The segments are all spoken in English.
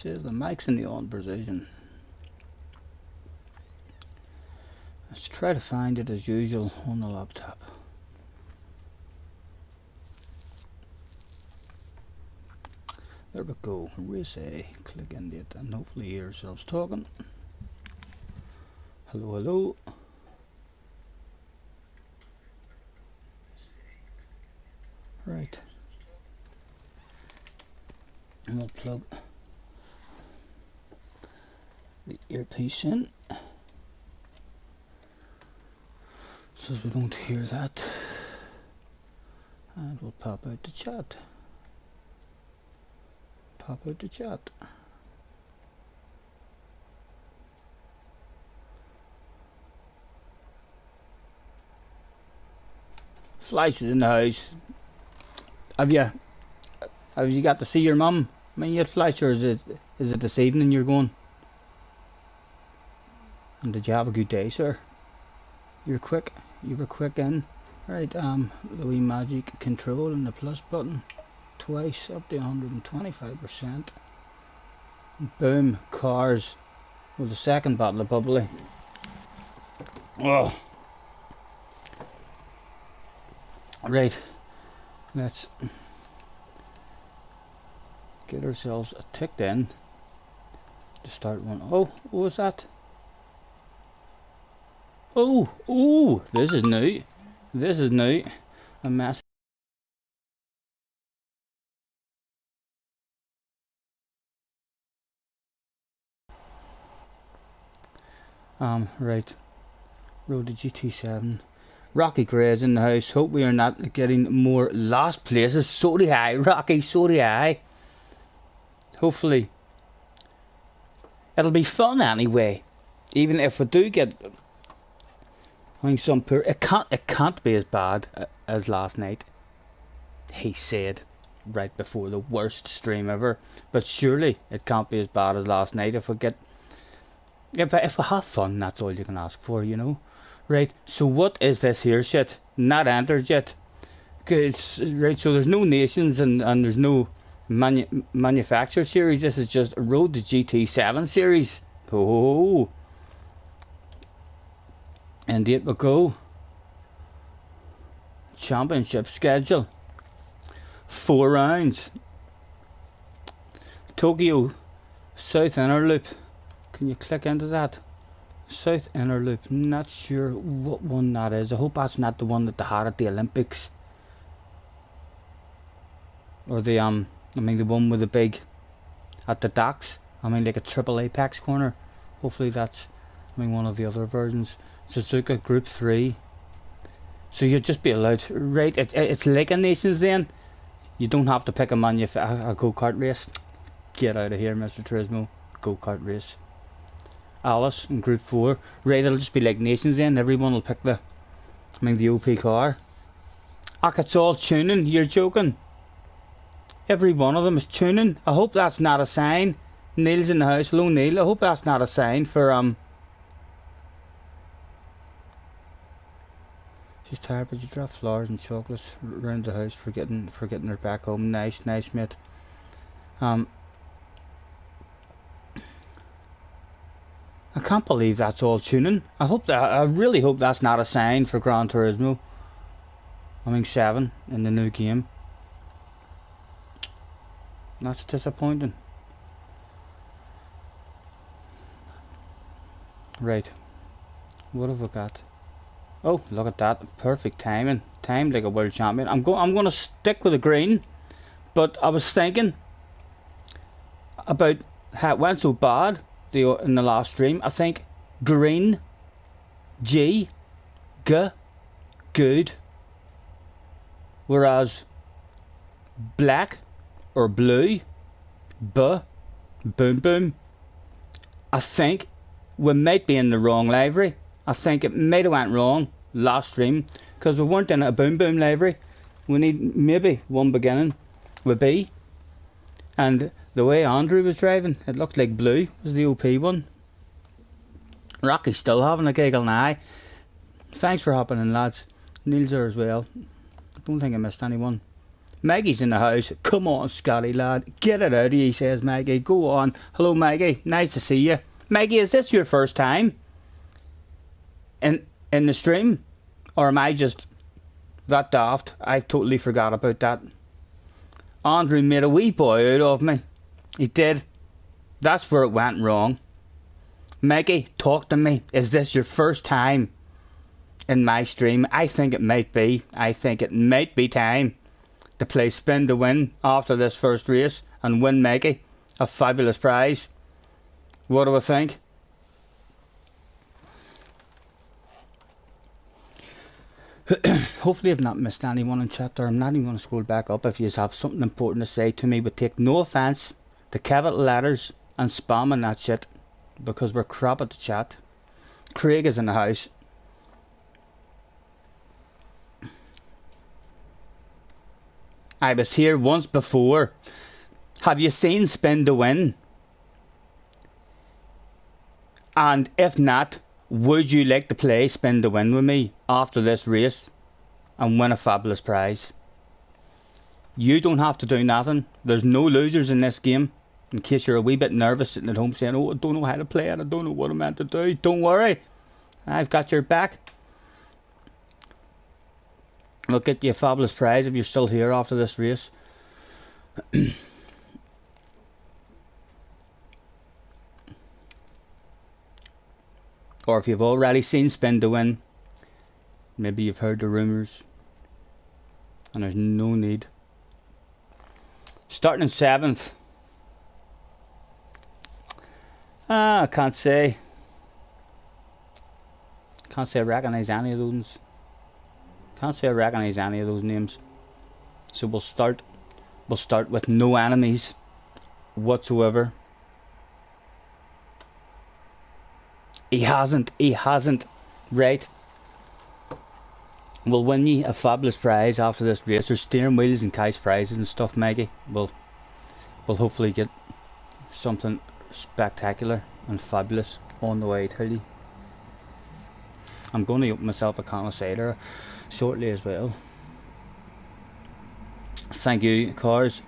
Says the mic's in the on position. Let's try to find it as usual on the laptop. There we go. Race A. Click into it and hopefully hear ourselves talking. Hello, hello. Right. And we'll plug the earpiece in so we don't hear that. And we'll pop out the chat. Pop out the chat. Flights is in the house. Have you got to see your mum? I mean, you had flights, or is it this evening you're going? And did you have a good day, sir? You're quick. You were quick in. Right, the wee magic control and the plus button twice up to 125%. Boom, cars with the second bottle of bubbly. Oh. Right, let's get ourselves a ticked in to start one. Oh, what was that? Oh, this is new. This is new. A mess. Right. Road to GT7. Rocky Gray's in the house. Hope we are not getting more last places. So do I, Rocky, so do I. Hopefully it'll be fun anyway. Even if we do get some poor, it can't be as bad as last night, he said right before the worst stream ever. But surely it can't be as bad as last night if we have fun. That's all you can ask for, you know. Right, so what is this here shit? Not entered yet. Right, so there's no nations and there's no manufacturer series. This is just a Road to GT7 series. Oh, and it will go. Championship schedule. 4 rounds. Tokyo South Inner Loop. Can you click into that? South Inner Loop. Not sure what one that is. I hope that's not the one that they had at the Olympics, or the the one with the big at the docks. Like a triple apex corner. Hopefully that's one of the other versions. Suzuka Group 3. So you'd just be allowed, right? It's like a Nations then. You don't have to pick a go-kart race. Get out of here, Mr. Turismo. Go-kart race. Alice in Group 4. Right, it'll just be like Nations then. Everyone will pick the OP car. It's all tuning. You're joking. Every one of them is tuning. I hope that's not a sign. Neil's in the house. Hello, Neil. I hope that's not a sign for She's tired, but you drop flowers and chocolates around the house for getting her back home. Nice, mate. I can't believe that's all tuning. I really hope that's not a sign for Gran Turismo. 7 in the new game. That's disappointing. Right. What have we got? Oh, look at that. Perfect timing. Timed like a world champion. I'm going to stick with the green. But I was thinking about how it went so bad in the last stream. I think green, G, good. Whereas black or blue, boom. I think we might be in the wrong livery. I think it might have went wrong last stream because we weren't in a boom livery. We need maybe one beginning with B. And the way Andrew was driving, it looked like blue was the OP one. Rocky's still having a giggle now. Thanks for hopping in, lads. Neil's there as well. I don't think I missed anyone. Maggie's in the house. Come on, Scotty lad, get it out of you, says Maggie. Go on. Hello, Maggie. Nice to see you. Maggie, is this your first time in the stream, or am I just that daft? I totally forgot about that. Andrew made a wee boy out of me. He did. That's where it went wrong. Maggie, talk to me. Is this your first time in my stream? I think it might be. I think it might be time to play spin to win after this first race and win Maggie a fabulous prize. What do I think? Hopefully I've not missed anyone in chat there. I'm not even going to scroll back up. If you have something important to say to me, but take no offence to capital letters and spamming that shit, because we're crap at the chat. Craig is in the house. I was here once before. Have you seen Spin to Win? And if not, would you like to play Spin to Win with me after this race and win a fabulous prize? You don't have to do nothing. There's no losers in this game. In case you're a wee bit nervous sitting at home saying, oh, I don't know how to play it, I don't know what I'm meant to do. Don't worry, I've got your back. We'll get you a fabulous prize if you're still here after this race. Or if you've already seen Spin to Win, maybe you've heard the rumours, and there's no need. Starting in 7th. I can't say I recognise any of those. Can't say I recognise any of those names. So we'll start with no enemies whatsoever. He hasn't. Right. We'll win you a fabulous prize after this race. There's steering wheels and cash prizes and stuff, Maggie. We'll hopefully get something spectacular and fabulous on the way to you. I'm going to open myself a can of cider shortly as well. Thank you, cars.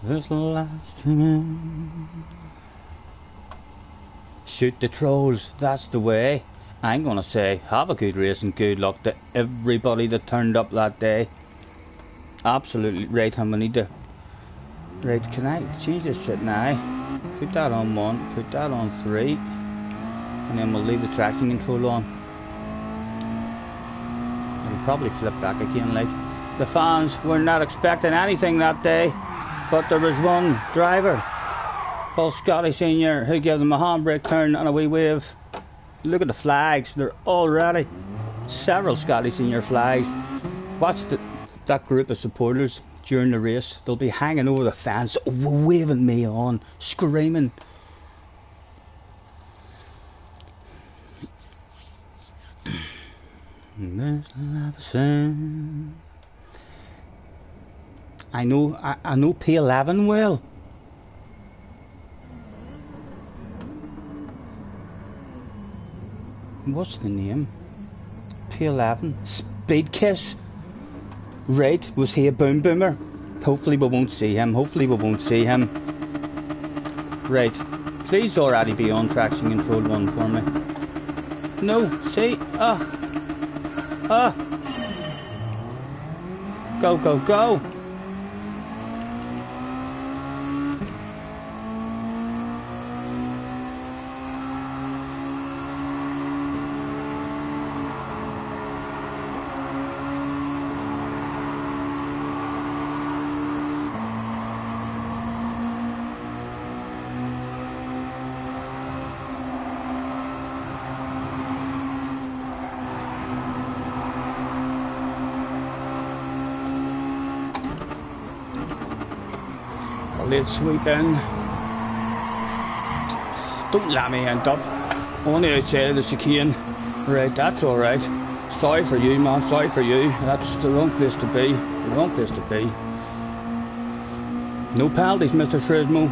This last time. Shoot the trolls, that's the way. I'm gonna say have a good race and good luck to everybody that turned up that day. Absolutely. Right, and we need to. Right, can I change this shit now? Put that on 1, put that on 3, and then we'll leave the traction control on. It'll probably flip back again. Like, the fans were not expecting anything that day, but there was one driver called Scotty Senior who gave them a handbrake turn and a wee wave. Look at the flags, they're already several Scotty Senior flags. Watch that group of supporters during the race. They'll be hanging over the fence, waving me on, screaming. I know P11 well. What's the name? P11 Speed Kiss. Right, was he a boom boomer? Hopefully we won't see him. Right, please already be on traction control 1 for me. No, see? Go. Let's sweep in. Don't let me end up on the outside of the chicane. Right, that's alright. Sorry for you, man, sorry for you. That's the wrong place to be. No penalties, Mr. Frismo.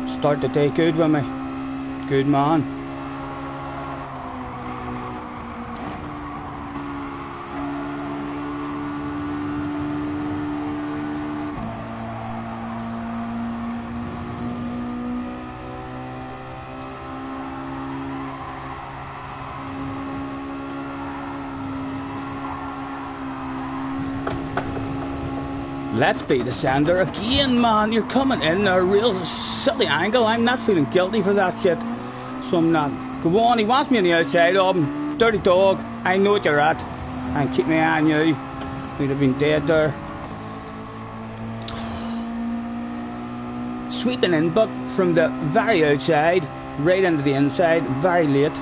Start the day good with me. Good man. Let's be the sender again, man. You're coming in a real silly angle. I'm not feeling guilty for that shit. So I'm not. Go on, he wants me on the outside of him. Dirty dog. I know what you're at. And keep my eye on you. We'd have been dead there. Sweeping in, but from the very outside, right into the inside, very late.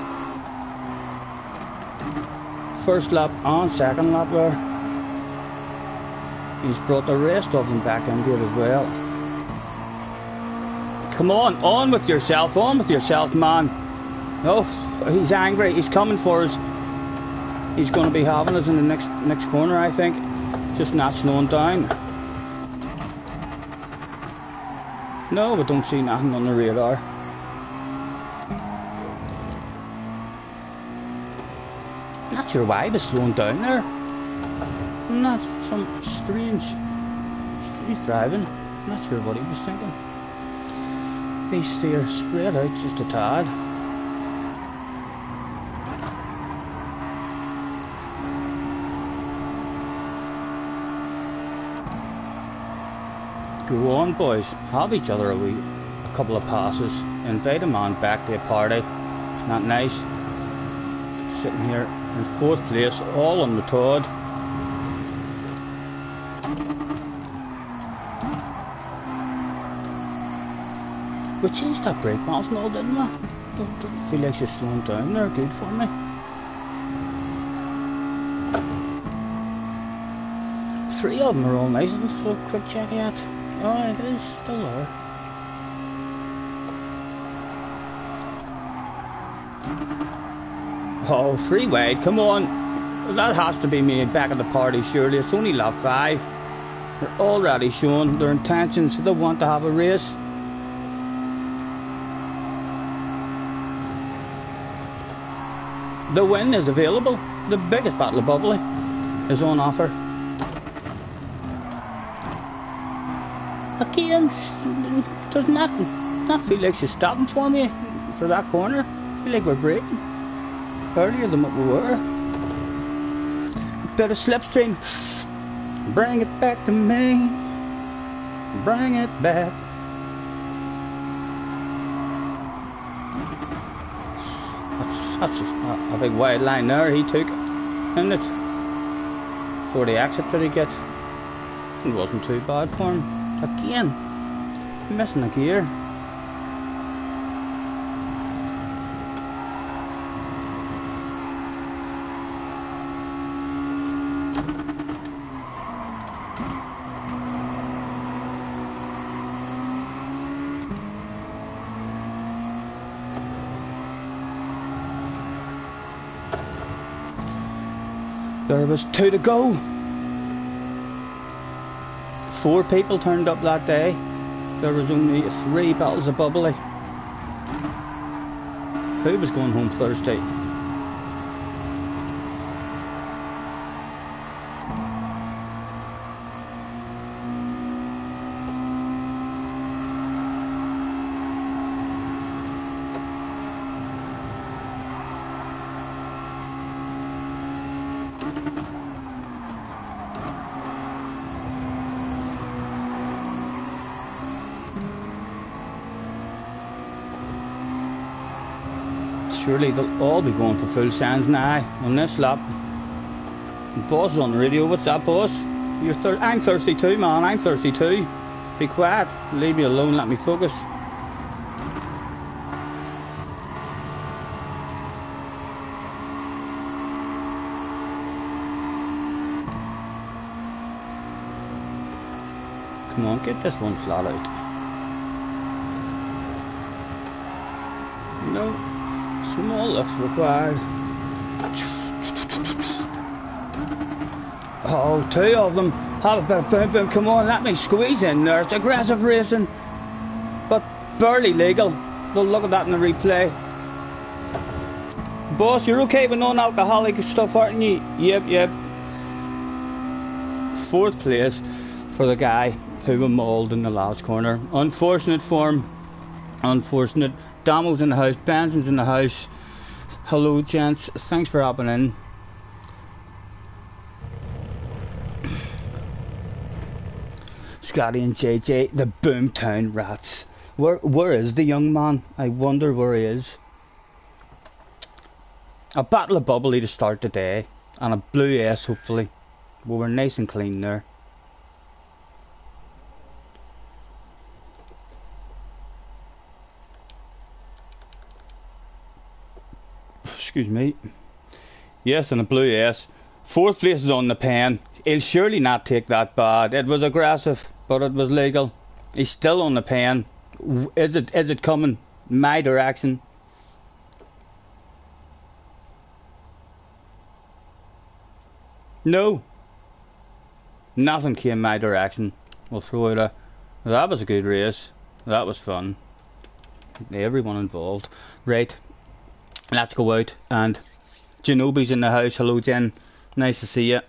First lap and second lap there. He's brought the rest of them back into it as well. Come on with yourself, man. Oh, he's angry, he's coming for us. He's going to be having us in the next corner, I think. Just not slowing down. No, we don't see nothing on the radar. Not sure why he was slowing down there. Not some strange driving. Not sure what he was thinking. They steer straight out just a tad. Go on, boys, have each other a couple of passes, invite a man back to a party. It's not nice sitting here in 4th place, all on the Todd. We changed that brake balance and all, didn't we? Don't feel like she's slowing down there. Good for me. Three of them are all nice and so quick check yet. Oh, it is still there. Oh, 3 wide, come on. That has to be made back at the party, surely. It's only lap 5. They're already showing their intentions. They want to have a race. The win is available. The biggest battle of bubbly is on offer. Again, does not feel like she's stopping for me for that corner. I feel like we're braking earlier than what we were. A bit of slipstream. Bring it back to me. Bring it back. That's a big wide line there he took, isn't it? For the exit that he gets. It wasn't too bad for him. Again, missing a gear. There was 2 to go. 4 people turned up that day. There was only 3 battles of bubbly. Who was going home Thursday? Surely they'll all be going for full sands now on this lap. The boss is on the radio. What's that, boss? I'm thirsty too, man. I'm thirsty too. Be quiet. Leave me alone. Let me focus. Come on, get this one flat out. No. Small lifts required. Oh, 2 of them. Have a bit of boom boom. Come on, let me squeeze in there. It's aggressive racing, but barely legal. We'll look at that in the replay. Boss, you're okay with non-alcoholic stuff, aren't you? Yep. 4th place for the guy who was mauled in the last corner. Unfortunate for him. Unfortunate. Damo's in the house, Benson's in the house. Hello gents, thanks for hopping in. Scotty and JJ, the Boomtown Rats. Where is the young man? I wonder where he is. A bottle of bubbly to start the day, and a blue S hopefully. Well, we're nice and clean there. Excuse me. Yes, and a blue S. 4th place is on the pen. He'll surely not take that bad. It was aggressive, but it was legal. He's still on the pen. Is it coming my direction? No. Nothing came my direction. We'll throw out a... That was a good race. That was fun. Everyone involved. Right. Let's go out. And Genobi's in the house. Hello, Jen. Nice to see you.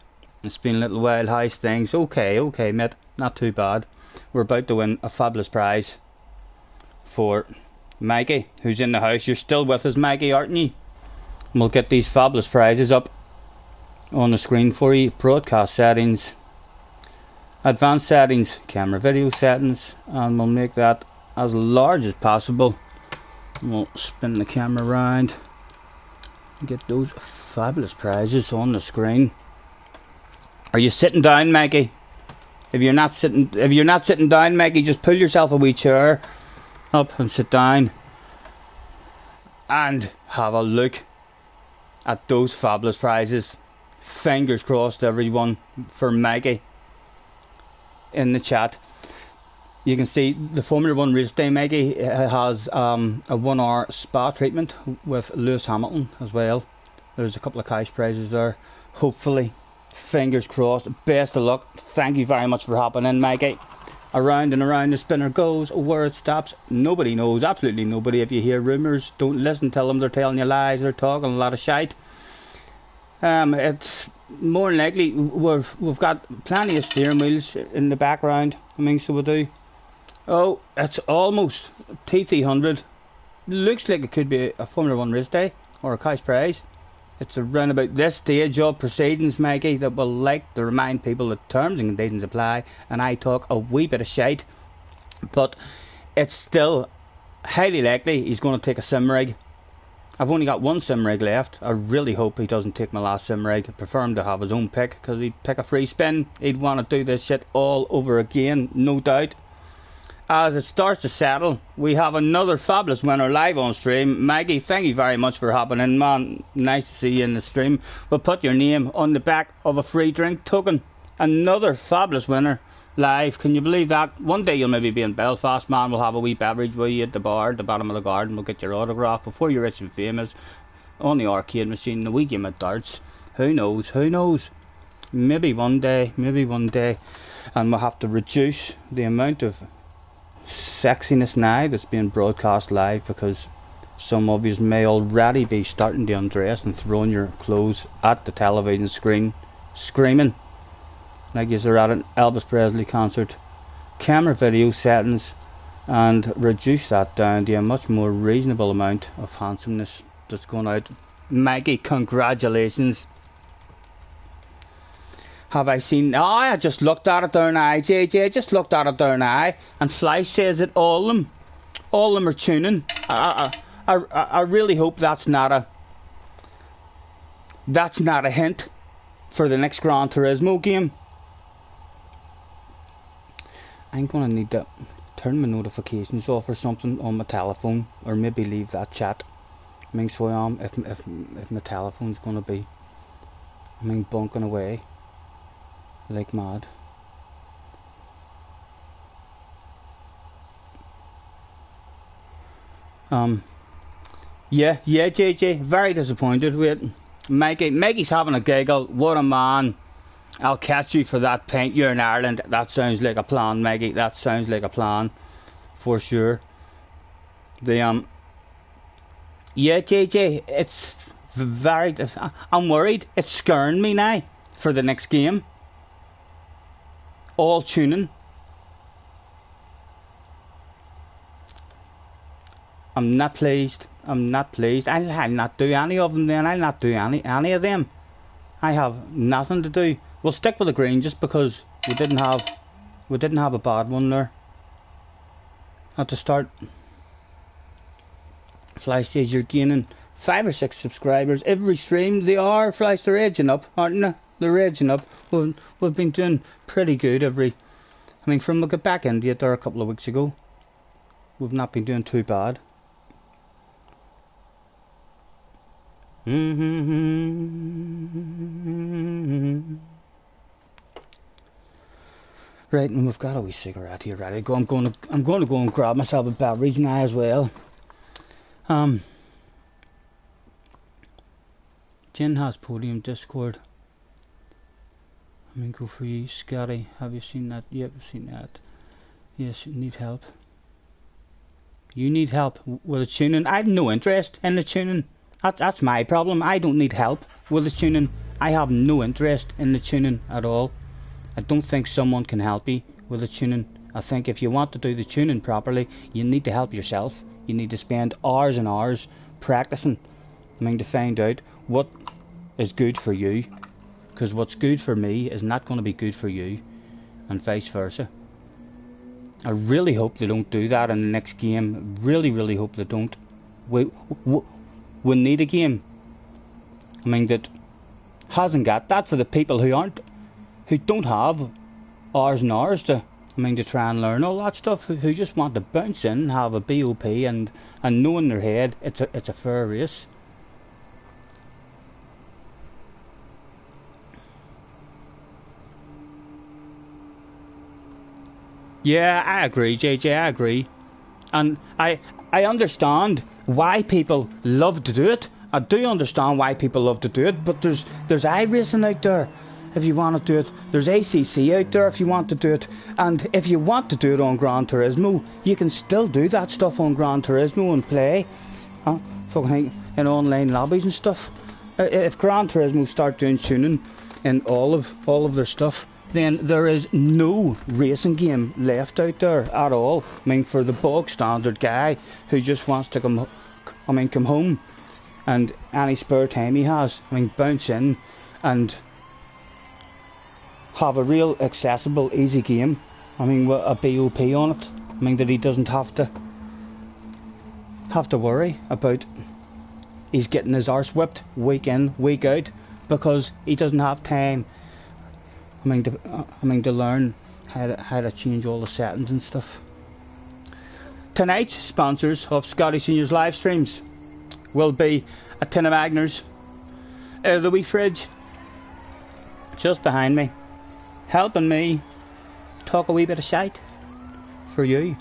It's been a little while. How's things? Okay, mate. Not too bad. We're about to win a fabulous prize for Maggie, who's in the house. You're still with us, Maggie, aren't you? And we'll get these fabulous prizes up on the screen for you. Broadcast settings, advanced settings, camera video settings, and we'll make that as large as possible. And we'll spin the camera around and get those fabulous prizes on the screen. Are you sitting down, Maggie? If you're not sitting down, Maggie, just pull yourself a wee chair up and sit down and have a look at those fabulous prizes. Fingers crossed, everyone, for Maggie in the chat. You can see the Formula 1 race day. Maggie has a 1 hour spa treatment with Lewis Hamilton as well. There's a couple of cash prizes there. Hopefully, fingers crossed. Best of luck. Thank you very much for hopping in, Maggie. Around and around the spinner goes. Where it stops, nobody knows. Absolutely nobody. If you hear rumours, don't listen. Tell them they're telling you lies. They're talking a lot of shite. It's more than likely we've got plenty of steering wheels in the background. I mean, so we do. Oh, it's almost T300. Looks like it could be a Formula 1 race day or a cash prize. It's around about this stage of proceedings, Maggie, that will like to remind people that terms and conditions apply, and I talk a wee bit of shite, but it's still highly likely he's going to take a sim rig. I've only got one sim rig left. I really hope he doesn't take my last sim rig. I prefer him to have his own pick, because he'd pick a free spin. He'd want to do this shit all over again, no doubt. As it starts to settle, we have another fabulous winner live on stream. Maggie, thank you very much for hopping in, man. Nice to see you in the stream. We'll put your name on the back of a free drink token. Another fabulous winner live. Can you believe that? One day you'll maybe be in Belfast, man. We'll have a wee beverage with you at the bar at the bottom of the garden. We'll get your autograph before you're rich and famous on the arcade machine, the wee game of darts. Who knows? Who knows? Maybe one day. Maybe one day. And we'll have to reduce the amount of sexiness now that's being broadcast live, because some of you may already be starting to undress and throwing your clothes at the television screen, screaming like you're at an Elvis Presley concert. Camera video settings, and reduce that down to a much more reasonable amount of handsomeness that's going out. Maggie, congratulations. Have I seen... Oh, I just looked at it there now, JJ. Just looked at it there now. And Flash says that all of them are tuning. I really hope that's not a hint for the next Gran Turismo game. I'm going to need to turn my notifications off or something on my telephone. Or maybe leave that chat. I mean, so I am, if my telephone's going to be... I mean, bunking away like mad. Yeah, JJ, very disappointed with it. Maggie's having a giggle. What a man. I'll catch you for that pint. You're in Ireland. That sounds like a plan, Maggie. That sounds like a plan for sure. Yeah, JJ, it's very... I'm worried. It's scaring me now for the next game. All tuning. I'm not pleased. I'm not pleased. I'll not do any of them then. I'll not do any of them. I have nothing to do. We'll stick with the green just because we didn't have We didn't have a bad one there at the start. Fly says you're gaining 5 or 6 subscribers every stream. They are, Flies, they're edging up, aren't they? They're edging up. We've been doing pretty good from we got back into it there a couple of weeks ago. We've not been doing too bad. Right, and we've got a wee cigarette here ready to go. I'm going to go and grab myself a beverage now as well. Jen has Podium Discord. Go for you, Scotty. Have you seen that? Yep, I've seen that. Yes, you need help. You need help with the tuning. I have no interest in the tuning. That's my problem. I don't need help with the tuning. I have no interest in the tuning at all. I don't think someone can help you with the tuning. I think if you want to do the tuning properly, you need to help yourself. You need to spend hours and hours practicing. To find out what is good for you. Because what's good for me is not going to be good for you. And vice versa. I really hope they don't do that in the next game. Really hope they don't. We need a game. That hasn't got that for the people who don't have hours and hours to try and learn all that stuff. Who just want to bounce in, have a BOP and know in their head it's a fair race. Yeah, I agree, JJ, I agree. And I understand why people love to do it. I do understand why people love to do it, but there's iRacing out there if you want to do it. There's ACC out there if you want to do it. And if you want to do it on Gran Turismo, you can still do that stuff on Gran Turismo and play. Fucking in online lobbies and stuff. If Gran Turismo start doing tuning in all of their stuff, then there is no racing game left out there at all. For the bog standard guy who just wants to come home and any spare time he has, bounce in and have a real accessible, easy game. With a BOP on it. That he doesn't have to worry about he's getting his arse whipped week in, week out because he doesn't have time. To learn how to change all the settings and stuff. Tonight's sponsors of Scotty Senior's live streams will be a tin of Magners, the wee fridge just behind me, helping me talk a wee bit of shite for you.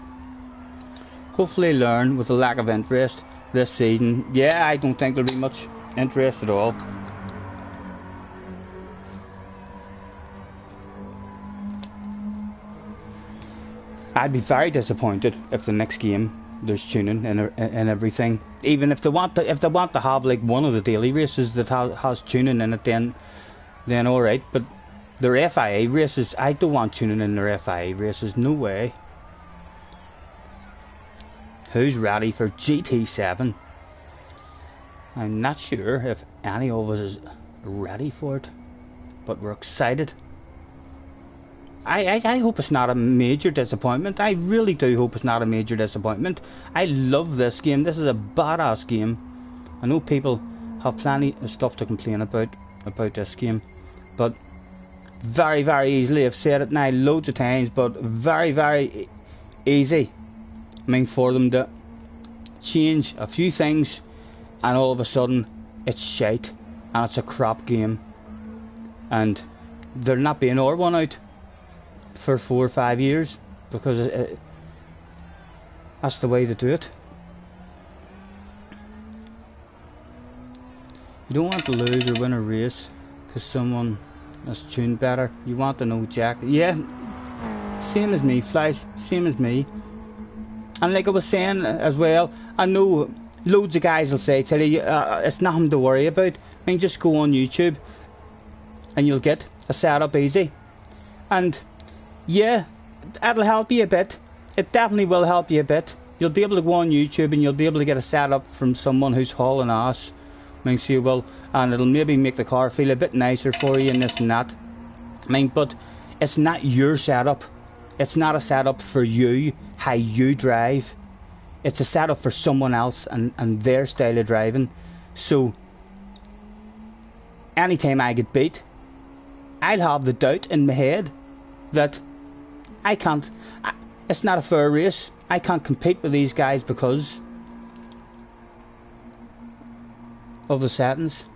Hopefully learn with a lack of interest this season. Yeah, I don't think there'll be much interest at all. I'd be very disappointed if the next game there's tuning and everything. Even if they want to have like one of the daily races that has tuning in it, then all right. But their FIA races, I don't want tuning in their FIA races. No way. Who's ready for GT7? I'm not sure if any of us is ready for it, but we're excited. I hope it's not a major disappointment. I really do hope it's not a major disappointment. I love this game. This is a badass game. I know people have plenty of stuff to complain about this game, but very easily, I've said it now loads of times, but very easy for them to change a few things and all of a sudden it's shite and it's a crap game, and there'll not be another one out for 4 or 5 years because that's the way to do it. You don't want to lose or win a race because someone has tuned better. You want to know Jack. Yeah, same as me, Flies, same as me. And like I was saying as well, I know loads of guys will say to you, it's nothing to worry about. Just go on YouTube and you'll get a setup easy. And yeah, that'll help you a bit. It definitely will help you a bit. You'll be able to go on YouTube and you'll be able to get a setup from someone who's hauling ass. So you will, and it'll maybe make the car feel a bit nicer for you and this and that. But it's not your setup. It's not a setup for you, how you drive. It's a setup for someone else and their style of driving. So anytime I get beat, I'll have the doubt in my head that it's not a fair race. I can't compete with these guys because of the settings.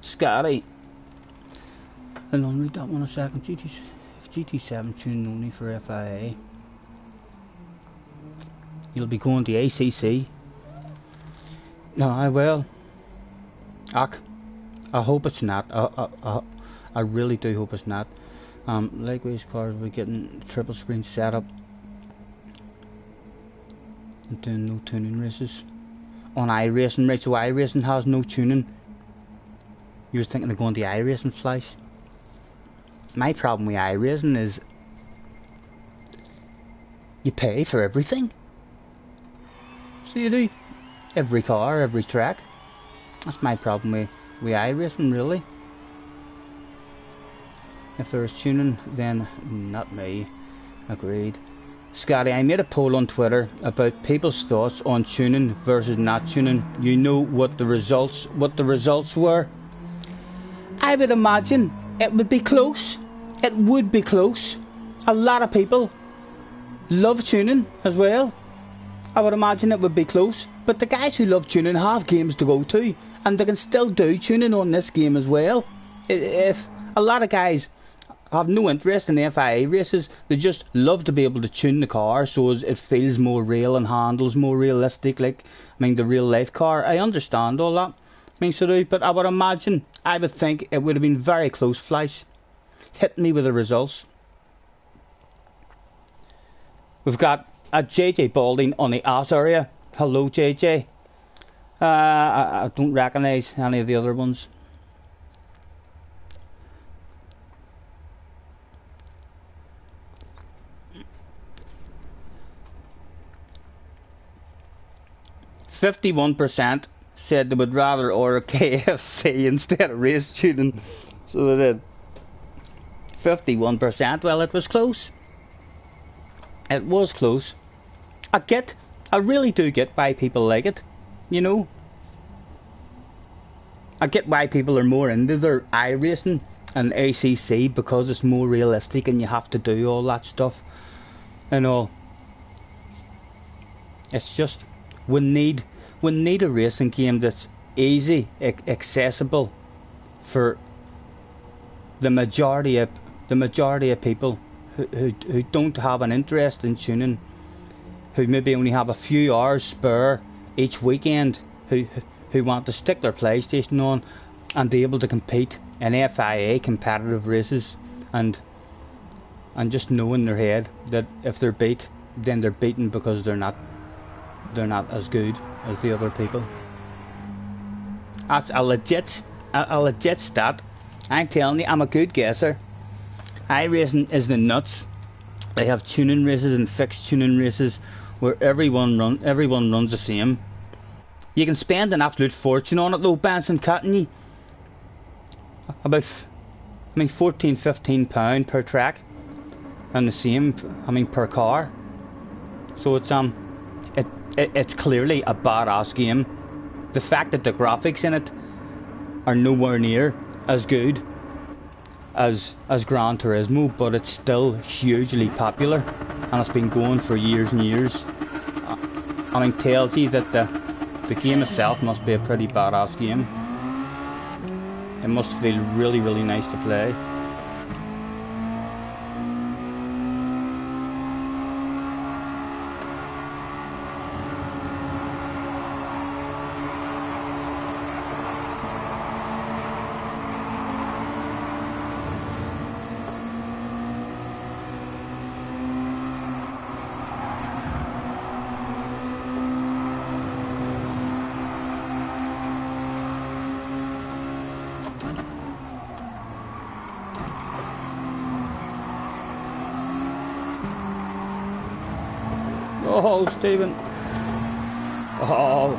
Scotty. Hold on, read that one a second. GT7 tuned only for FIA. You'll be going to ACC. No, I will. I hope it's not. I really do hope it's not. Likewise, cars will be getting triple screen setup and doing no tuning races on iRacing. Right, so iRacing has no tuning. You was thinking of going to iRacing flight. My problem with iRacing is you pay for everything. So you do. Every car, every track. That's my problem with iRacing, really. If there is tuning, then not me. Agreed. Scotty, I made a poll on Twitter about people's thoughts on tuning versus not tuning. You know what the results were. I would imagine it would be close. It would be close. A lot of people love tuning as well. I would imagine it would be close. But the guys who love tuning have games to go to, and they can still do tuning on this game as well. If a lot of guys have no interest in the FIA races, they just love to be able to tune the car so it feels more real and handles more realistic, like the real life car. I understand all that. But I would imagine, I would think it would have been very close. Flash, hit me with the results. We've got a JJ Balding on the ass area. Hello, JJ. I don't recognise any of the other ones. %51% said they would rather order KFC instead of race tuning. So they did. 51%. Well, it was close. It was close. I really do get why people like it. You know, I get why people are more into their iRacing and ACC because it's more realistic and you have to do all that stuff and all. It's just we need a racing game that's easy, accessible for the majority of people who don't have an interest in tuning, who maybe only have a few hours spare each weekend, who want to stick their PlayStation on and be able to compete in FIA competitive races, and just know in their head that if they're beat, then they're beaten because they're not as good as the other people. That's a legit stat. I'm telling you, I'm a good guesser. iRacing is the nuts. They have tuning races and fixed tuning races where everyone runs the same. You can spend an absolute fortune on it though, Benson, can't you? About £14-15 per track, and the same per car. So it's clearly a badass game. The fact that the graphics in it are nowhere near as good as Gran Turismo, but it's still hugely popular and it's been going for years and years. Tells you that the game itself must be a pretty badass game. It must feel really, really nice to play. Oh, Stephen. Oh.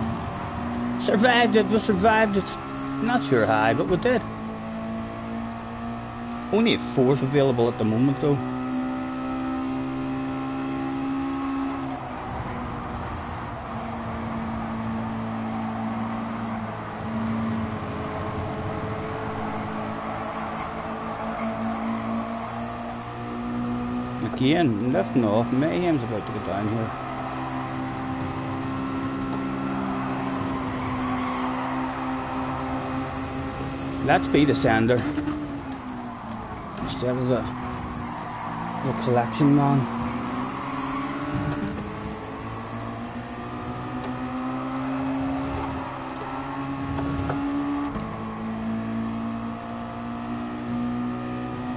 Survived it, we survived it. Not sure how, but we did. Only a fourth available at the moment though. Again, lifting off, Mayhem's about to go down here. Let's be the sender instead of the collection man.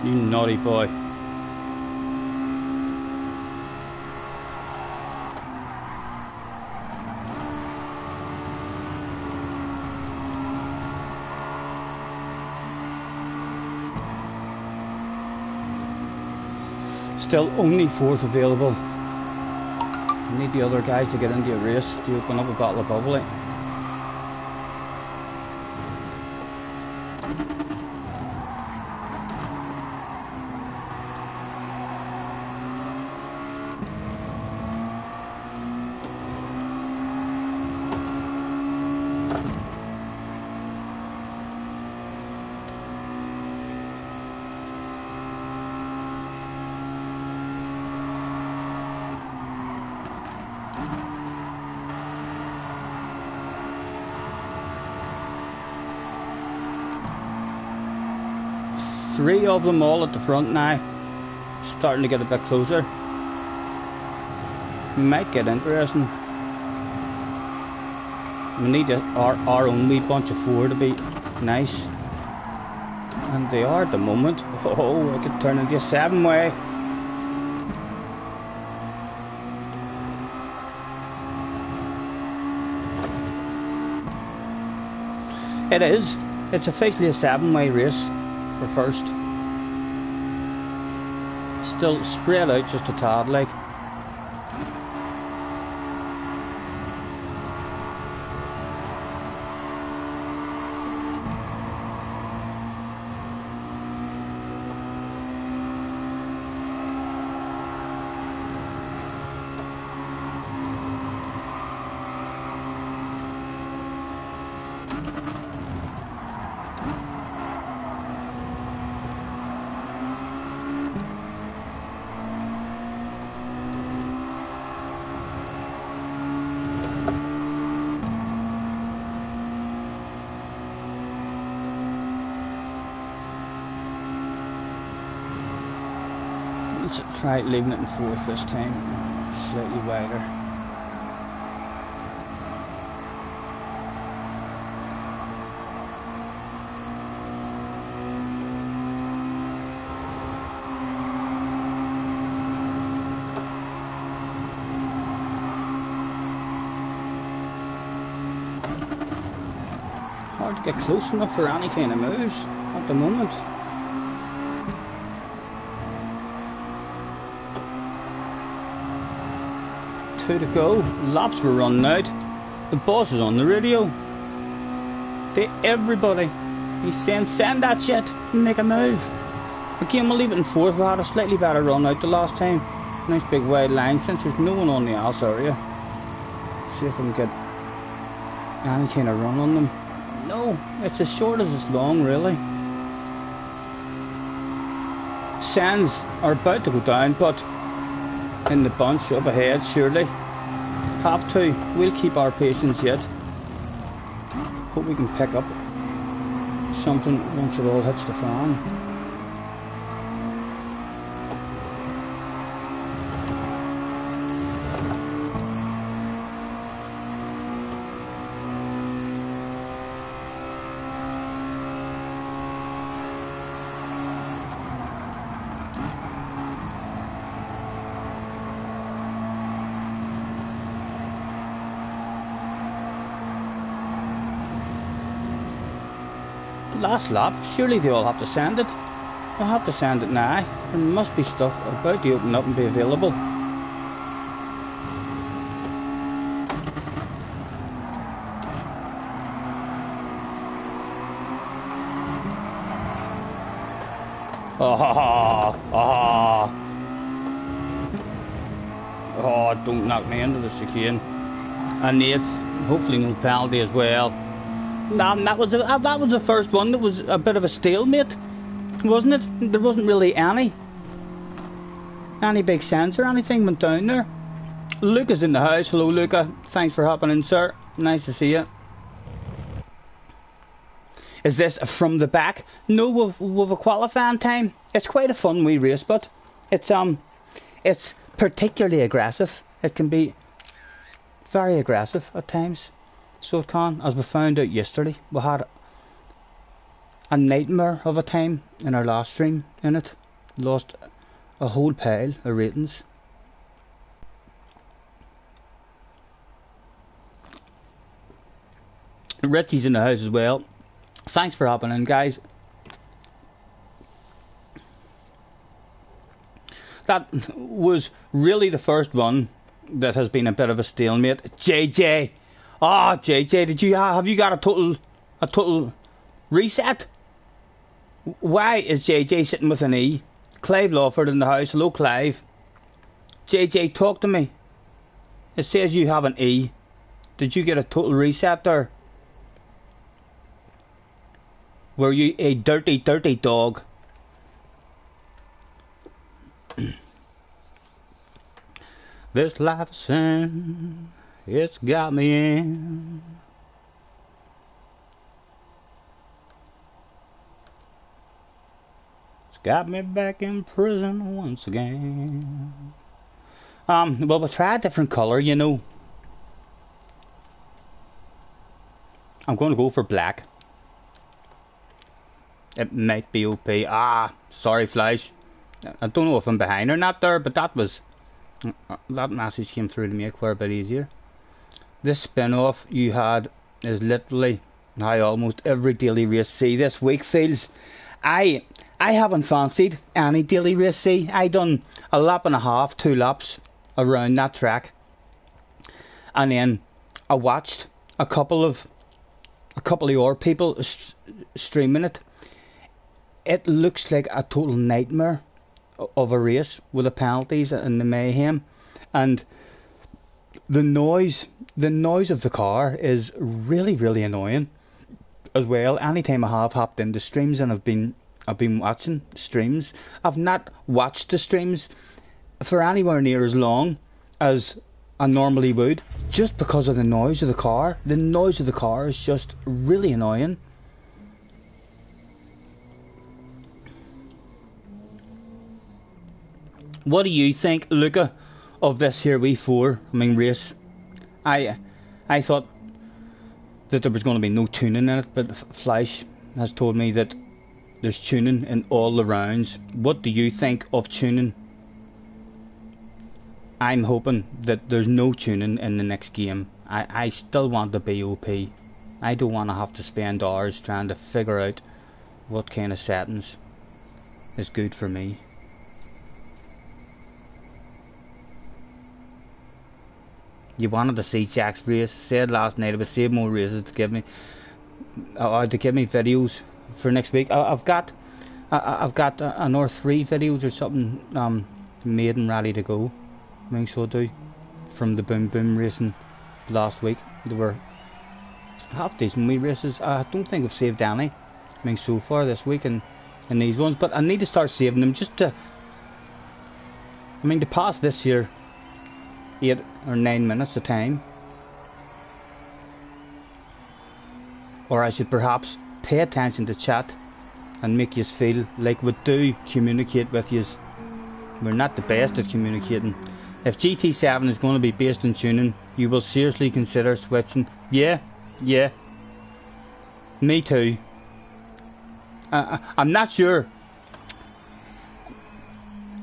You naughty boy. Still only fourth available. I need the other guys to get into a race to open up a bottle of bubbly. Three of them all at the front now, starting to get a bit closer. Might get interesting. We need our own wee bunch of four to be nice, and they are at the moment. Oh, I could turn into a 7-way. It is. It's officially a 7-way race. For first, still spread out just a tad like. Let's try leaving it in fourth this time, slightly wider. Hard to get close enough for any kind of moves at the moment. To go. Laps were running out. The boss is on the radio. To everybody, he's saying send that shit and make a move. Again, we'll leave it in fourth. We had a slightly better run out the last time. Nice big wide line since there's no one on the ass area. See if we can get any kind of run on them. No, it's as short as it's long really. Sands are about to go down, but in the bunch up ahead, surely. Have to. We'll keep our patience yet. Hope we can pick up something once it all hits the fan. Last lap, surely they all have to send it. They'll have to send it now. There must be stuff about to open up and be available. Oh, oh, oh, don't knock me into the chicane. And eighth, hopefully no penalty as well. That was the first one. That was a bit of a stalemate, wasn't it? There wasn't really any big sense or anything went down there. Luca's in the house. Hello, Luca. Thanks for hopping in, sir. Nice to see you. Is this from the back? No, with a qualifying time. It's quite a fun wee race, but it's particularly aggressive. It can be very aggressive at times. So it can, as we found out yesterday. We had a nightmare of a time in our last stream in it. Lost a whole pile of ratings. Richie's in the house as well. Thanks for hopping in, guys. That was really the first one that has been a bit of a stalemate. JJ, JJ, have you got a total reset? Why is JJ sitting with an E? Clive Lawford in the house. Hello, Clive. JJ, talk to me. It says you have an E. Did you get a total reset there? Were you a dirty, dirty dog? This life is sin, it's got me in. It's got me back in prison once again. Well, we'll try a different colour, you know. I'm going to go for black. It might be OP. Sorry, Flash. I don't know if I'm behind or not there, but that message came through to me quite a bit easier. This spin-off you had is literally how almost every daily race C this week feels. I haven't fancied any daily race C. I done a lap and a half, 2 laps around that track, and then I watched a couple of your people streaming it. It looks like a total nightmare of a race with the penalties and the mayhem, and the noise of the car is really, really annoying as well. Anytime I have hopped into streams and I've been watching streams, I've not watched the streams for anywhere near as long as I normally would, just because of the noise of the car. The noise of the car is just really annoying. What do you think, Luca, of this here race? I thought that there was going to be no tuning in it, but Flash has told me that there's tuning in all the rounds. What do you think of tuning? I'm hoping that there's no tuning in the next game. I still want to be OP. I don't want to have to spend hours trying to figure out what kind of settings is good for me. You wanted to see Jack's race. Said last night I would save more races to give me videos for next week. I've got another 3 videos or something made and ready to go. I think so do. From the Boom Boom racing last week. There were half decent wee races. I don't think I've saved any so far this week in these ones, but I need to start saving them just to to pass this year 8 or 9 minutes a time. Or I should perhaps pay attention to chat and make you feel like we do communicate with you. We're not the best at communicating. If GT7 is going to be based on tuning, you will seriously consider switching. Yeah. Me too. I'm not sure.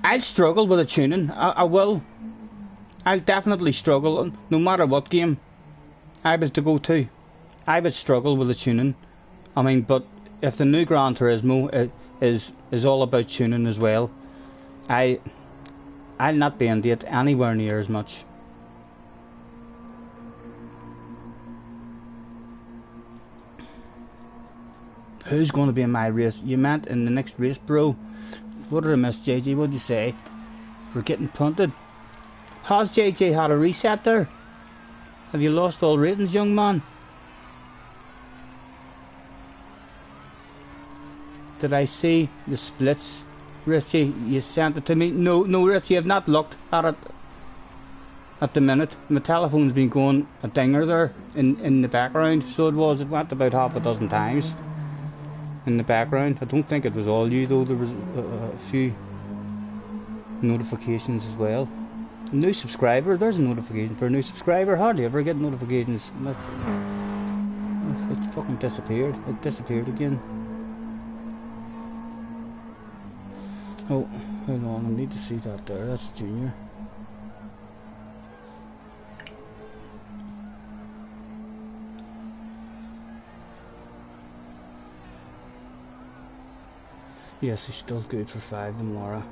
I'll struggle with the tuning. I will. I'll definitely struggle, no matter what game I was to go to. I would struggle with the tuning. But if the new Gran Turismo is all about tuning as well, I'll not be into it anywhere near as much. Who's going to be in my race? You meant in the next race, bro? What did I miss, JJ? What did you say? For getting punted. Has JJ had a reset there? Have you lost all ratings, young man? Did I see the splits? Richie, you sent it to me? No, Richie, I've not looked at it at the minute. My telephone's been going a dinger there in the background. So it went about half a dozen times in the background. I don't think it was all you though. There was a few notifications as well. A new subscriber, there's a notification for a new subscriber. Hardly ever get notifications. It's fucking disappeared. It disappeared again. Oh, hold on, I need to see that there. That's Junior. Yes, he's still good for 5 tomorrow.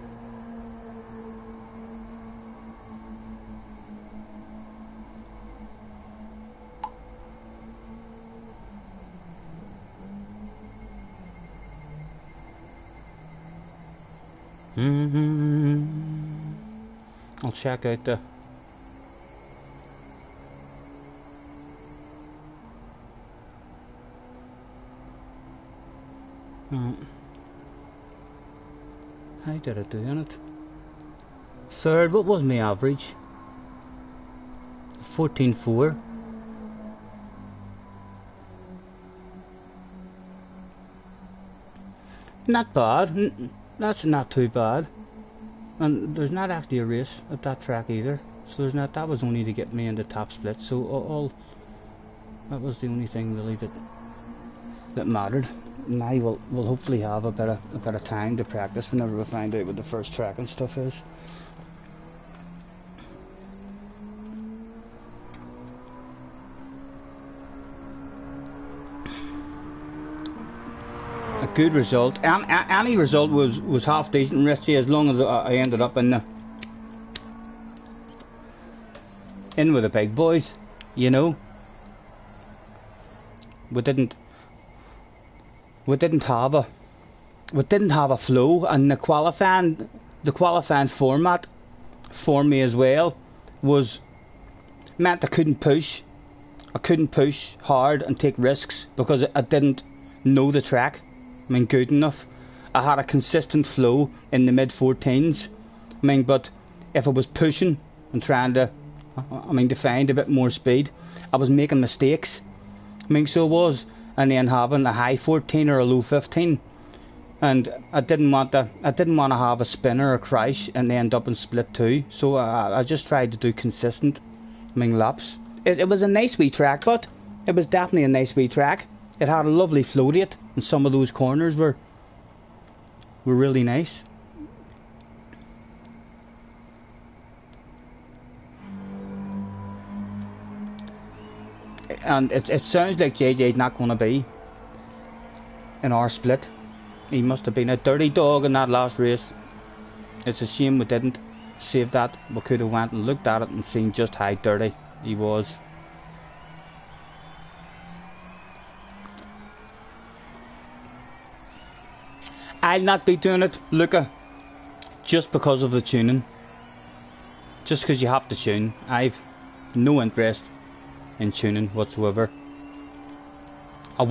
I'll check out the how did I do in it? Third, what was my average? 14.4. Not bad. That's not too bad. And there's not actually a race at that track either. So there's not. That was only to get me in the top split. So all that was the only thing really that mattered. Now we'll hopefully have a bit of time to practice whenever we find out what the first track and stuff is. A good result. Any result was half decent, Richie, as long as I ended up in with the big boys, you know. We didn't have a flow, and the qualifying format for me as well was meant I couldn't push hard and take risks because I didn't know the track. I mean, good enough. I had a consistent flow in the mid 14s. I mean, but if I was pushing and trying to, to find a bit more speed, I was making mistakes. I mean, so I was, and then having a high 14 or a low 15, and I didn't want to have a spinner or crash and end up in split 2. So I just tried to do consistent, laps. It was a nice wee track, but it was definitely a nice wee track. It had a lovely flow to it, and some of those corners were really nice. And it sounds like JJ's not going to be in our split. He must have been a dirty dog in that last race. It's a shame we didn't save that. We could have went and looked at it and seen just how dirty he was. I'll not be doing it, Luca, just because of the tuning. Just because you have to tune. I've no interest in tuning whatsoever. I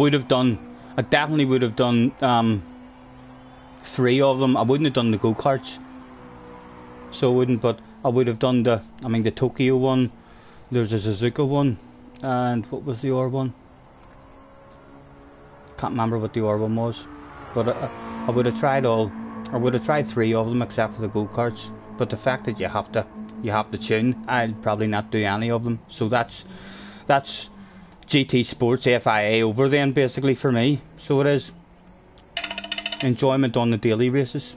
definitely would have done 3 of them. I wouldn't have done the go-karts, so I wouldn't, but I would have done the Tokyo one. There's a Suzuka one, and what was the other one? Can't remember what the other one was, but I would have tried all. I would have tried 3 of them except for the go-karts. But the fact that you have to tune, I'll probably not do any of them. So that's GT Sports FIA over then, basically, for me. So it is enjoyment on the daily races.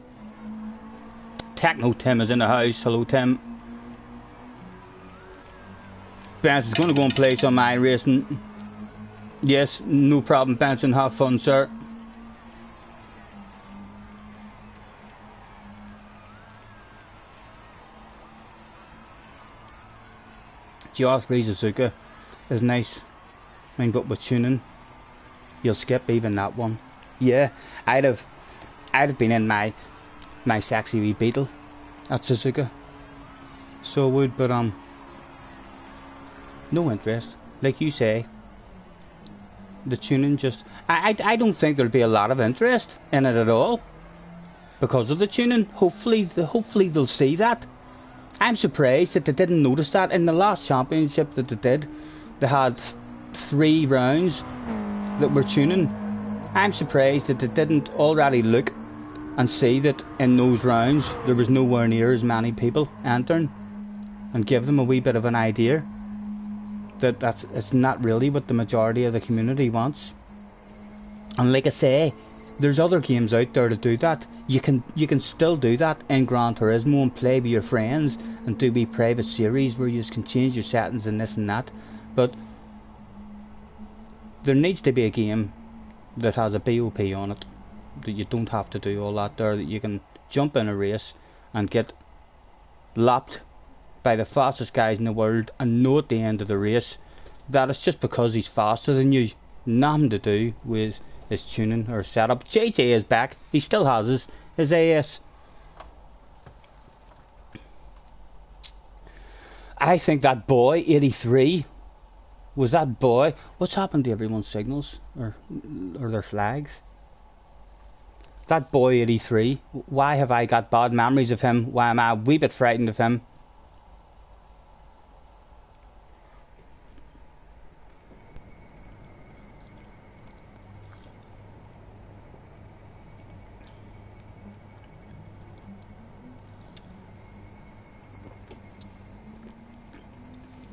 Techno Tim is in the house. Hello, Tim. Benson's going to go and play some iRacing. Yes, no problem, Benson. Have fun, sir. GR3 Suzuka is nice. But with tuning, you'll skip even that one. Yeah, I'd have been in my my sexy wee Beetle at Suzuka. So I would, but no interest. Like you say, the tuning just... I don't think there'll be a lot of interest in it at all because of the tuning. Hopefully they'll see that. I'm surprised that they didn't notice that in the last championship that they did. They had 3 rounds that were tuning. I'm surprised that they didn't already look and see that in those rounds there was nowhere near as many people entering, and give them a wee bit of an idea that it's not really what the majority of the community wants. And like I say, there's other games out there to do that. You can still do that in Gran Turismo and play with your friends and do wee private series where you can change your settings and this and that. But there needs to be a game that has a BOP on it, that you don't have to do all that there, that you can jump in a race and get lapped by the fastest guys in the world and know at the end of the race that it's just because he's faster than you. Nothing to do with his tuning or setup. JJ is back. He still has his AS. I think that boy 83 was that boy. What's happened to everyone's signals or their flags? That boy 83. Why have I got bad memories of him? Why am I a wee bit frightened of him?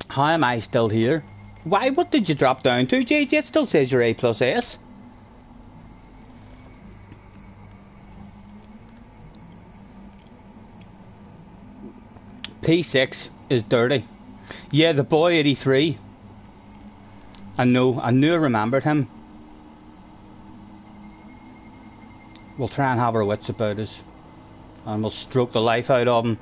How am I still here? Why? What did you drop down to, JJ? It still says you're A+S. P6 is dirty. Yeah, the boy 83. I knew I remembered him. We'll try and have our wits about us, and we'll stroke the life out of him.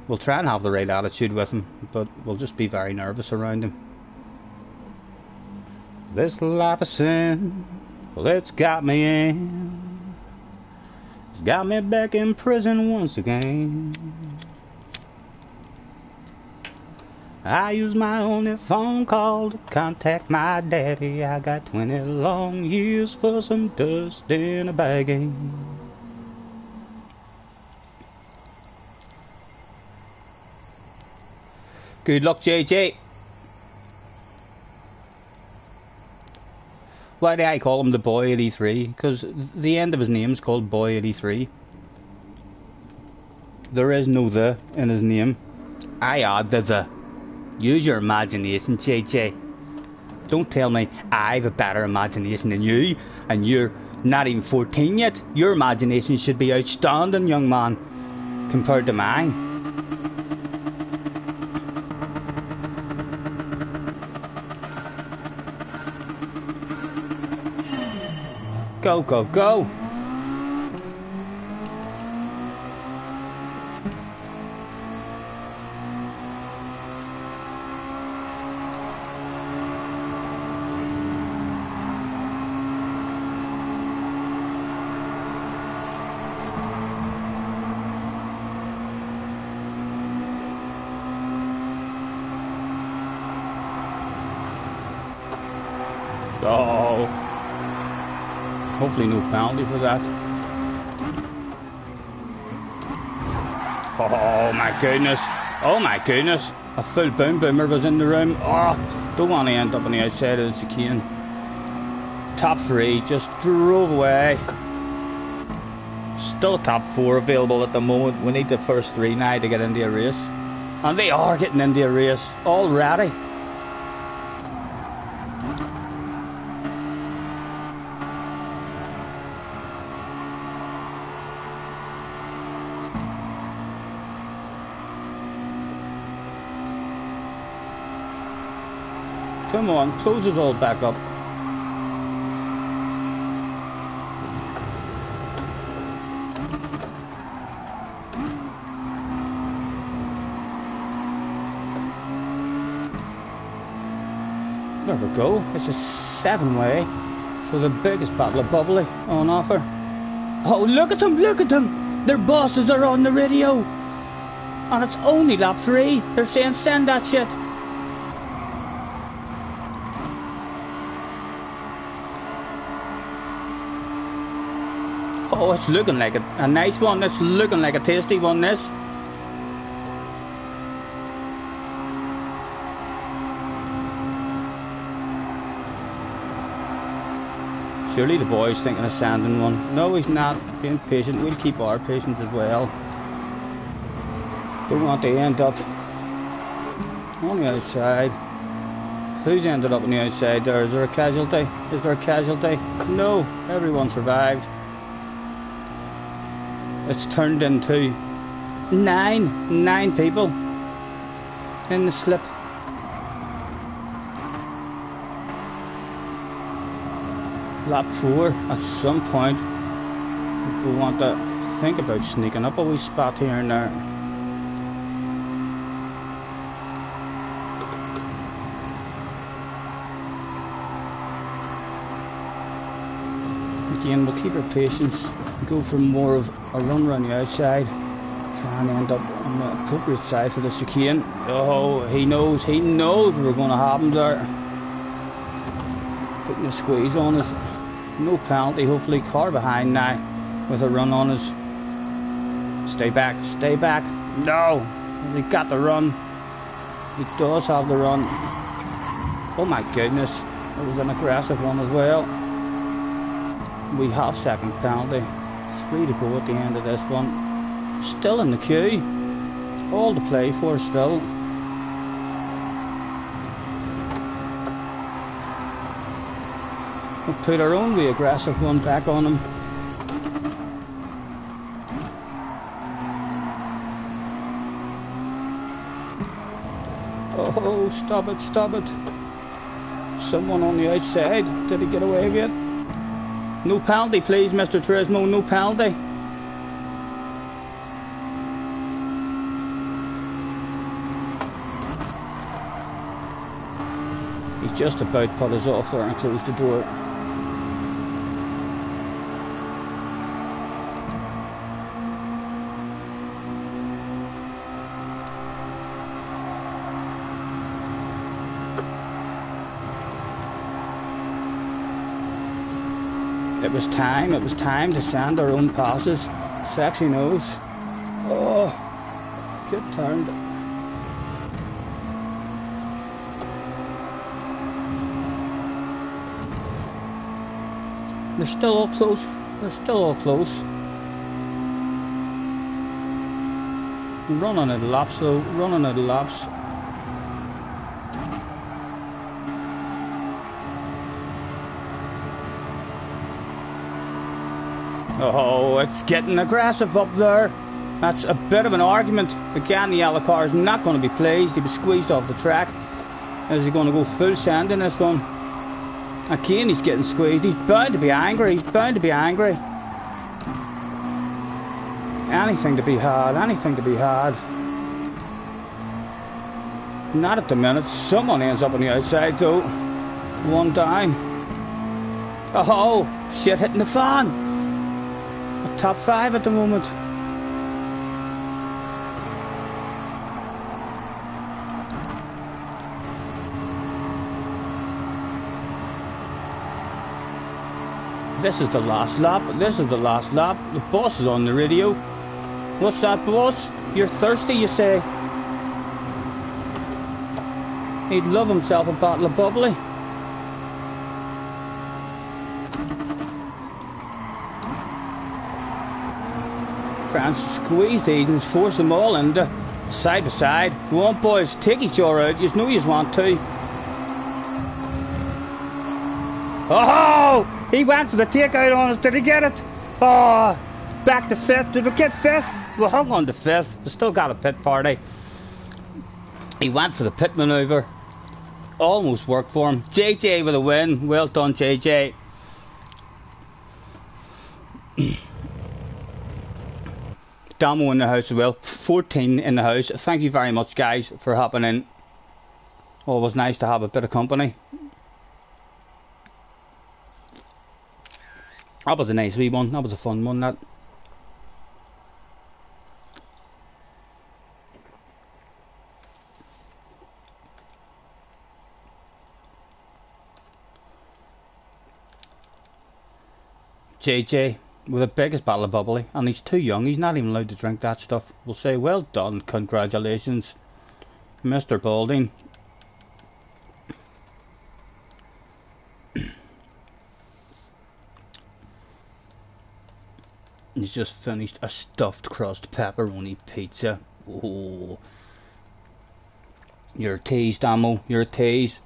We'll try and have the right attitude with him, but we'll just be very nervous around him. This life of sin, well, it's got me in. It's got me back in prison once again. I use my only phone call to contact my daddy. I got 20 long years for some dust in a baggie. Good luck, JJ. Why do I call him the boy 83? Because the end of his name is called boy 83. There is no the in his name. I add the. Use your imagination, JJ. Don't tell me I've a better imagination than you, and you're not even 14 yet. Your imagination should be outstanding, young man, compared to mine. Go, go, go! Oh, hopefully no penalty for that. Oh my goodness. Oh my goodness. A full boom boomer was in the room. Oh, don't want to end up on the outside of the chicane. Top 3 just drove away. Still top 4 available at the moment. We need the first 3 now to get into a race. And they are getting into a race already. Come on, close us all back up. There we go. It's a 7-way for the biggest bottle of bubbly on offer. Oh, look at them, look at them. Their bosses are on the radio. And it's only lap 3. They're saying send that shit. Oh, it's looking like a nice one. It's looking like a tasty one, this. Surely the boy's thinking of sending one. No, he's not. Being patient. We'll keep our patience as well. Don't want to end up on the outside. Who's ended up on the outside there? Is there a casualty? Is there a casualty? No, everyone survived. It's turned into nine people in the slip. Lap 4 at some point. If we want to think about sneaking up a wee spot here and there. Again, we'll keep our patience, go for more of a run around the outside, try and end up on the appropriate side for the chicane. Oh, he knows we're going to have him there. Putting a squeeze on us, no penalty, hopefully. Car behind now with a run on us. Stay back, no, he got the run, he does have the run. Oh my goodness, it was an aggressive one as well. We have second penalty. 3 to go at the end of this one. Still in the queue. All to play for still. We'll put our own wee aggressive one back on him. Oh, stop it, stop it. Someone on the outside. Did he get away with it? No penalty, please, Mr. Turismo, no penalty. He's just about put us off there and closed the door. It was time to send our own passes. Sexy nose. Oh, good turn. They're still all close. They're still all close. Running at laps though, running at laps. Oh, it's getting aggressive up there. That's a bit of an argument. Again, the yellow car is not going to be pleased. He was squeezed off the track. Is he going to go full send in this one? Again, he's getting squeezed. He's bound to be angry. He's bound to be angry. Anything to be had. Anything to be had. Not at the minute. Someone ends up on the outside though. One down. Oh, shit hitting the fan. Top 5 at the moment. This is the last lap. This is the last lap. The boss is on the radio. What's that, boss? You're thirsty, you say? He'd love himself a bottle of bubbly. Try and squeeze these and force them all into side by side. Go on, boys, take each other out. You know you want to. Oh! He went for the takeout on us. Did he get it? Oh! Back to 5th. Did we get 5th? We hung on to 5th. We still got a pit party. He went for the pit manoeuvre. Almost worked for him. JJ with a win. Well done, JJ. Damo in the house as well. 14 in the house. Thank you very much, guys, for hopping in. Always nice to have a bit of company. That was a nice wee one. That was a fun one. That. JJ with the biggest bottle of bubbly, and he's too young. He's not even allowed to drink that stuff. We'll say, well done, congratulations, Mr. Balding. He's just finished a stuffed crust pepperoni pizza. Oh, you're a tease, Damo. You're a tease.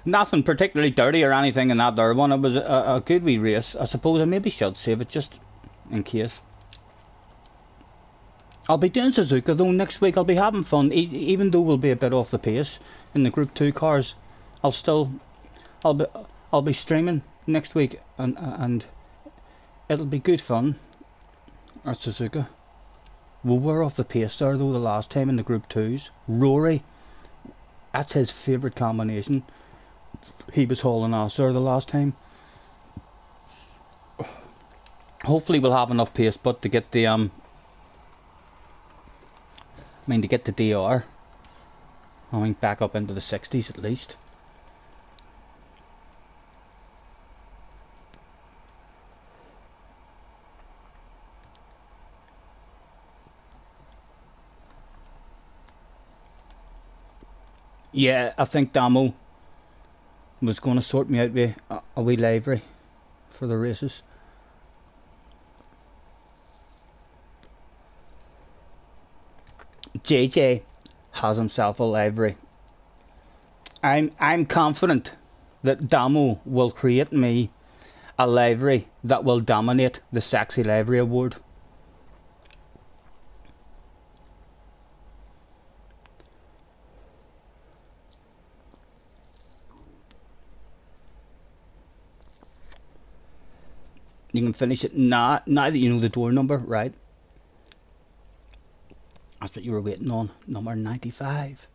Nothing particularly dirty or anything in that there one. It was a good wee race. I suppose I maybe should save it just in case. I'll be doing Suzuka though next week. I'll be having fun, even though we'll be a bit off the pace in the Group 2 cars. I'll be streaming next week, and it'll be good fun at Suzuka. We were off the pace there though the last time in the Group 2s. Rory, that's his favourite combination. He was hauling ass there the last time. Hopefully we'll have enough pace, but to get the to get the DR, back up into the 60s at least. Yeah, I think Damo was going to sort me out with a wee livery for the races. JJ has himself a livery. I'm confident that Damo will create me a livery that will dominate the Sexy Livery Award. You can finish it now that you know the door number, right? That's what you were waiting on, number 95.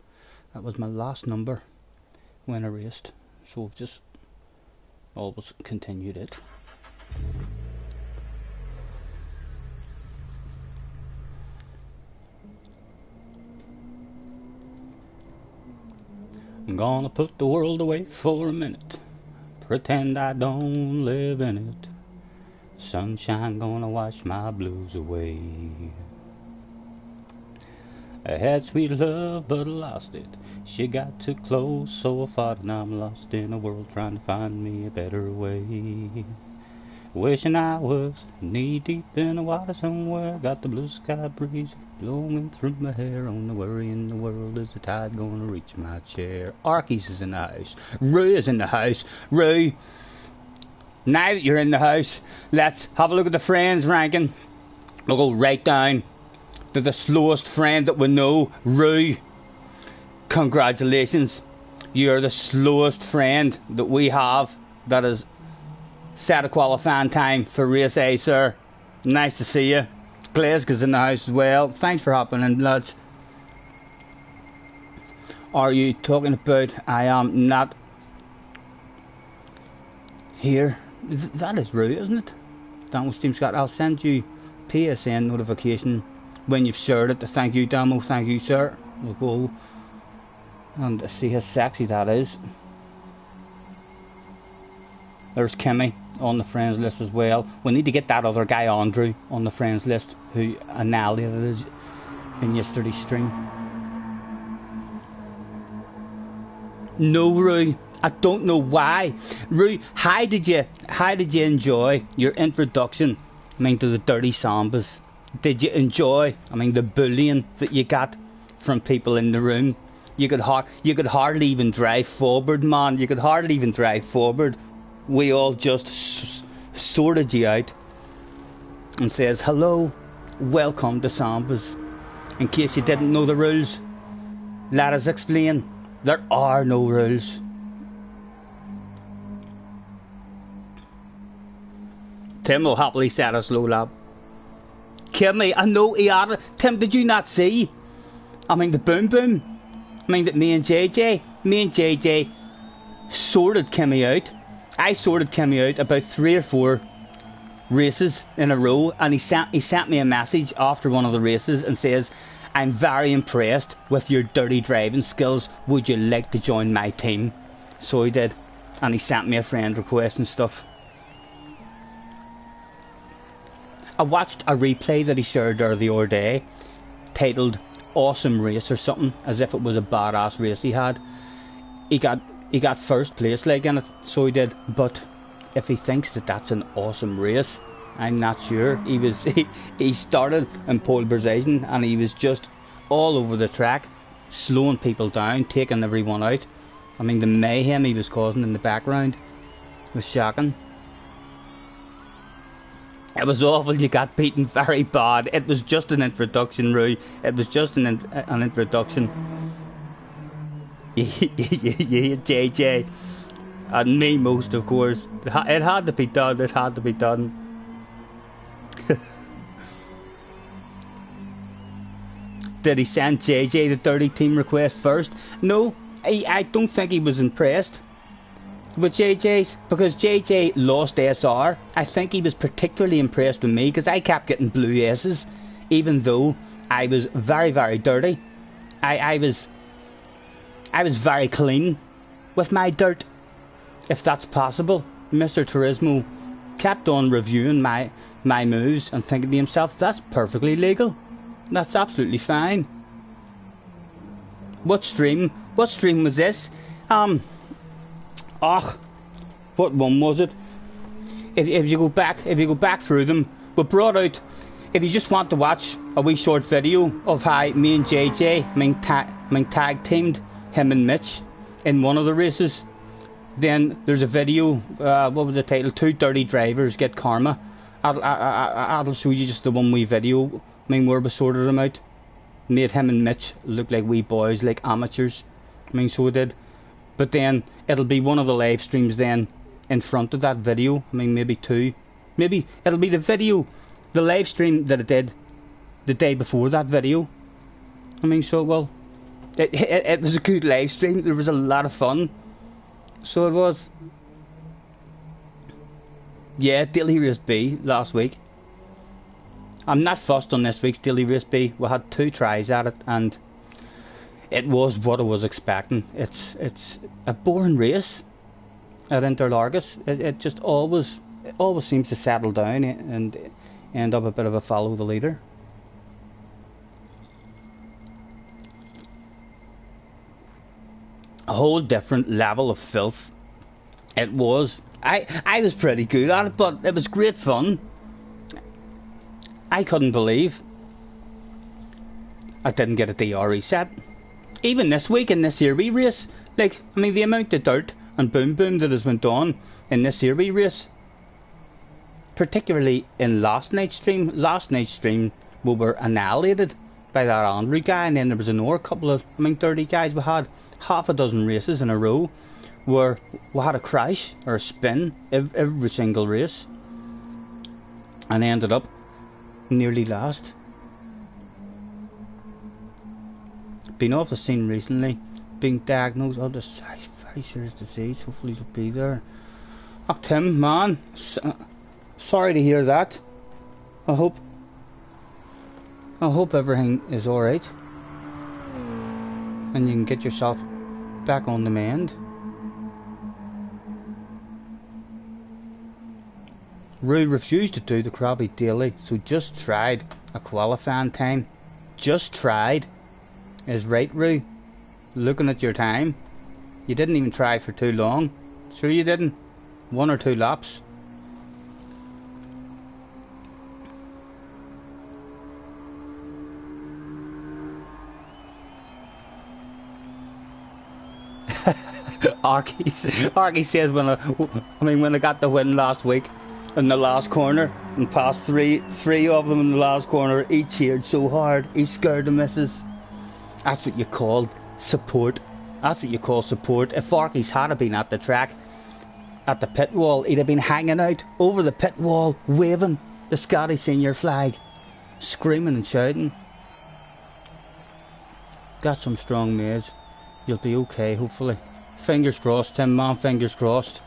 That was my last number when I raced, so I've just always continued it. I'm gonna put the world away for a minute, pretend I don't live in it. Sunshine gonna wash my blues away. I had sweet love but I lost it. She got too close, so I fought, and I'm lost in the world trying to find me a better way. Wishing I was knee deep in the water somewhere. Got the blue sky breeze blowing through my hair. Only worry in the world is the tide gonna reach my chair. Arkies is in the house. Roo is in the house. Roo, now that you're in the house, let's have a look at the friends ranking. We'll go right down to the slowest friend that we know, Roo. Congratulations, you're the slowest friend that we have that has set a qualifying time for race A, sir. Nice to see you. Glasgow's in the house as well. Thanks for hopping in, lads. Are you talking about I am not here? That is Roo, isn't it? Damo Steam Scott, I'll send you PSN notification when you've shared it. Thank you, Damo. Thank you, sir. We'll go and see how sexy that is. There's Kimmy on the friends list as well. We need to get that other guy, Andrew, on the friends list, who annihilated us in yesterday's stream. No, Roo, I don't know why. Roo, how did you enjoy your introduction, to the dirty sambas? Did you enjoy, the bullying that you got from people in the room? You could hardly even drive forward, man. You could hardly even drive forward. We all just sorted you out and says, hello, welcome to Sambas. In case you didn't know the rules, let us explain. There are no rules. Tim will happily set us low, lab. Kimmy, I know he had it. Tim, did you not see? I mean, the boom boom. I mean, that me and JJ sorted Kimmy out. I sorted Kimmy out about 3 or 4 races in a row, and he sent me a message after one of the races and says, "I'm very impressed with your dirty driving skills. Would you like to join my team?" So he did, and he sent me a friend request and stuff. I watched a replay that he shared there the other day, titled "Awesome Race" or something, as if it was a badass race he had. He got first place like in it, so he did. But if he thinks that that's an awesome race, I'm not sure. He started in pole position and he was just all over the track, slowing people down, taking everyone out. I mean, the mayhem he was causing in the background was shocking. It was awful. You got beaten very bad. It was just an introduction, Rui. It was just an introduction. You hate JJ. And me most, of course. It had to be done. It had to be done. Did he send JJ the dirty team request first? No, I don't think he was impressed with JJ's, because JJ lost SR. I think he was particularly impressed with me because I kept getting blue S's, even though I was very, very dirty. I was very clean with my dirt, if that's possible. Mr. Turismo kept on reviewing my moves and thinking to himself, that's perfectly legal. That's absolutely fine. What stream was this? What one was it? If you go back through them, we brought out, if you just want to watch a wee short video of how me and JJ tag teamed him and Mitch in one of the races, then there's a video, what was the title? 2 Dirty Drivers Get Karma. I'll show you just the one wee video. I mean, where we sorted them out. Made him and Mitch look like wee boys, like amateurs. I mean, so it did. But then it'll be one of the live streams then in front of that video. I mean, maybe 2. Maybe it'll be the live stream that it did the day before that video. I mean, so, well, it was a good live stream. There was a lot of fun. So it was. Yeah, Daily Race B last week. I'm not fussed on this week's Daily Race B. We had 2 tries at it and it was what I was expecting. It's a boring race at Interlargus. It just always seems to settle down and end up a bit of a follow the leader. A whole different level of filth. It was. I was pretty good at it, but it was great fun. I couldn't believe I didn't get a DR reset. Even this week in this here wee race, like, I mean, the amount of dirt and boom boom that has went on in this here wee race, particularly in last night's stream we were annihilated by that Andrew guy, and then there was another couple of, I mean, dirty guys. We had half a dozen races in a row where we had a crash or a spin every single race, and ended up nearly last. Been off the scene recently, being diagnosed with a very serious disease. Hopefully he'll be there. Oh, Tim, man, sorry to hear that. I hope everything is alright and you can get yourself back on the mend. Rui refused to do the Krabi daily, so just tried a qualifying time. Just tried. Is right, Rui? Looking at your time, you didn't even try for too long. Sure you didn't? 1 or 2 laps. Arky says when I got the win last week in the last corner and passed three of them in the last corner, he cheered so hard he scared the missus. That's what you call support. That's what you call support. If Arky's had been at the track, at the pit wall, he'd have been hanging out over the pit wall, waving the Scotty senior flag, screaming and shouting. got some strong mates. You'll be okay, hopefully. Fingers crossed, Tim, man, fingers crossed.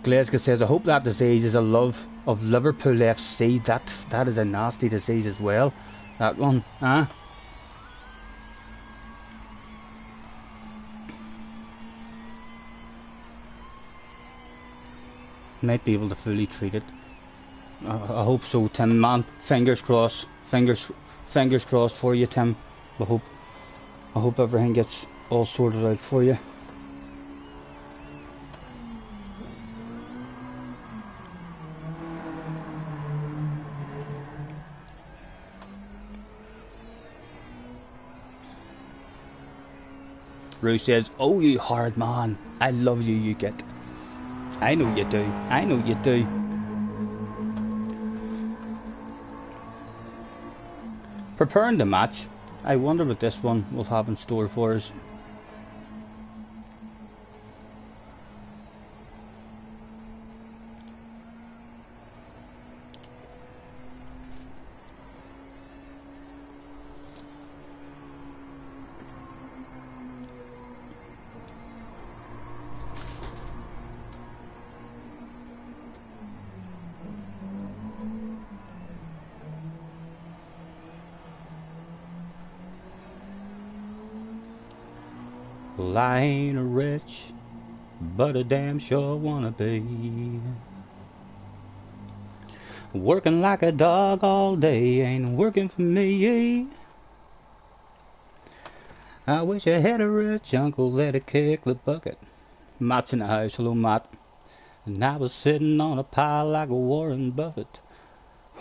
Glasgow says, I hope that disease is a love of Liverpool FC. That is a nasty disease as well. That one, huh? Might be able to fully treat it. I hope so, Tim, man. Fingers crossed. Fingers crossed for you, Tim. I hope everything gets all sorted out for you. Rue says, oh, you hard man. I love you, you get. I know you do. I know you do. Preparing the match. I wonder what this one will have in store for us. Well, I ain't a rich, but I damn sure wanna be. Working like a dog all day ain't working for me. I wish I had a rich uncle that'd kick the bucket. Matt's in the house, hello Matt. And I was sitting on a pile like a Warren Buffett.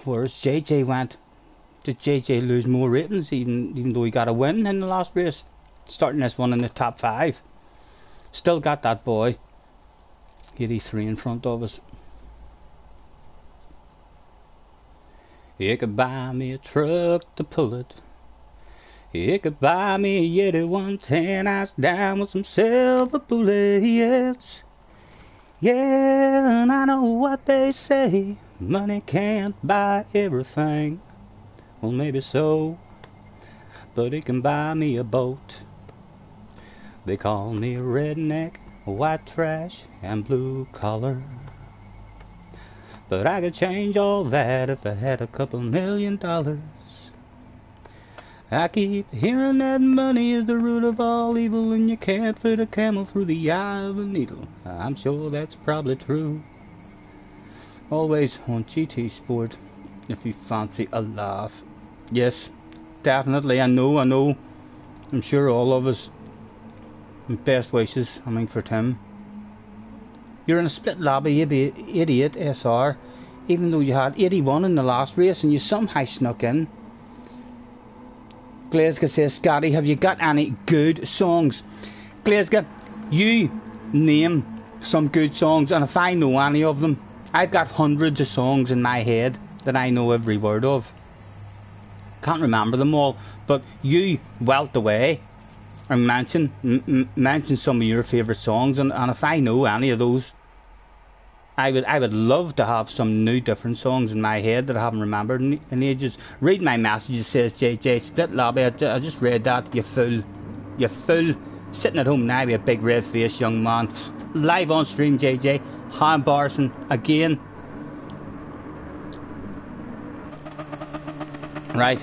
Where's JJ went? Did JJ lose more ratings even though he got a win in the last race? Starting this one in the top 5. Still got that boy 83 in front of us. You could buy me a truck to pull it. You could buy me a Yeti 110 ice down with some silver bullets. Yeah, and I know what they say, money can't buy everything. Well, maybe so, but it can buy me a boat. They call me a redneck, white trash, and blue collar. But I could change all that if I had a couple $1 million. I keep hearing that money is the root of all evil, and you can't fit a camel through the eye of a needle. I'm sure that's probably true. Always on GT Sport, if you fancy a laugh. Yes, definitely, I know. I'm sure all of us. Best wishes, I mean, for Tim. You're in a split lobby, you idiot, SR. Even though you had 81 in the last race and you somehow snuck in. Glasgow says, Scotty, have you got any good songs? Glasgow, you name some good songs, and if I know any of them, I've got hundreds of songs in my head that I know every word of. Can't remember them all, but you welt away and mention some of your favourite songs, and if I know any of those, I would love to have some new different songs in my head that I haven't remembered in ages. Read my messages, says JJ. Split lobby, I just read that. You fool. Sitting at home now with a big red face, young man. Live on stream, JJ. How embarrassing. Again. Right.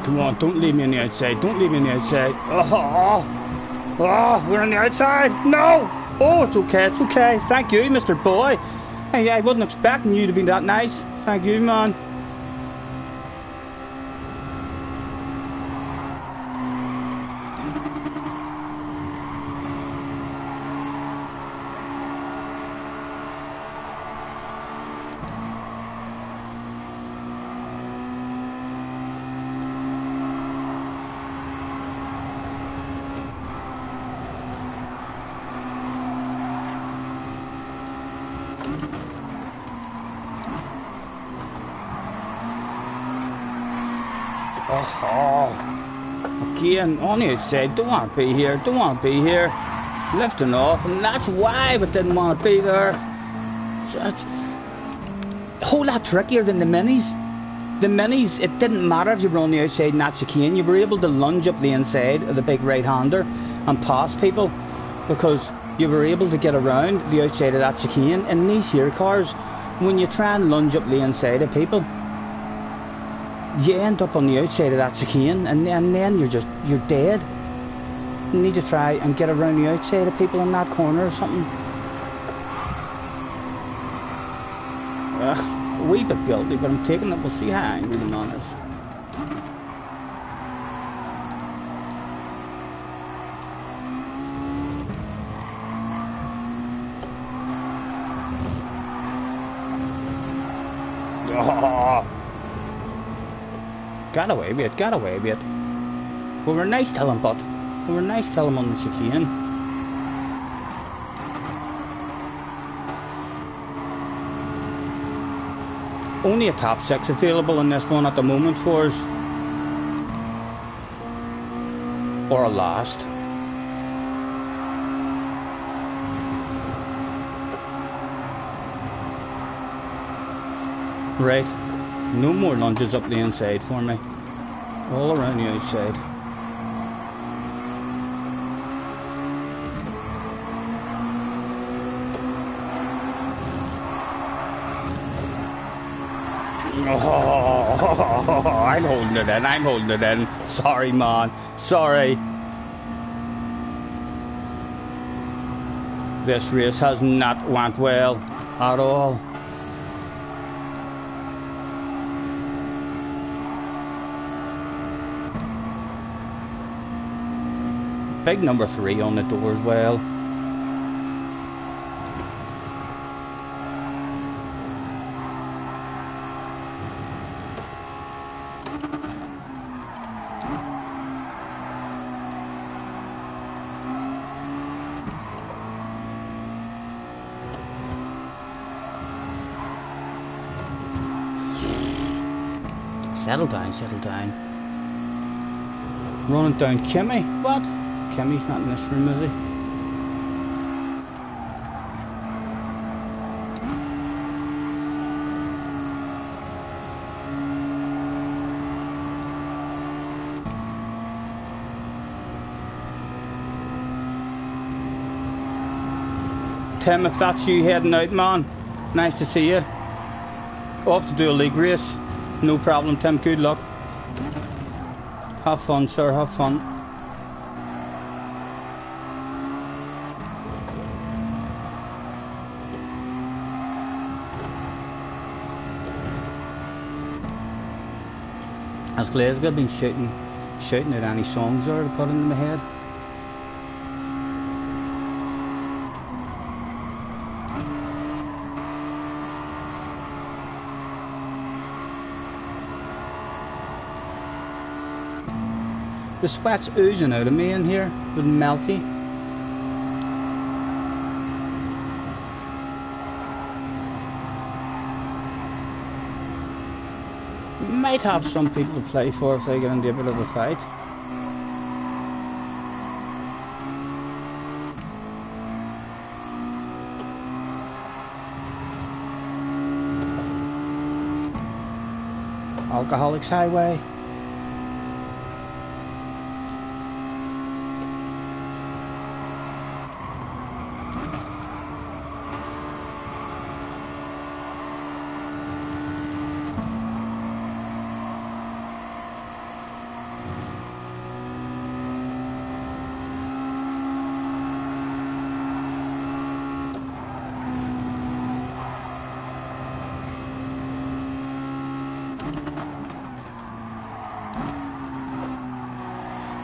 Come on, don't leave me on the outside. Don't leave me on the outside. Oh, we're on the outside. No! Oh, it's okay, it's okay. Thank you, Mr. Boy. Hey, I wasn't expecting you to be that nice. Thank you, man. Oh, again, on the outside, don't want to be here, don't want to be here. Lifting off, and that's why we didn't want to be there. So it's a whole lot trickier than the minis. The minis, it didn't matter if you were on the outside and that chicane, you were able to lunge up the inside of the big right-hander and pass people because you were able to get around the outside of that chicane. In these here cars, when you try and lunge up the inside of people, you end up on the outside of that chicane, and then you're dead. You need to try and get around the outside of people in that corner or something. A wee bit guilty, but I'm taking it. We'll see how angry the man is. Oh. Got away with it, got away with it. We were nice to him, but we were nice to him on the chicane. Only a top 6 available in this one at the moment for us. Or a last. Right. No more lunges up the inside for me. All around the outside. Oh, I'm holding it in, I'm holding it in. Sorry, man. Sorry. This race has not went well at all. Big number 3 on the door as well. Settle down, settle down. Running down Kimmy. What? Kimmy's not in this room, is he? Tim, if that's you heading out, man, nice to see you. Off to do a league race. No problem, Tim. Good luck. Have fun, sir. Have fun. Has Glasgow been shouting out any songs there to put into my head? The sweat's oozing out of me in here, with melty. Might have some people to play for if they get into a bit of a fight. Alcoholics Highway.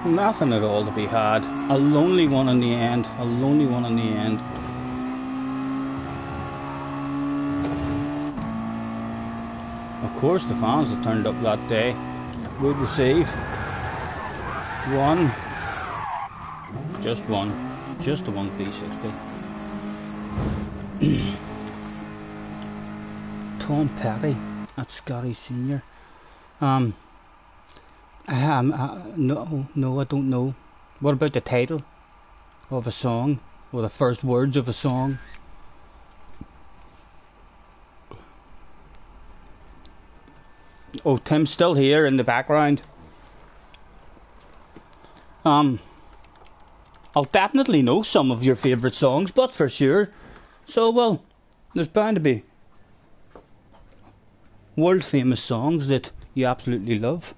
Nothing at all to be had. A lonely one in the end. A lonely one in the end. Of course, the fans that turned up that day would receive one. Just one. Just a 1p60. Tom Petty at Scotty Senior. No, I don't know. What about the title of a song, or the first words of a song? Oh, Tim's still here in the background. I'll definitely know some of your favourite songs, but for sure. So, well, there's bound to be world famous songs that you absolutely love,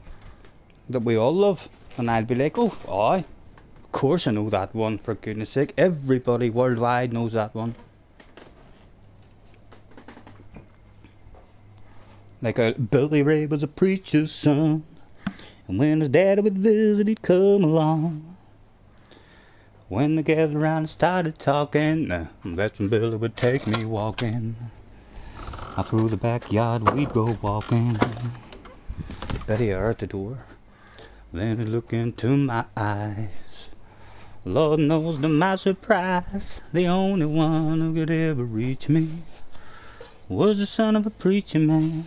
that we all love, and I'll be like, oh, aye, of course I know that one, for goodness sake. Everybody worldwide knows that one. Like Billy Ray was a preacher's son, and when his daddy would visit, he'd come along. When they gathered around and started talking, that's when Billy would take me walking. Out through the backyard we'd go walking. Betty her at the door, then he'd look into my eyes. Lord knows to my surprise, the only one who could ever reach me was the son of a preacher man.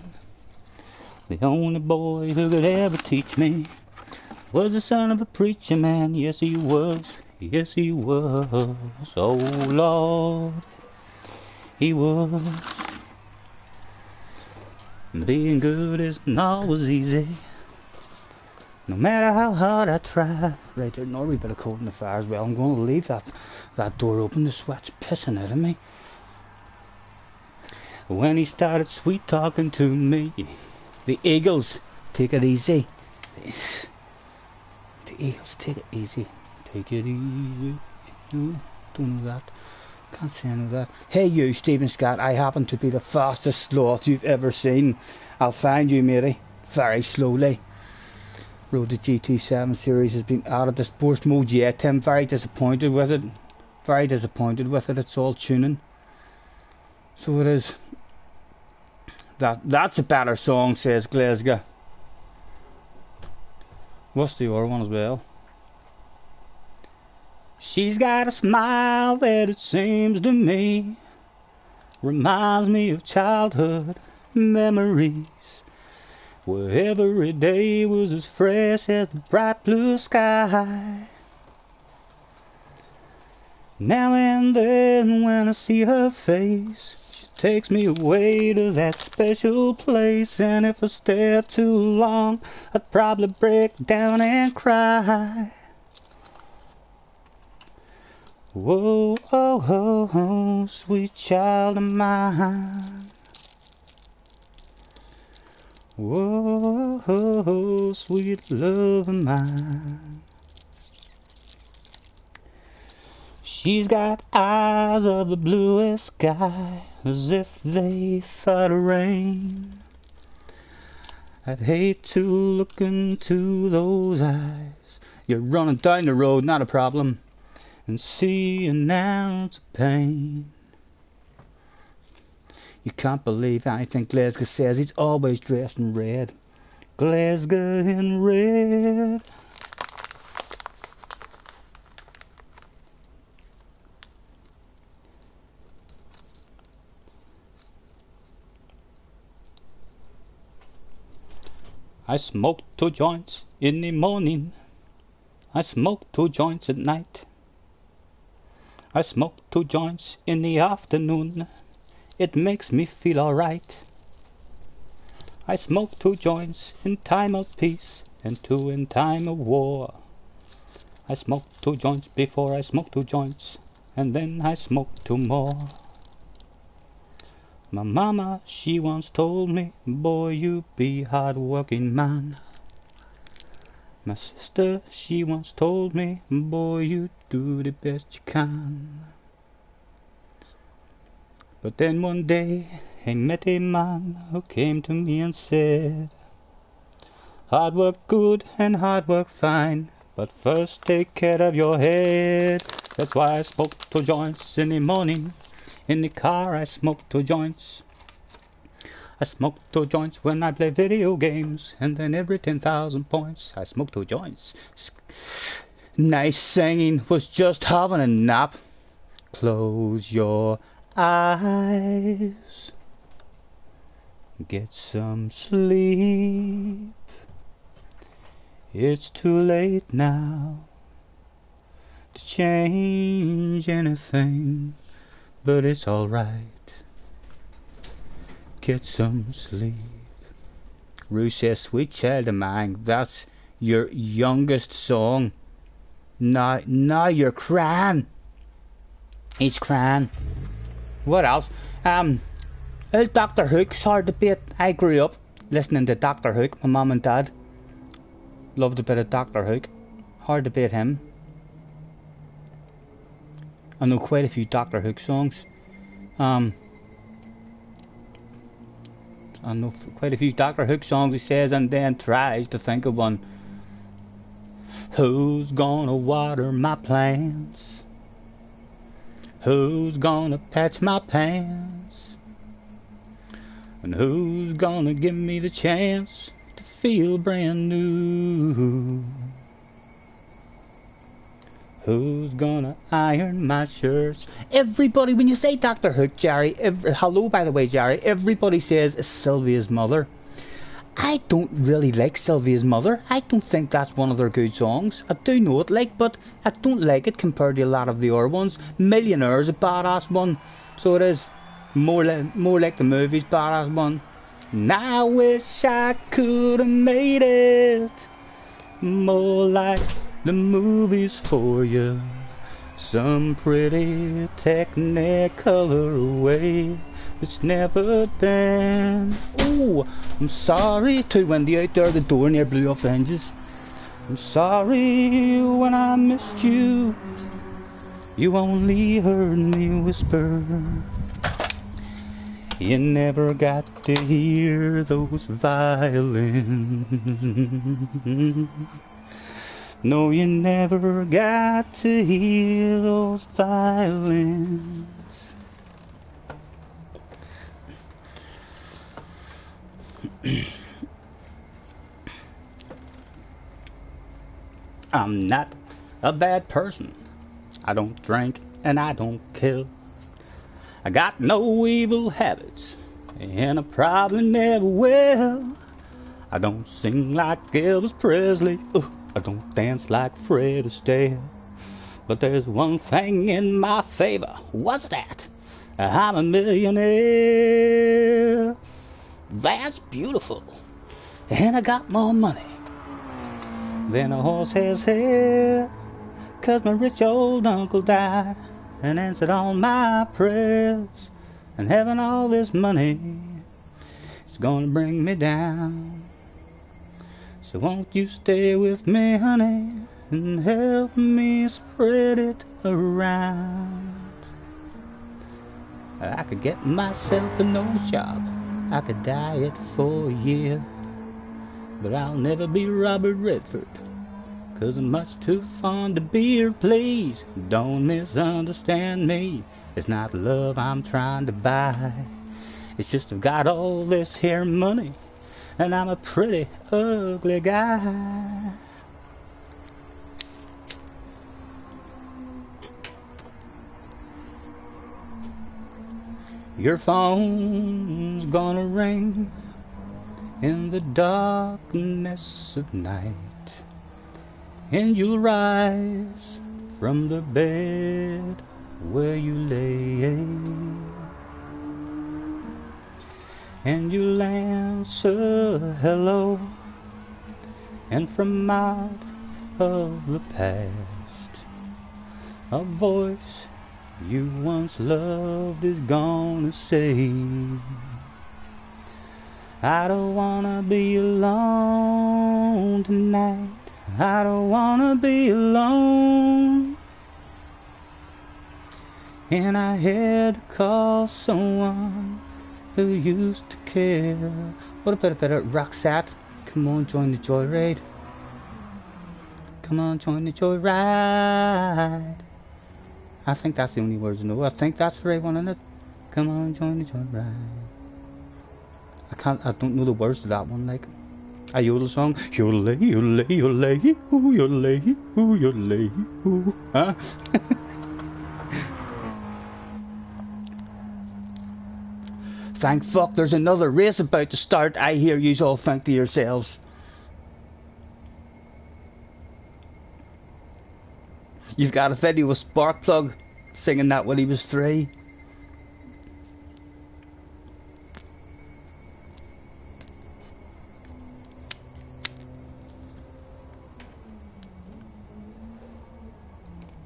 The only boy who could ever teach me was the son of a preacher man. Yes, he was. Yes, he was. Oh, Lord, he was. Being good isn't always easy, no matter how hard I try. Right, there's not a wee bit of coal in the fire as well. I'm going to leave that door open. The sweat's pissing out of me. When he started sweet talking to me, the Eagles, take it easy. The Eagles, take it easy. Take it easy. No, don't know that. Can't say I know that. Hey you, Stephen Scott, I happen to be the fastest sloth you've ever seen. I'll find you, matey, very slowly. Road to GT7 series has been added to sports mode. Yeah, Tim, very disappointed with it. Very disappointed with it. It's all tuning. So it is. That's a better song, says Glasgow. What's the other one as well? She's got a smile that it seems to me reminds me of childhood memories, where every day was as fresh as the bright blue sky. Now and then when I see her face, she takes me away to that special place, and if I stare too long, I'd probably break down and cry. Whoa, oh, oh, oh, sweet child of mine. Whoa, oh, oh, sweet love of mine. She's got eyes of the bluest sky, as if they thought of rain. I'd hate to look into those eyes. You're running down the road, not a problem, and see an ounce of pain. You can't believe anything Glasgow says. He's always dressed in red. Glasgow in red. I smoke 2 joints in the morning. I smoke 2 joints at night. I smoke 2 joints in the afternoon. It makes me feel alright. I smoke 2 joints in time of peace and 2 in time of war. I smoke 2 joints before I smoke 2 joints, and then I smoke 2 more. My mama, she once told me, boy, you be hard-working man. My sister, she once told me, boy, you do the best you can. But then one day, I met a man who came to me and said, hard work good and hard work fine, But first take care of your head. That's why I smoke two joints in the morning. In the car I smoke two joints. I smoke two joints when I play video games. And then every 10,000 points I smoke two joints. Nice singing, was just having a nap. Close your eyes. Get some sleep. It's too late now to change anything, but it's alright. Get some sleep. Ruth says, sweet child of mine, that's your youngest song. Now you're crying. He's crying. What else? Doctor Who's hard to beat. I grew up listening to Doctor Who. My mum and dad loved a bit of Doctor Who. Hard to beat him. I know quite a few Doctor Who songs. I know quite a few Doctor Who songs he says and then tries to think of one. Who's gonna water my plants? Who's gonna patch my pants? And who's gonna give me the chance to feel brand new? Who's gonna iron my shirts? Everybody, when you say Doctor Who, Jerry, hello by the way, Jerry, everybody says Sylvia's mother. I don't really like Sylvia's mother. I don't think that's one of their good songs. I do know it, but I don't like it compared to a lot of the other ones. Millionaire's a badass one, so it is more like the movie's badass one. And I wish I could have made it more like the movies for you. Some pretty technicolor way that's never been. Oh, I'm sorry. Too windy out there. The door near blew off the hinges. I'm sorry when I missed you. You only heard me whisper. You never got to hear those violins. No, you never got to hear those violins. I'm not a bad person. I don't drink and I don't kill. I got no evil habits and I probably never will. I don't sing like Elvis Presley. I don't dance like Fred Astaire. But there's one thing in my favor. What's that? I'm a millionaire. That's beautiful. And I got more money than a horse has hair. 'Cause my rich old uncle died and answered all my prayers. And having all this money is gonna bring me down. So won't you stay with me, honey, and help me spread it around. I could get myself a nose job. I could diet for a year. But I'll never be Robert Redford, 'cause I'm much too fond of beer. Please don't misunderstand me. It's not love I'm trying to buy. It's just I've got all this here money and I'm a pretty ugly guy. Your phone's gonna ring in the darkness of night, and you'll rise from the bed where you lay, and you'll answer hello, and from out of the past a voice you once loved is gonna say, I don't wanna be alone tonight. I don't wanna be alone. And I had to call someone who used to care. What about a bit of Roxette? Come on, join the joyride. Come on, join the joyride. I think that's the only words I know. I think that's the right one, isn't it? Come on, join the joyride. I don't know the words to that one, like. A yodel song. Yodelay, yodelay, yodelay, ooh, yodelay, ooh, yodelay, ooh. Huh? Thank fuck there's another race about to start. I hear yous all think to yourselves. You've got a video with Sparkplug singing that when he was 3.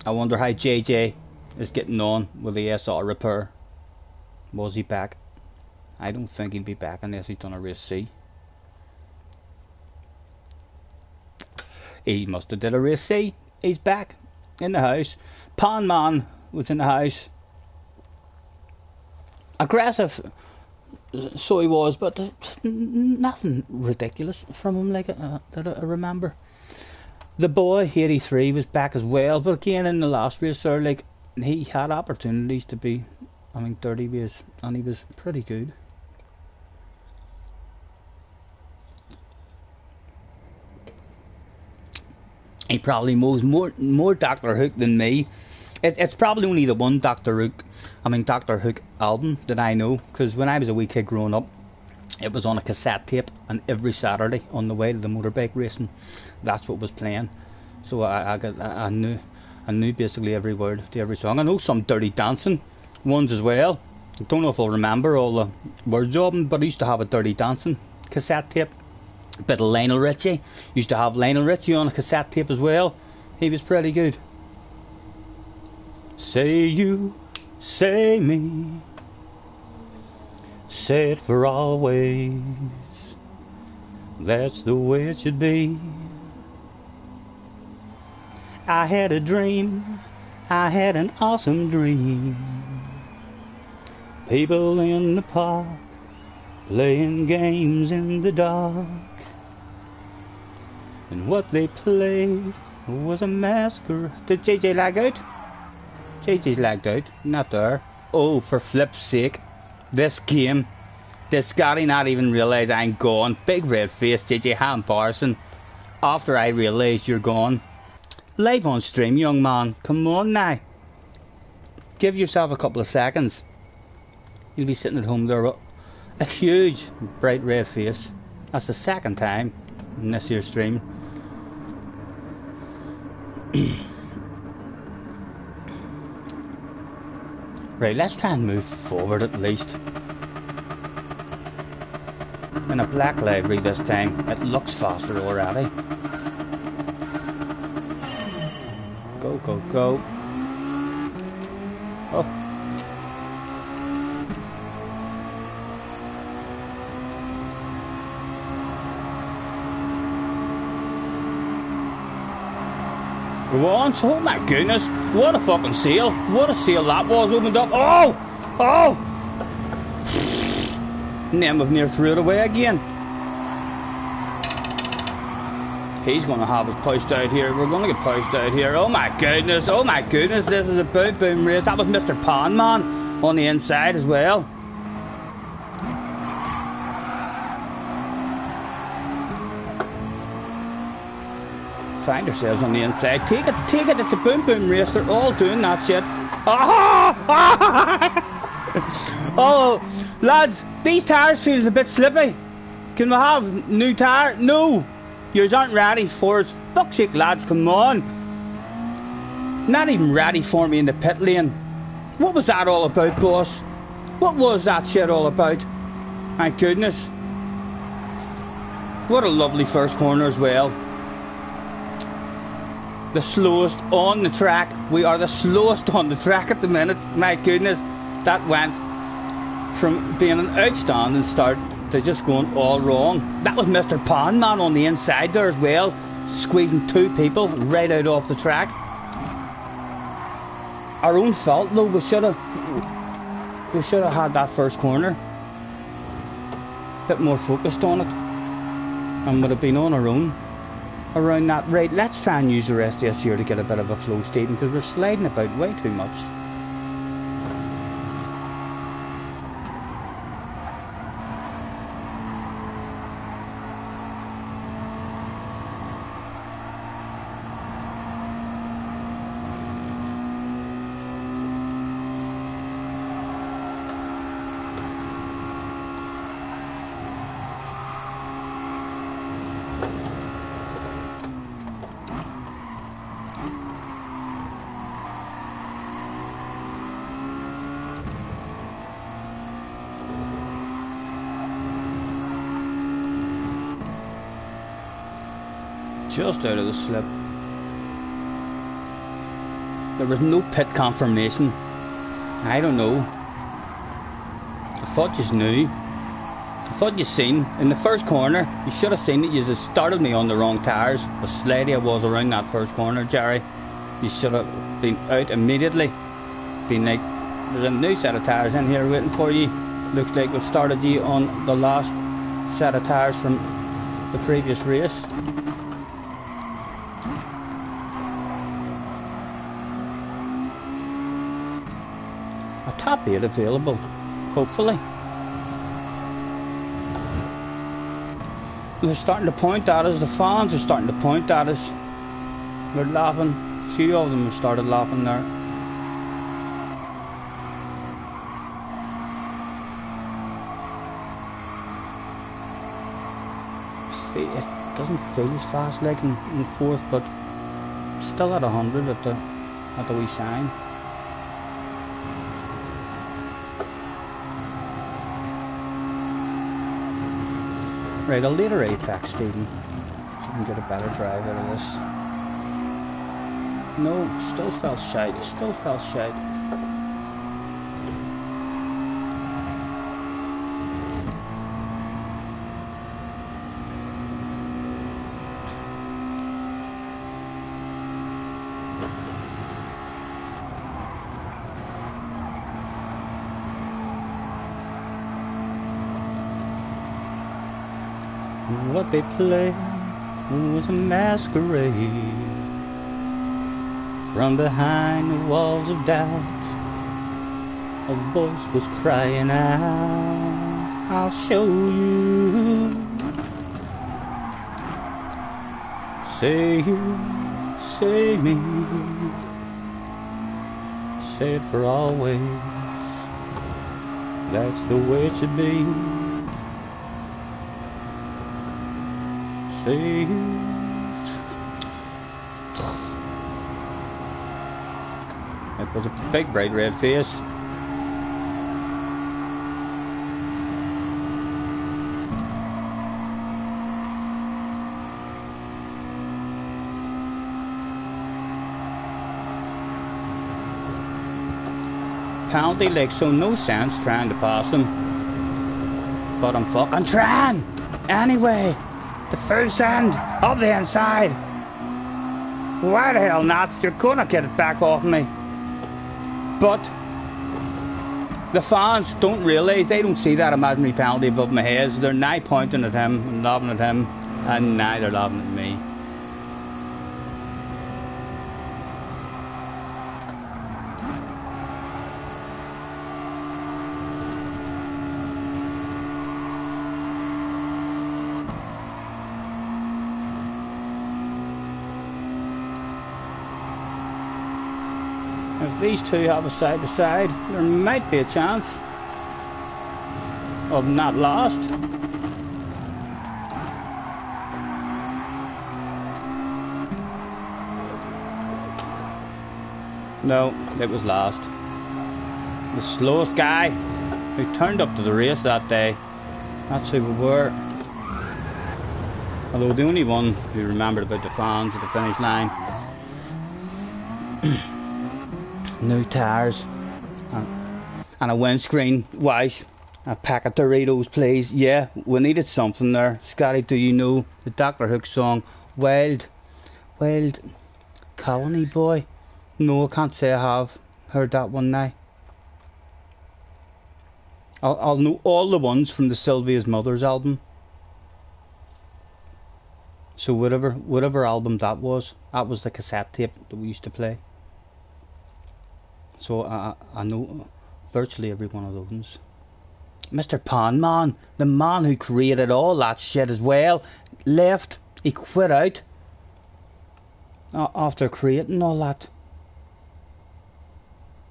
I wonder how JJ is getting on with the SR repair. Was he back? I don't think he'll be back unless he's done a race C. He must have did a race C. He's back in the house. Pan Man was in the house. Aggressive, so he was, but nothing ridiculous from him like that I remember. The boy 83 was back as well, but again in the last race there, like he had opportunities to be, I mean 30 race, and he was pretty good. He probably knows more Dr. Hook than me. It's probably only the one Dr. Hook album that I know, because when I was a wee kid growing up, it was on a cassette tape, and every Saturday on the way to the motorbike racing, that's what was playing. So I knew basically every word to every song. I know some Dirty Dancing ones as well. I don't know if I'll remember all the words of them, but I used to have a Dirty Dancing cassette tape. A bit of Lionel Richie. Used to have Lionel Richie on a cassette tape as well. He was pretty good. Say you, say me, say it for always. That's the way it should be. I had a dream, I had an awesome dream. People in the park, playing games in the dark. And what they played was a masquerade. Did JJ lag out? JJ's lagged out, not there. Oh, for flip's sake. This game. Did Scotty not even realise I'm gone? Big red face, JJ Hamparson. After I realised you're gone. Live on stream, young man. Come on now. Give yourself a couple of seconds. You'll be sitting at home there with a huge bright red face. That's the second time in this year's stream. Right, let's try and move forward at least. In a black library this time. It looks faster already. Go, go, go. Oh. Go on, oh my goodness, what a fucking seal. What a seal that was opened up. Oh! Oh! And then we've near threw it away again. He's going to have us pushed out here. We're going to get pushed out here. Oh my goodness, this is a boom boom race. That was Mr. Pan Man on the inside as well. Find yourselves on the inside. Take it, it's a boom boom race. They're all doing that shit. Oh, lads, these tyres feel a bit slippy. Can we have new tyre? No, yours aren't ready for it. Fuck's sake, lads, come on. Not even ready for me in the pit lane. What was that all about, boss? What was that shit all about? My goodness. What a lovely first corner as well. The slowest on the track. We are the slowest on the track at the minute. My goodness, that went from being an outstanding start to just going all wrong. That was Mr. Pan Man on the inside there as well, squeezing two people right out off the track. Our own fault though. We should have had that first corner a bit more focused on it, and would have been on our own. around that. Right, let's try and use the rest of this here to get a bit of a flow, Stephen, because we're sliding about way too much. Just out of the slip. There was no pit confirmation. I don't know. I thought you knew. I thought you seen. In the first corner, you should have seen it. You just started me on the wrong tyres. The slidey I was around that first corner, Jerry. You should have been out immediately. Been like, there's a new set of tyres in here waiting for you. Looks like we've started you on the last set of tyres from the previous race. Top 8 available, hopefully. They're starting to point at us, the fans are starting to point at us. They're laughing. A few of them have started laughing there. It doesn't feel as fast like in fourth, but still at 100 at the wee sign. Right, a later apex, Stephen, so we can get a better drive out of this. No, still felt shite, still felt shite. What they played was a masquerade. From behind the walls of doubt, a voice was crying out, I'll show you. Say you, say me, say it for always. That's the way it should be. It was a big bright red face. Penalty, like, so no sense trying to pass them, but I'm fucking trying anyway. The first end of the inside. Why the hell not? You're gonna get it back off me. But the fans don't realise, they don't see that imaginary penalty above my head. So they're now pointing at him and laughing at him, and now they're laughing at me. If these two have a side to side, there might be a chance of not lost. No, it was last. The slowest guy who turned up to the race that day, that's who we were. Although the only one who remembered about the fans at the finish line. New tyres and a windscreen. Wise, a pack of Doritos, please. Yeah, we needed something there. Scotty, do you know the Dr. Hook song Wild Colony Boy? No, I can't say I have heard that one now. I'll know all the ones from the Sylvia's Mother's album. So whatever album that was the cassette tape that we used to play. So I know virtually every one of those. Mr. Panman, the man who created all that shit as well, left. He quit out after creating all that.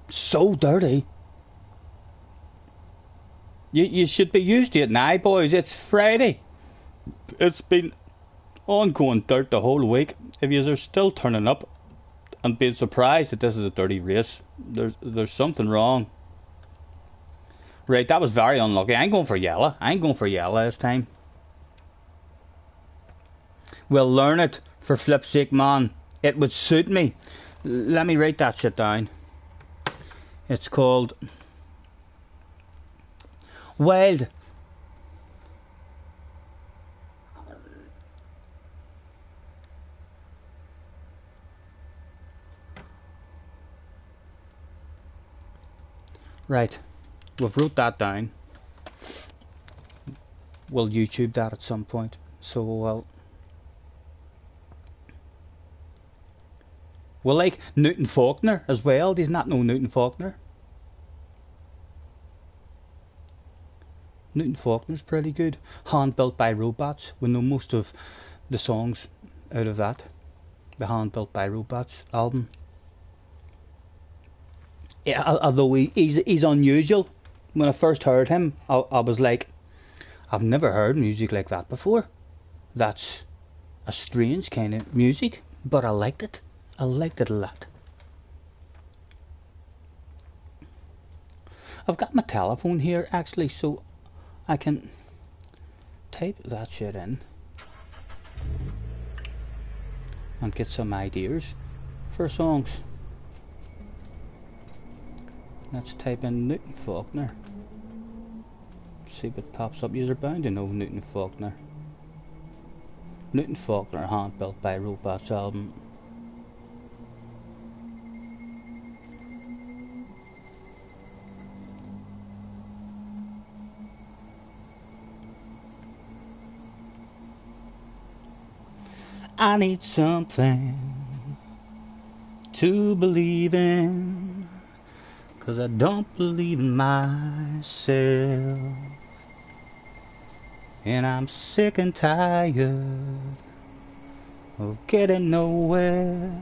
So dirty. You should be used to it now, boys. It's Friday. It's been ongoing dirt the whole week. If you are still turning up and being surprised that this is a dirty race, there's something wrong. Right, that was very unlucky. I ain't going for yellow. I ain't going for yellow this time. Well, learn it, for flip's sake, man. It would suit me. Let me write that shit down. It's called Wild. Right, we've wrote that down. We'll YouTube that at some point. So we'll like Newton Faulkner as well. Does not know Newton Faulkner. Newton Faulkner's pretty good. Hand Built by Robots. We know most of the songs out of that. The Hand Built by Robots album. Yeah, although he's unusual. When I first heard him, I was like, I've never heard music like that before. That's a strange kind of music, but I liked it. I liked it a lot. I've got my telephone here actually, so I can type that shit in and get some ideas for songs. Let's type in Newton Faulkner. See what pops up. You're bound to know Newton Faulkner. Newton Faulkner, Hand Built by Robots album. I need something to believe in, 'cause I don't believe in myself. And I'm sick and tired of getting nowhere.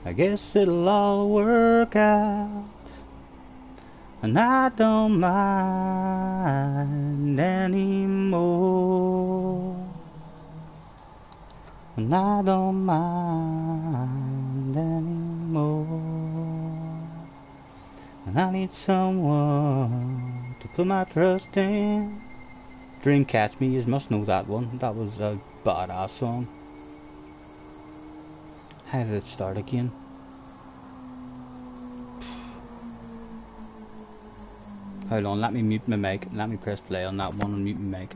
I guess it'll all work out, and I don't mind anymore. And I don't mind anymore. And I need someone to put my trust in. Dream Catch Me, you must know that one. That was a badass song. How did it start again? Hold on, let me mute my mic. Let me press play on that one and mute my mic.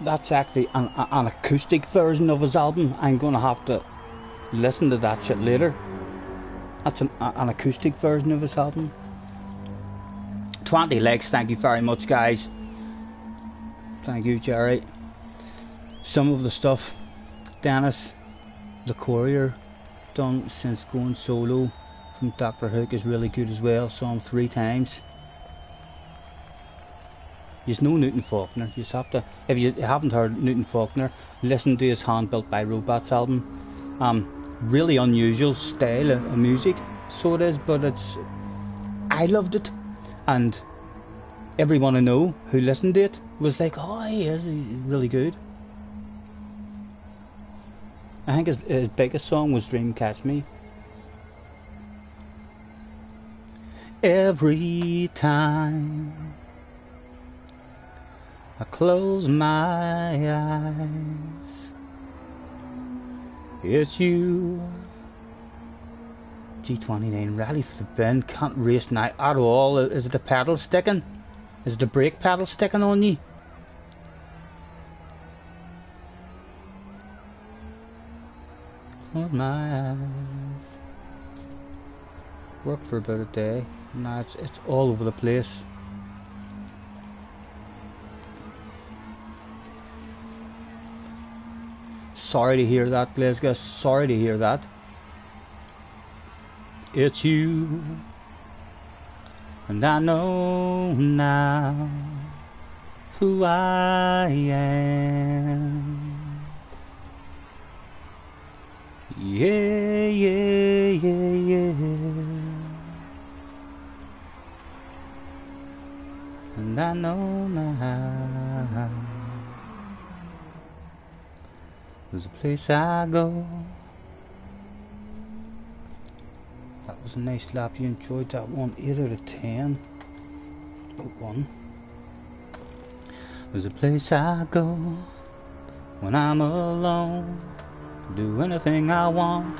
That's actually an acoustic version of his album. I'm gonna have to listen to that shit later. That's an acoustic version of his album. 20 likes, thank you very much, guys. Thank you, Jerry. Some of the stuff Dennis the Courier done since going solo from Dr. Hook is really good as well. Saw him 3 times. You know Newton Faulkner. You just have to, if you haven't heard Newton Faulkner, listen to his Hand Built by Robots album. Really unusual style of music, so it is, but I loved it, and everyone I know who listened to it was like, oh, he's really good. I think his biggest song was Dream Catch Me. every time I close my eyes. It's you. G29 rally for the bin. Can't race now at all. Is it the pedal sticking? Is the brake pedal sticking on you? Close my eyes. Worked for about a day. Now it's all over the place. Sorry to hear that, Glasgow. Sorry to hear that. It's you, and I know now who I am. Yeah, yeah, yeah, yeah. And I know now there's a place I go. That was a nice lap. You enjoyed that one. 8 out of 10. About 1. There's a place I go when I'm alone. Do anything I want,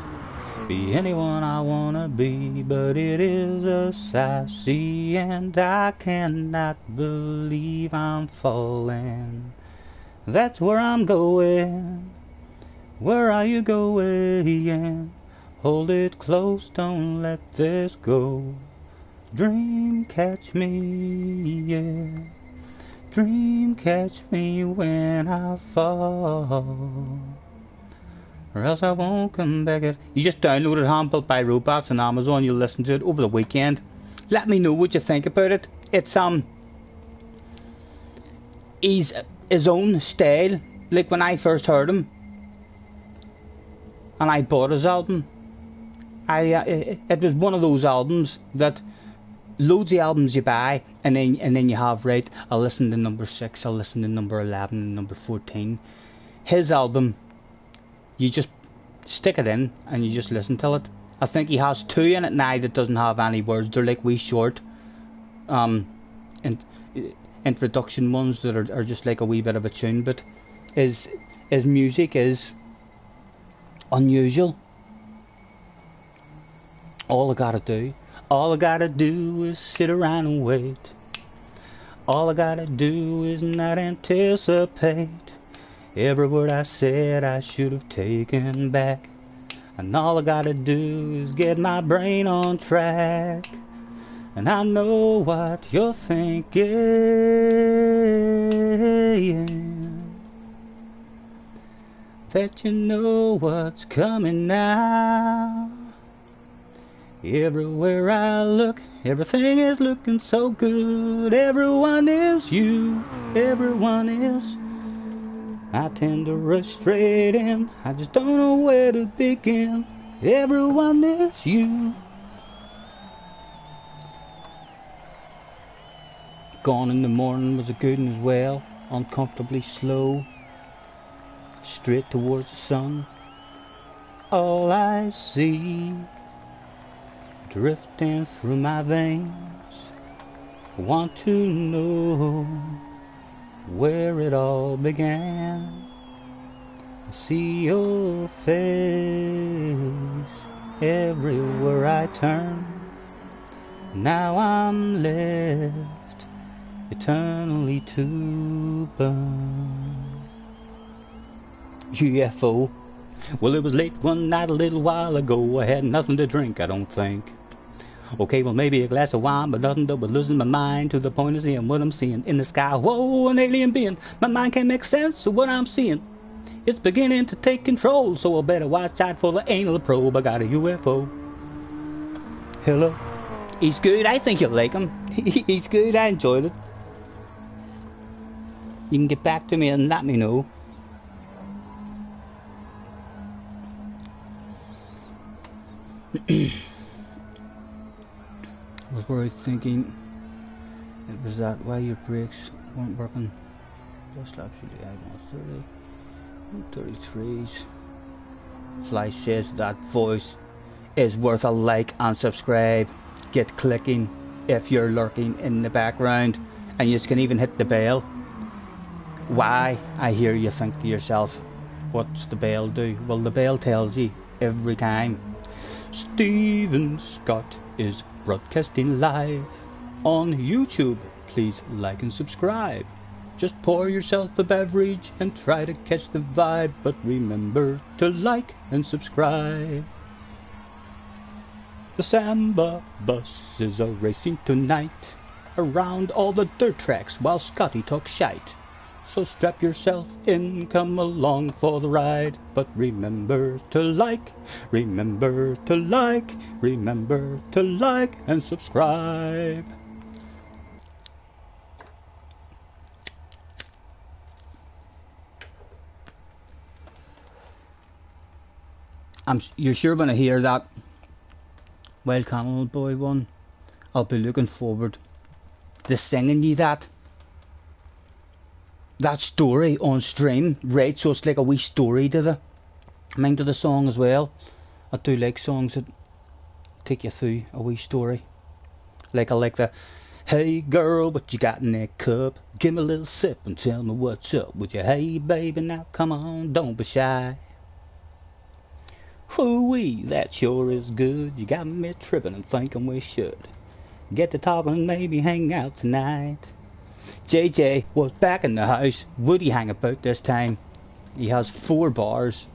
be anyone I wanna be, but it is a sight see, and I cannot believe I'm falling. That's where I'm going. Where are you going? Hold it close, don't let this go. Dream catch me, yeah. Dream catch me when I fall, or else I won't come back. You just downloaded Hand-Built by Robots on Amazon. You'll listen to it over the weekend. Let me know what you think about it. It's he's his own style. Like when I first heard him and I bought his album, it was one of those albums that loads of albums you buy and then you have, right, I'll listen to number 6, I'll listen to number 11 and number 14. His album, you just stick it in and you just listen to it. I think he has 2 in it now that doesn't have any words. They're like wee short introduction ones that are just like a wee bit of a tune, but his music is unusual. All I gotta do is sit around and wait. All I gotta do is not anticipate. Every word I said I should have taken back. And all I gotta do is get my brain on track. And I know what you're thinking, that you know what's coming now. Everywhere I look, everything is looking so good. Everyone is you, everyone is. I tend to rush straight in, I just don't know where to begin. Everyone is you. Gone in the Morning was a good one as well. Uncomfortably slow, straight towards the sun. All I see drifting through my veins. I want to know where it all began. I see your face everywhere I turn. Now I'm left eternally to burn. UFO. Well, it was late one night a little while ago. I had nothing to drink, I don't think. Okay, well, maybe a glass of wine, but nothing though but losing my mind to the point of seeing what I'm seeing in the sky. Whoa, an alien being. My mind can't make sense of what I'm seeing. It's beginning to take control, so I better watch out for the anal probe. I got a UFO. Hello. He's good. I think you'll like him. He's good. I enjoyed it. You can get back to me and let me know. I was worried thinking it was that why your brakes weren't working. Just absolutely I 130, 133s. Fly says that voice is worth a like and subscribe. Get clicking. if you're lurking in the background, and you can even hit the bell. Why, I hear you think to yourself, what's the bell do? Well, the bell tells you every time. Stephen Scott is broadcasting live on YouTube. Please like and subscribe. Just pour yourself a beverage and try to catch the vibe, but remember to like and subscribe. The Samba buses are racing tonight around all the dirt tracks while Scotty talks shite. So strap yourself in, come along for the ride, but remember to like, remember to like, remember to like and subscribe. You're sure when I hear that Wild Cannibal Boy one, I'll be looking forward to singing you that story on stream, right? So it's like a wee story to the song as well. I do like songs that take you through a wee story. Like I like the, hey girl, what you got in that cup? Give me a little sip and tell me what's up with you. Hey baby, now come on, don't be shy. Hoo-wee, that sure is good. You got me tripping and thinking we should get to talking and maybe hang out tonight. JJ was back in the house. Would he hang about this time? He has 4 bars.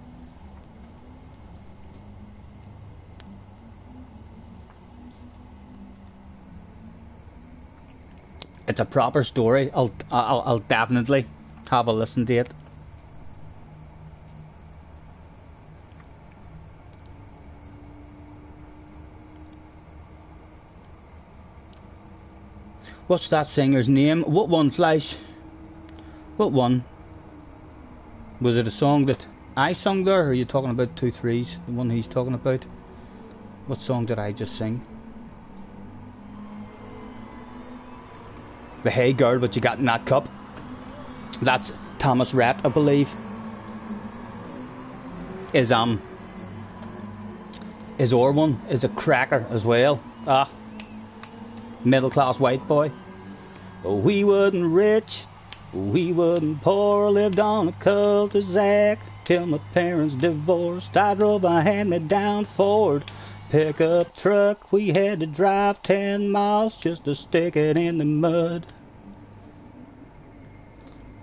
It's a proper story. I'll definitely have a listen to it. What's that singer's name? What one, Flash? What one? Was it a song that I sung there, or are you talking about 2 3s? The one he's talking about? What song did I just sing? The Hey Girl, What You Got in That Cup. That's Thomas Rhett, I believe. His our one is a cracker as well. Middle class white boy. We wasn't rich, we wasn't poor, lived on a cul-de-sac till my parents divorced. I drove a hand-me-down Ford pickup truck. We had to drive 10 miles just to stick it in the mud.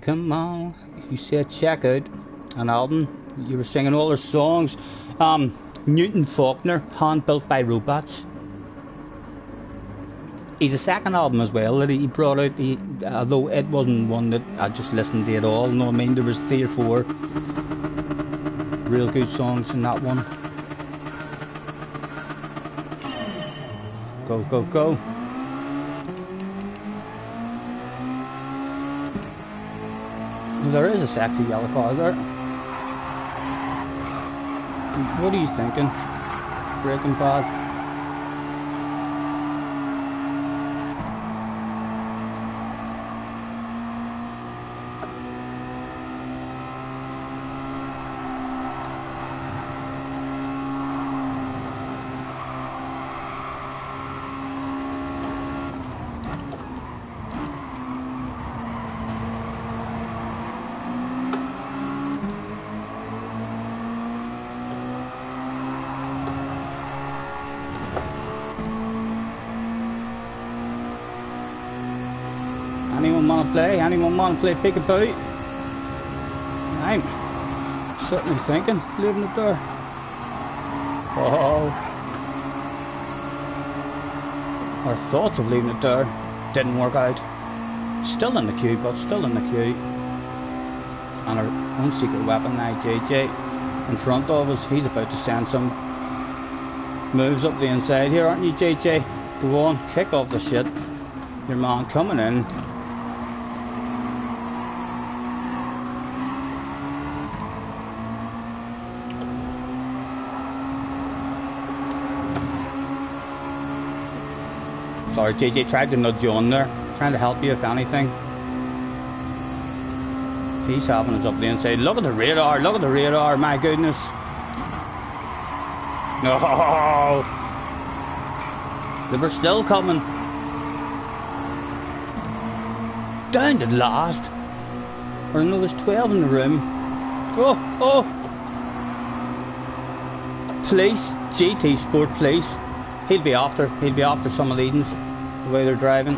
Come on, you said check out an album. You were singing all their songs. Newton Faulkner, Hand Built by Robots. He's a second album as well that he brought out, although it wasn't one that I just listened to at all. No, I mean there was 3 or 4 real good songs in that one. Go, go, go. There is a sexy yellow car there. What are you thinking? Braking pad. Anyone want to play peekaboo? I'm certainly thinking, leaving it there. Oh, our thoughts of leaving it there didn't work out. Still in the queue, but still in the queue. And our own secret weapon now, JJ, in front of us. He's about to send some moves up the inside here, aren't you, JJ? Go on, kick off the shit. Your man coming in. Sorry, JJ tried to nudge you on there, trying to help you if anything. He's having us up the inside. Look at the radar, my goodness. No, they were still coming. Down to last. Or no, there's 12 in the room. Oh, oh. Police, GT Sport Police. He'll be after some of these, the way they're driving.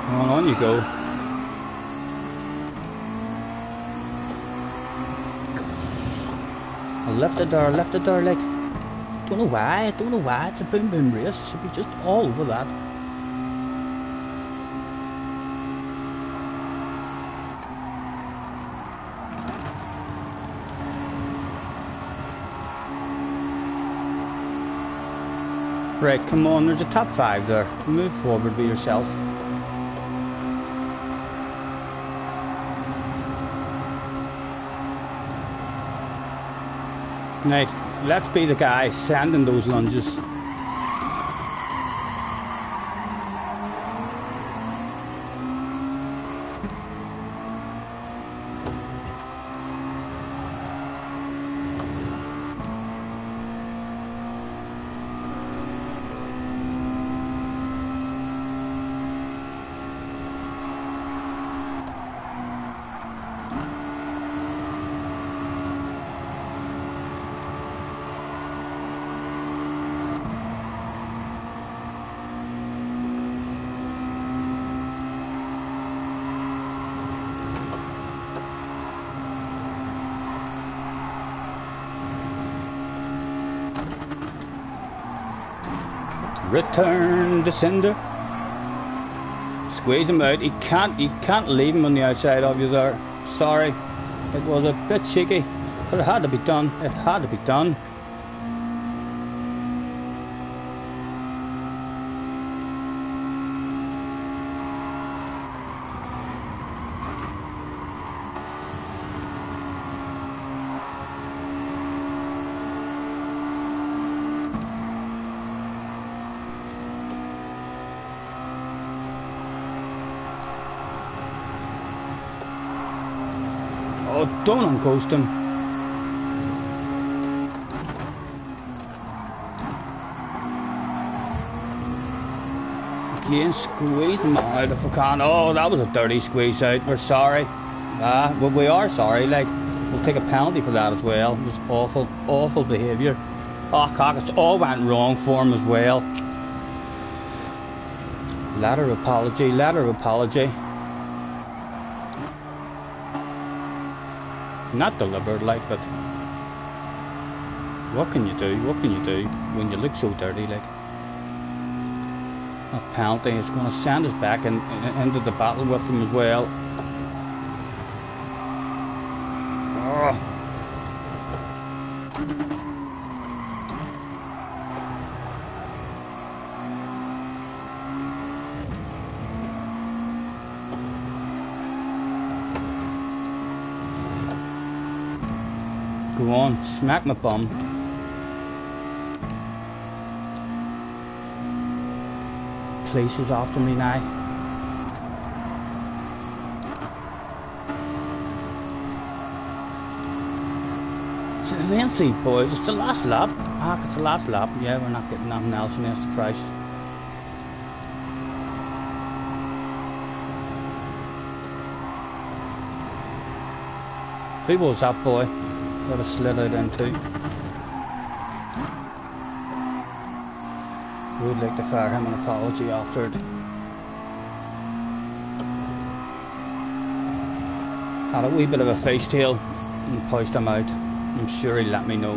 On you go. I left it there, like, don't know why, it's a boom boom race, it should be just all over that. Right, come on, there's a top 5 there, move forward with yourself. Right, let's be the guy sending those lunges. Return to sender. Squeeze him out. You can't leave him on the outside of you there. Sorry, it was a bit cheeky, but it had to be done. It had to be done. Oh, don't uncoast him. Again, squeeze them out if we can. Oh, that was a dirty squeeze out. We're sorry. Well, we are sorry. Like, we'll take a penalty for that as well. It was awful, awful behaviour. Oh, cock, it's all went wrong for him as well. Letter of apology, letter of apology. Not deliberate, like, but what can you do? What can you do when you look so dirty, like? A penalty is going to send us back into the battle with them as well. Oh. Go on, smack my bum. Police is after me now. Let's see, boys, it's the last lap. It's the last lap. Yeah, we're not getting nothing else in this Christ. Who was that boy? That I slid out into. Would like to fire him an apology after it. Had a wee bit of a facetail and pushed him out. I'm sure he'll let me know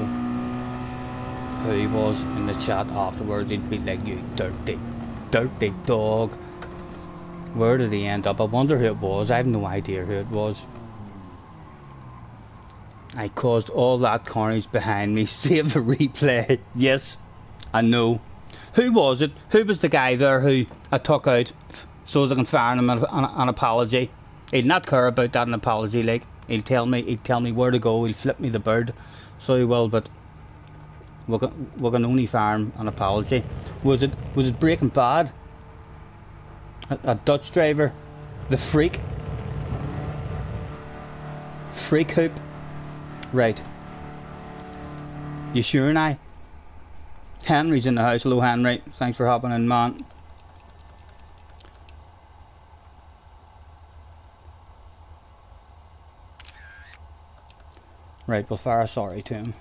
who he was in the chat afterwards. He'd be like, you dirty, dirty dog. Where did he end up? I wonder who it was. I have no idea who it was. I caused all that carnage behind me. Save the replay. Yes, I know. Who was it? Who was the guy there who I took out so as I can fire him an apology? He'll not care about that an apology, like. He'll tell me where to go. He'll flip me the bird. So he will, but we can only fire him an apology. Was it Breaking Bad? A Dutch driver, the freak hoop. Right. You sure now? Henry's in the house. Hello, Henry. Thanks for hopping in, man. Right, we'll fire a sorry to him.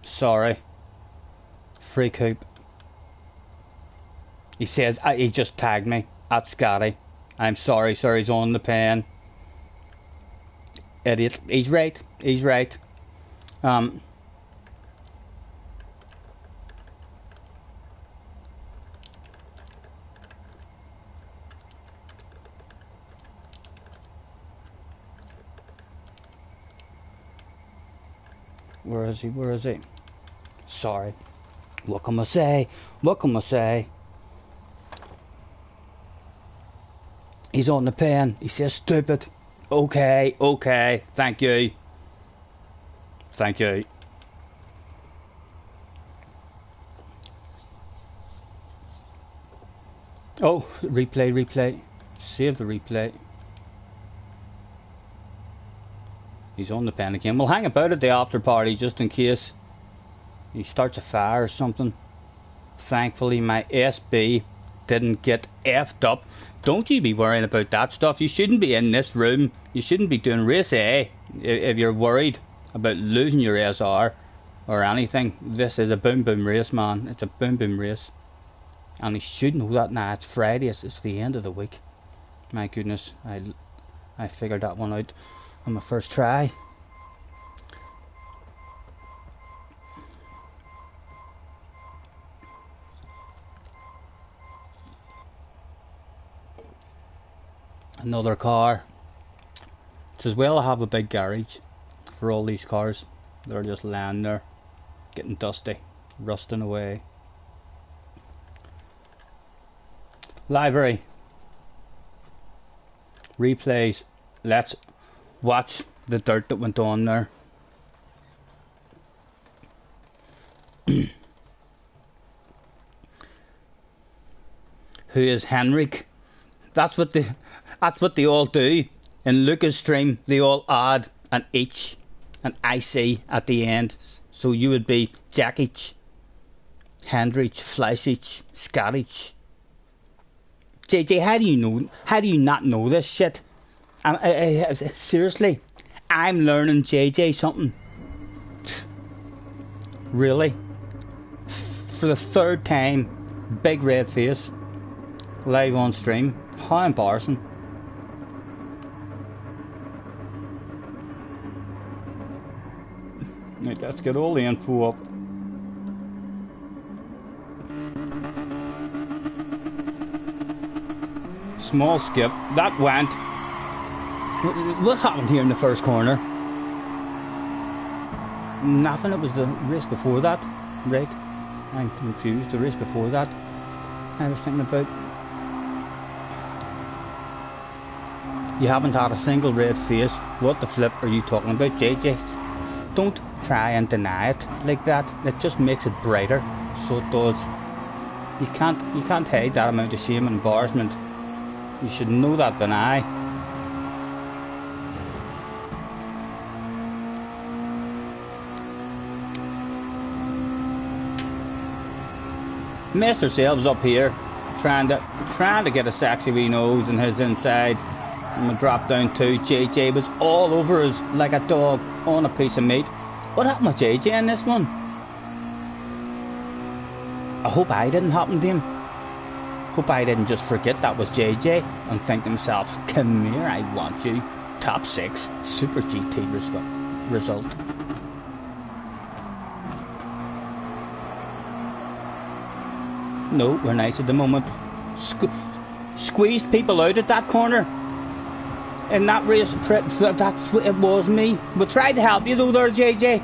Sorry. Free coupe. He says, he just tagged me. That's Scotty. I'm sorry, sir, he's on the pen. Idiot. He's right. He's right. Where is he? Where is he? Sorry. What can I say? What can I say? He's on the pen. He says stupid. Okay, okay. Thank you. Thank you. Oh, replay, replay. Save the replay. He's on the pen again. We'll hang about at the after party just in case he starts a fire or something. Thankfully my SB didn't get effed up. Don't you be worrying about that stuff. You shouldn't be in this room. You shouldn't be doing race A if you're worried about losing your SR or anything. This is a boom boom race, man. It's a boom boom race. And he should know that now. It's Friday. It's the end of the week. My goodness. I figured that one out on my first try. Another car. It's as well to have a big garage for all these cars. They're just laying there, getting dusty, rusting away. Library. Replays. Let's watch the dirt that went on there. Who is Henrik? That's what they all do. In Lucas' stream, they all add an H, an IC at the end. So you would be Jackich, Hendrich, Fleischich, Scotich. JJ, how do you know? How do you not know this shit? Seriously, I'm learning JJ something. Really? For the third time, big red face, live on stream. How embarrassing. Right, let's get all the info up. Small skip. That went. What happened here in the first corner? Nothing. It was the race before that. Right. I'm confused. The race before that. I was thinking about. You haven't had a single red face. What the flip are you talking about, JJ? Don't try and deny it like that. It just makes it brighter. So it does. You can't hide that amount of shame and embarrassment. You should know that by now. Messed ourselves up here, trying to get a sexy wee nose in his inside. And we dropped down to JJ was all over us like a dog on a piece of meat. What happened with JJ in this one? I hope I didn't happen to him. Hope I didn't just forget that was JJ and think to myself, come here, I want you. Top 6 Super GT result. No, we're nice at the moment. Squeezed people out at that corner. In that race, that's what it was me. We tried to help you though there, JJ.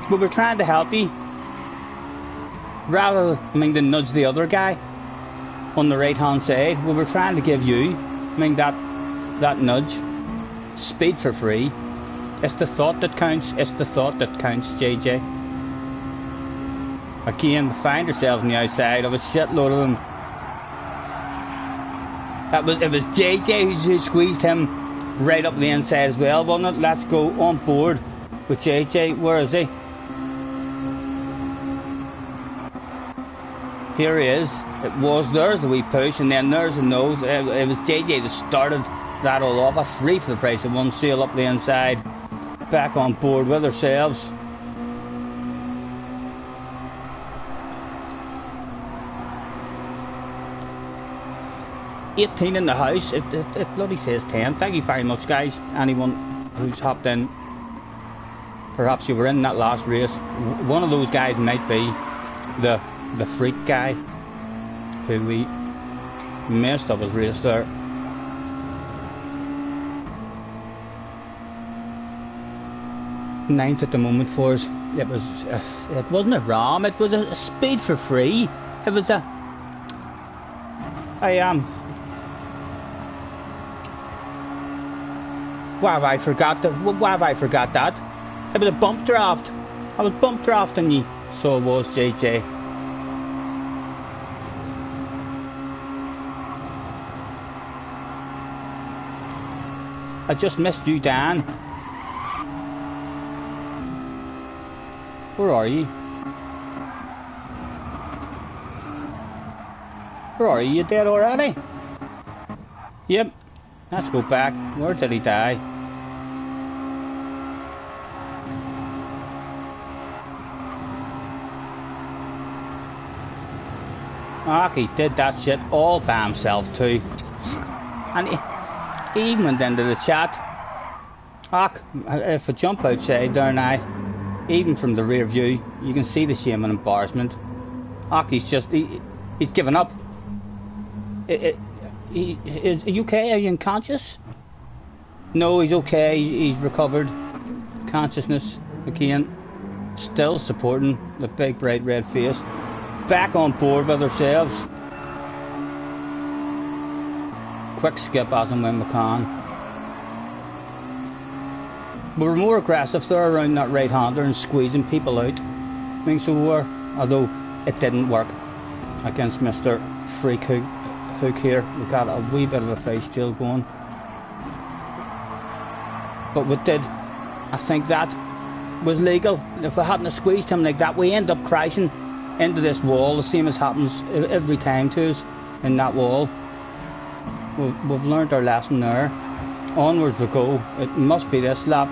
We were trying to help you. Rather than nudge the other guy on the right hand side, we were trying to give you, that nudge. Speed for free. It's the thought that counts. It's the thought that counts, JJ. Again, we find ourselves on the outside of a shitload of them. It was JJ who squeezed him right up the inside as well, wasn't it? Let's go on board with JJ. Where is he? Here he is. There's the wee push, and then there's the nose. It was JJ that started that all off. A 3 for the price of 1. Sail up the inside. Back on board with ourselves. $18 in the house. It bloody says 10. Thank you very much, guys. Anyone who's hopped in, perhaps you were in that last race. One of those guys might be the freak guy who we messed up his race there. Ninth at the moment for us. It wasn't a ROM, it was a speed for free. It was a why have I forgot that? It was a bump draft. I was bump drafting you. So it was, JJ. I just missed you, Dan. Where are you? Where are you? You dead already? Yep. Let's go back. Where did he die? Ah, he did that shit all by himself too. And he even went into the chat. If I jump outside there now, even from the rear view, you can see the shame and embarrassment. He's given up. Are you okay? Are you unconscious? No, he's okay. He's recovered consciousness again. Still supporting the big bright red face. Back on board with ourselves. Quick skip as and when we can. We were more aggressive there around that right hander and squeezing people out. I think so we were, although it didn't work against Mr. Freak Hook here. We got a wee bit of a face tail going. But we did. I think that was legal. If we hadn't squeezed him like that, we end up crashing into this wall, the same as happens every time to us in that wall. We've learned our lesson there. Onwards we go. It must be this lap.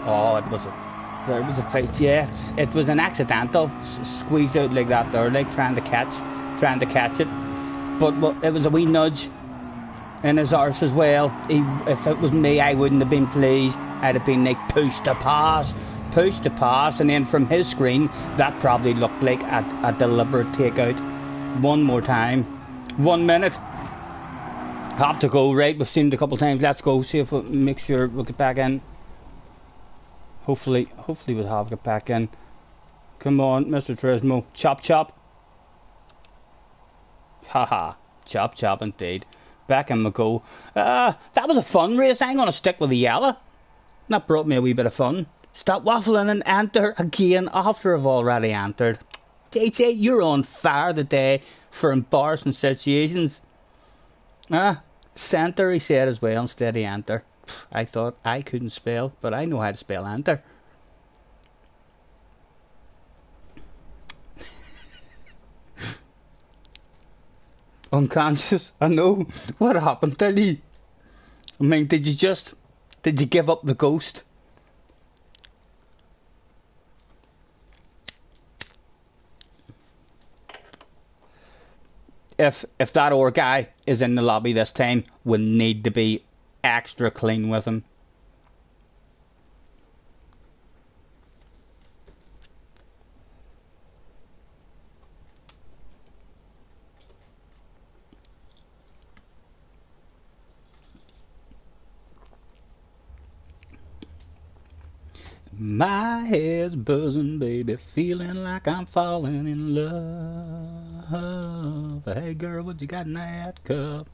Oh, there was a fight. Yeah, it was an accidental squeeze out like that there, like trying to catch it. But it was a wee nudge in his arse as well. If it was me, I wouldn't have been pleased. I'd have been like push to pass, and then from his screen that probably looked like a deliberate takeout. One more time. 1 minute. Have to go, right? We've seen it a couple of times. Let's go. See if we make sure we'll get back in. Hopefully we'll have get back in. Come on, Mr. Turismo. Chop chop. Haha. Chop chop indeed. Back in we go. That was a fun race. I'm gonna stick with the yellow. That brought me a wee bit of fun. Stop waffling and enter again after I've already entered. JJ, you're on fire today for embarrassing situations. Centre, he said as well, instead of enter. I thought I couldn't spell, but I know how to spell enter. Unconscious, I know. What happened, Tilly? I mean, did you give up the ghost? If that other guy is in the lobby this time, we need to be extra clean with him. My head's buzzing, baby, feeling like I'm falling in love. Hey girl, what you got in that cup?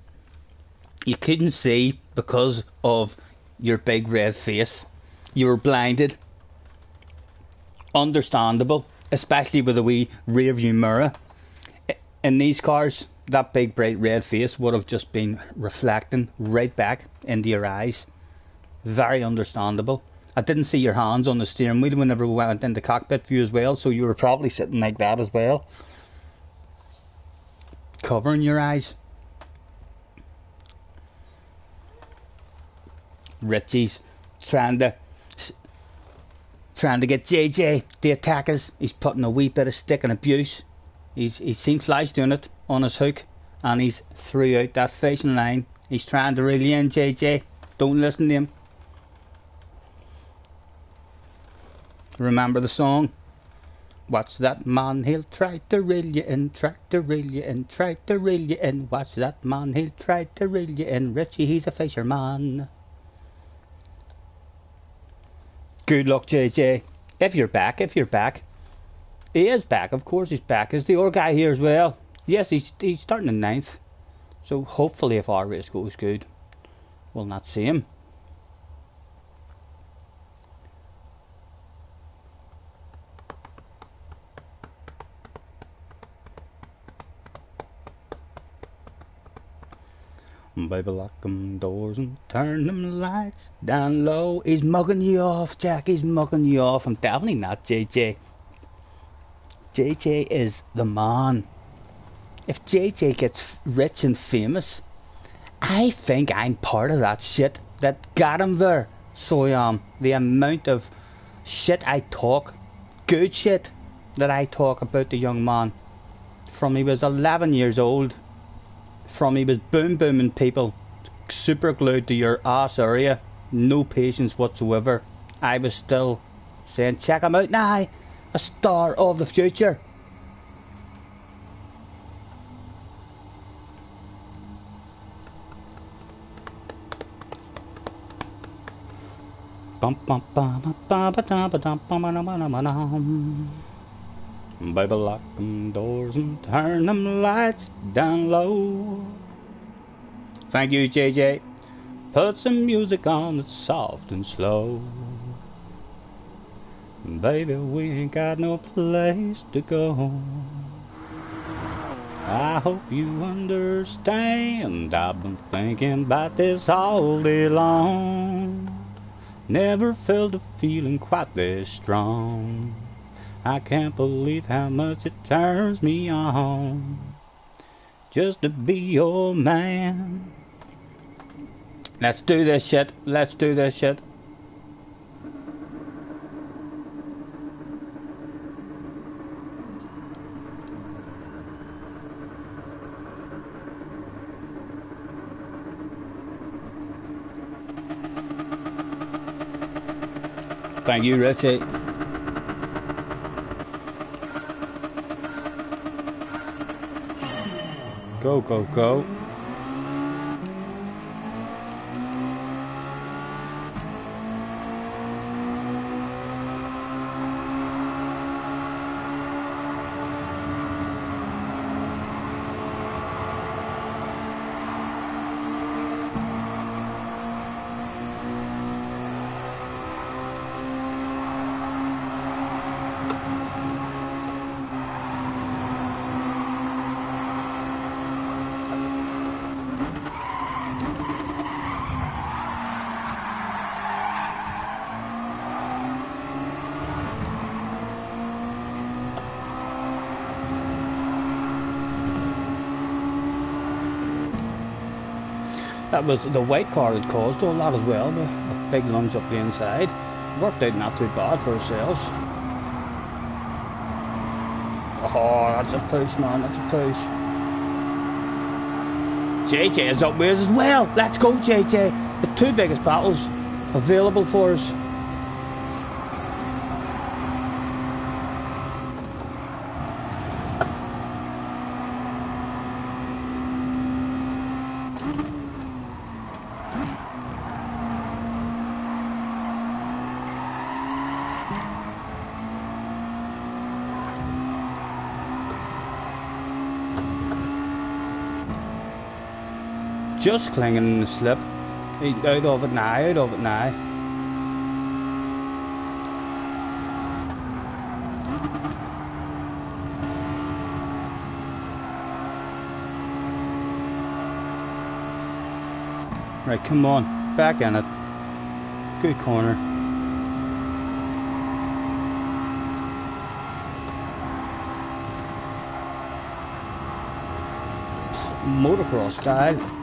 You couldn't see because of your big red face. You were blinded. Understandable, especially with a wee rear view mirror. In these cars, that big bright red face would have just been reflecting right back into your eyes. Very understandable. I didn't see your hands on the steering wheel whenever we went into cockpit view as well, so you were probably sitting like that as well, covering your eyes. Richie's trying to get JJ to attack us. He's putting a wee bit of stick and abuse. He's seen Slice doing it on his hook, and he's threw out that facing line. He's trying to reel you in, JJ. Don't listen to him. Remember the song? Watch that man, he'll try to reel you in, try to reel you in, try to reel you in. Watch that man, he'll try to reel you in. Richie, he's a fisherman. Good luck, JJ. If you're back. He is back, of course he's back. Is the other guy here as well? Yes, he's starting in 9th. So hopefully if our race goes good, we'll not see him. Baby, lock them doors and turn them lights down low. He's mugging you off, Jack. He's mugging you off. I'm definitely not JJ. JJ is the man. If JJ gets rich and famous, I think I'm part of that shit that got him there. So the amount of shit I talk, good shit that I talk about the young man from he was 11 years old. From he was booming people, super glued to your ass area, no patience whatsoever. I was still saying, check him out now, a star of the future. Baby, lock them doors and turn them lights down low. Thank you, JJ. Put some music on that's soft and slow. Baby, we ain't got no place to go. I hope you understand. I've been thinking about this all day long. Never felt a feeling quite this strong. I can't believe how much it turns me on just to be your man. Let's do this shit. Let's do this shit. Thank you, Richie. Go, go, go. That was the white car that caused all that as well, but a big lunge up the inside. Worked out not too bad for ourselves. Oh, that's a push, man, that's a push. JJ is up with us as well. Let's go, JJ. The two biggest battles available for us. Just clinging in the slip. Out of it now, out of it now. Right, come on, back in it. Good corner. motocross style.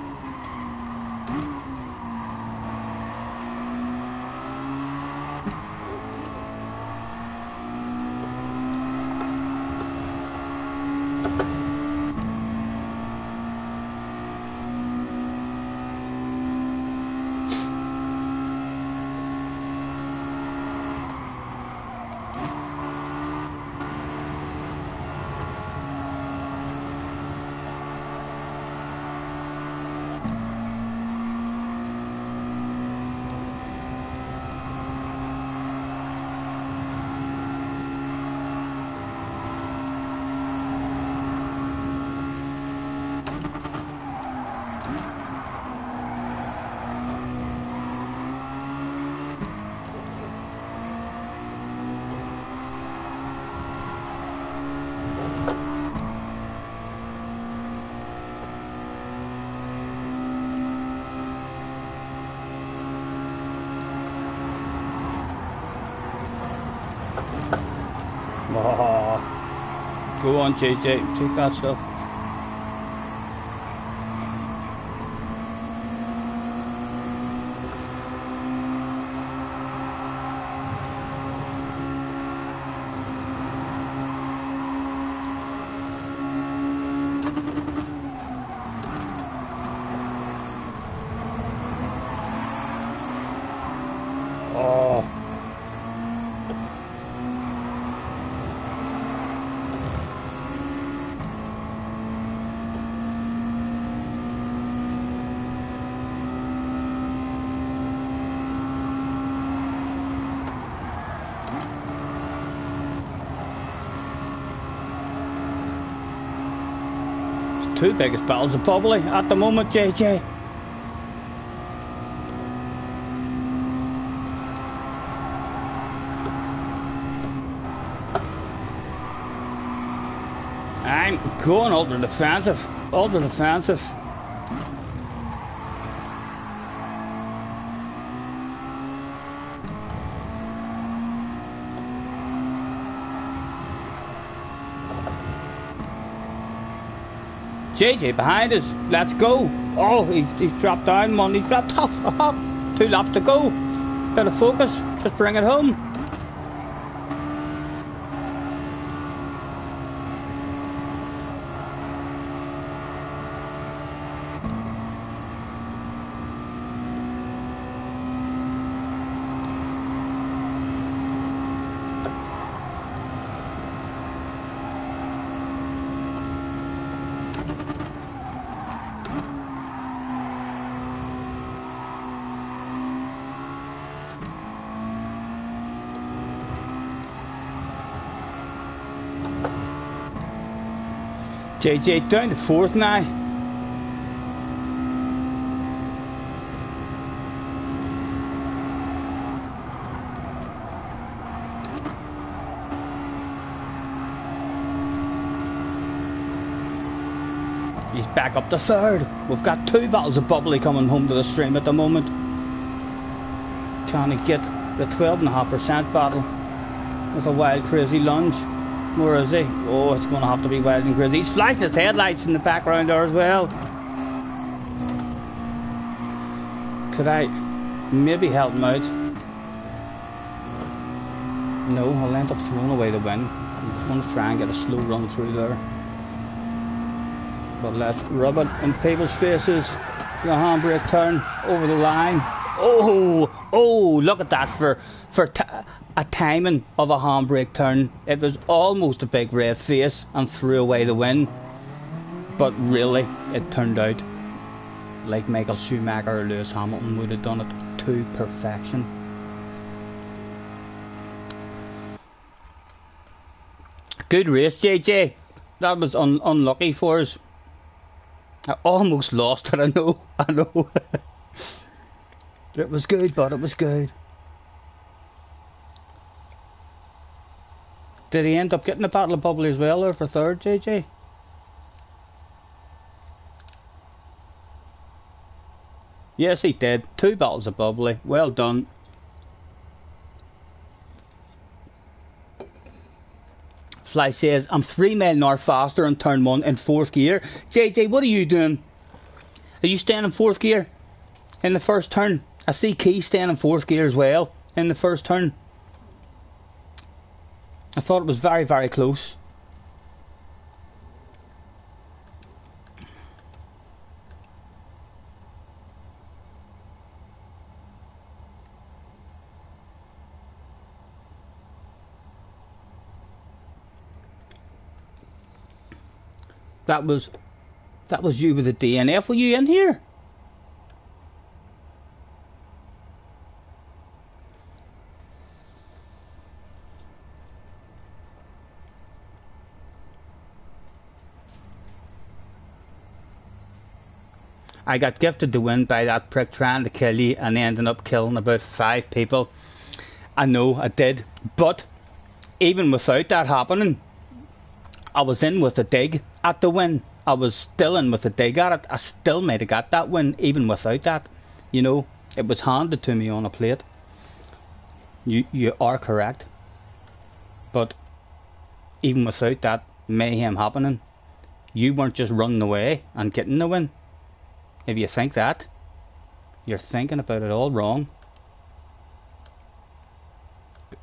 Oh, go on, JJ, take that stuff. Oh. Two biggest battles of probably at the moment, JJ. I'm going ultra defensive, ultra defensive. JJ behind us, let's go. Oh, he's dropped down one, he's dropped off. 2 laps to go. Gotta focus, just bring it home. JJ down to 4th now. He's back up to 3rd. We've got 2 bottles of bubbly coming home to the stream at the moment. Can he get the 12.5% bottle with a wild crazy lunge? Where is he? Oh, it's going to have to be wild and crazy. He's flashing his headlights in the background there as well. Could I maybe help him out? No, I'll end up throwing away the win. I'm just going to try and get a slow run through there. But let's rub it in people's faces. The handbrake turn over the line. Oh, look at that for a timing of a handbrake turn. It was almost a big red face and threw away the win. But really, it turned out like Michael Schumacher or Lewis Hamilton would have done it to perfection. Good race, JJ. That was unlucky for us. I almost lost it, I know. It was good, but it was good. Did he end up getting a bottle of bubbly as well, or for 3rd, JJ? Yes, he did. 2 bottles of bubbly. Well done. Fly says, I'm 3 mile an hour faster on turn 1 in 4th gear. JJ, what are you doing? Are you staying in 4th gear? In the first turn? I see Key staying in 4th gear as well. In the first turn. I thought it was very, very close. That was you with the DNF. Were you in here? I got gifted the win by that prick trying to kill you and ending up killing about 5 people. I know I did, but even without that happening, I was in with a dig at the win. I was still in with a dig at it. I still might have got that win even without that. You know, it was handed to me on a plate. You are correct. But even without that mayhem happening, you weren't just running away and getting the win. If you think that, you're thinking about it all wrong.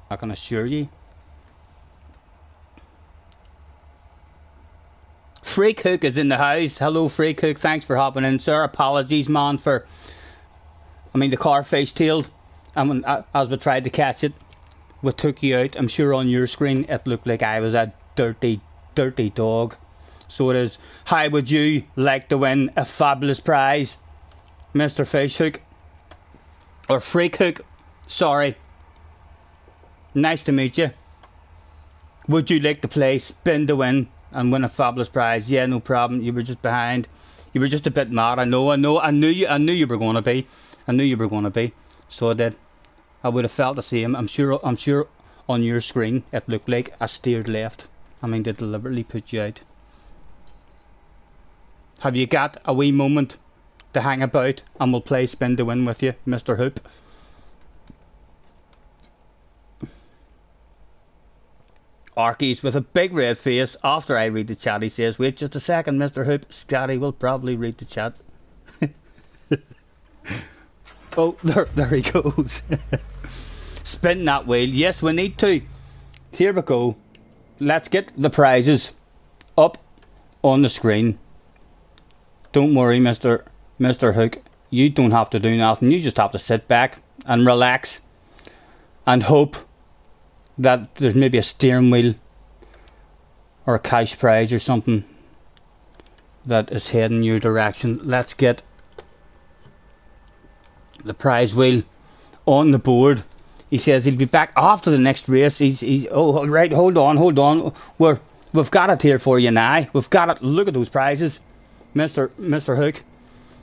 I can assure you. Freak Hook is in the house. Hello Freak Hook, thanks for hopping in, sir. Apologies man for, the car face-tailed. And as we tried to catch it, we took you out. I'm sure on your screen it looked like I was a dirty, dirty dog. So it is. How would you like to win a fabulous prize, Mr. Fish Hook? Or Freak Hook, sorry. Nice to meet you. Would you like to play Spin to Win and win a fabulous prize? Yeah, no problem. You were just behind. You were just a bit mad. I know. I knew you were going to be. I knew you were going to be. So I did. I would have felt the same. I'm sure on your screen it looked like I steered left. They deliberately put you out. Have you got a wee moment to hang about and we'll play Spin to Win with you, Mr. Hoop? Arkies with a big red face after I read the chat. He says, wait just a second, Mr. Hoop. Scotty will probably read the chat. Oh, there he goes. Spin that wheel. Yes, we need to. Here we go. Let's get the prizes up on the screen. Don't worry, Mr. Hook. You don't have to do nothing. You just have to sit back and relax and hope that there's maybe a steering wheel or a cash prize or something that is heading your direction. Let's get the prize wheel on the board. He says he'll be back after the next race. Oh right, hold on. We've got it here for you now. We've got it. Look at those prizes, Mr. Hook.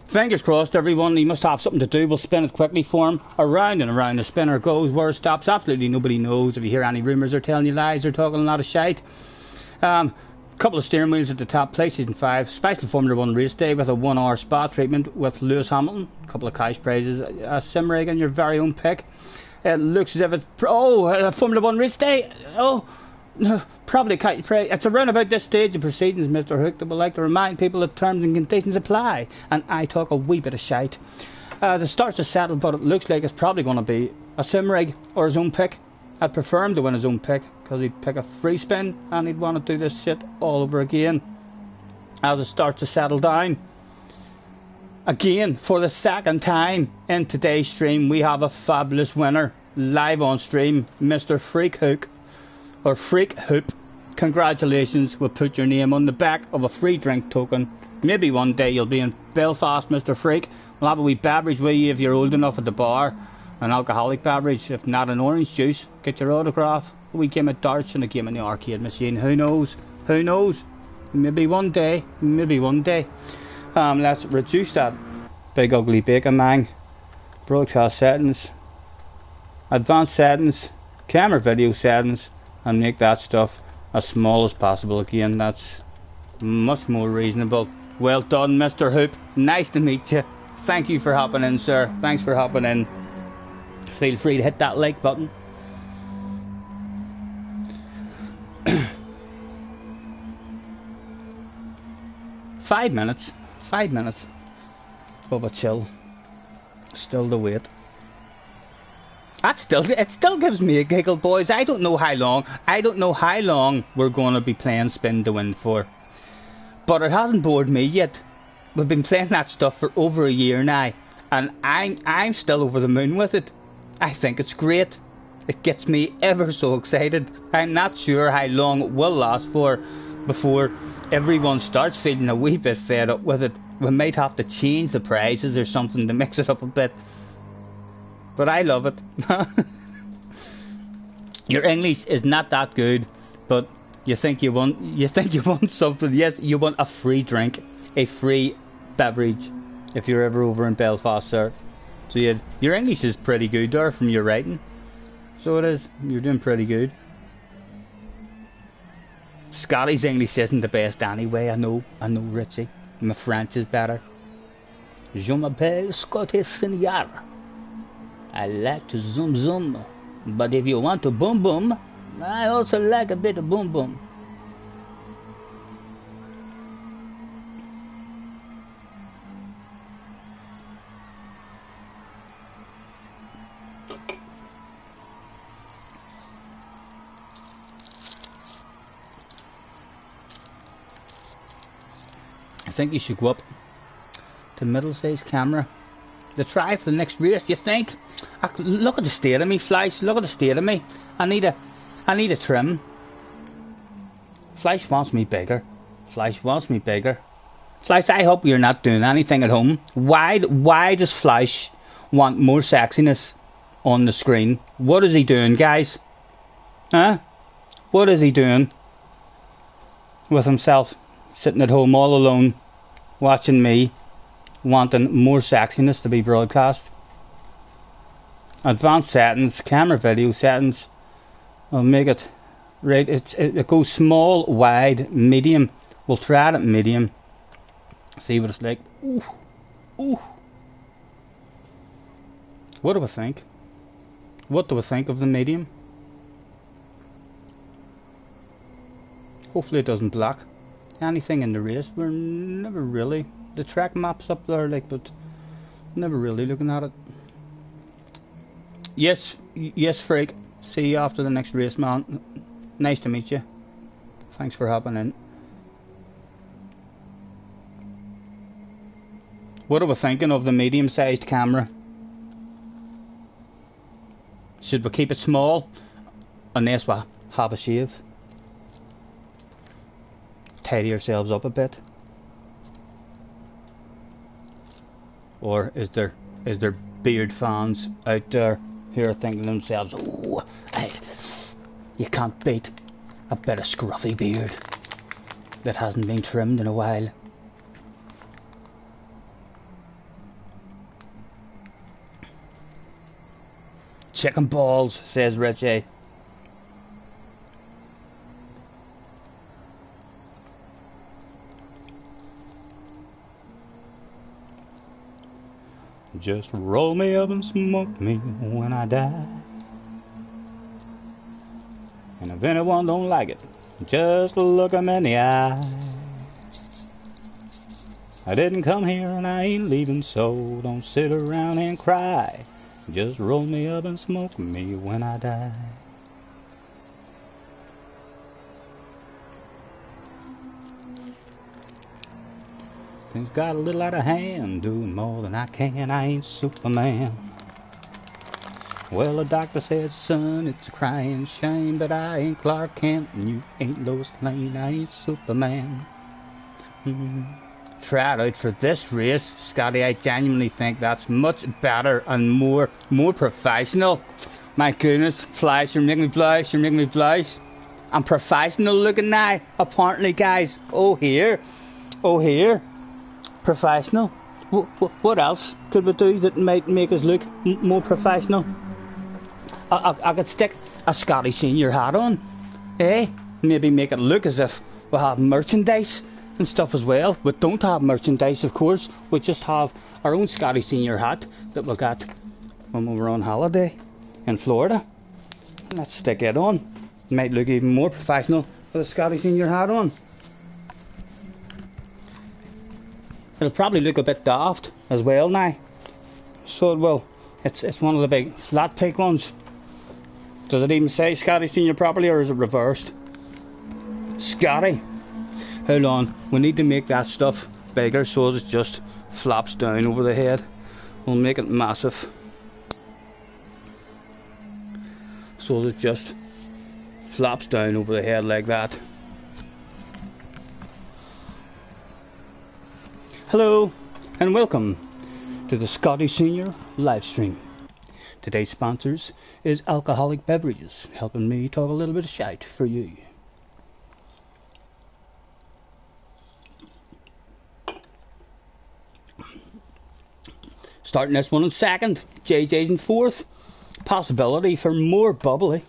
Fingers crossed, everyone. He must have something to do. We'll spin it quickly for him. Around and around the spinner goes. Where it stops, absolutely nobody knows. If you hear any rumours, they're telling you lies. They're talking a lot of shite. Couple of steering wheels at the top. PlayStation 5. Special Formula 1 race day with a 1 hour spa treatment with Lewis Hamilton. A couple of cash prizes. A sim rig and your very own pick. It looks as if it's... a Formula 1 race day. Probably can't pray. It's around about this stage of proceedings, Mr. Hook, that would like to remind people that terms and conditions apply. And I talk a wee bit of shite. The starts to settle, but it looks like it's probably going to be a sim rig or his own pick. I'd prefer him to win his own pick, because he'd pick a free spin and he'd want to do this shit all over again. As it starts to settle down. Again, for the second time in today's stream, we have a fabulous winner live on stream, Mr. Freak Hook. Or Freak Hoop. Congratulations, we'll put your name on the back of a free drink token. Maybe one day you'll be in Belfast, Mr. Freak. We'll have a wee beverage with you if you're old enough at the bar. An alcoholic beverage, if not an orange juice. Get your autograph. A wee game of darts and a game in the arcade machine. Who knows? Who knows? Maybe one day. Maybe one day. Let's reduce that big ugly bacon mang. Broadcast settings. Advanced settings. Camera video settings. And make that stuff as small as possible again. That's much more reasonable. Well done, Mr. Hoop. Nice to meet you. Thank you for hopping in, sir. Thanks for hopping in. Feel free to hit that like button. 5 minutes. 5 minutes of a chill. Still to wait. It still gives me a giggle, boys. I don't know how long we're gonna be playing Spin to Win for. But it hasn't bored me yet. We've been playing that stuff for over a year now, and I'm still over the moon with it. I think it's great. It gets me ever so excited. I'm not sure how long it will last for before everyone starts feeling a wee bit fed up with it. We might have to change the prizes or something to mix it up a bit. But I love it. Your English is not that good, but you think you want something. Yes, you want a free drink, a free beverage, if you're ever over in Belfast, sir. So your English is pretty good there from your writing. So it is. You're doing pretty good. Scotty's English isn't the best anyway. I know, Richie. My French is better. Je m'appelle Scotty Senior. I like to zoom zoom, but if you want to boom boom, I also like a bit of boom boom. I think you should go up to middle-sized camera to try for the next race. You think? Look at the state of me, Fleisch. Look at the state of me. I need a trim. Fleisch wants me bigger. Fleisch wants me bigger. Fleisch, I hope you're not doing anything at home. Why does Fleisch want more sexiness on the screen? What is he doing, guys? Huh? What is he doing with himself? Sitting at home all alone, watching me, wanting more sexiness to be broadcast. Advanced settings, camera video settings. I'll make it right. It goes small, wide, medium. We'll try it at medium. See what it's like. Ooh, ooh. What do we think? What do we think of the medium? Hopefully it doesn't block anything in the race. We're never really, the track maps up there, like, but never really looking at it. Yes, Freak. See you after the next race, man. Nice to meet you. Thanks for hopping in. What are we thinking of the medium-sized camera? Should we keep it small unless we have a shave? Tidy ourselves up a bit, or is there beard fans out there who are thinking to themselves, oh, you can't beat a bit of scruffy beard that hasn't been trimmed in a while. Chicken balls, says Richie. Just roll me up and smoke me when I die. And if anyone don't like it, just look 'em in the eye. I didn't come here and I ain't leaving, so don't sit around and cry. Just roll me up and smoke me when I die. Things got a little out of hand, doing more than I can. I ain't Superman. Well, the doctor said, son, it's a crying shame, but I ain't Clark Kent and you ain't Lois Lane. I ain't Superman. Try it out for this race, Scotty. I genuinely think that's much better and more professional. My goodness, Fleisch, you're making me blush. You're making me blush. I'm professional looking now, apparently, guys. Oh here. Professional. What else could we do that might make us look more professional? I could stick a Scotty Senior hat on, eh? Maybe make it look as if we have merchandise and stuff as well. We don't have merchandise, of course. We just have our own Scotty Senior hat that we got when we were on holiday in Florida. Let's stick it on. Might look even more professional with a Scotty Senior hat on. It'll probably look a bit daft as well now. So it will. It's one of the big flat pig ones. Does it even say Scotty Senior properly, or is it reversed? Scotty. Hold on. We need to make that stuff bigger so it just flaps down over the head. We'll make it massive. So it just flaps down over the head like that. Hello and welcome to the Scotty Senior live stream. Today's sponsors is Alcoholic Beverages, helping me talk a little bit of shite for you. Starting this one in second, JJ's in fourth. Possibility for more bubbly.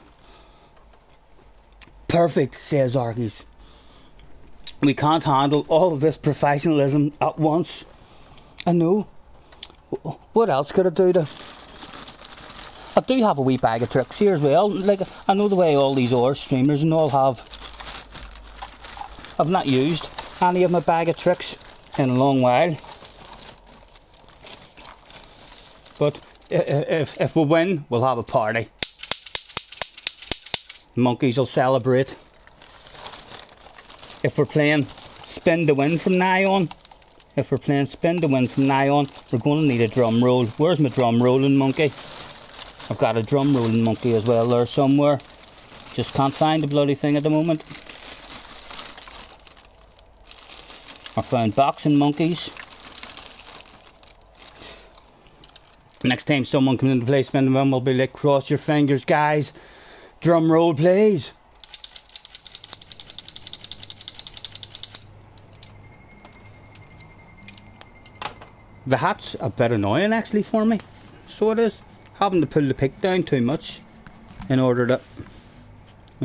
Perfect, says Argies. We can't handle all of this professionalism at once. I know. What else could I do to... I do have a wee bag of tricks here as well. Like, I know the way all these other streamers and all have. I've not used any of my bag of tricks in a long while. But if we win, we'll have a party. Monkeys will celebrate. If we're playing spin to win from now on, we're going to need a drum roll. Where's my drum rolling monkey? I've got a drum rolling monkey as well there somewhere. Just can't find the bloody thing at the moment. I found boxing monkeys. Next time someone comes into play spin to win, we'll be like, cross your fingers guys. Drum roll please. The hat's a bit annoying actually for me, so it is, having to pull the pick down too much in order to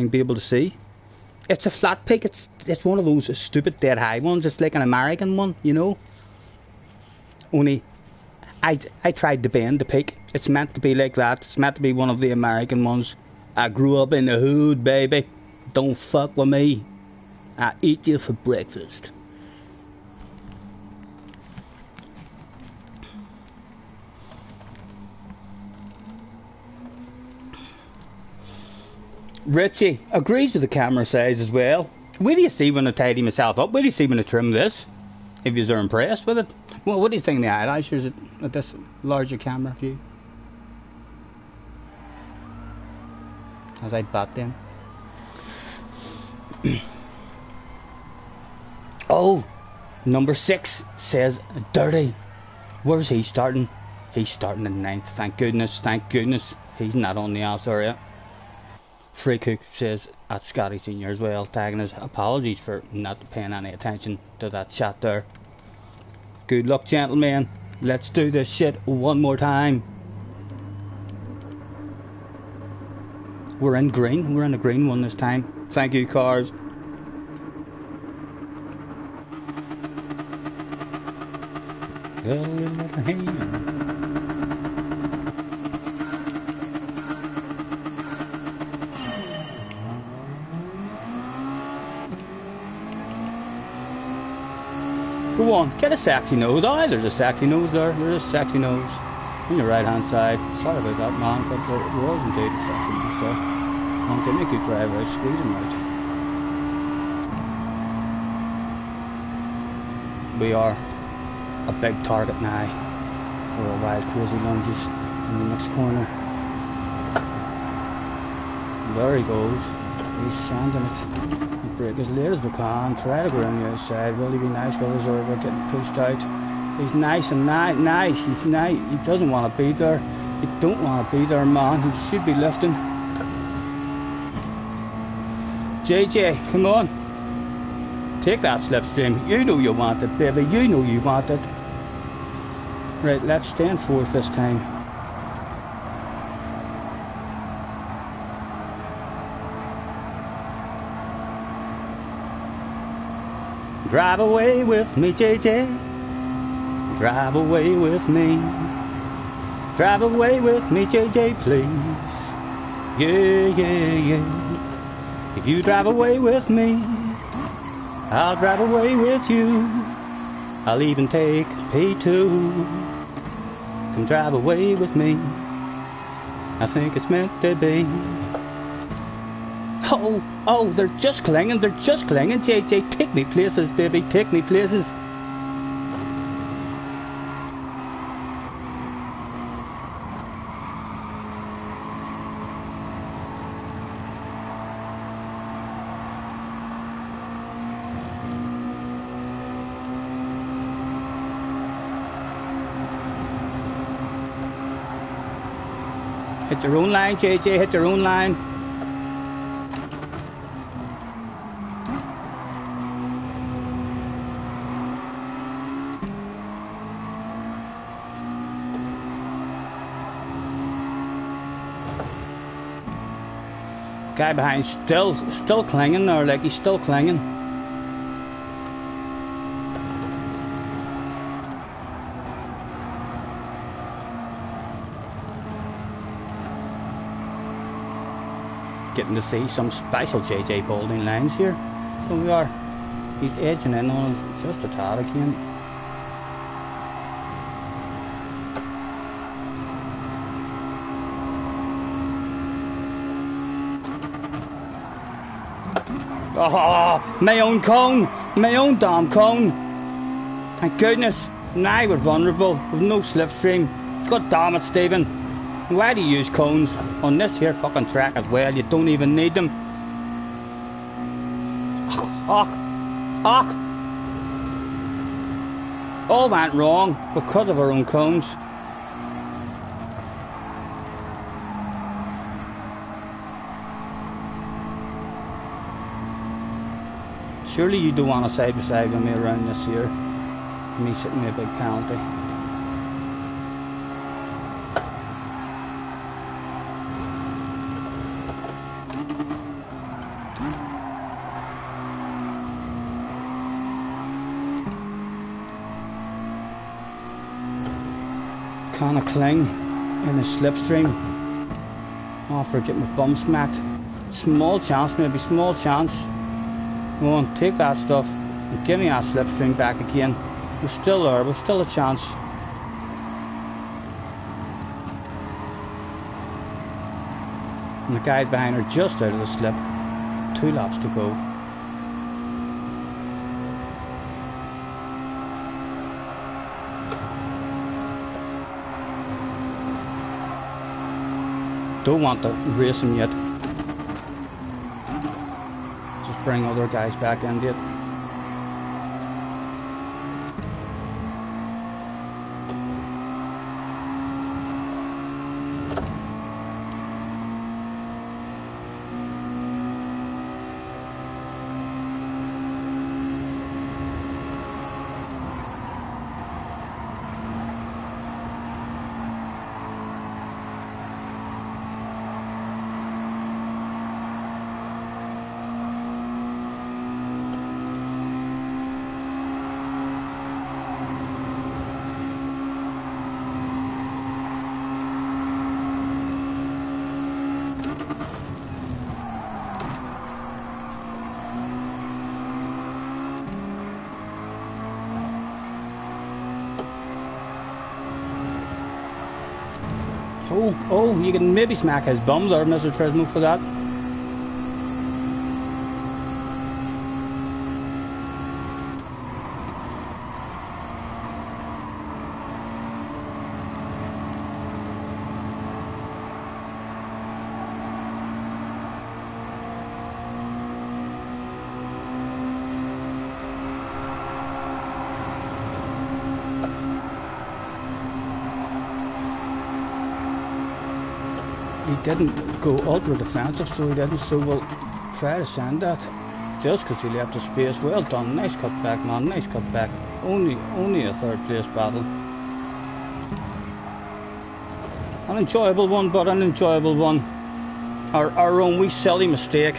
be able to see. It's a flat pick, it's one of those stupid dead high ones. It's like an American one, you know. Only I tried to bend the pick. It's meant to be like that. It's meant to be one of the American ones. I grew up in the hood, baby. Don't fuck with me. I eat you for breakfast. Richie agrees with the camera size as well. Where do you see when I tidy myself up? Where do you see when I trim this? If you're impressed with it. Well, what do you think of the eyelashes at this larger camera view? As I bat them. Oh, number 6 says dirty. Where's he starting? He's starting in 9th. Thank goodness, he's not on the answer yet. Free Cook says at Scotty Senior as well, tagging us. Apologies for not paying any attention to that chat there. Good luck, gentlemen. Let's do this shit one more time. We're in green. We're in a green one this time. Thank you, cars. Go on, get a sexy nose. Oh, there's a sexy nose there. There's a sexy nose on your right hand side. Sorry about that, man, but there was indeed a sexy nose there. Man, give me a good drive out, squeeze him out. We are a big target now for our wild crazy lunges in the next corner. There he goes. He's sanding it. Brake as late as we can, try to go around the outside. Will he be nice? Will his over getting pushed out? He's nice and nice. He's nice. He doesn't want to be there. You don't want to be there, man. He should be lifting. JJ, come on. Take that slipstream. You know you want it, baby. You know you want it. Right, let's stay in 4th this time. Drive away with me, JJ. Drive away with me. Drive away with me, JJ, please. Yeah. If you drive away with me, I'll drive away with you. I'll even take P2. Come drive away with me. I think it's meant to be. Oh, they're just clinging, JJ. Take me places, baby, take me places. Hit your own line, JJ, hit your own line. Guy behind still clinging, or like he's still clinging. Getting to see some special JJ Balding lines here. So we are. He's edging in on us just a tad again. Oh, my own cone! My own damn cone! Thank goodness! Now we're vulnerable with no slipstream. God damn it, Stephen! Why do you use cones on this here fucking track as well? You don't even need them. All went wrong because of our own cones. Surely you don't want to side by side with me around this year. Me sitting me a big penalty. Kind of cling in the slipstream after getting my bum smacked. Small chance, maybe small chance. Go on, take that stuff and give me that slipstream back again. We're still there, we're still a chance. And the guys behind are just out of the slip. 2 laps to go. Don't want to race him yet. Just bring other guys back into it. Oh, you can maybe smack his bum there, Mr. Trismo, for that. He didn't go ultra defensive, so he didn't, so we'll try to send that just because he left the space. Well done, nice cut back, man, nice cut back. Only a third place battle. An enjoyable one, but an enjoyable one. Our own wee silly mistake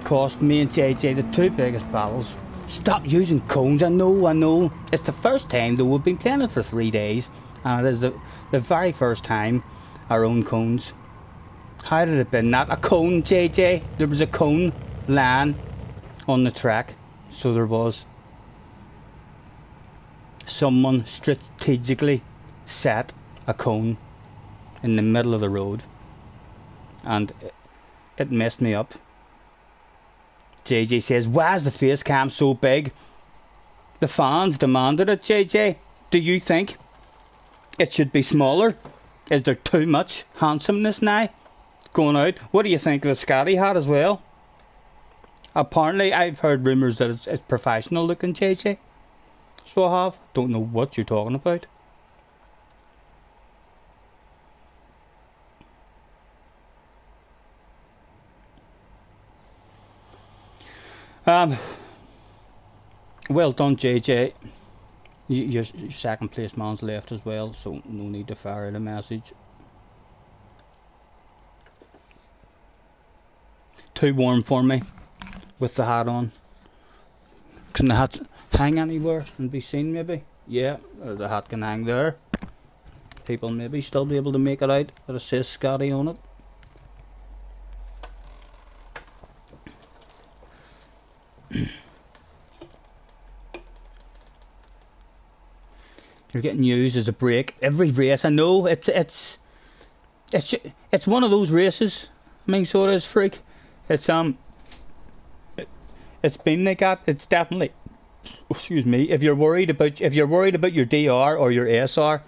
cost me and JJ the 2 biggest battles. Stop using cones, I know. It's the first time though, we've been playing it for 3 days, and it is the very first time our own cones. How did it been not a cone, JJ? There was a cone line on the track, so there was. someone strategically set a cone in the middle of the road, and it messed me up. JJ says, why is the face cam so big? The fans demanded it, JJ. Do you think it should be smaller? Is there too much handsomeness now going out? What do you think of the Scotty hat as well? Apparently I've heard rumours that it's professional looking, JJ. So I have. Don't know what you're talking about. Well done, JJ. Your second place man's left as well, so no need to fire the message. Too warm for me with the hat on. Can the hat hang anywhere and be seen maybe? Yeah, the hat can hang there. People maybe still be able to make it out, but it says Scotty on it. You're getting used as a brake every race. I know it's one of those races. I mean, so it is, freak. It's been like that. It's definitely. Excuse me. If you're worried about your DR or your SR,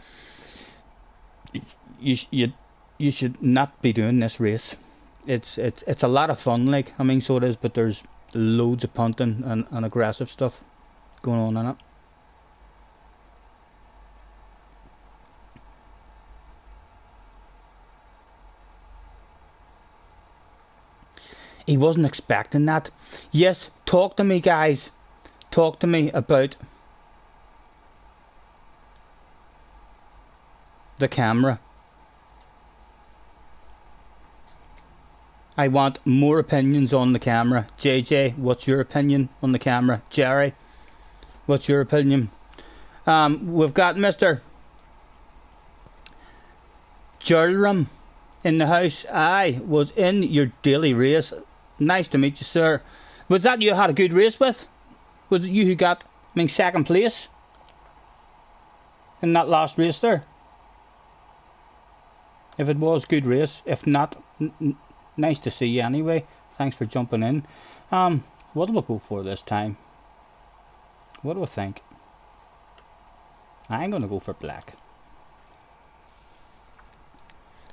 you should not be doing this race. It's a lot of fun. Like, I mean, so it is. But there's loads of punting and aggressive stuff going on in it. He wasn't expecting that. Yes, talk to me, guys. Talk to me about the camera. I want more opinions on the camera. JJ, what's your opinion on the camera? Jerry, what's your opinion? We've got Mr. Gerlram in the house. I was in your daily race. Nice to meet you, sir. Was that you had a good race with? Was it you who got, I mean, second place in that last race there? If it was, good race. If not, nice to see you anyway. Thanks for jumping in. What do we go for this time? What do I think? I'm gonna go for black.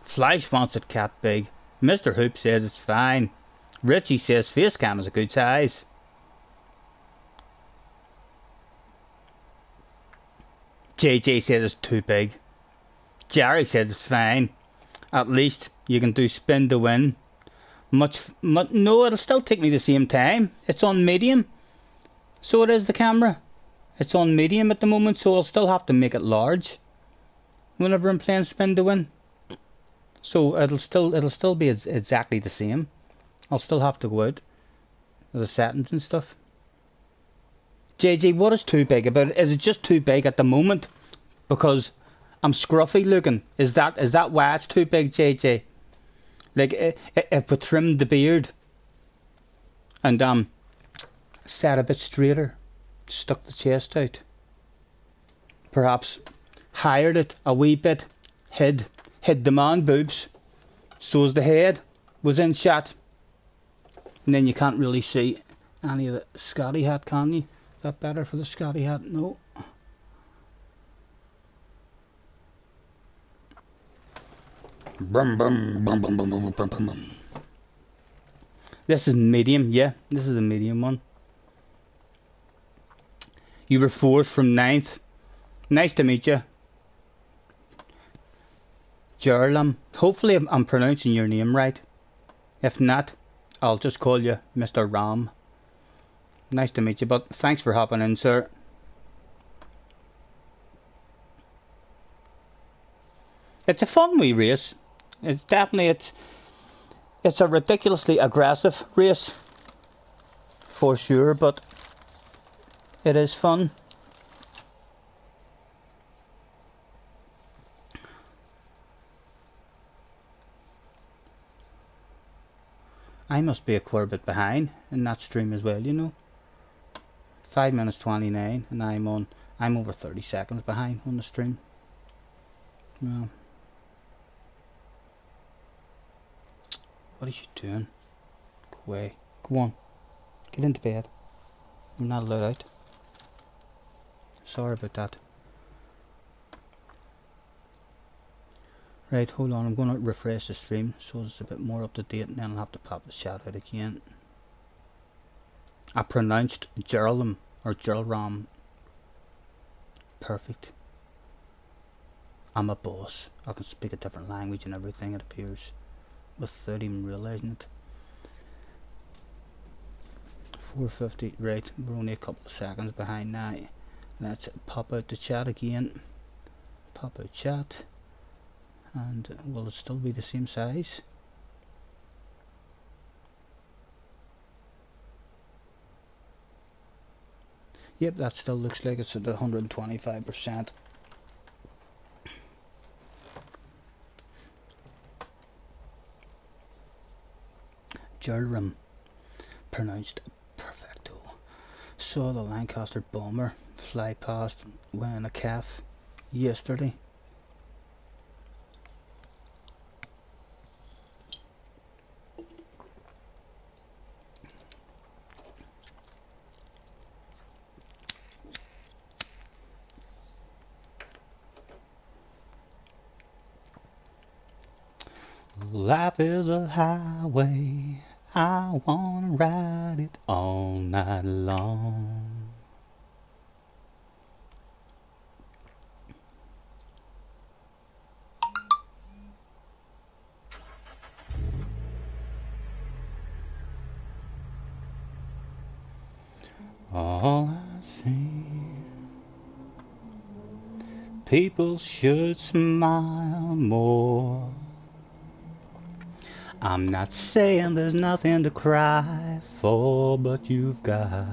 Flash wants it cat big. Mr. Hoop says it's fine. Richie says face cam is a good size. JJ says it's too big. Jerry says it's fine. At least you can do spin to win. No, it'll still take me the same time. It's on medium. So it is the camera. It's on medium at the moment, so I'll still have to make it large whenever I'm playing spin to win. So it'll still be exactly the same. I'll still have to go out the settings and stuff. JJ, what is too big about it? Is it just too big at the moment because I'm scruffy looking? Is that why it's too big, JJ? Like if we trimmed the beard and sat a bit straighter, stuck the chest out, perhaps hired it a wee bit, hid the man boobs, so as the head was in shot, and then you can't really see any of the Scotty hat, can you? Is that better for the Scotty hat? No. This is medium, yeah, this is the medium one. You were 4th from 9th. Nice to meet you. Gerlam. Hopefully I'm pronouncing your name right. If not, I'll just call you Mr. Ram. Nice to meet you, but thanks for hopping in, sir. It's a fun wee race. It's definitely, it's a ridiculously aggressive race for sure, but it is fun. I must be a queer bit behind in that stream as well, you know. 5 minutes 29 and I'm on I'm over 30 seconds behind on the stream. Well, what are you doing? Go away. Go on. Get into bed. I'm not allowed out. Sorry about that. Right, hold on. I'm going to refresh the stream so it's a bit more up to date, and then I'll have to pop the chat out again. I pronounced Geraldum or Geraldram perfect. I'm a boss. I can speak a different language and everything, it appears, without even realising it. 4:50, right, we're only a couple of seconds behind now. Let's pop out the chat again. Pop out chat. And will it still be the same size? Yep, that still looks like it's at 125%. Geraldum, pronounced perfecto. Saw the Lancaster bomber fly past wearing a calf yesterday. Life is a highway, I wanna ride it all night long. All I see, people should smile more. I'm not saying there's nothing to cry for, but you've got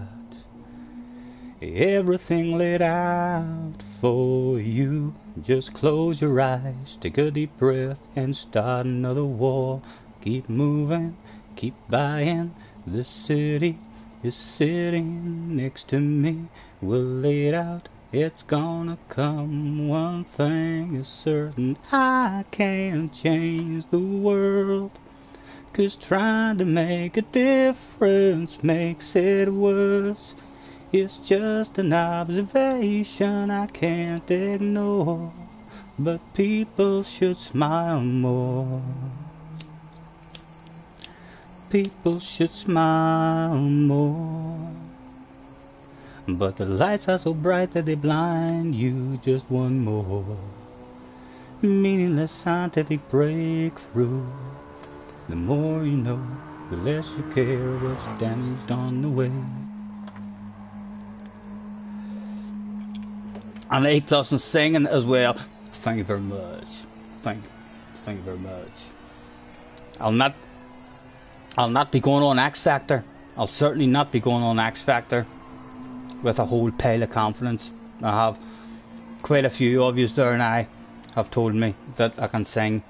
everything laid out for you. Just close your eyes, take a deep breath, and start another war. Keep moving, keep buying. This city is sitting next to me. We'll lay it out, it's gonna come. One thing is certain, I can't change the world, 'cause trying to make a difference makes it worse. It's just an observation I can't ignore, but people should smile more. People should smile more. But the lights are so bright that they blind you. Just one more meaningless scientific breakthrough. The more you know, the less you care what's damaged on the way. And A+ in singing as well. Thank you very much. Thank you very much. I'll not be going on X Factor. I'll certainly not be going on X Factor with a whole pile of confidence. I have quite a few of you there now have told me that I can sing,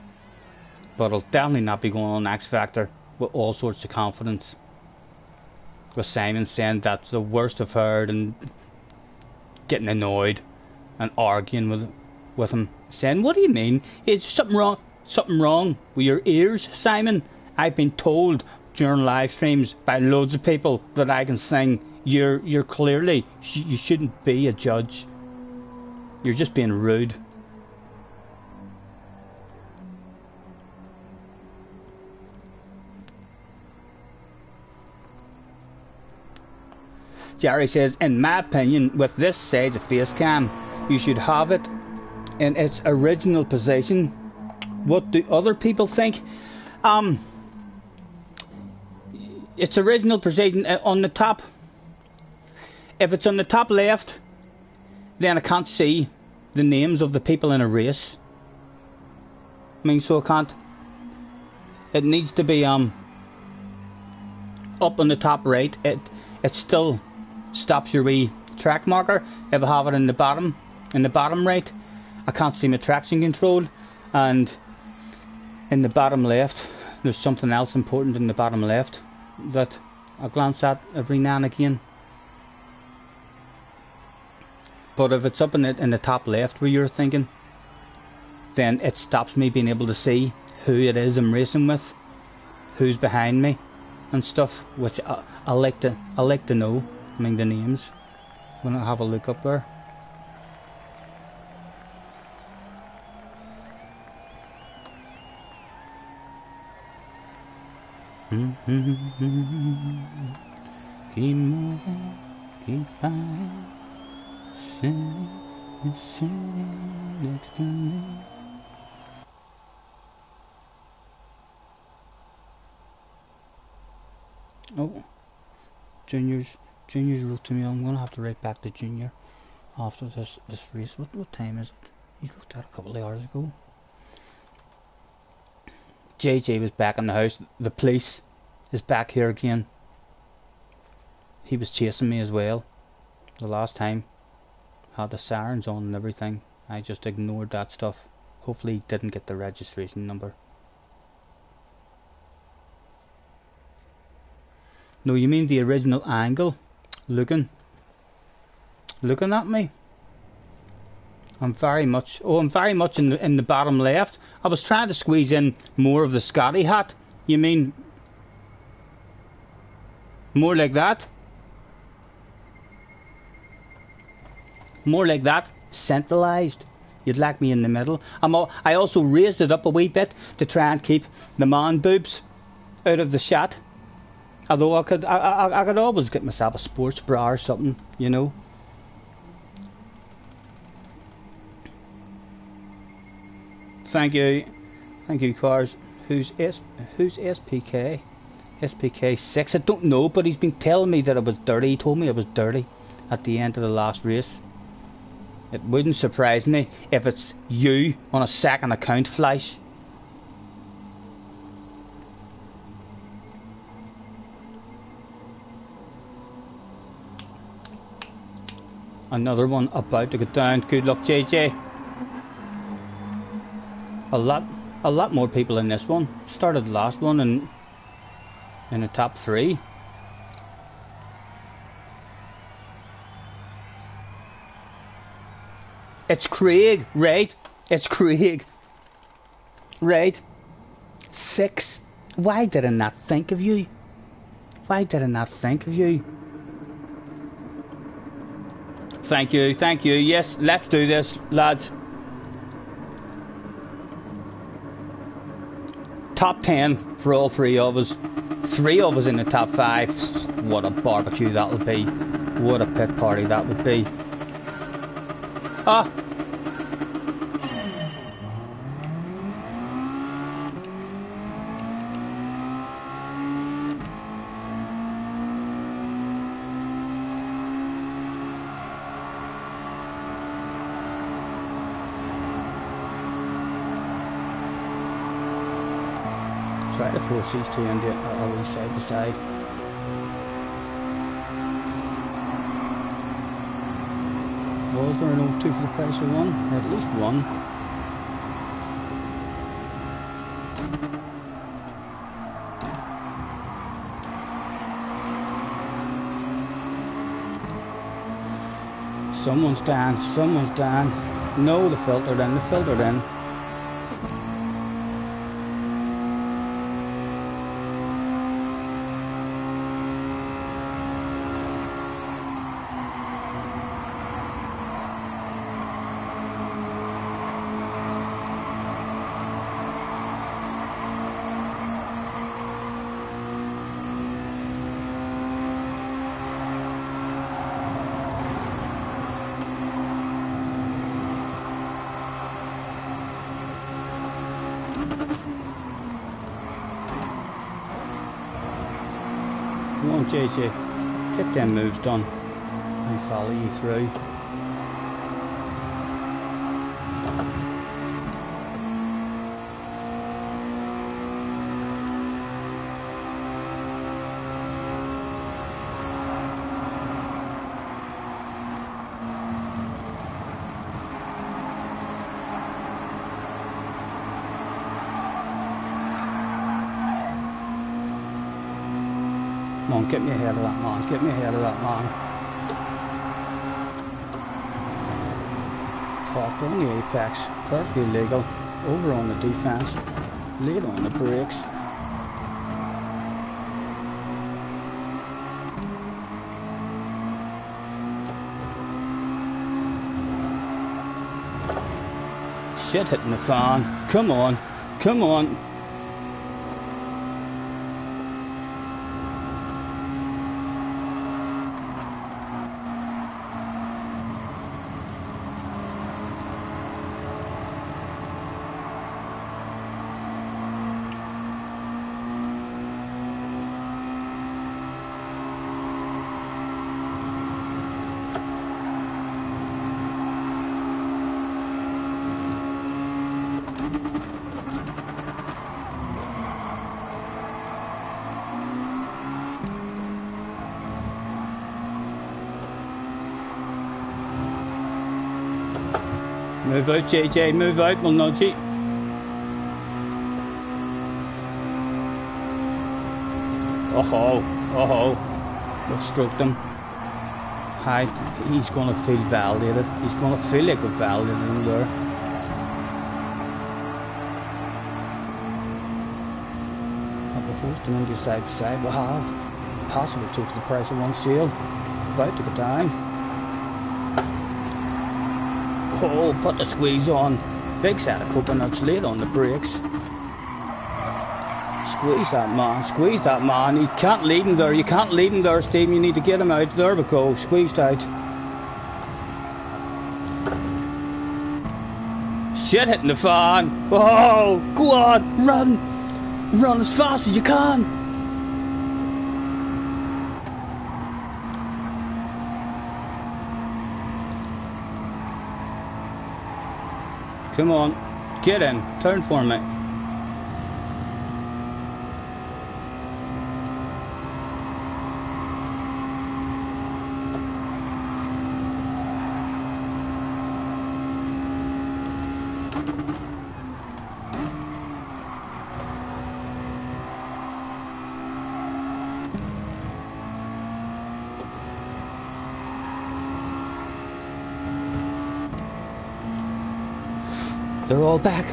but I'll definitely not be going on X Factor with all sorts of confidence. With Simon saying that's the worst I've heard, and getting annoyed and arguing with him, saying, "What do you mean? Is something wrong? Something wrong with your ears, Simon? I've been told during live streams by loads of people that I can sing. You're clearly, you shouldn't be a judge. You're just being rude." Jerry says, in my opinion, with this size of face cam, you should have it in its original position. What do other people think? Its original position on the top. If it's on the top left, then I can't see the names of the people in a race. I mean, so I can't. It needs to be up on the top right. It still stops your wee track marker. If I have it in the bottom right, I can't see my traction control. And in the bottom left, there's something else important in the bottom left that I glance at every now and again. But if it's up in the top left where you're thinking, then it stops me being able to see who it is I'm racing with, who's behind me and stuff, which I like to know. I mean the names when I have a look up there. Keep moving, keep buying, sitting next to me. Oh, Junior's wrote to me. I'm gonna have to write back to Junior after this race. What time is it? He wrote that a couple of hours ago. JJ was back in the house. The police is back here again. He was chasing me as well. The last time had the sirens on and everything. I just ignored that stuff. Hopefully he didn't get the registration number. No, you mean the original angle? Looking at me? I'm very much in the bottom left. I was trying to squeeze in more of the Scotty hat. You mean more like that? More like that, centralized. You'd like me in the middle. I also raised it up a wee bit to try and keep the man boobs out of the shot. Although I could always get myself a sports bra or something, you know. Thank you, cars. Who's SPK? SPK 6. I don't know, but he's been telling me that I was dirty. He told me I was dirty at the end of the last race. It wouldn't surprise me if it's you on a second account, Flash. Another one about to go down. Good luck, JJ. A lot more people in this one. Started the last one in the top 3. It's Craig, right? It's Craig. Right. 6. Why did I not think of you? Why did I not think of you? Thank you. Yes, let's do this, lads. Top 10 for all 3 of us. 3 of us in the top 5. What a barbecue that would be. What a pit party that would be. Ah! Try to force these two into always side to side. Was there an 02 for the price of one? At least one. Someone's down. No, the filtered in. Come on, JJ, get them moves done. I follow you through. Come on, get me ahead of that man. Caught on the apex, perfectly legal, over on the defence, late on the brakes. Shit hitting the fan, come on, come on. Move out, JJ, move out, we'll nudge you. We've stroked him. Hi, he's gonna feel validated. He's gonna feel like we've validated him there. Have we forced him into side to side? We have. Possibly two for the price of one sale. About to go down. Oh, put the squeeze on. Big set of coconuts, late on the brakes. Squeeze that man. You can't leave him there, Stephen. You need to get him out. There we go, squeezed out. Shit hitting the fan. Oh, go on, run. Run as fast as you can. Come on, get in, turn for me.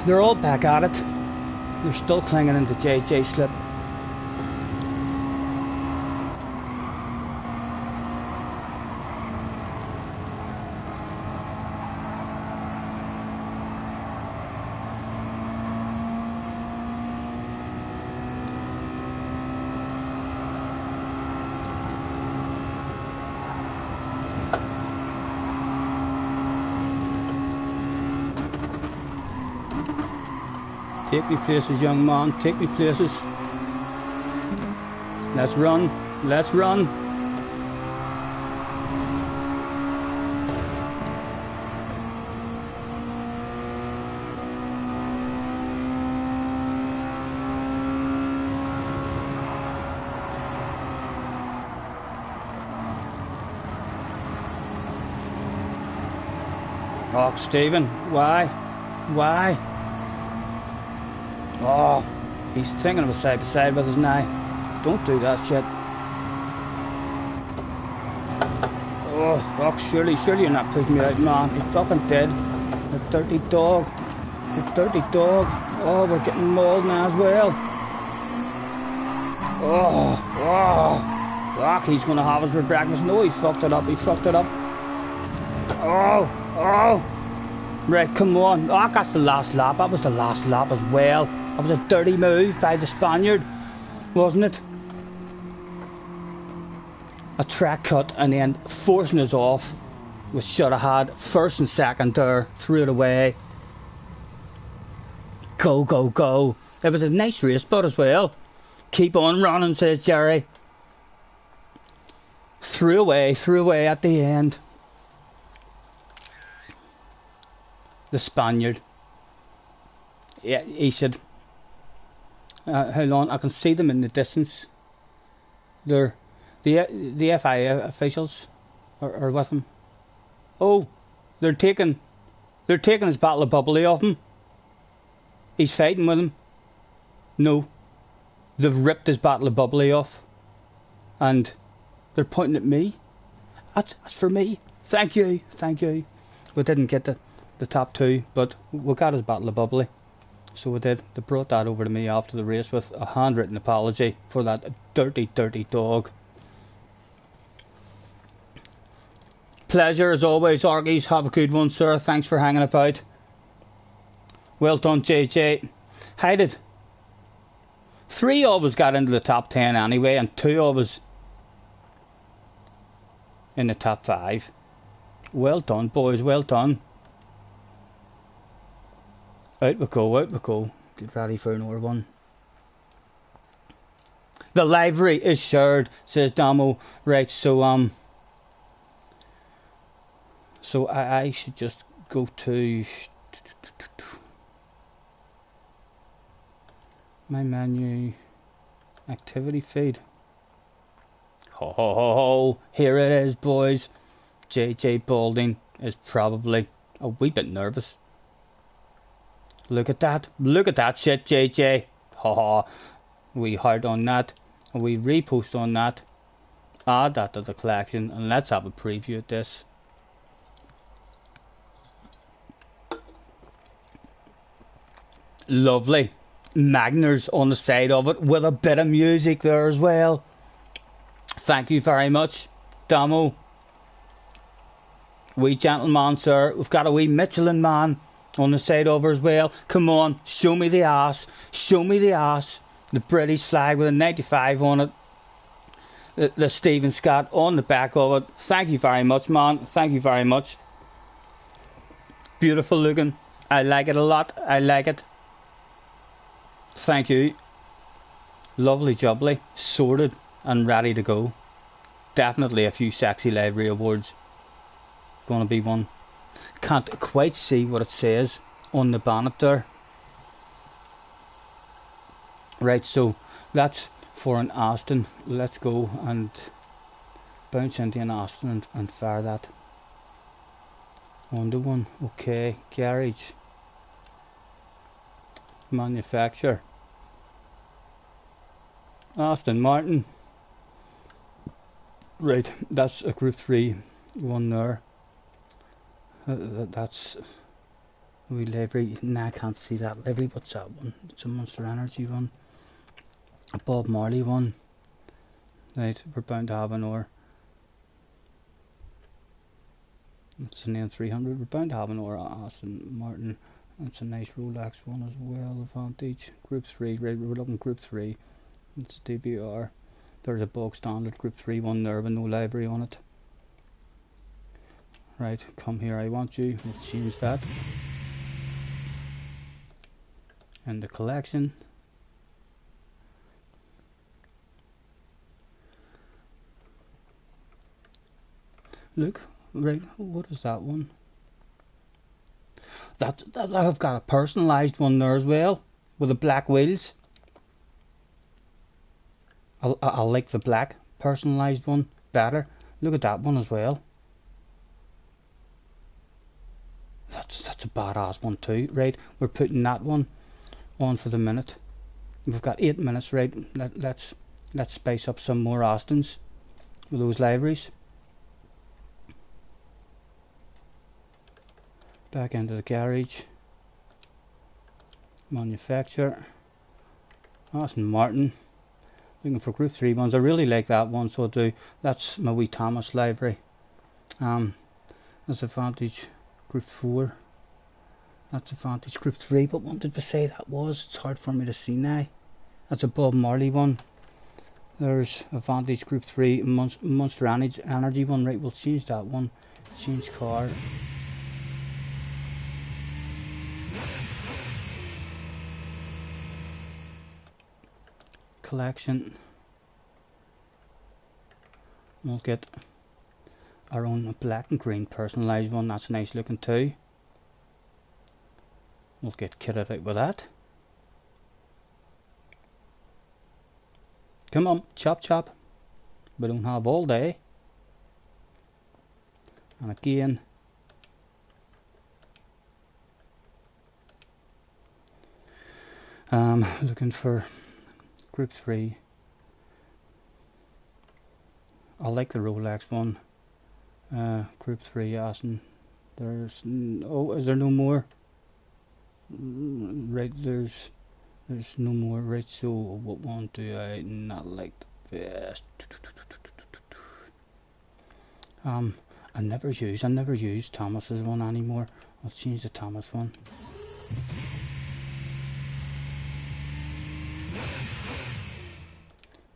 They're all back at it. They're still clinging into JJ slip. Take me places, young man, take me places. Let's run, let's run. Oh, Stephen, why? Why? Oh, he's thinking of a side by side with us now. Don't do that shit. Oh, surely you're not pushing me out, man. You fucking did. You dirty dog. You dirty dog. Oh, we're getting mauled now as well. Fuck, he's gonna have us for breakfast. No, he fucked it up. Right, come on. Oh, that's the last lap. That was the last lap as well. That was a dirty move by the Spaniard, wasn't it? A track cut and then forcing us off. We should have had first and second there. Threw it away. Go, go, go. It was a nice race, but as well. Keep on running, says Jerry. Threw away at the end. The Spaniard. Yeah, he said. How long? I can see them in the distance. They're the FIA officials are with him. Oh, they're taking his bottle of bubbly off him. He's fighting with him. No, they've ripped his bottle of bubbly off, and they're pointing at me. That's for me. Thank you. We didn't get the top 2, but we got his bottle of bubbly. So we did. They brought that over to me after the race with a handwritten apology for that dirty, dirty dog. Pleasure as always, Argies. Have a good one, sir. Thanks for hanging about. Well done, JJ. How did 3 of us got into the top 10 anyway, and 2 of us in the top 5. Well done, boys. Well done. Out we go, out we go. Get ready for another one. The library is shared, says Damo. Right, so I should just go to my menu, activity feed. Ho ho ho ho, here it is, boys. JJ Balding is probably a wee bit nervous. Look at that shit, JJ. Ha ha. We heart on that, we repost on that, add that to the collection, and let's have a preview of this. Lovely. Magners on the side of it with a bit of music there as well. Thank you very much, Damo. Wee gentleman, sir. We've got a wee Michelin man on the side of her as well. Come on, show me the ass. Show me the ass. The British flag with a 95 on it. The Stephen Scott on the back of it. Thank you very much, man. Thank you very much. Beautiful looking. I like it a lot. I like it. Thank you. Lovely jubbly. Sorted and ready to go. Definitely a few sexy livery awards. Gonna be one. Can't quite see what it says on the bonnet there. Right, so that's for an Aston. Let's go and bounce into an Aston and fire that onto one. Okay, garage, manufacturer, Aston Martin. Right, that's a Group 3 one there. That's a wee livery. Nah, I can't see that livery. What's that one? It's a Monster Energy one. A Bob Marley one. Right, we're bound to have an or. It's an M300. We're bound to have an or Aston Martin. It's a nice Rolex one as well. Advantage. Group 3. Right, we're looking Group 3. It's a DBR. There's a bog standard Group 3 one there with no library on it. Right, come here, I want you. We'll change that. And the collection. Look, right, what is that one? That I've got a personalised one there as well, with the black wheels. I like the black personalised one better. Look at that one as well. That's a badass one too. Right, we're putting that one on for the minute. We've got 8 minutes. Right, let's spice up some more Astons with those liveries. Back into the garage, manufacturer, Aston Martin. Looking for Group 3 ones. I really like that one, so I do. That's my wee Thomas livery. That's Advantage Group 4. That's Advantage Group 3, but what did we say that was? It's hard for me to see now. That's a Bob Marley one. There's Advantage Group 3, Monster Energy one. Right, we'll change that one. Change car. Collection. We'll get our own black and green personalised one. That's nice looking too. We'll get kitted out with that. Come on, chop chop. We don't have all day. And again, looking for Group 3. I like the Rolex one. Group 3 Aston There's oh, is there no more? Right, there's no more. Right, so what one do I not like the best? I never use Thomas's one anymore. I'll change the Thomas one.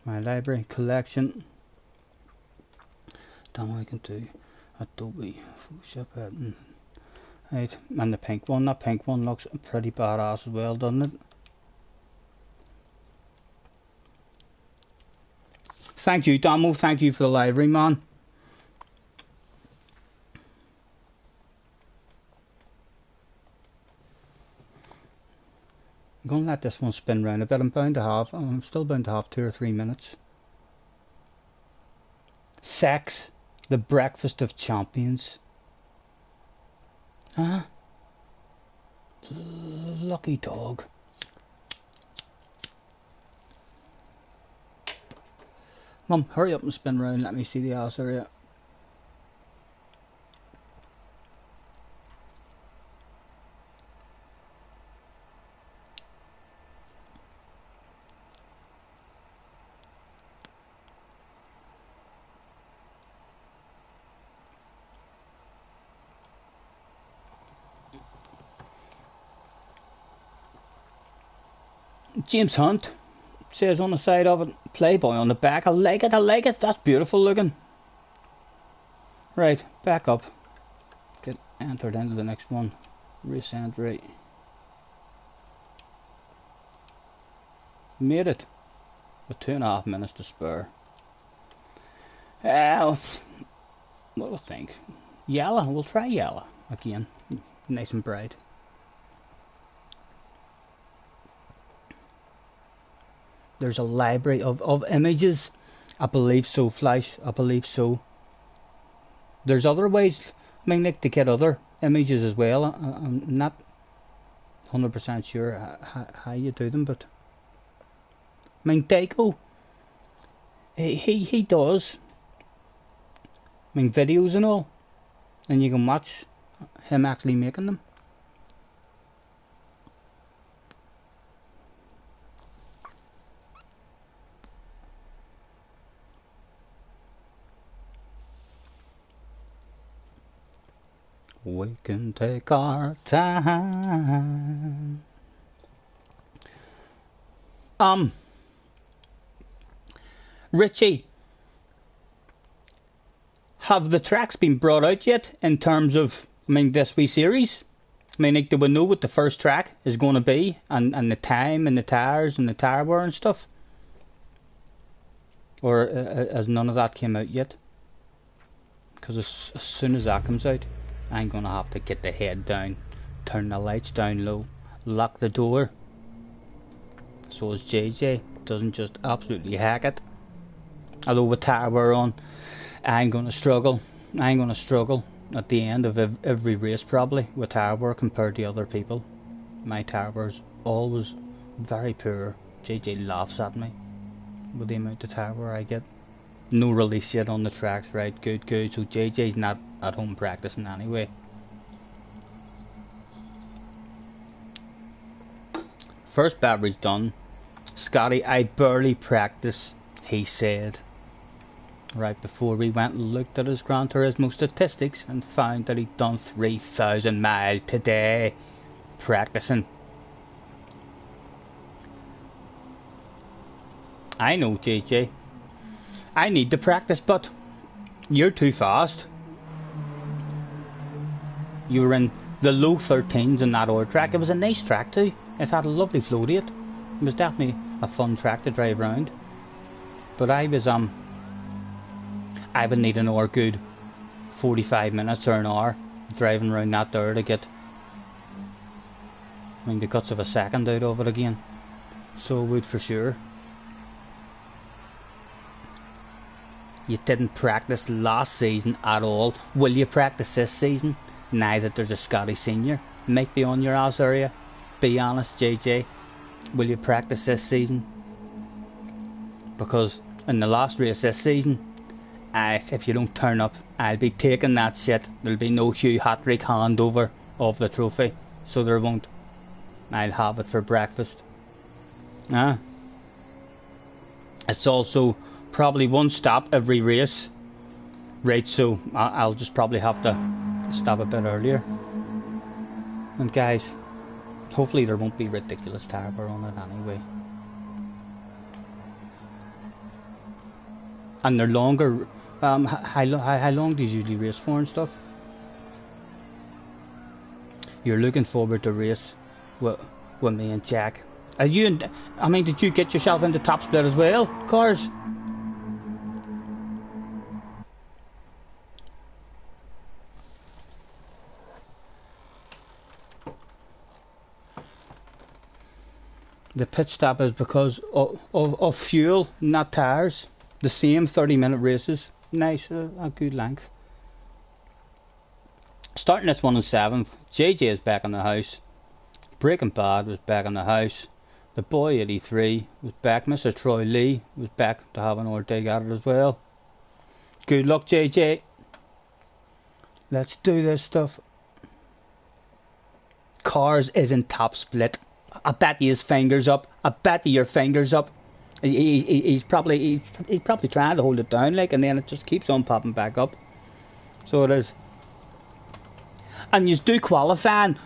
My library collection. Then I can do Adobe Photoshop. Right, and the pink one. That pink one looks pretty badass as well, doesn't it? Thank you, Damo. Thank you for the library, man. I'm gonna let this one spin round a bit. I'm still bound to have 2 or 3 minutes. Sex, the breakfast of champions. Huh? Lucky dog. Mum, hurry up and spin round. Let me see the ass area. James Hunt says on the side of it, Playboy on the back. I like it, that's beautiful looking. Right, back up. Get entered into the next one. Race entry. Made it. With 2.5 minutes to spare. What do I think? Yellow, we'll try yellow again. Nice and bright. There's a library of images. I believe so, Flash. I believe so. There's other ways, I mean, Nick, to get other images as well. I'm not 100% sure how you do them, but I mean, Daco, he does, I mean, videos and all, and you can watch him actually making them. We can take our time. Richie, have the tracks been brought out yet in terms of, I mean, this wee series? I mean, like, do we know what the first track is going to be, and the time and the tires and the tire wear and stuff? Or has none of that came out yet? Because as soon as that comes out, I'm going to have to get the head down, turn the lights down low, lock the door, so as JJ doesn't just absolutely hack it. Although with tire wear on, I'm going to struggle at the end of every race probably with tire wear compared to other people. My tire wear's always very poor. JJ laughs at me with the amount of tire wear I get. No release yet on the tracks, right? Good. So JJ's not at home practicing anyway. First battery's done. Scotty, I barely practice, he said. Right before we went and looked at his Gran Turismo statistics and found that he'd done 3,000 miles today practicing. I know, JJ. I need to practice, but you're too fast. You were in the low 13s in that old track. It was a nice track too. It had a lovely flow to it. It was definitely a fun track to drive around. But I would need an hour good 45 minutes or an hour driving around that there to get, I mean, the guts of a second out of it again. So I would for sure. You didn't practice last season at all. Will you practice this season? Now that there's a Scotty Senior might be on your ass area. Be honest, JJ. Will you practice this season? Because in the last race this season, if you don't turn up, I'll be taking that shit. There'll be no Hugh Hattrick handover of the trophy, so there won't. I'll have it for breakfast. It's also probably one stop every race, right? So I'll just probably have to stop a bit earlier. And guys, hopefully there won't be ridiculous tire wear on it anyway. And they're longer. How long do you usually race for and stuff? You're looking forward to race with me and Jack. Are you? I mean, did you get yourself into top split as well, cars? The pit stop is because of fuel, not tires. The same 30-minute races. Nice, a good length. Starting this one in 7th, JJ is back in the house. Breaking Bad was back in the house. The Boy 83 was back. Mr. Troy Lee was back to have another dig at it as well. Good luck, JJ. Let's do this stuff. Cars isn't top split. I bet you his fingers up. I bet you your fingers up. He's probably trying to hold it down, like, and then it just keeps on popping back up. So it is. And you do qualifying.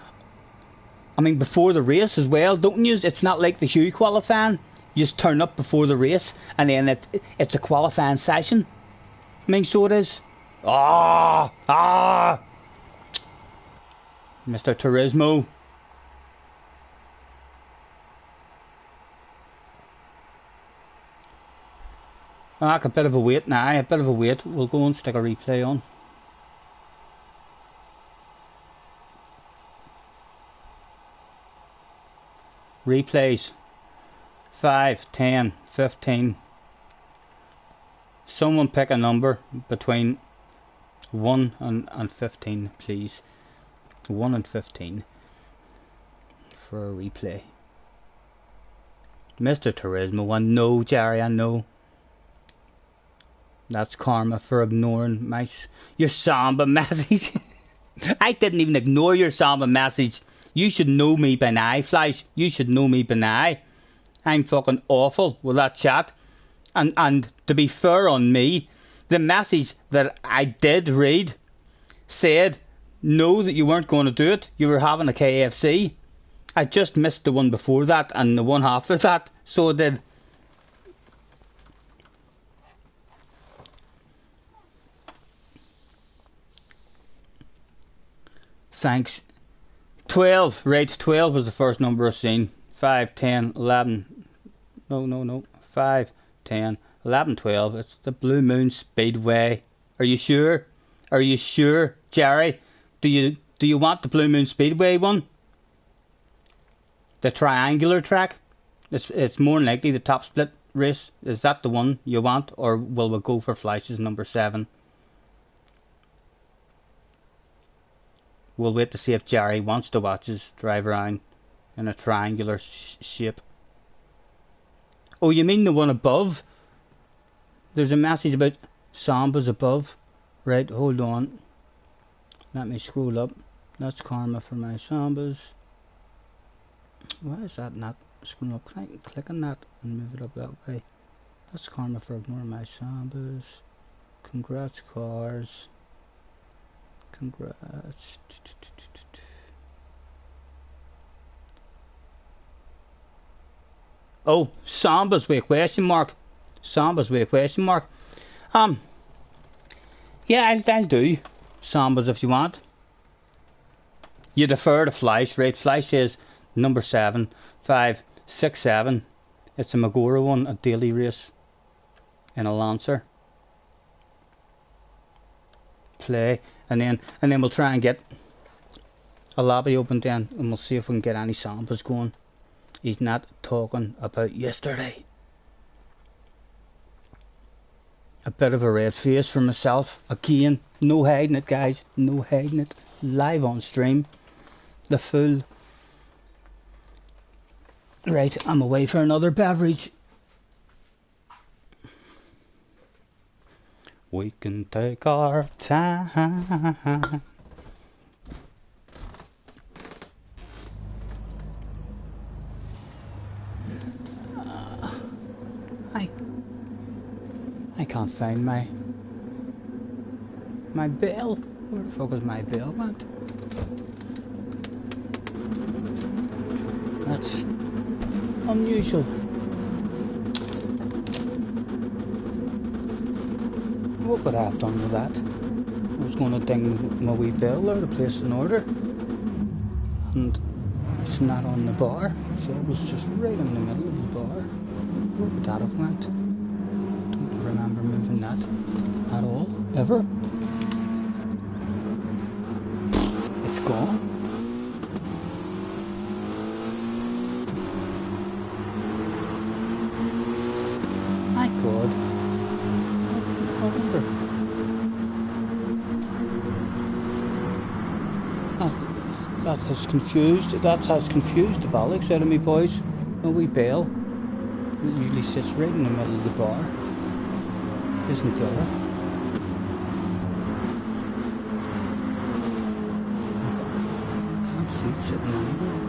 I mean, before the race as well, don't you? It's not like the Hugh qualifying. You just turn up before the race, and then it's a qualifying session. I mean, so it is. Mr. Turismo. A bit of a wait now, a bit of a wait. We'll go and stick a replay on. Replays. 5, 10, 15. Someone pick a number between 1 and 15, please. 1 and 15 for a replay. Mr. Turismo, I know, Jerry, I know. That's karma for ignoring your Samba message. I didn't even ignore your Samba message. You should know me by now, Flash. You should know me by now. I'm fucking awful with that chat. And to be fair on me, the message that I did read said no, that you weren't going to do it. You were having a KFC. I just missed the one before that and the one after that. So I did. Thanks. 12, right, 12 was the first number I seen. 5, 10, 11. No. 5, 10, 11, 12. It's the Blue Moon Speedway. Are you sure? Are you sure, Jerry? Do you want the Blue Moon Speedway one? The triangular track? It's more than likely the top split race. Is that the one you want, or will we go for Flash's number 7? We'll wait to see if Jerry wants to watch us drive around in a triangular shape. Oh, you mean the one above? There's a message about Sambas above. Right, hold on. Let me scroll up. That's karma for my Sambas. Why is that not scrolling up? Can I click on that and move it up that way? That's karma for ignoring my Sambas. Congrats, cars. Congrats. Oh, Sambas with a question mark. Sambas with a question mark. Yeah, I'll do Sambas if you want. You defer to Flash, right? Flash says number 7, 5, 6, 7. It's a Magora one, a daily race in a Lancer. Play, and then we'll try and get a lobby open then, and we'll see if we can get any Sambas going. He's not talking about yesterday. A bit of a red face for myself again. No hiding it, guys, no hiding it. Live on stream, the full. Right, I'm away for another beverage. We can take our time. I can't find my bell. Where the fuck is my bell went? That's unusual. What would I have done with that? I was going to ding my wee bell there to place an order, and it's not on the bar, so it was just right in the middle of the bar. Where would that have went? Don't remember moving that at all, ever. It's gone. My God. I wonder. That has confused the bollocks out of me, boys. A wee bell that usually sits right in the middle of the bar isn't there. I can't see it sitting anywhere.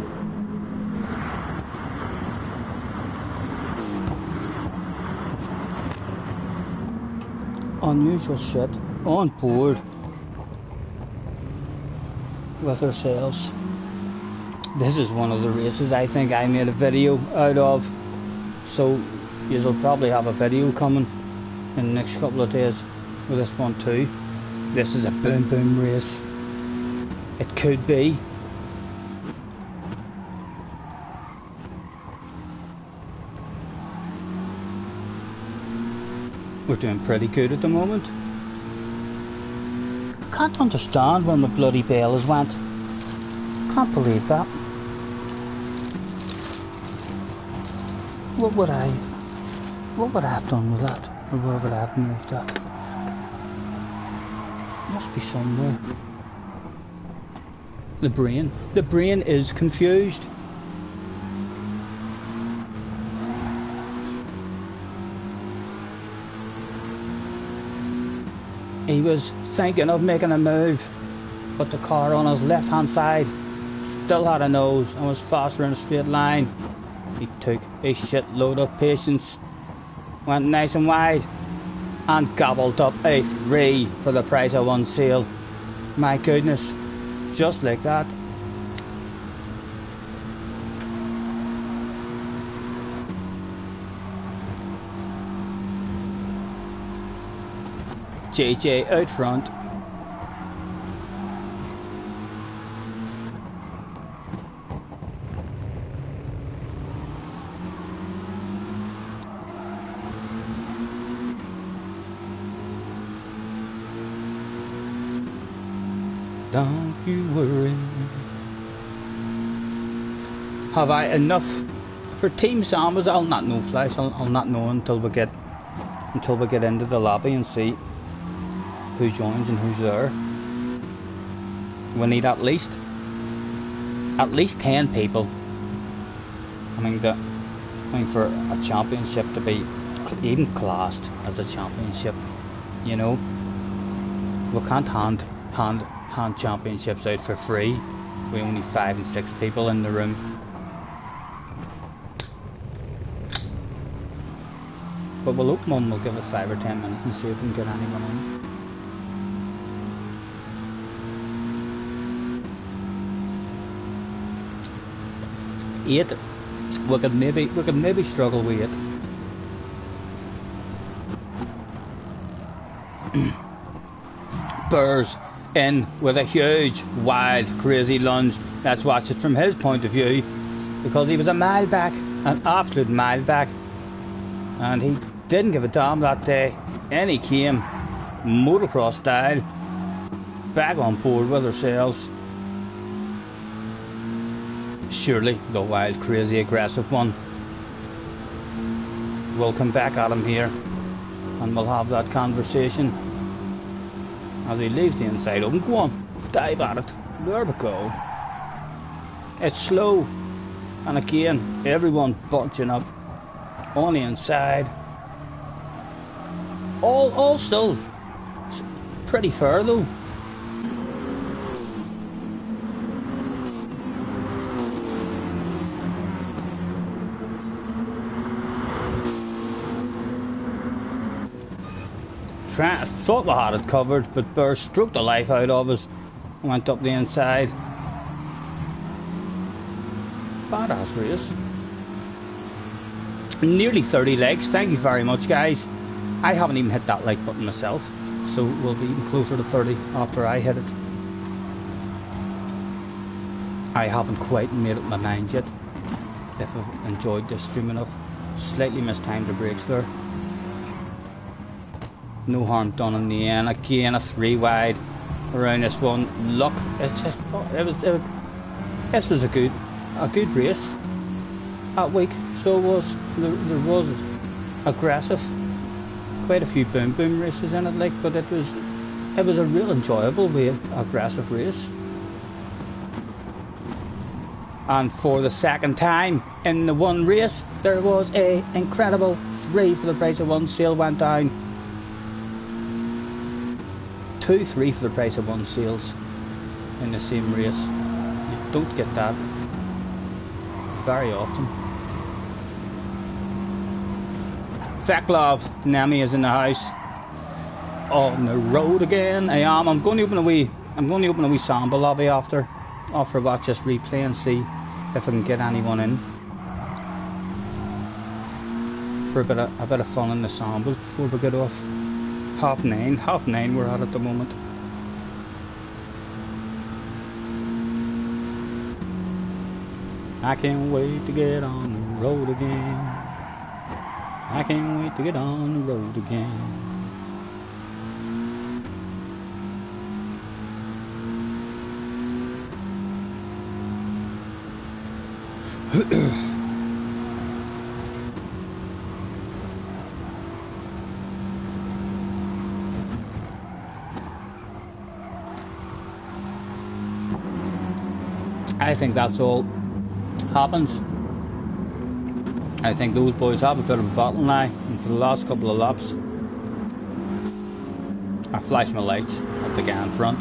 Unusual shit on board with ourselves. This is one of the races I think I made a video out of, so you'll probably have a video coming in the next couple of days with this one too. This is a boom boom race. It could be. We're doing pretty good at the moment. I can't understand when the bloody bell has went. Can't believe that. What would I have done with that? Or where would I have moved that? Must be somewhere. The brain is confused. He was thinking of making a move, but the car on his left hand side still had a nose and was faster in a straight line. He took a shitload of patience, went nice and wide, and gobbled up a 3 for the price of 1 seal. My goodness, just like that. JJ out front. Don't you worry. Have I enough for Team Sambas? I'll not know, Flash. I'll not know until we get into the lobby and see who joins and who's there. We need at least 10 people. I mean, for a championship to be even classed as a championship, you know, we can't hand championships out for free. We only 5 and 6 people in the room. But we'll open one. We'll give it 5 or 10 minutes and see if we can get anyone in. 8. We could maybe struggle with it. Burrs in with a huge, wild, crazy lunge. Let's watch it from his point of view, because he was a mile back, an absolute mile back, and he didn't give a damn that day. And he came motocross style back on board with ourselves. Surely the wild, crazy, aggressive one will come back at him here, and we'll have that conversation as he leaves the inside open. Go on, dive at it. There we go. It's slow, and again everyone bunching up on the inside. All still pretty fair though. I thought we had it covered, but Burr struck the life out of us. Went up the inside. Badass race. Nearly 30 legs. Thank you very much, guys. I haven't even hit that like button myself, so we'll be even closer to 30 after I hit it. I haven't quite made up my mind yet if I've enjoyed this stream enough. Slightly mistimed the brakes there. No harm done in the end. Again, a 3 wide around this one. Look, it's just this was a good race that week. So it was. There was aggressive, quite a few boom boom races in it, like, but it was a real enjoyable way, aggressive race. And for the second time in the one race, there was a incredible 3 for the price of 1 sale went down. 2 3 for the price of 1 sales in the same race. You don't get that very often. Veclov Nemi is in the house. On the road again. I am. I'm going to open a wee sample lobby after I watch this replay and see if I can get anyone in for a bit of fun in the samples before we get off. 9:30 we're at the moment. I can't wait to get on the road again. I can't wait to get on the road again. I think that's all happens. I think those boys have a bit of a battle now, and for the last couple of laps I flash my lights at the guy in front,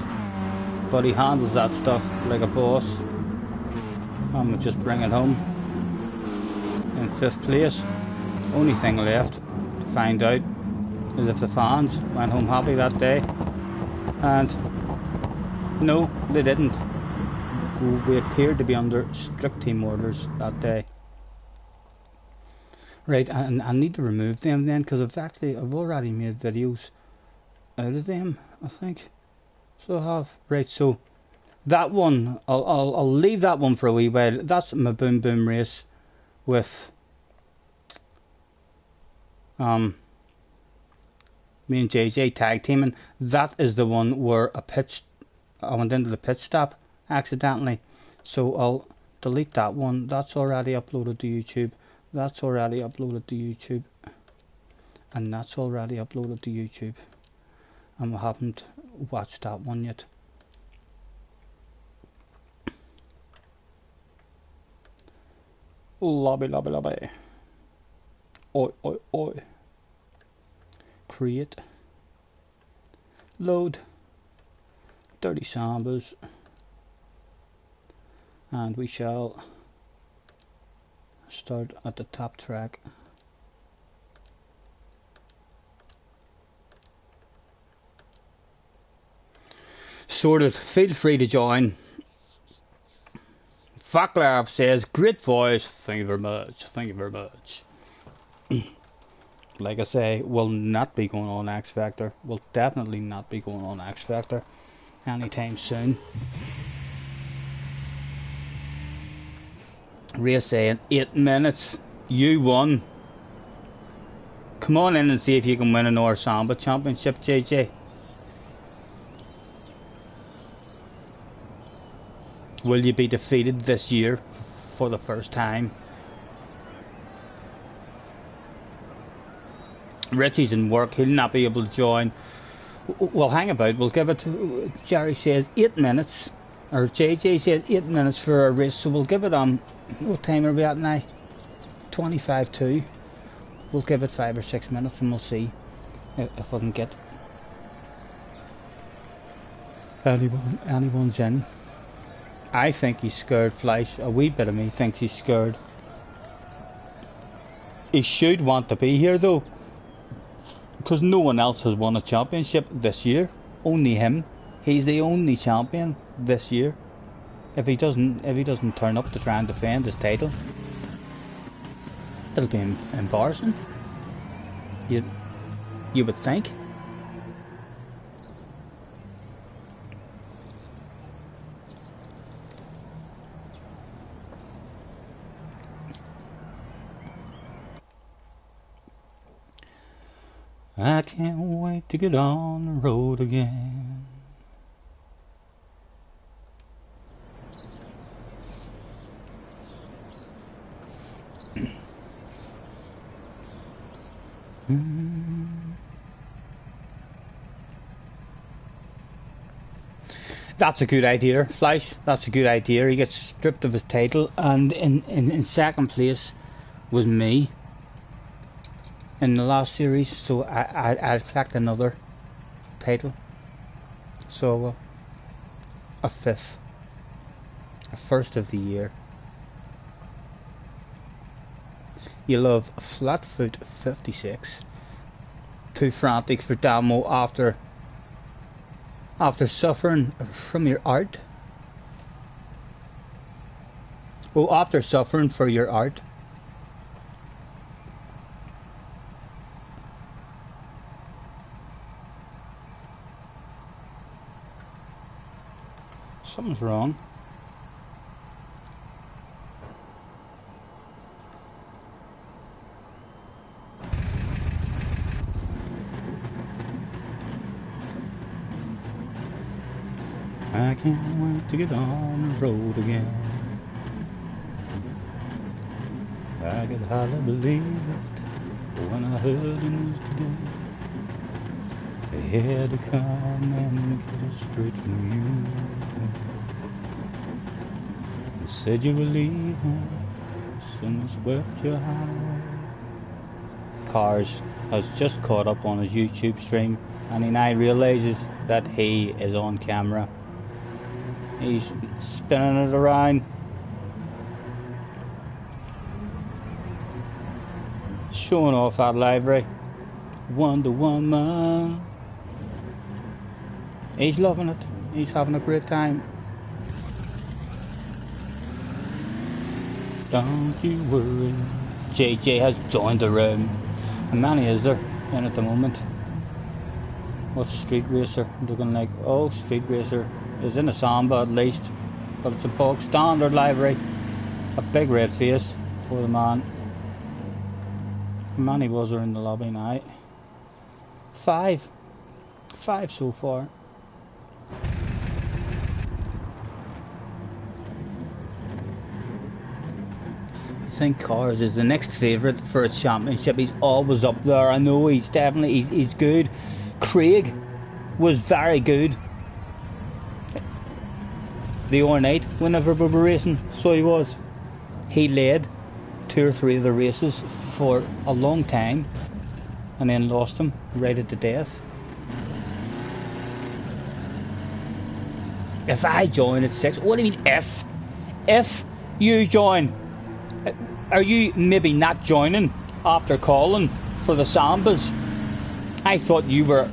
but he handles that stuff like a boss. I'm gonna just bring it home in 5th place. Only thing left to find out is if the fans went home happy that day, and no, they didn't. We appeared to be under strict team orders that day. Right, and I need to remove them then, because I've already made videos out of them, I think. So I have. Right, so that one, I'll leave that one for a wee while. That's my boom boom race with me and JJ tag teaming. That is the one where I went into the pit stop accidentally, so I'll delete that one. That's already uploaded to YouTube. That's already uploaded to YouTube, and that's already uploaded to YouTube, and we haven't watched that one yet. Lobby. Oi. Create. Load. Dirty Sambas. And we shall start at the top track. Sorted. Feel free to join. Vaclav says, great voice. Thank you very much. Like I say, we'll not be going on X Factor. We'll definitely not be going on X Factor anytime soon. Ray saying 8 minutes. You won. Come on in and see if you can win another Samba Championship, JJ. Will you be defeated this year for the first time? Richie's in work. He'll not be able to join. We'll hang about. We'll give it. Jerry says 8 minutes. Or JJ says 8 minutes for a race. So we'll give it what time are we at now? 25:02. We'll give it 5 or 6 minutes and we'll see if we can get anyone's in. I think he's scared, Fleisch. A wee bit of me thinks he's scared. He should want to be here though, because no one else has won a championship this year. Only him. He's the only champion this year. If he doesn't turn up to try and defend his title, it'll be embarrassing. You would think. I can't wait to get on the road again. That's a good idea, Fleisch. That's a good idea. He gets stripped of his title, and in second place was me in the last series, so I expect another title. So a fifth, a first of the year. You love Flatfoot 56. Too frantic for Damo after suffering from your art. Oh, after suffering for your art. Something's wrong. I can't wait to get on the road again. I could hardly believe it when I heard the news today. They had to come and get it straight from you. They said you were leaving, soon swept your heart away. Cars has just caught up on his YouTube stream, and he now realises that he is on camera. He's spinning it around. Showing off that library. Wonder Woman. He's loving it. He's having a great time. Don't you worry. JJ has joined the room. How many is there in at the moment? What's Street Racer? Looking like, oh, Street Racer is in a Samba at least, but it's a bog standard livery. A big red face for the man. How many was there in the lobby now? 5 so far. I think Cars is the next favourite for a championship. He's always up there. I know he's definitely he's good. Craig was very good the other night whenever we were racing, so he was. He led 2 or 3 of the races for a long time and then lost them right at the death. If I join at 6, what do you mean if you join? Are you maybe not joining after calling for the Sambas? I thought you were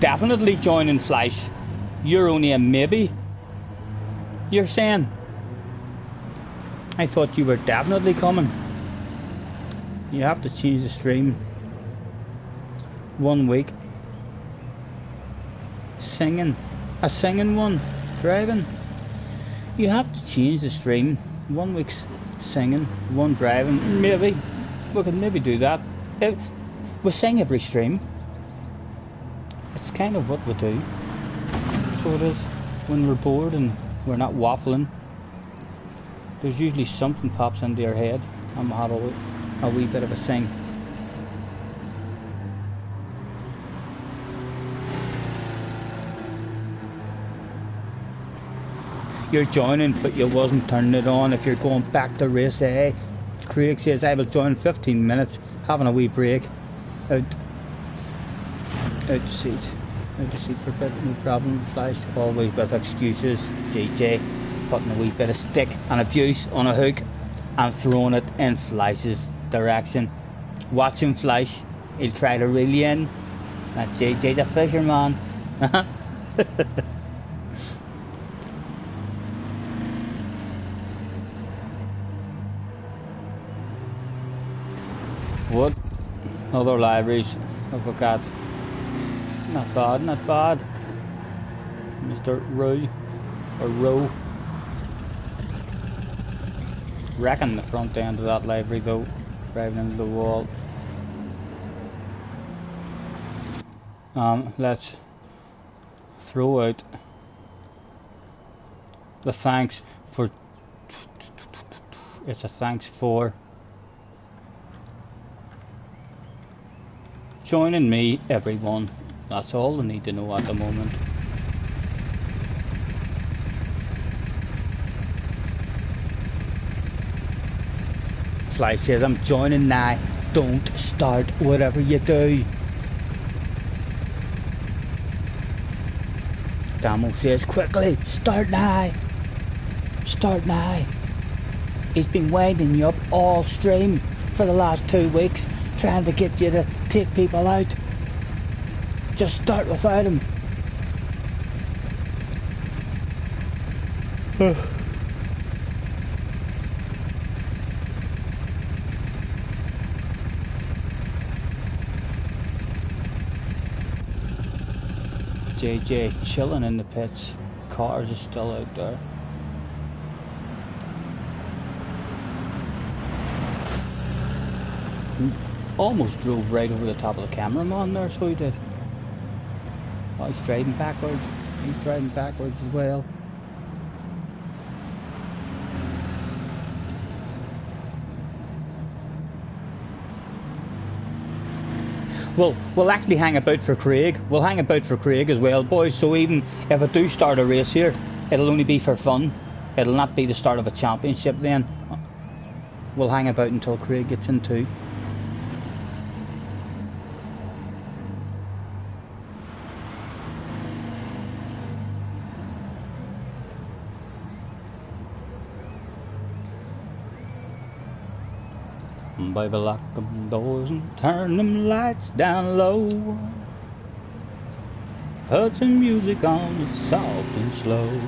definitely joining, Fleisch. You're only a maybe. You're saying. I thought you were definitely coming. You have to change the stream. 1 week. Singing. A singing one. Driving. You have to change the stream. 1 week's singing, 1 driving. Maybe. We could maybe do that. We sing every stream. It's kind of what we do. So it is. When we're bored and we're not waffling, there's usually something pops into your head and we'll have a wee bit of a sing. You're joining, but you wasn't turning it on. If you're going back to race A, Craig says I will join 15 minutes, having a wee break. Out seat. Out to sea for a bit, no problem. Flies always with excuses. JJ putting a wee bit of stick and abuse on a hook and throwing it in Fleisch's direction. Watch him, Fleisch. He'll try to reel you in. That JJ's a fisherman. What other libraries have we got? Not bad, not bad. Mr. Rowe or Rowe. Wrecking the front end of that library though, driving into the wall. Let's throw out the thanks for. It's a thanks for joining me, everyone. That's all I need to know at the moment. Fly says, I'm joining now. Don't start whatever you do. Damo says, quickly, start now. Start now. He's been winding you up all stream for the last 2 weeks, trying to get you to take people out. Just start without him. JJ chilling in the pits. Cars are still out there. Almost drove right over the top of the cameraman there, so he did. Oh, he's driving backwards. He's driving backwards as well. Well, we'll actually hang about for Craig. We'll hang about for Craig as well, boys. So even if I do start a race here, it'll only be for fun. It'll not be the start of a championship then. We'll hang about until Craig gets in too. Baby, lock them doors and turn them lights down low. Put some music on, it's soft and slow.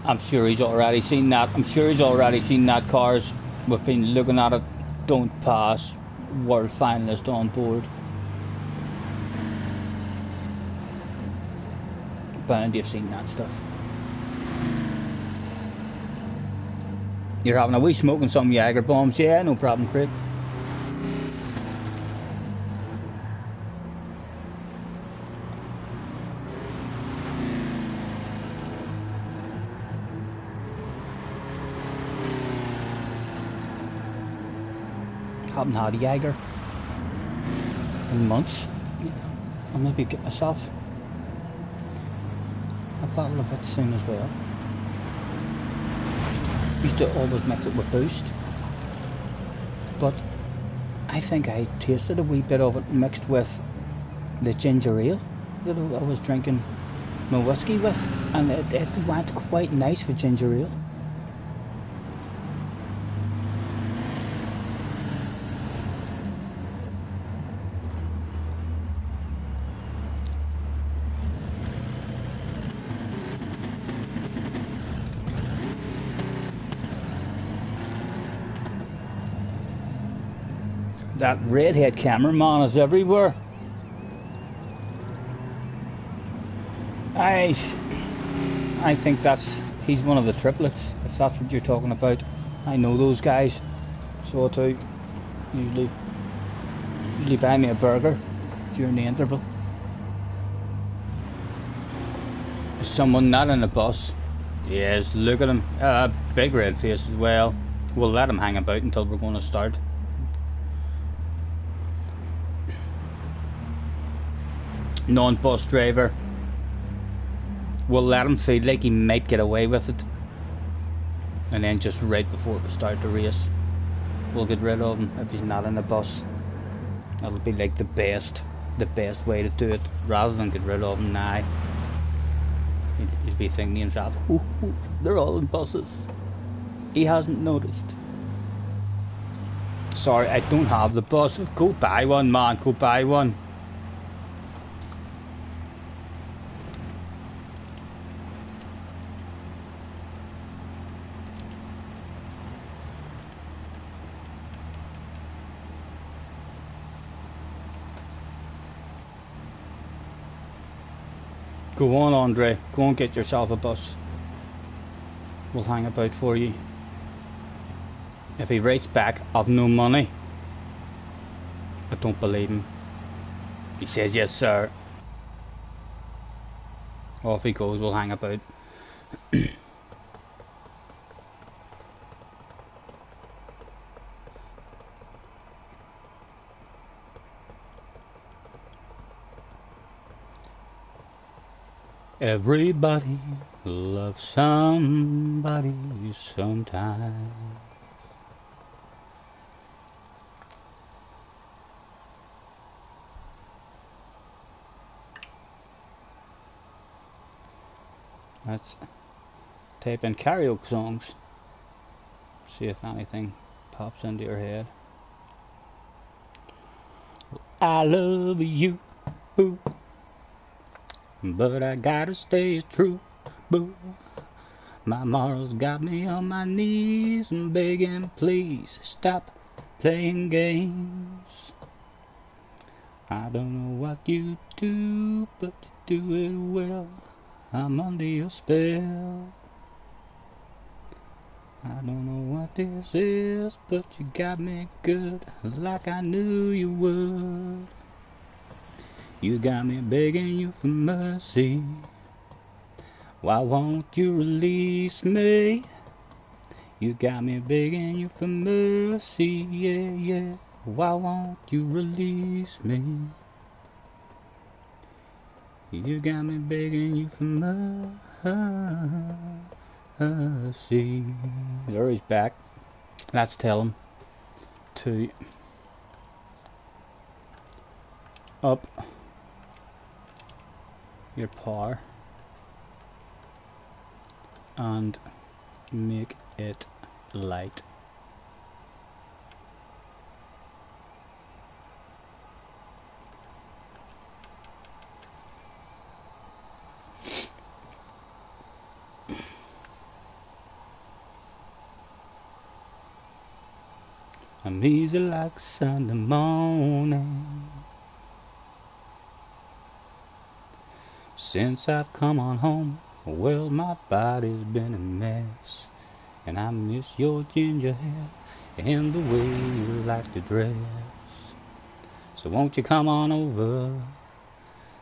I'm sure he's already seen that. I'm sure he's already seen that, cars. We've been looking at it. Don't pass, world finalist on board. Bound you've seen that stuff. You're having a wee smoke and some Jager bombs, yeah, no problem, Craig. Haven't had a Jager in months. I'll maybe get myself a bottle of it soon as well. Used to always mix it with Boost, but I think I tasted a wee bit of it mixed with the ginger ale that I was drinking my whiskey with, and it went quite nice with ginger ale. That redhead cameraman is everywhere. I think he's one of the triplets, if that's what you're talking about. I know those guys, so I do. Usually buy me a burger during the interval. There's someone not in the bus. Yes, look at him. Big red face as well. We'll let him hang about until we're going to start. Non-bus driver, We'll let him feel like he might get away with it, and then just right before we start the race, we'll get rid of him if he's not in the bus. That'll be like the best way to do it, rather than get rid of him now. He'd be thinking to himself, ooh, they're all in buses. He hasn't noticed. Sorry, I don't have the bus. Go buy one, man, go buy one. Go on, Andre, go and get yourself a bus. We'll hang about for you. If he writes back, I've no money, I don't believe him. He says, yes sir. Off he goes, we'll hang about. Everybody loves somebody sometime. Let's type in karaoke songs. See if anything pops into your head. I love you, boo, but I gotta stay true, boo. My morals got me on my knees and begging, please stop playing games. I don't know what you do, but you do it well. I'm under your spell. I don't know what this is, but you got me good, like I knew you would. You got me begging you for mercy. Why won't you release me? You got me begging you for mercy, yeah, yeah. Why won't you release me? You got me begging you for mercy. There he's back. Let's tell him to up your power and make it light. I'm easy like Sunday morning. Since I've come on home, well, my body's been a mess, and I miss your ginger hair and the way you like to dress. So won't you come on over,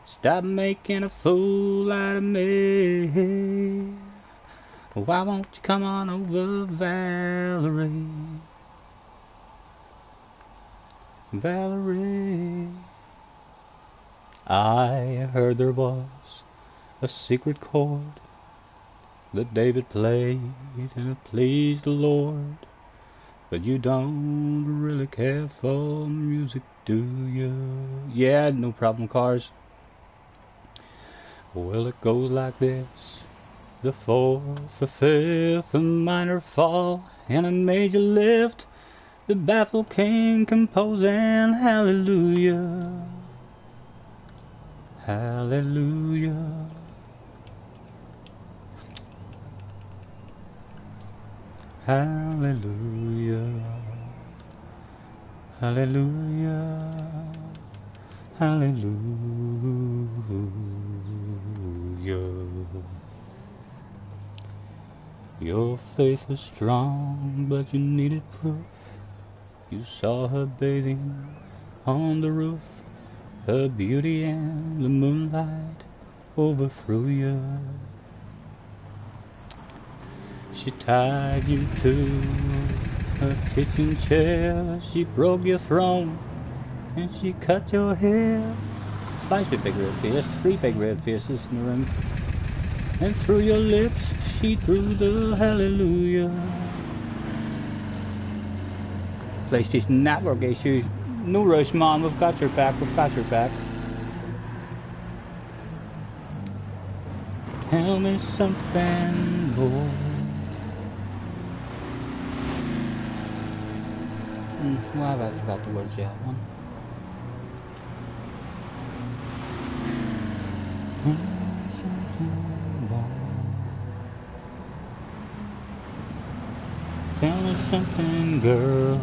stop making a fool out of me. Why won't you come on over, Valerie? Valerie, I heard there was a secret chord that David played and it pleased the Lord, but you don't really care for music, do you? Yeah, no problem, cars. Well, it goes like this: the fourth, the fifth, a minor fall, and a major lift. The baffled king composing hallelujah, hallelujah. Hallelujah, hallelujah, hallelujah. Your faith was strong, but you needed proof. You saw her bathing on the roof, her beauty and the moonlight overthrew you. She tied you to her kitchen chair, she broke your throne, and she cut your hair. Slice with big red face, 3 big red faces in the room. and through your lips she drew the hallelujah. PlayStation Network issues. No rush, man, we've got your back, we've got your back. Tell me something more. Why have I forgot the words yet? One. Tell me something, girl.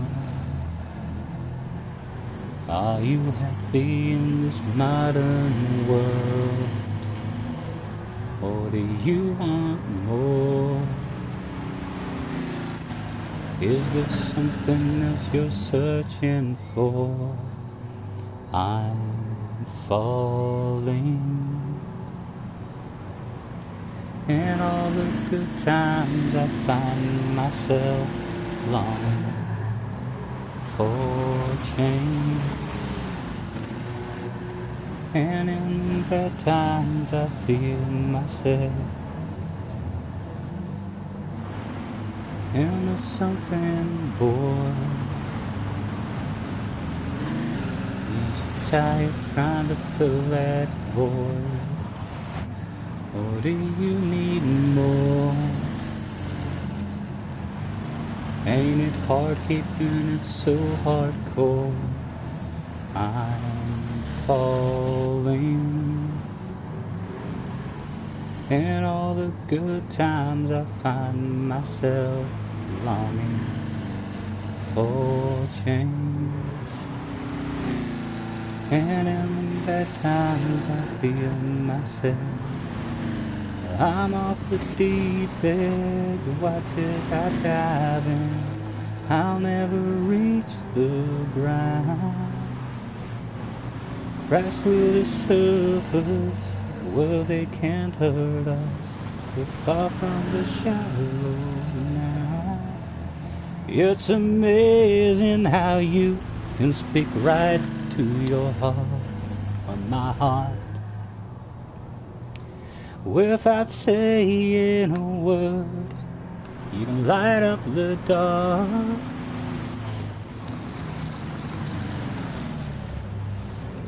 Are you happy in this modern world? Or do you want more? Is there something else you're searching for? I'm falling. In all the good times I find myself longing for change. And in bad times I feel myself. And there's something, boy. Is tired trying to fill that void? Or do you need more? Ain't it hard keeping it so hardcore? I'm falling. In all the good times I find myself longing for change. And in the bad times I feel myself. I'm off the deep edge, watch as I dive in. I'll never reach the ground. Crash through the surface, well they can't hurt us. We're far from the shallow now. It's amazing how you can speak right to your heart, on my heart. Without saying a word, you can light up the dark.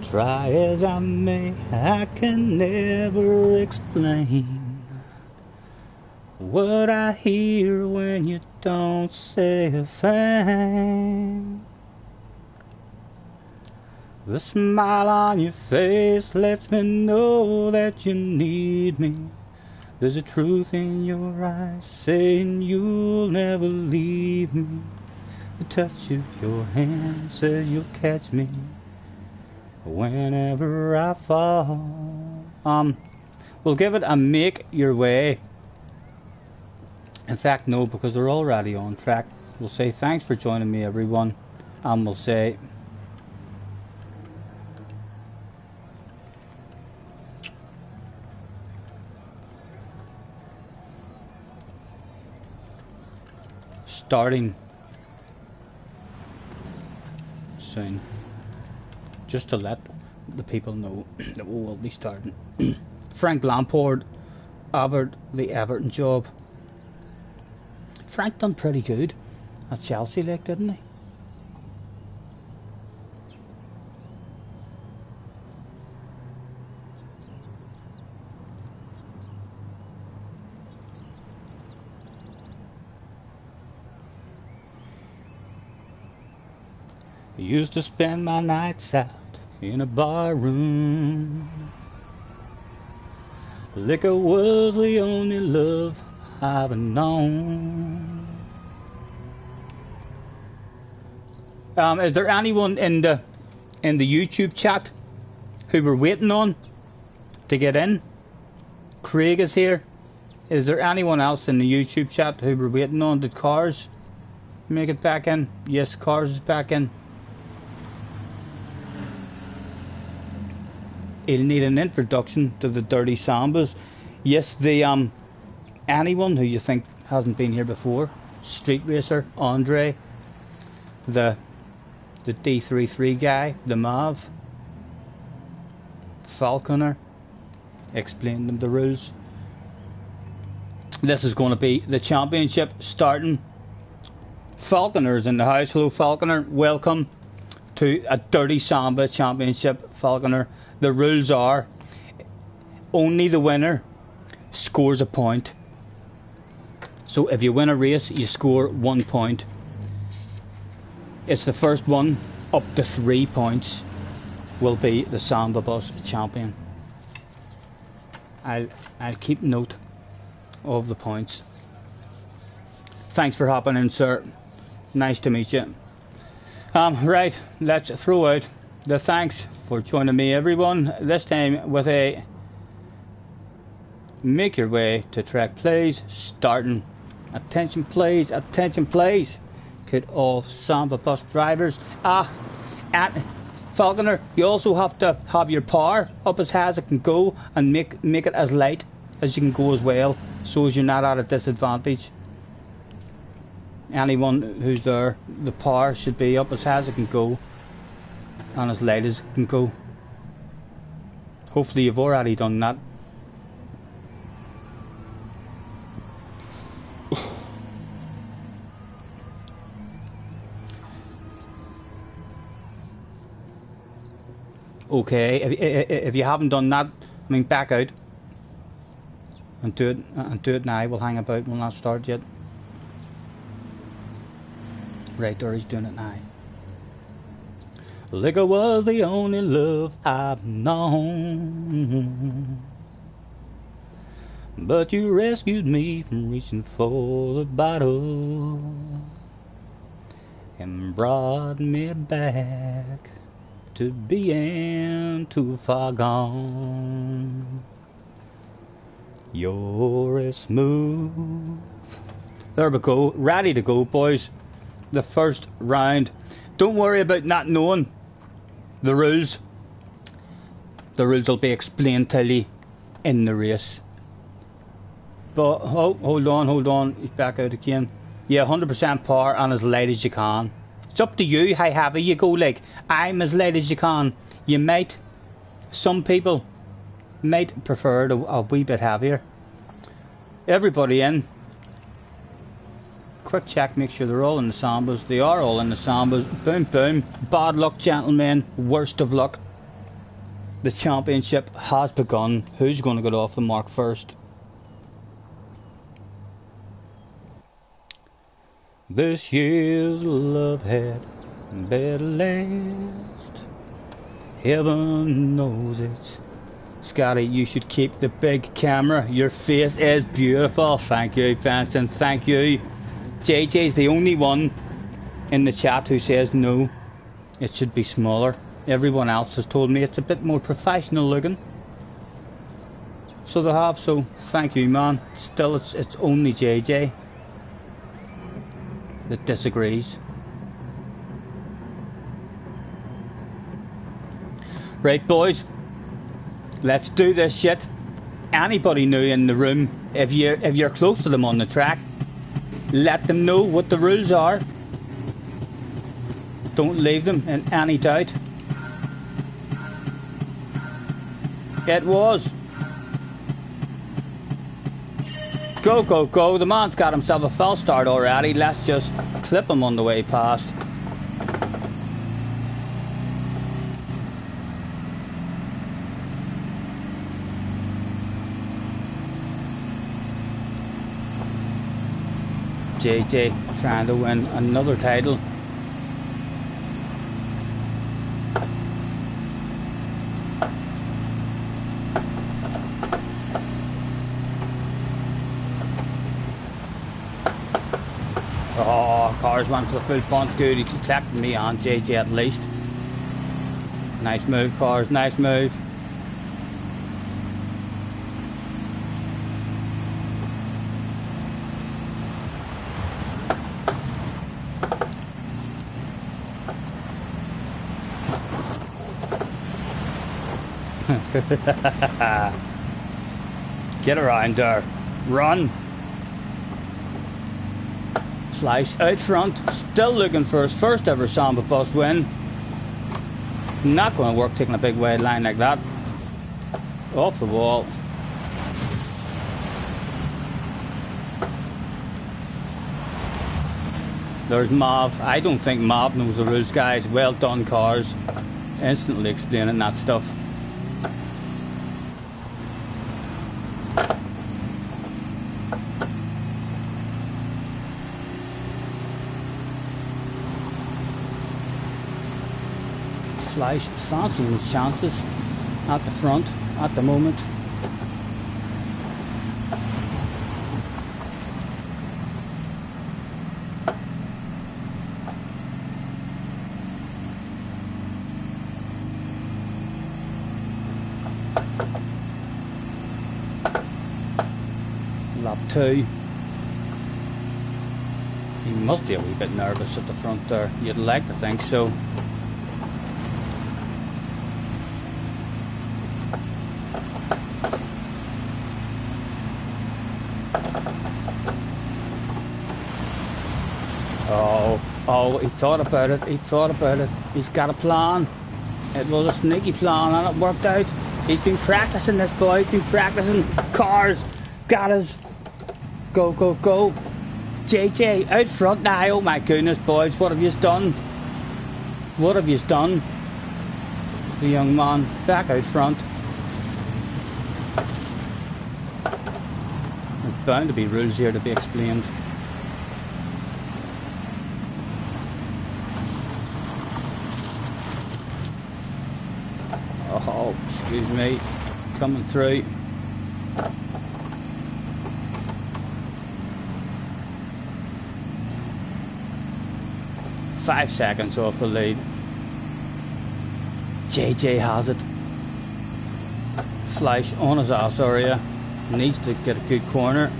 Try as I may, I can never explain what I hear when you don't say a thing. The smile on your face lets me know that you need me. There's a truth in your eyes saying you'll never leave me. The touch of your hand says you'll catch me whenever I fall. We'll give it a Make Your Way. In fact, no, because they're already on track. We'll say thanks for joining me, everyone, and we'll say starting soon, just to let the people know that we will be starting. Frank Lampard offered the Everton job. Frank done pretty good at Chelsea, like, didn't he? I used to spend my nights out in a bar room. Liquor was the only love I've known. Is there anyone in the YouTube chat who we're waiting on to get in? Craig is here. Is there anyone else in the YouTube chat who we're waiting on? Did Cars make it back in? Yes, Cars is back in. He'll need an introduction to the Dirty Sambas. Yes, the anyone who you think hasn't been here before. Street Racer, Andre, the D33 guy, the Mav, Falconer, explain them the rules. This is going to be the championship starting. Falconers in the house. Hello Falconer, welcome to a Dirty Samba Championship. Falconer, the rules are only the winner scores a point. So if you win a race, you score 1 point. It's the first one up to 3 points will be the Samba Bus champion. I'll keep note of the points. Thanks for hopping in, sir. Nice to meet you. Right, let's throw out the thanks for joining me, everyone. This time with a make your way to track, please. Starting. Attention, please. Attention, please. Could all Samba Bus drivers. And Falconer, you also have to have your power up as high as it can go and make it as light as you can go as well, so as you're not at a disadvantage. Anyone who's there, the power should be up as high as it can go and as light as it can go. Hopefully you've already done that. Okay, if you haven't done that, I mean, back out and do it now. We'll hang about, we'll not start yet. Right there, he's doing it now. Liquor was the only love I've known, but you rescued me from reaching for the bottle and brought me back to being too far gone. You're as smooth. There we go, ready to go, boys. The first round. Don't worry about not knowing the rules. The rules will be explained to you in the race. But oh, hold on, he's back out again. Yeah, 100% power and as light as you can. It's up to you how heavy you go. Like, I'm as light as you can. You might, some people might prefer it a wee bit heavier. Everybody in. Quick check, make sure they're all in the Sambas. They are all in the Sambas. Boom, boom. Bad luck, gentlemen. Worst of luck. The championship has begun. Who's going to get off the mark first? This year's love had better last. Heaven knows it. Scotty, you should keep the big camera. Your face is beautiful. Thank you, Benson. Thank you. JJ's the only one in the chat who says no, it should be smaller. Everyone else has told me it's a bit more professional looking. So they have, so thank you, man. Still, it's only JJ that disagrees. Right, boys, let's do this shit. Anybody new in the room, if you're close to them on the track, let them know what the rules are. Don't leave them in any doubt. It was. Go, go, go. The man's got himself a false start already. Let's just clip him on the way past. JJ trying to win another title. Oh, cars went for the full punt. Good, he accepted me on JJ at least. Nice move, cars, nice move. Get around there. Run. Slice out front. Still looking for his first ever Samba Bus win. Not going to work taking a big wide line like that. Off the wall. There's Mav. I don't think Mav knows the rules, guys. Well done, cars. Instantly explaining that stuff. Fleisch fancying his chances at the front at the moment. Lap 2. He must be a wee bit nervous at the front there. You'd like to think so. Oh, he thought about it, he's got a plan. It was a sneaky plan and it worked out. He's been practicing this, boy, he's been practicing. Cars, got us. Go, go, go. JJ, out front now. Oh my goodness, boys, what have you done? What have you done? The young man, back out front. There's bound to be rules here to be explained. Oh, excuse me, coming through. Five seconds off the lead. JJ has it. Fleisch on his ass area. Needs to get a good corner.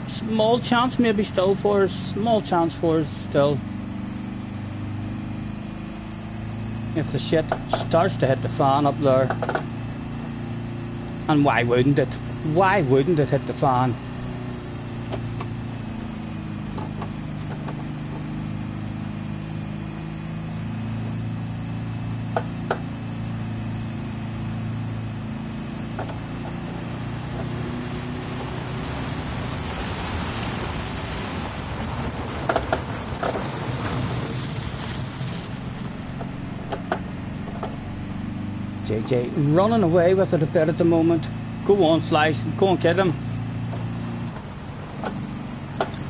Small chance maybe still for us. Small chance for us still. If the shit starts to hit the fan up there. And why wouldn't it? Why wouldn't it hit the fan? JJ running away with it a bit at the moment. Go on, Slice, go and get him.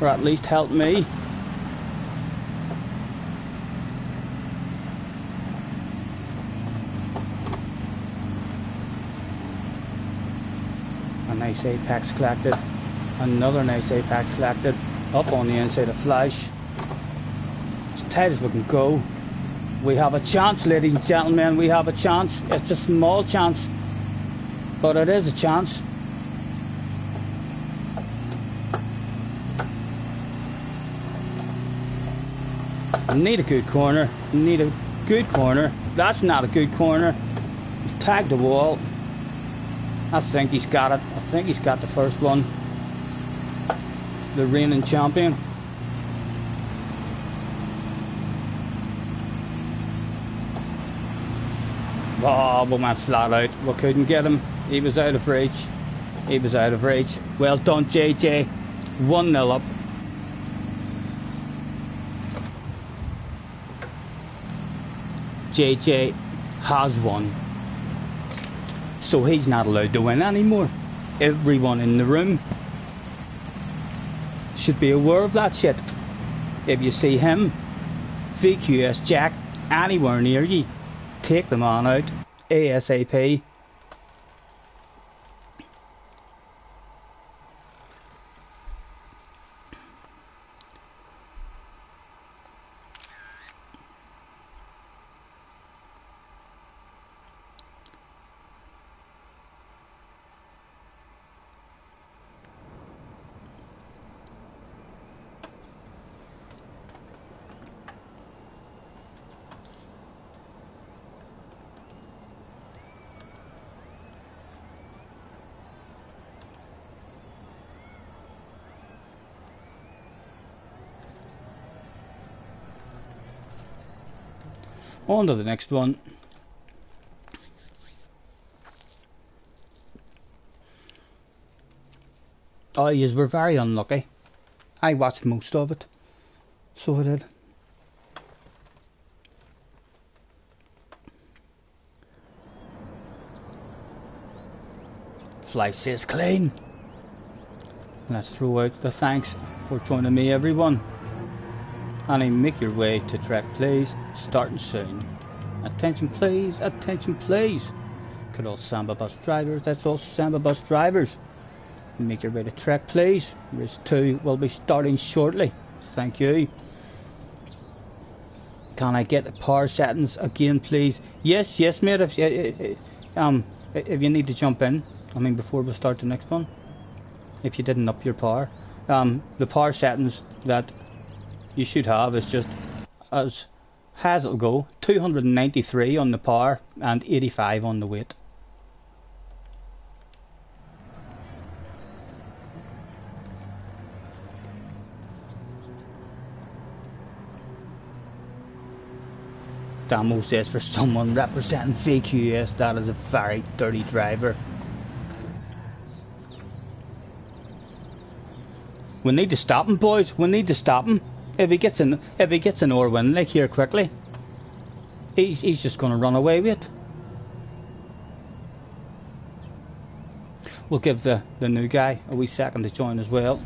Or at least help me. A nice apex collected. Another nice apex collected. Up on the inside of Fleisch. As tight as we can go. We have a chance, ladies and gentlemen, we have a chance. It's a small chance, but it is a chance. Need a good corner, need a good corner. That's not a good corner. He's tagged the wall. I think he's got it. I think he's got the first one. The reigning champion. Oh, we went flat out. We couldn't get him. He was out of reach. He was out of reach. Well done, JJ. 1-0 up. JJ has won. So he's not allowed to win anymore. Everyone in the room should be aware of that shit. If you see him, VQS Jack, anywhere near you, take the man out ASAP. On to the next one. Oh, yous were very unlucky. I watched most of it. So I did. Fly says clean. Let's throw out the thanks for joining me, everyone. And make your way to track, please. Starting soon. Attention please, attention please. Good old Samba bus drivers, that's all Samba bus drivers. Make your way to track, please. Race 2 will be starting shortly. Thank you. Can I get the power settings again, please? Yes, yes, mate. If you need to jump in, I mean, before we start the next one, if you didn't up your power, the power settings that you should have is just as it'll go. 293 on the power and 85 on the weight. Damo says for someone representing VQS, that is a very dirty driver. We need to stop him, boys. We need to stop him. If he gets an or win like here quickly, he's just gonna run away with it. We'll give the new guy a wee second to join as well.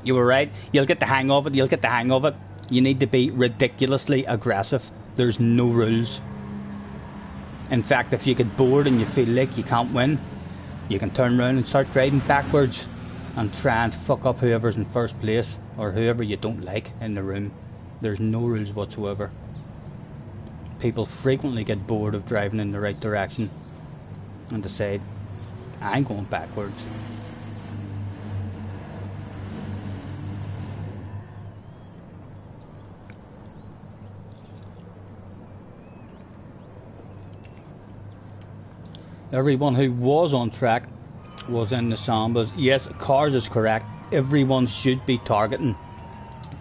You were right. You'll get the hang of it. You'll get the hang of it. You need to be ridiculously aggressive. There's no rules. In fact, if you get bored and you feel like you can't win, you can turn around and start driving backwards and try and fuck up whoever's in first place or whoever you don't like in the room. There's no rules whatsoever. People frequently get bored of driving in the right direction and decide, I'm going backwards. Everyone who was on track was in the Sambas. Yes, Cars is correct. Everyone should be targeting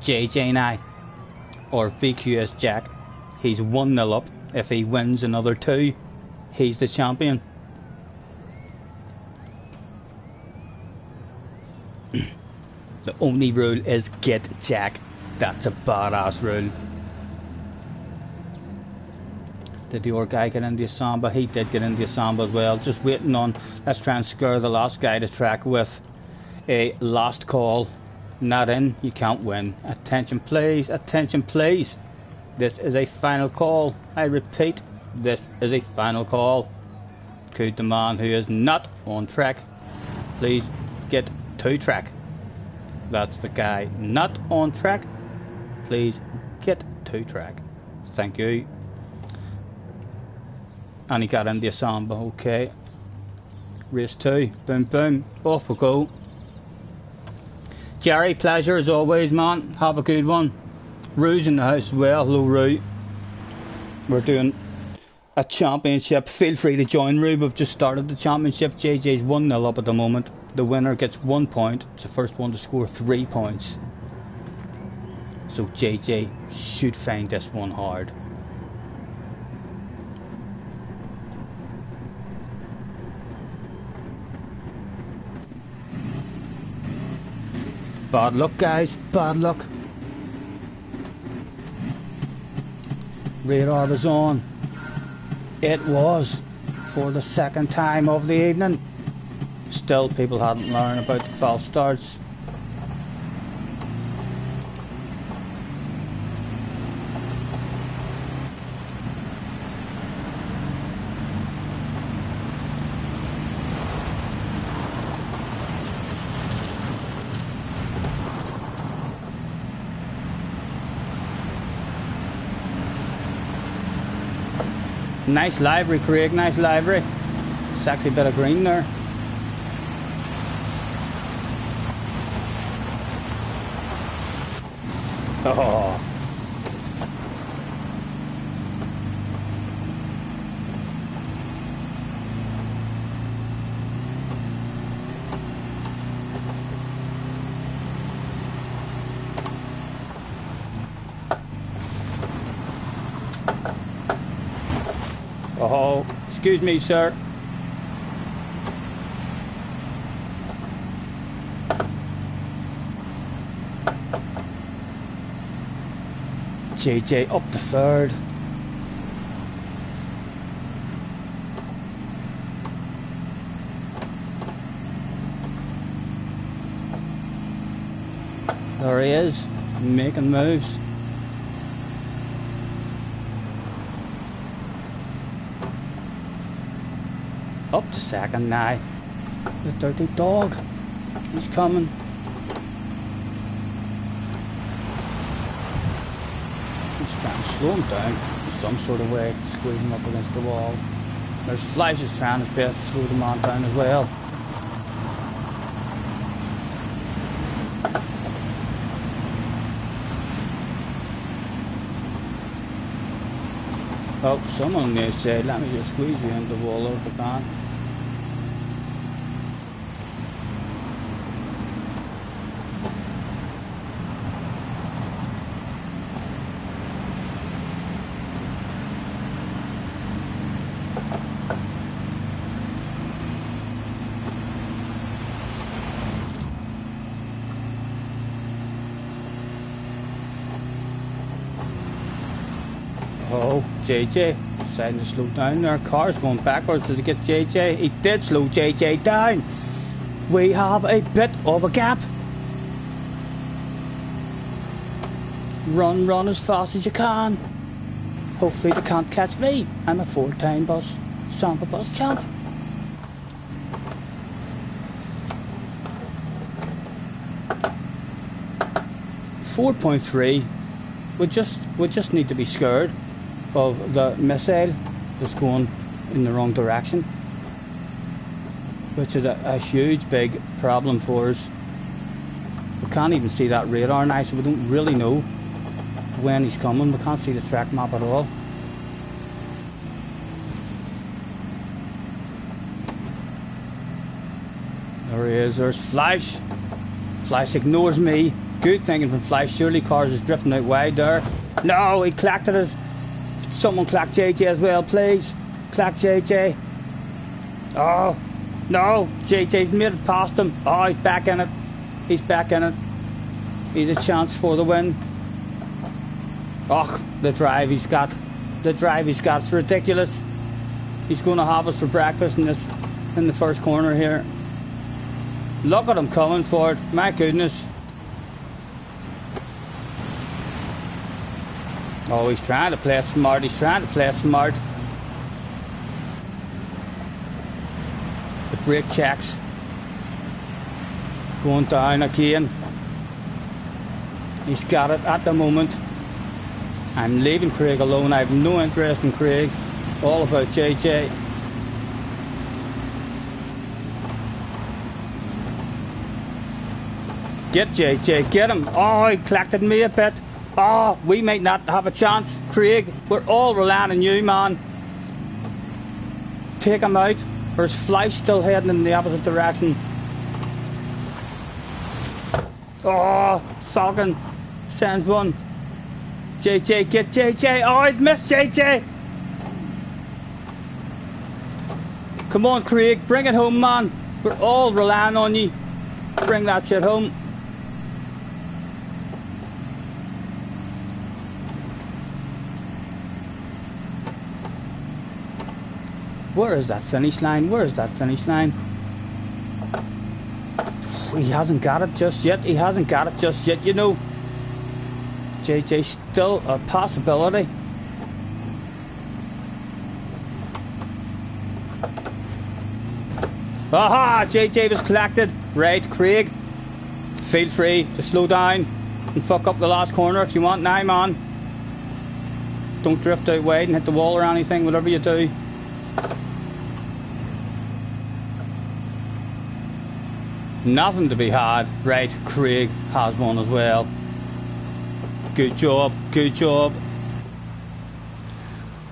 JJ and I, or VQS Jack. He's 1-0 up. If he wins another 2, he's the champion. The only rule is get Jack. That's a badass rule. Did the old guy get into the Samba? He did get into the Samba as well. Just waiting on, let's try and scare the last guy to track with a last call. Not in, you can't win. Attention please, attention please. This is a final call. I repeat, this is a final call. Could the man who is not on track please get to track? That's the guy not on track. Please get to track. Thank you. And he got into the Samba, okay. Race 2, boom boom, off we go. Jerry, pleasure as always, man. Have a good one. Rue's in the house as well. Hello, Rue. We're doing a championship. Feel free to join, Rue. We've just started the championship. JJ's 1-0 up at the moment. The winner gets 1 point. It's the first one to score 3 points. So JJ should find this one hard. Bad luck, guys, bad luck. Radar was on. It was, for the second time of the evening. Still, people hadn't learned about the false starts. Nice livery, Craig, nice livery. Sexy bit of green there. Oh. Oh, excuse me, sir. JJ up to third. There he is, making moves. Up to second now. The dirty dog. He's coming. He's trying to slow him down in some sort of way, squeeze him up against the wall. There's Flash is trying his best to slow the man down as well. Oh, someone may say, let me just squeeze you into the wall if I can. Oh, JJ deciding to slow down there. Car's going backwards to get JJ. He did slow JJ down. We have a bit of a gap. Run as fast as you can. Hopefully they can't catch me. I'm a 4-time sample bus champ. .3. We just need to be scared of the missile that's going in the wrong direction, which is a huge big problem for us. We can't even see that radar now, so we don't really know when he's coming. We can't see the track map at all. There he is. There's Flash. Flash ignores me. Good thinking from Flash. Surely Cars is drifting out wide there. No, he clacked at us. Someone clack JJ as well, please. Clack JJ. Oh, no. JJ's made it past him. Oh, he's back in it. He's back in it. He's a chance for the win. Oh, the drive he's got. The drive he's got. It's ridiculous. He's going to have us for breakfast in the first corner here. Look at him coming for it. My goodness. Oh, he's trying to play it smart. He's trying to play it smart. The brake checks. Going down again. He's got it at the moment. I'm leaving Craig alone. I have no interest in Craig. All about JJ. Get JJ, get him. Oh, he clacked at me a bit. Oh, we might not have a chance. Craig, we're all relying on you, man. Take him out. There's Flash still heading in the opposite direction. Oh, Falcon sends one. JJ, get JJ. Oh, he's missed JJ. Come on, Craig, bring it home, man. We're all relying on you. Bring that shit home. Where is that finish line? Where is that finish line? He hasn't got it just yet. He hasn't got it just yet, you know. JJ's still a possibility. Aha! JJ was collected. Right, Craig. Feel free to slow down and fuck up the last corner if you want now, man. Don't drift out wide and hit the wall or anything, whatever you do. Nothing to be had. Right, Craig has one as well. Good job, good job.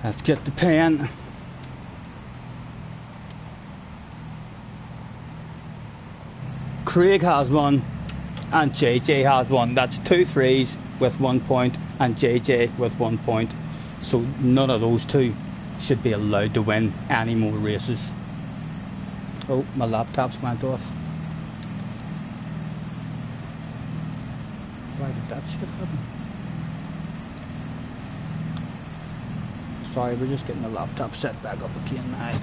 Let's get the pen. Craig has one and JJ has one. That's 2 3s with 1 point and JJ with 1 point. So none of those two should be allowed to win any more races. Oh, my laptop's went off. Why did that shit happen? Sorry, we're just getting the laptop set back up again now.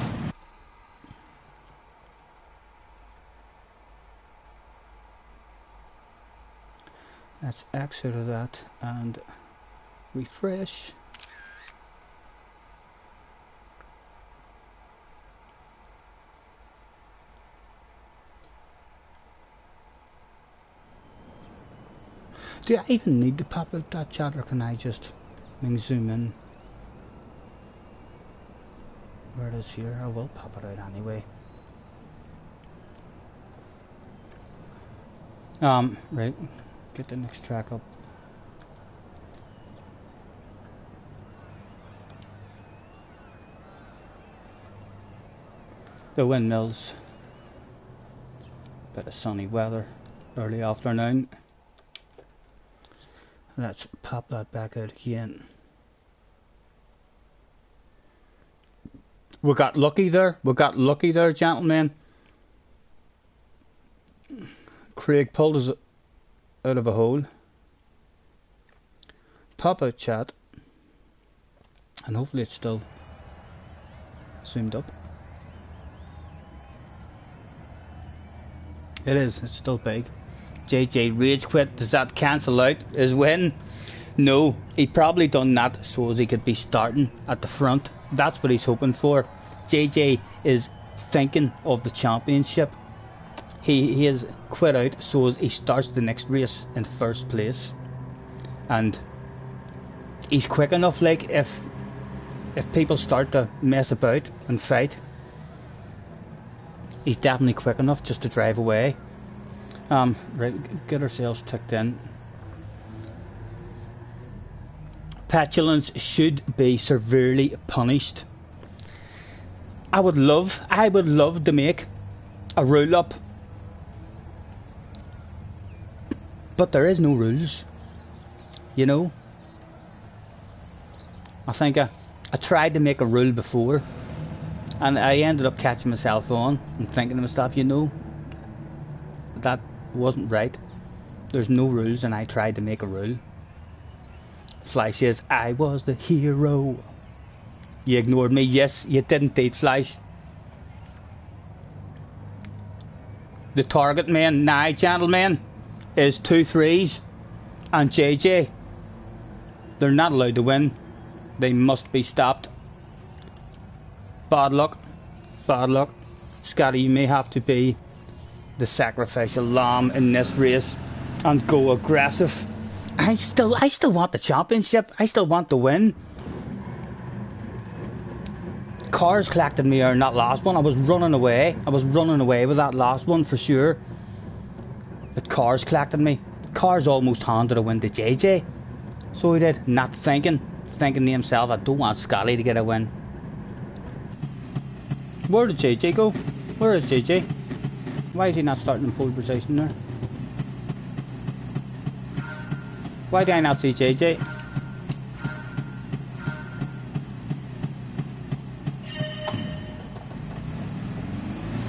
Let's exit of that and refresh. Do I even need to pop out that chat, or can I just zoom in? Where it is here, I will pop it out anyway. Right, get the next track up. The windmills. Bit of sunny weather, early afternoon. Let's pop that back out again. We got lucky there. We got lucky there, gentlemen. Craig pulled us out of a hole. Pop out chat. And hopefully it's still zoomed up. It is. It's still big. JJ rage quit. Does that cancel out his win? No, he probably done that so as he could be starting at the front. That's what he's hoping for. JJ is thinking of the championship. He has quit out so as he starts the next race in first place. And he's quick enough, like if people start to mess about and fight, he's definitely quick enough just to drive away. Right, get ourselves ticked in. Petulance should be severely punished. I would love to make a rule up, but there is no rules, you know. I think I tried to make a rule before, and I ended up catching myself on and thinking to myself, you know, that wasn't right. There's no rules, and I tried to make a rule. Flash says, I was the hero. You ignored me. Yes, you didn't, Deep Flash. The target man now, gentlemen, is 2 3s and JJ. They're not allowed to win. They must be stopped. Bad luck. Bad luck. Scotty, you may have to be the sacrificial lamb in this race and go aggressive. I still want the championship. I still want to win. Cars collected me on that last one. I was running away. I was running away with that last one for sure. But cars collected me. Cars almost handed a win to JJ. So he did, not thinking to himself, I don't want Scotty to get a win. Where did JJ go? Where is JJ? Why is he not starting in pole position there? Why do I not see JJ?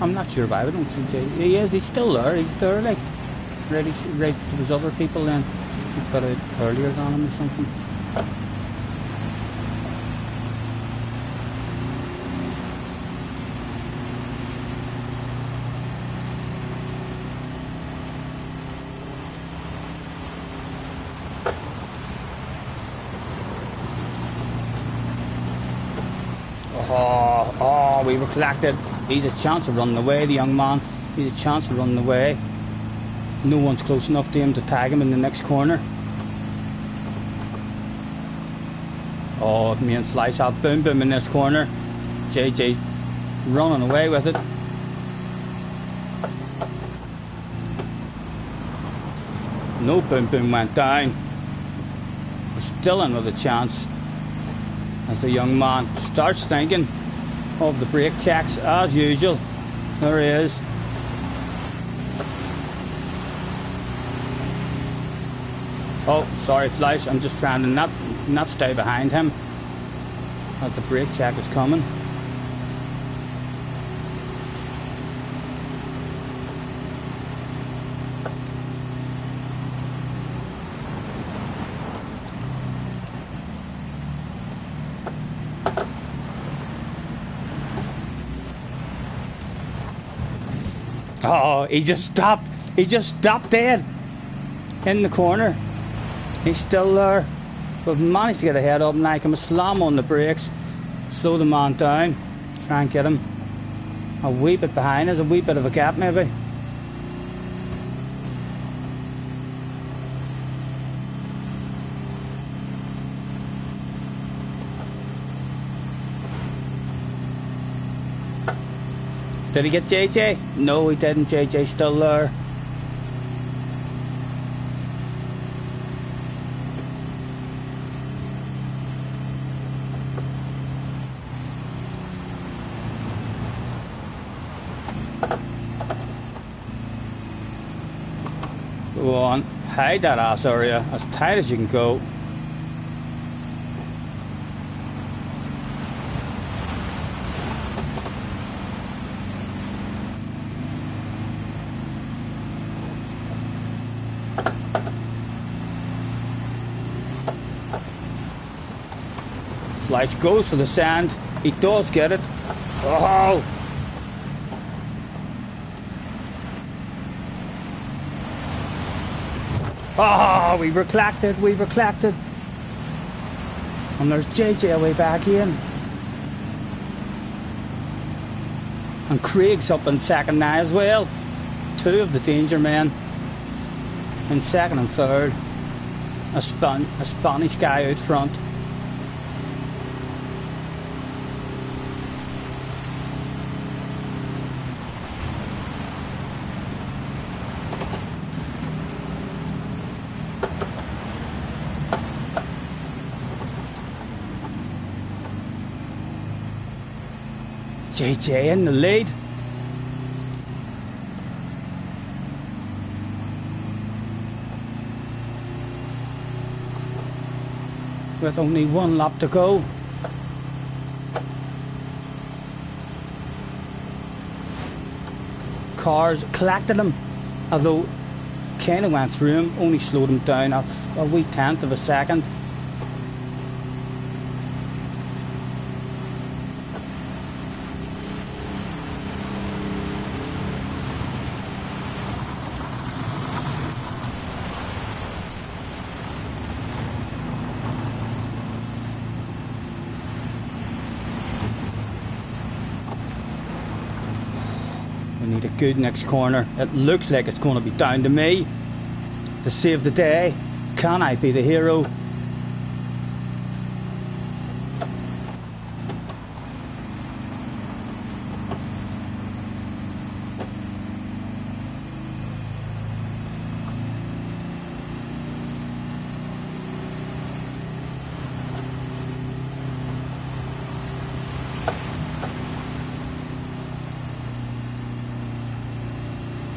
I'm not sure why I don't see JJ. He is, he's still there, he's there, like, ready to his other people then. He put out earlier than him or something. Oh, we were collected. He's a chance of running away, the young man. He's a chance of running away. No one's close enough to him to tag him in the next corner. Oh, me and Slice have boom boom in this corner. JJ's running away with it. No boom boom went down. There's still another chance. As the young man starts thinking of the brake checks as usual. There he is. Oh, sorry Flash, I'm just trying to not stay behind him. as the brake check is coming. Oh, he just stopped. He just stopped dead in the corner. He's still there. We've managed to get ahead of him. Like him, slam on the brakes, slow the man down, try and get him a wee bit behind us, a wee bit of a gap maybe. Did he get JJ? No, he didn't. JJ's still there. Go on, hide that ass area as tight as you can go. Flights goes for the sand. He does get it. Oh! Oh, we were collected, we were collected. And there's JJ away back in. And Craig's up in second now as well. Two of the danger men in second and third. A Spanish guy out front. JJ in the lead. With only one lap to go. Cars collected him, although kind of went through him, only slowed him down a wee tenth of a second. We need a good next corner. It looks like it's going to be down to me to save the day. Can I be the hero?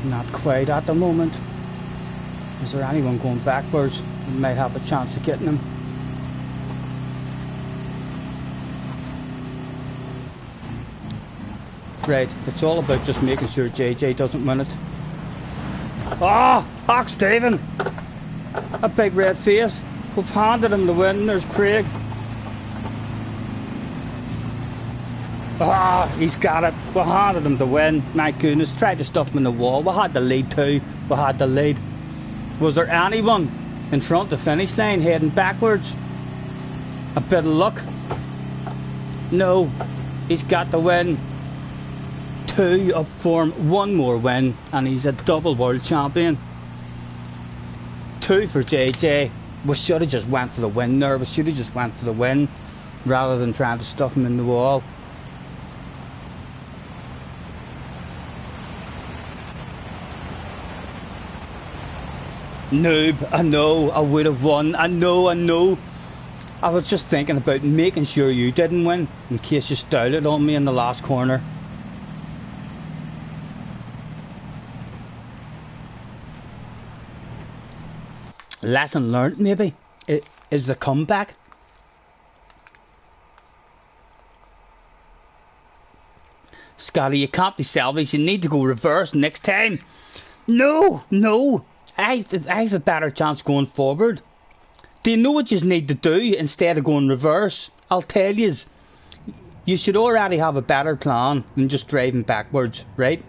Not quite at the moment. Is there anyone going backwards? We might have a chance of getting him. Right, it's all about just making sure JJ doesn't win it. Ah! Oh, Stephen! A big red face. We've handed him the win. There's Craig. Ah, he's got it. We handed him the win. My goodness, tried to stuff him in the wall. We had the lead too. We had the lead. Was there anyone in front of the finish line heading backwards? A bit of luck. No, he's got the win. 2 up form, 1 more win, and he's a double world champion. 2 for JJ. We should have just went for the win there. We should have just went for the win rather than trying to stuff him in the wall. Noob, I know, I would have won. I know. I was just thinking about making sure you didn't win in case you styled it on me in the last corner. Lesson learned, maybe, is the comeback. Scotty, you can't be selfish. You need to go reverse next time. No, no. I have a better chance going forward. Do you know what you need to do instead of going reverse? I'll tell you. You should already have a better plan than just driving backwards, right?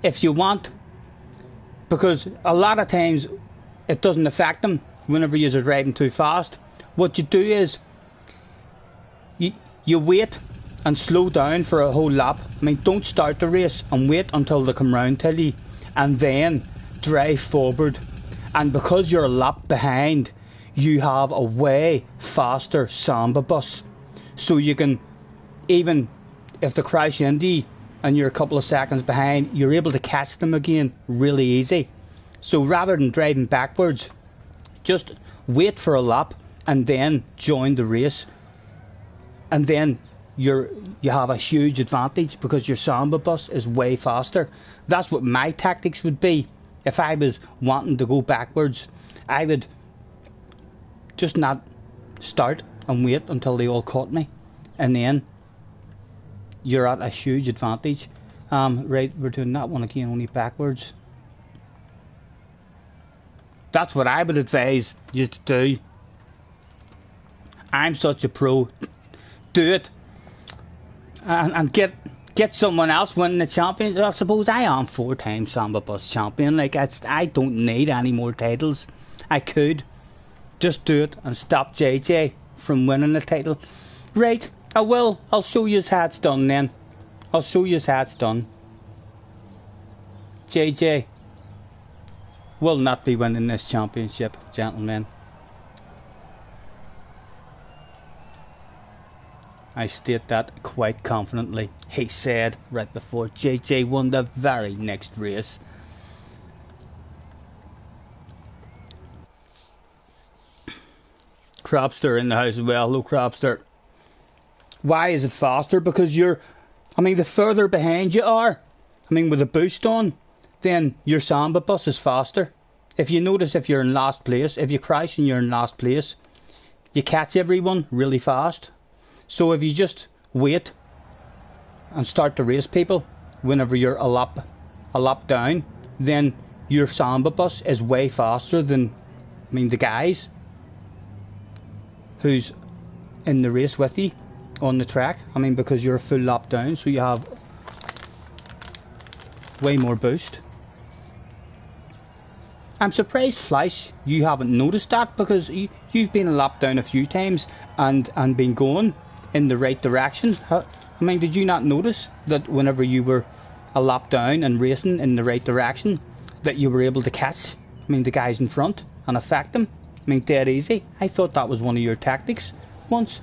If you want, because a lot of times it doesn't affect them whenever you're driving too fast. What you do is you wait and slow down for a whole lap. I mean, don't start the race and wait until they come round to you, and then drive forward. And because you're a lap behind, you have a way faster Samba bus, so you can, even if they crash into you and you're a couple of seconds behind, you're able to catch them again really easy. So rather than driving backwards, just wait for a lap and then join the race, and then you have a huge advantage because your Samba bus is way faster. That's what my tactics would be. If I was wanting to go backwards, I would just not start and wait until they all caught me, and then you're at a huge advantage. Right, we're doing that one again, only backwards. That's what I would advise you to do. I'm such a pro. Do it, and get someone else winning the champion. I suppose I am 4-time Samba bus champion. Like, I don't need any more titles. I could just do it and stop JJ from winning the title. Right, I will. I'll show you how it's done then. I'll show you how it's done. JJ will not be winning this championship, gentlemen. I state that quite confidently. He said right before JJ won the very next race. Cropster in the house as well. Hello, Cropster. Why is it faster? Because the further behind you are, with a boost on, then your Samba bus is faster. If you notice, if you're in last place, if you crash and you're in last place, you catch everyone really fast. So if you just wait and start to race people whenever you're a lap down, then your Samba bus is way faster than the guys who's in the race with you on the track. Because you're a full lap down, so you have way more boost. I'm surprised, Flash, you haven't noticed that, because you've been a lap down a few times and been going in the right direction. Did you not notice that whenever you were a lap down and racing in the right direction, that you were able to catch the guys in front and affect them? Dead easy. I thought that was one of your tactics once.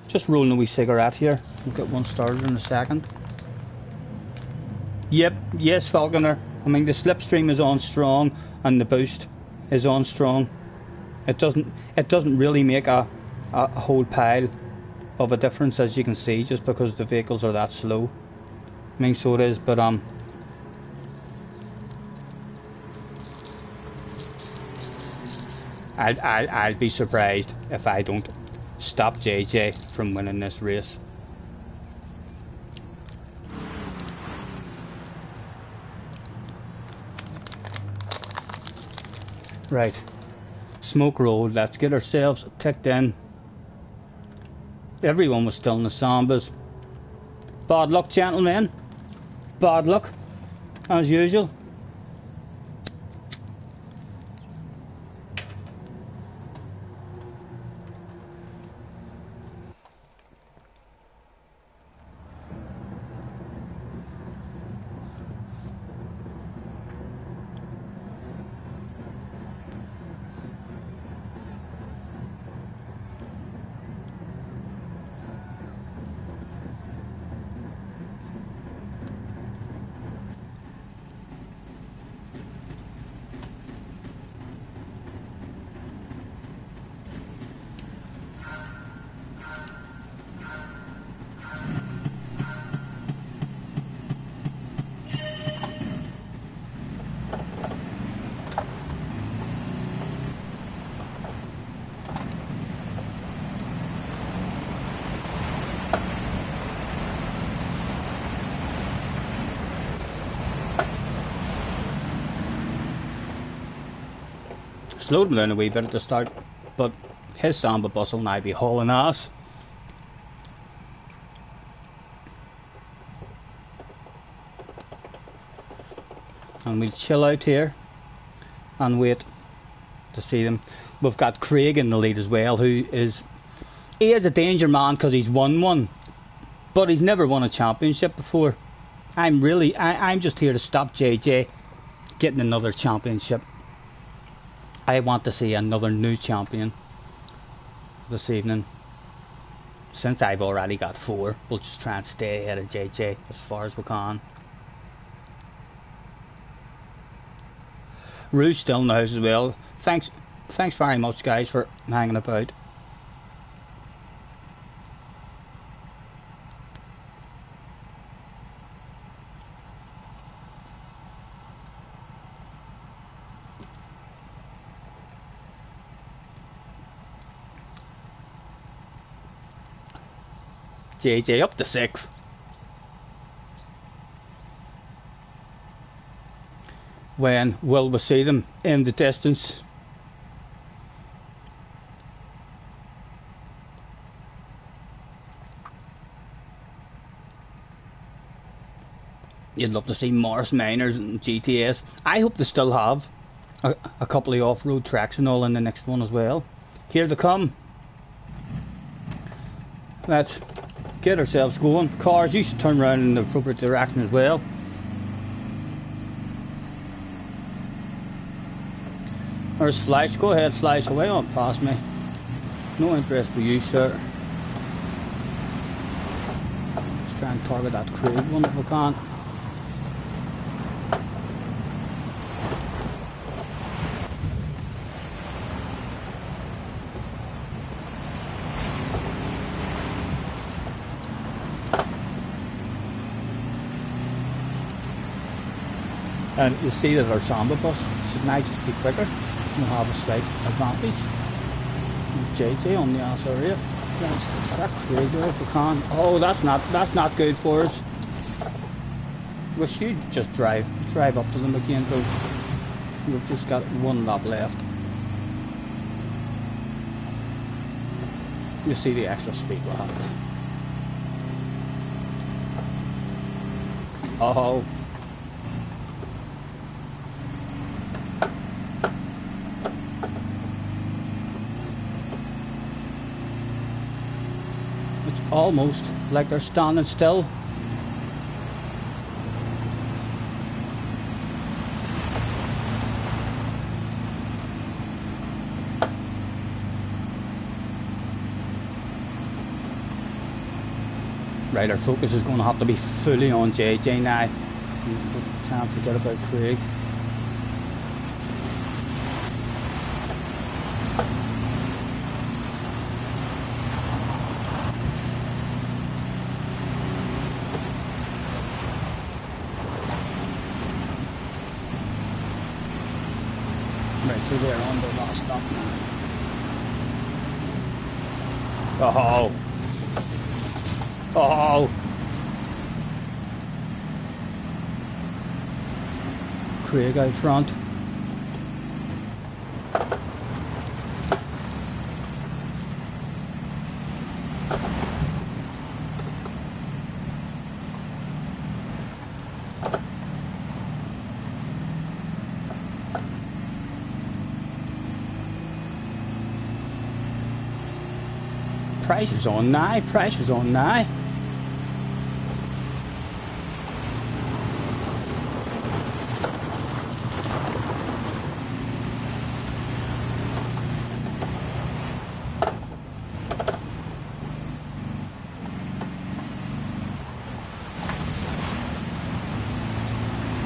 Just rolling a wee cigarette here. We'll get one started in a second. Yep, yes, Falconer. The slipstream is on strong and the boost is on strong. It doesn't really make a whole pile of a difference, as you can see, just because the vehicles are that slow. So it is, but I'll be surprised if I don't stop JJ from winning this race. Right, Smoke Road, let's get ourselves ticked in. Everyone was still in the Sambas. Bad luck, gentlemen. Bad luck, as usual. slowed him down a wee bit at the start, but his Samba bus will now be hauling ass. And we'll chill out here and wait to see them. We've got Craig in the lead as well, he is a danger man because he's won one, but he's never won a championship before. I'm just here to stop JJ getting another championship. I want to see another new champion this evening. Since I've already got 4, we'll just try and stay ahead of JJ as far as we can. Rouge still in the house as well. Thanks very much, guys, for hanging about. JJ up to 6th. When will we see them in the distance? You'd love to see Morris Minors and GTS. I hope they still have a couple of off-road tracks and all in the next one as well. Here they come. Let's get ourselves going. Cars, you should turn around in the appropriate direction as well. There's Flash. Go ahead, Flash away on past me. No interest for you, sir. Let's try and target that Craig one if we can. And you see that our Samba bus should now just be quicker. We'll have a slight advantage. There's JJ on the ass area. Let's that Craig there if we can. Oh, that's not good for us. We should just drive up to them again though. We've just got 1 lap left. You see the extra speed we'll have. Oh. Almost like they're standing still. Right, our focus is going to have to be fully on JJ now. Try and forget about Craig. So they're on the last stop now. Oh! Oh! Craig out front. Pressure's on now, pressure's on now.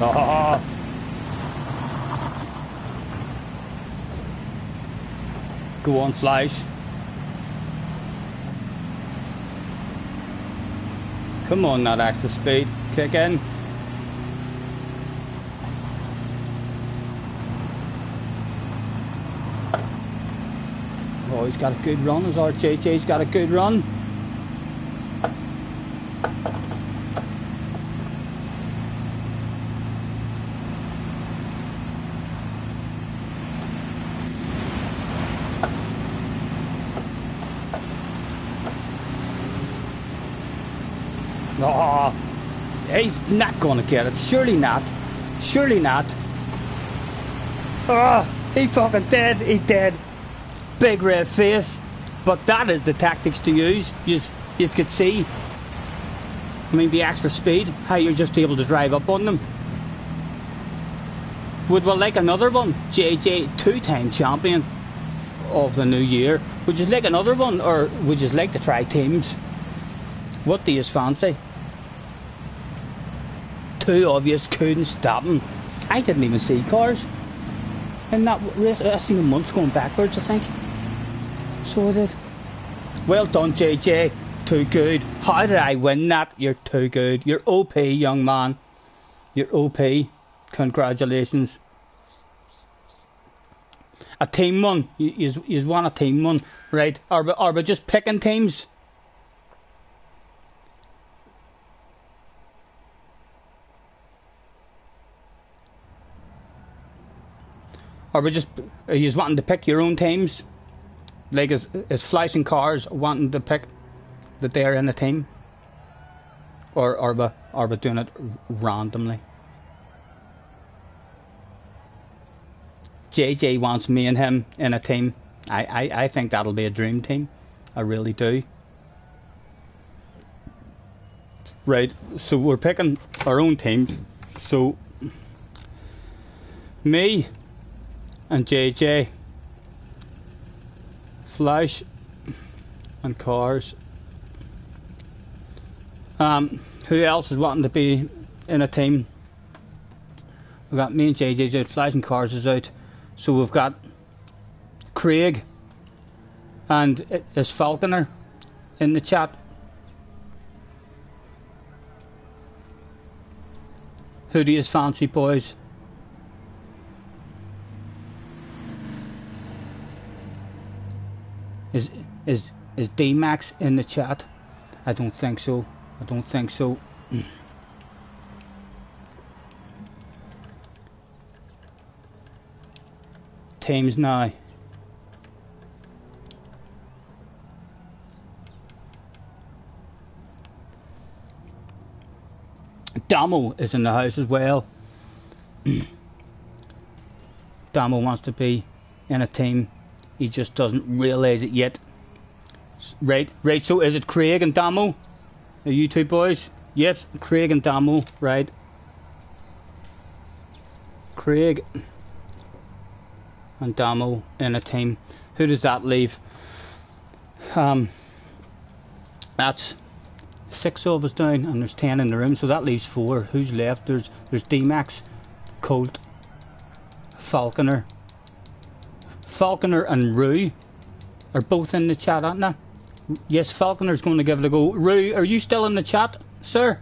Oh. Go on, Flash. Come on, that extra speed. Kick in. Oh, he's got a good run. As RJJ's got a good run. Oh, he's not gonna get it. Surely not. Surely not. Oh, he fucking dead. He dead. Big red face. But that is the tactics to use. You could see. I mean, the extra speed. How you're just able to drive up on them. Would we like another one? JJ, 2-time champion of the new year. Would you like another one, or would you like to try teams? What do you fancy? Too obvious, couldn't stop him. I didn't even see cars in that race. I seen them once going backwards, I think. So I did. Well done, JJ. Too good. How did I win that? You're too good. You're OP, young man. You're OP. Congratulations. A team one. You want a team one, right? Are we just picking teams? Are you wanting to pick your own teams? Like is Flashing Cars wanting to pick that they're in a team? Or are we doing it randomly? JJ wants me and him in a team. I think that'll be a dream team. I really do. Right, so we're picking our own teams. So me and JJ, Flash and Cars. Who else is wanting to be in a team? We've got me and JJ's out, Flash and Cars is out. So we've got Craig and is Falconer in the chat. Who do you fancy, boys? Is D-Max in the chat? I don't think so. I don't think so. Teams now. Damo is in the house as well. Damo wants to be in a team. He just doesn't realise it yet. Right, so is it Craig and Damo? Are you two boys? Yes, Craig and Damo, right. Craig and Damo in a team. Who does that leave? That's 6 of us down, and there's 10 in the room, so that leaves 4. Who's left? There's D-Max, Colt, Falconer and Rue are both in the chat, aren't they? Yes, Falconer's going to give it a go. Rue, are you still in the chat, sir?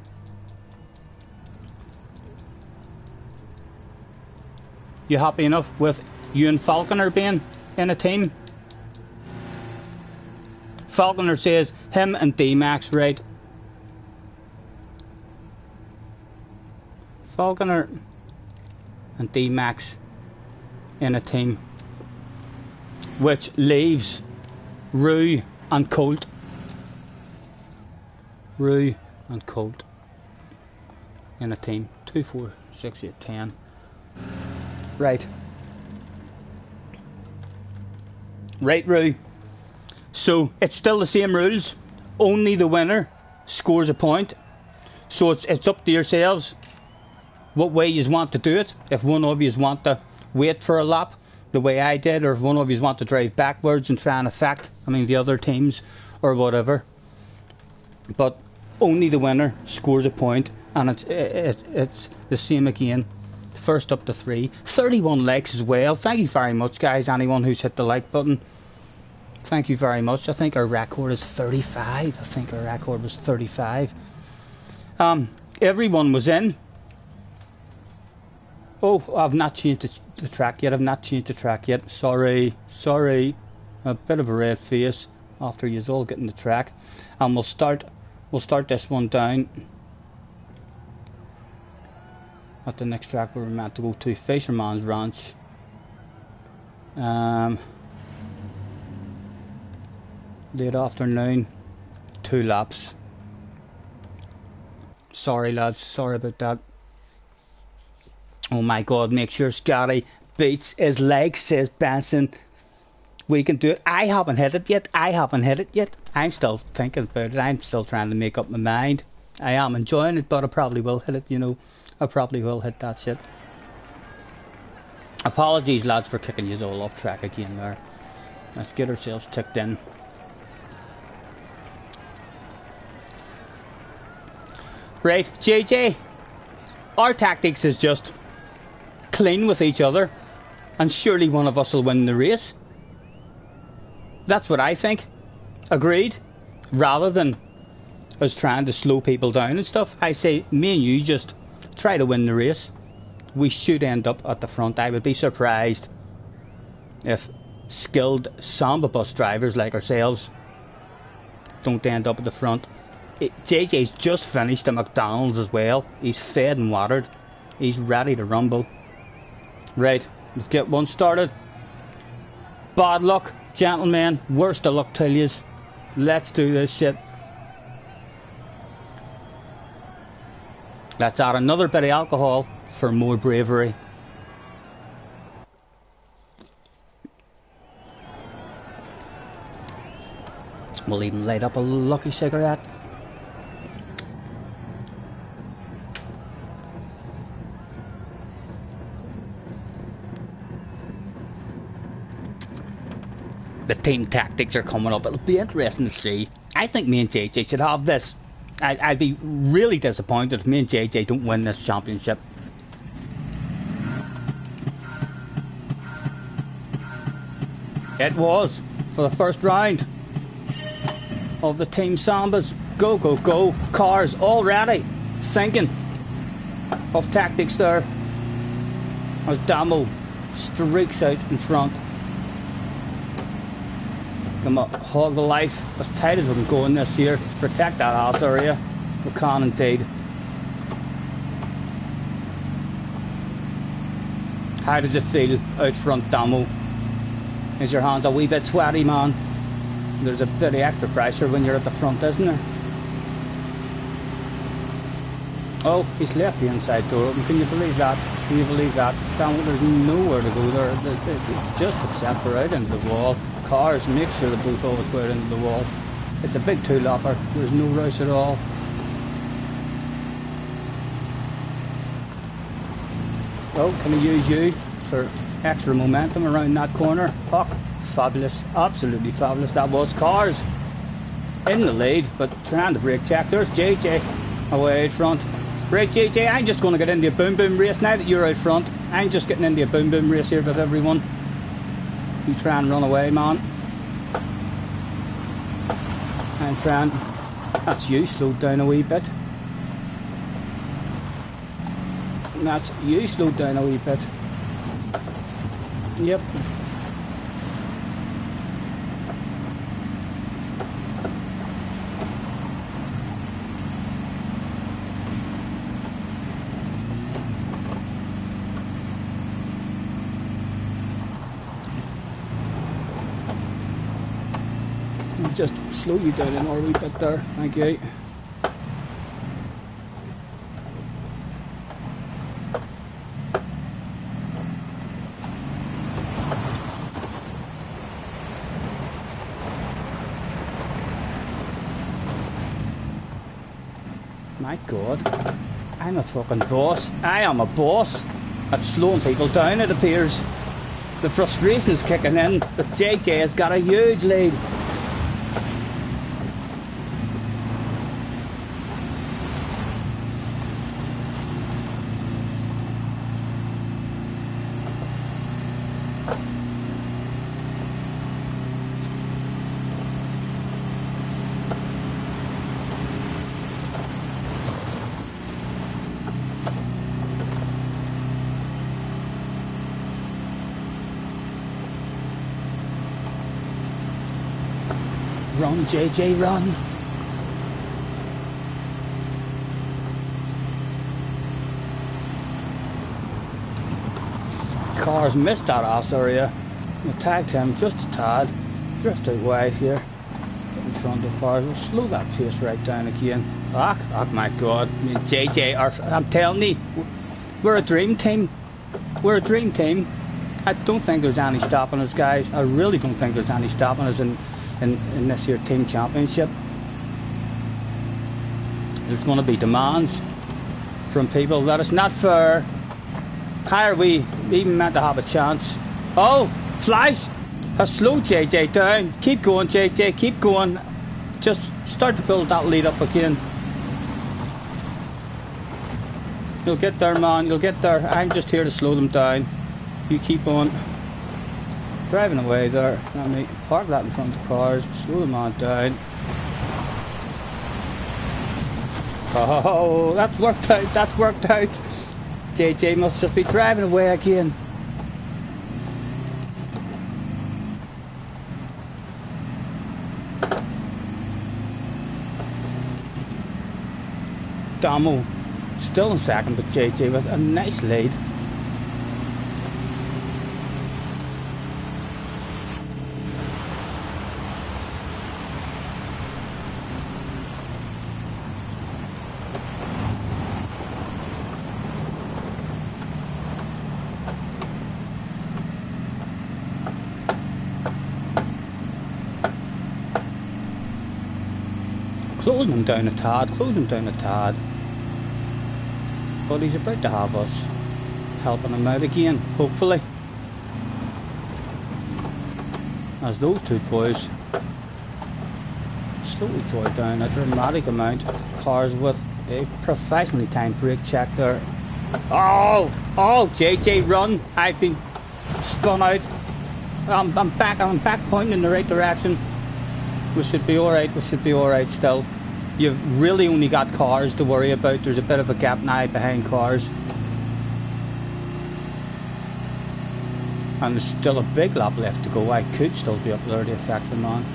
You happy enough with you and Falconer being in a team? Falconer says him and D-Max, right? Falconer and D-Max in a team, which leaves Rue and Colt. Rue and Colt in a team. 2, 4, 6, 8, 10. Right. Right, Rue. So it's still the same rules. Only the winner scores a point. So it's up to yourselves what way you want to do it. If one of you want to wait for a lap, the way I did, or if one of you want to drive backwards and try and affect, the other teams or whatever. But only the winner scores a point, and it's the same again. First up to 3. 31 likes as well. Thank you very much, guys. Anyone who's hit the like button, thank you very much. I think our record is 35. I think our record was 35. Everyone was in. Oh, I've not changed the track yet. I've not changed the track yet. Sorry. A bit of a red face after you all getting the track. And we'll start this one down at the next track where we're meant to go to, Fisherman's Ranch. Late afternoon, 2 laps. Sorry lads, sorry about that. Oh my god, make sure Scotty beats his legs, says Benson. We can do it. I haven't hit it yet. I'm still thinking about it. I'm still trying to make up my mind. I am enjoying it, but I probably will hit it, you know. I probably will hit that shit. Apologies lads for kicking you all off track again there. Let's get ourselves ticked in. Right, JJ, our tactics is just clean with each other, and surely one of us will win the race. That's what I think. Agreed? Rather than us trying to slow people down and stuff, I say me and you just try to win the race. We should end up at the front. I would be surprised if skilled samba bus drivers like ourselves don't end up at the front. JJ's just finished at McDonald's as well. He's fed and watered. He's ready to rumble. Right, let's get one started. Bad luck, gentlemen. Worst of luck to yous. Let's do this shit. Let's add another bit of alcohol for more bravery. We'll even light up a lucky cigarette. The team tactics are coming up. It'll be interesting to see. I think me and JJ should have this. I'd be really disappointed if me and JJ don't win this championship. It was for the first round of the Team Sambas. Go, go, go. Cars already thinking of tactics there as Damo streaks out in front. Come on, hog the life as tight as we can go in this here. Protect that ass area. We can indeed. How does it feel out front, Damo? Is your hands a wee bit sweaty, man? There's a bit of extra pressure when you're at the front, isn't there? Oh, he's left the inside door open. Can you believe that? Can you believe that? Damn, there's nowhere to go there. It's just except for out into the wall. Cars, make sure the both always go out into the wall. It's a big two-lapper. There's no rush at all. Oh, can I use you for extra momentum around that corner? Puck, fabulous, absolutely fabulous. That was Cars in the lead, but trying to brake check. There's JJ away out front. Right, JJ, I'm just going to get into a boom boom race now that you're out front. I'm just getting into a boom boom race here with everyone. You try and run away, man. I'm trying. That's you, slowed down a wee bit. That's you, slowed down a wee bit. Yep. Just slow you down in a wee bit there, thank you. My God, I'm a fucking boss. I am a boss at slowing people down, it appears. The frustration is kicking in, but JJ has got a huge lead. Run, JJ, run. Cars missed that ass area. We tagged him just a tad. Drifted wide here in front of cars. We'll slow that pace right down again. Oh my god. JJ, I'm telling you, we're a dream team. We're a dream team. I don't think there's any stopping us, guys. I really don't think there's any stopping us in this here team championship. There's going to be demands from people that it's not fair. How are we even meant to have a chance? Oh, Flash has slowed JJ down. Keep going, JJ, keep going. Just start to build that lead up again. You'll get there, man, you'll get there. I'm just here to slow them down. You keep on driving away there. Let me park that in front of the cars, slow them on down. Oh, that's worked out, that's worked out. JJ must just be driving away again. Damo still in second, but JJ with a nice lead. Closing him down a tad, closing him down a tad. But he's about to have us helping him out again, hopefully. As those two boys slowly draw down a dramatic amount of cars with a professionally timed brake check there. Oh, JJ, run! I've been spun out. I'm back pointing in the right direction. We should be alright, we should be alright still. You've really only got cars to worry about. There's a bit of a gap now behind cars. And there's still a big lap left to go. I could still be up there to affect the man.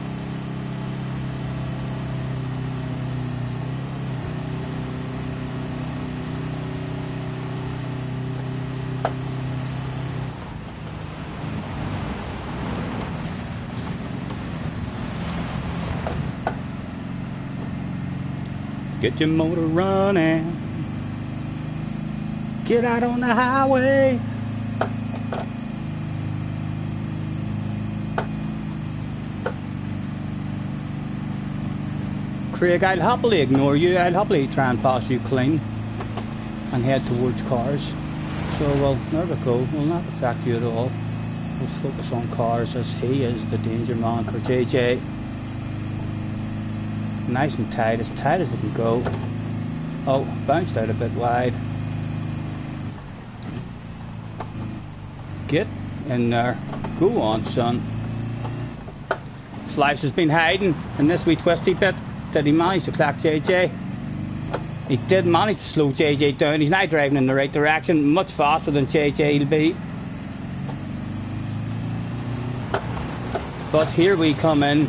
Get your motor running. Get out on the highway. Craig, I'll happily ignore you. I'll happily try and pass you clean and head towards cars. So, well, there we go. We'll not affect you at all. We'll focus on cars as he is the danger man for JJ. Nice and tight as we can go. Oh, bounced out a bit wide. Get in there. Go on, son. Slice has been hiding in this wee twisty bit. Did he manage to clock JJ? He did manage to slow JJ down. He's now driving in the right direction, much faster than JJ will be. But here we come in.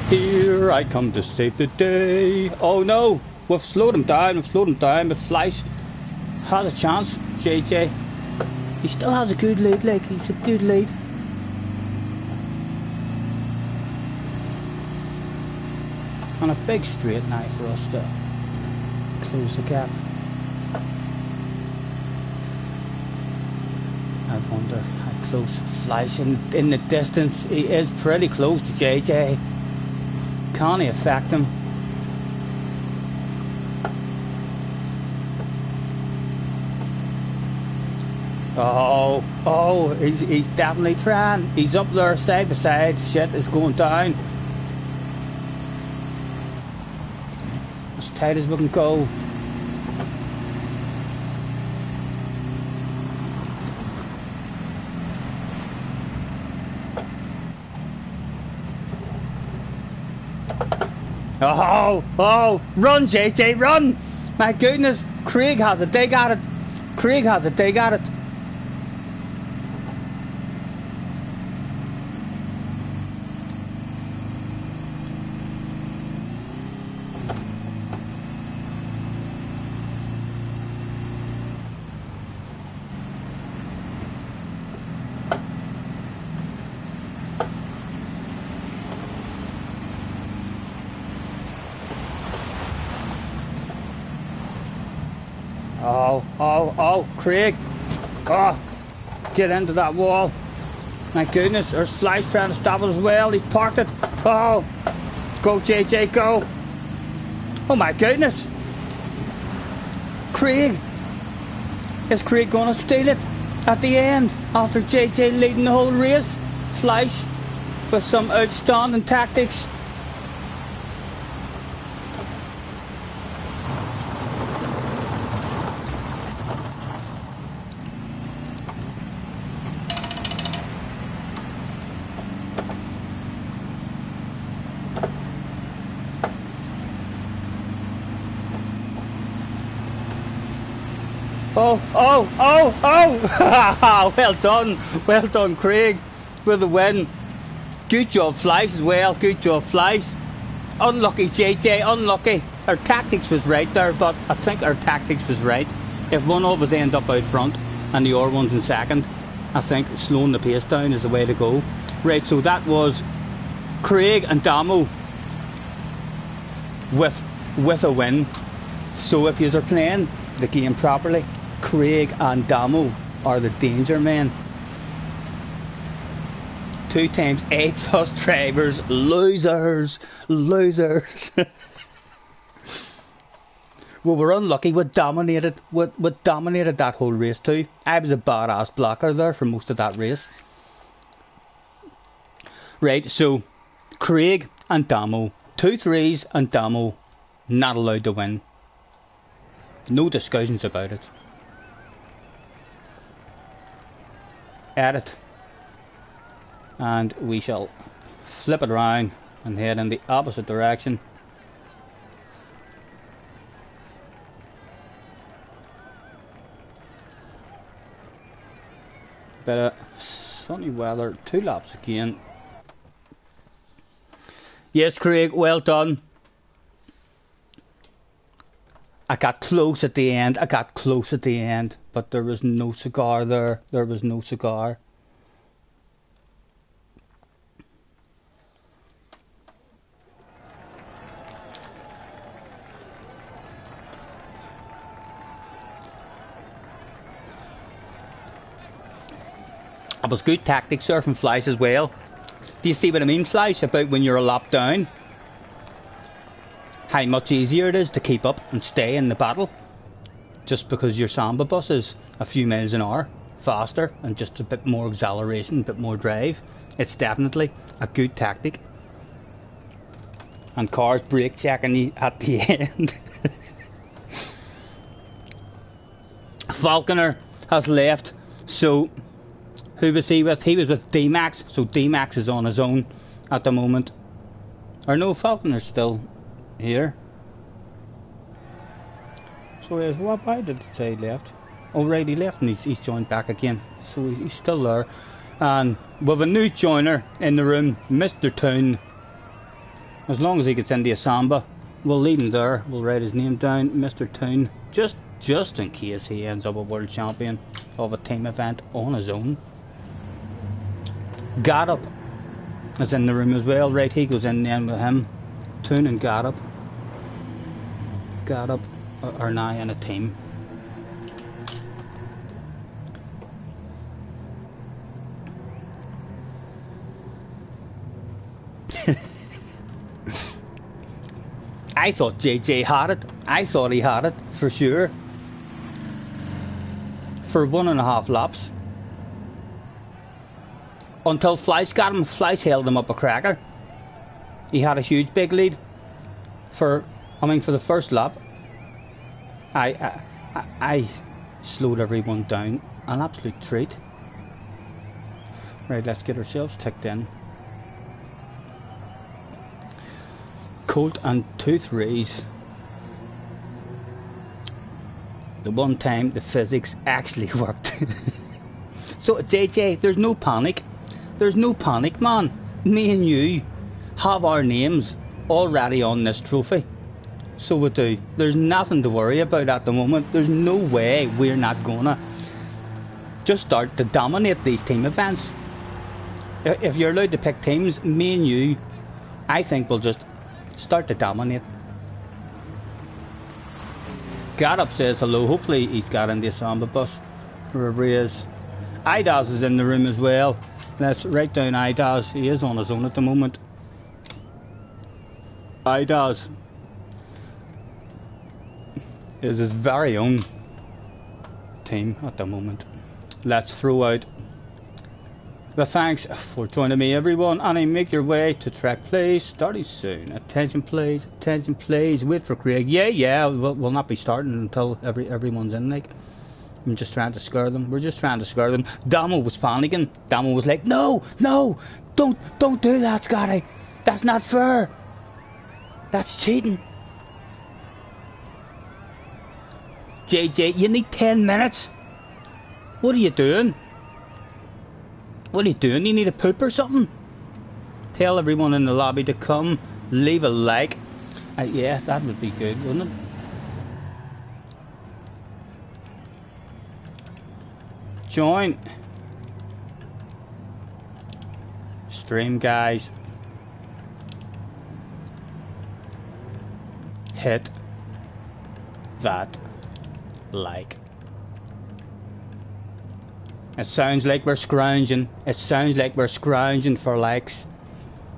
Here I come to save the day. Oh no, we've slowed him down, but Fleisch had a chance. JJ, he still has a good lead, like, he's a good lead. And a big straight now for us to close the gap. I wonder how close Fleisch in the distance. He is pretty close to JJ. Can he affect him? Oh, he's definitely trying. He's up there side by side. Shit is going down. As tight as we can go. Oh, run JJ, run! My goodness, Craig has a dig at it. Craig has a dig at it. Oh, Craig. Oh, get into that wall. My goodness, there's Fly's trying to stop it as well. He's parked it. Oh, go JJ, go. Oh my goodness. Craig. Is Craig going to steal it at the end after JJ leading the whole race? Fly's with some outstanding tactics. Oh! Well done, Craig, with the win. Good job, Flies, as well. Good job, Flies. Unlucky, JJ, unlucky. Our tactics was right there, but I think our tactics was right. If one of us end up out front and the other one's in second, I think slowing the pace down is the way to go. Right, so that was Craig and Damo with a win. So if you are playing the game properly, Craig and Damo are the danger men. 2 times A+ drivers, losers. Well, we're unlucky. We dominated that whole race too. I was a badass blocker there for most of that race. Right, so Craig and Damo, 2 3s and Damo not allowed to win. No discussions about it. Edit. And we shall flip it around and head in the opposite direction. Bit of sunny weather, 2 laps again. Yes, Craig, well done. I got close at the end, but there was no cigar there. There was no cigar. It was good tactics there from Flies as well. Do you see what I mean, Flies, about when you're a lap down? How much easier it is to keep up and stay in the battle, just because your Samba bus is a few miles an hour faster and just a bit more acceleration, a bit more drive. It's definitely a good tactic. And cars brake checking you at the end. Falconer has left, so who was he with? He was with D-Max, so D-Max is on his own at the moment. Or no, Falconer's still here. So why did it say left? Oh right, he left and he's joined back again. So he's still there. And with a new joiner in the room, Mr. Toon. As long as he gets into a Samba, we'll leave him there. We'll write his name down, Mr. Toon. Just in case he ends up a world champion of a team event on his own. Gadup is in the room as well. Right, he goes in then with him. Toon and Gadup are now in a team. I thought JJ had it. I thought he had it for sure. For 1.5 laps. Until Fleisch got him. Fleisch held him up a cracker. He had a huge big lead for the first lap. I slowed everyone down. An absolute treat. Right, let's get ourselves ticked in. Colt and 2 3s. The one time the physics actually worked. So JJ, there's no panic. There's no panic, man. Me and you have our names already on this trophy. So we do. There's nothing to worry about at the moment. There's no way we're not gonna just start to dominate these team events. If you're allowed to pick teams, me and you, I think we'll just start to dominate. Got up says hello. Hopefully he's got in the Samba bus, wherever he is. Idaz is in the room as well. Let's write down Idaz. He is on his own at the moment. Idaz is his very own team at the moment. Let's throw out the thanks for joining me, everyone, and make your way to track, please. Starting soon. Attention please, wait for Craig. Yeah, we'll not be starting until everyone's in. Like, I'm just trying to scare them. We're just trying to scare them. Damo was panicking. Damo was like, no, don't do that, Scotty. That's not fair. That's cheating. JJ, you need 10 minutes. What are you doing? What are you doing? You need a poop or something? Tell everyone in the lobby to come. Leave a like. Yeah, that would be good, wouldn't it? Join. Stream, guys. Hit that like. It sounds like we're scrounging. It sounds like we're scrounging for likes.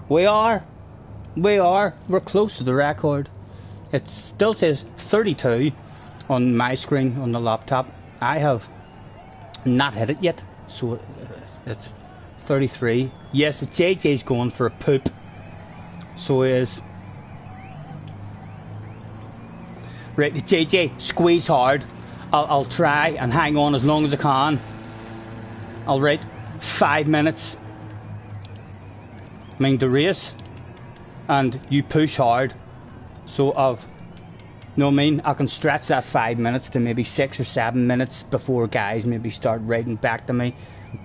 We are. We're close to the record. It still says 32 on my screen on the laptop. I have not hit it yet, so it's 33. Yes, JJ's going for a poop. So he is. Right, JJ, squeeze hard. I'll try and hang on as long as I can. I'll write 5 minutes. I mean the race, and you push hard. So I can stretch that 5 minutes to maybe 6 or 7 minutes before guys maybe start writing back to me,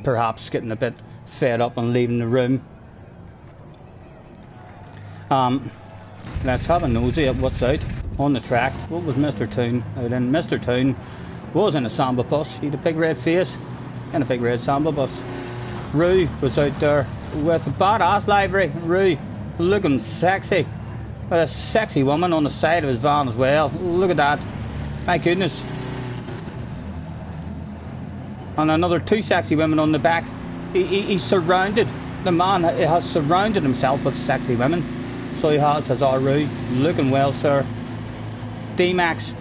perhaps getting a bit fed up and leaving the room. Let's have a nosy at what's out on the track. What was Mr. Toon out in? Mr. Toon was in a Samba bus. He had a big red face in a big red Samba bus. Rue was out there with a badass livery. Rue looking sexy. With a sexy woman on the side of his van as well. Look at that. My goodness. And another 2 sexy women on the back. He's surrounded. The man has surrounded himself with sexy women. So he has our Rue. Looking well, sir. D-Max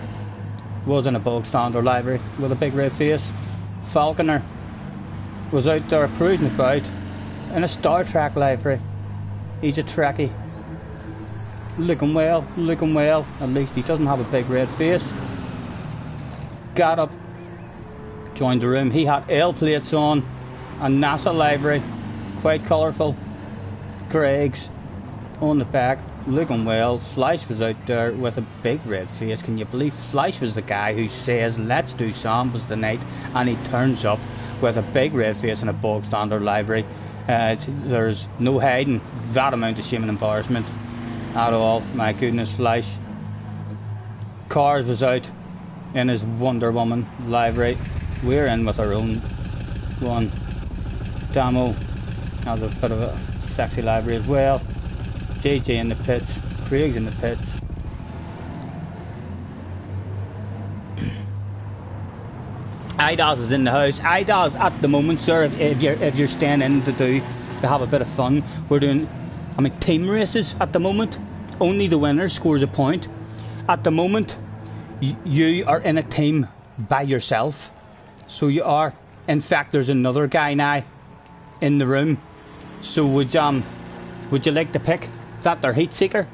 was in a bog standard livery with a big red face. Falconer was out there cruising the crowd in a Star Trek livery. He's a Trekkie. Looking well. At least he doesn't have a big red face. Got up, joined the room. He had L plates on, a NASA livery, quite colourful. Greg's on the back, looking well. Fleisch was out there with a big red face. Can you believe Fleisch was the guy who says let's do Sambas tonight, and he turns up with a big red face and a bog standard livery. There's no hiding that amount of shame and embarrassment at all. My goodness, Fleisch. Cars was out in his Wonder Woman livery. We're in with our own one. Damo has a bit of a sexy livery as well. JJ in the pits. Craig's in the pits. Idaz is in the house. Idaz at the moment, sir, if you're staying in to have a bit of fun. We're doing, team races at the moment. Only the winner scores a point. At the moment, you are in a team by yourself. So you are. In fact, there's another guy now in the room. So would you like to pick? Is that their heat seeker?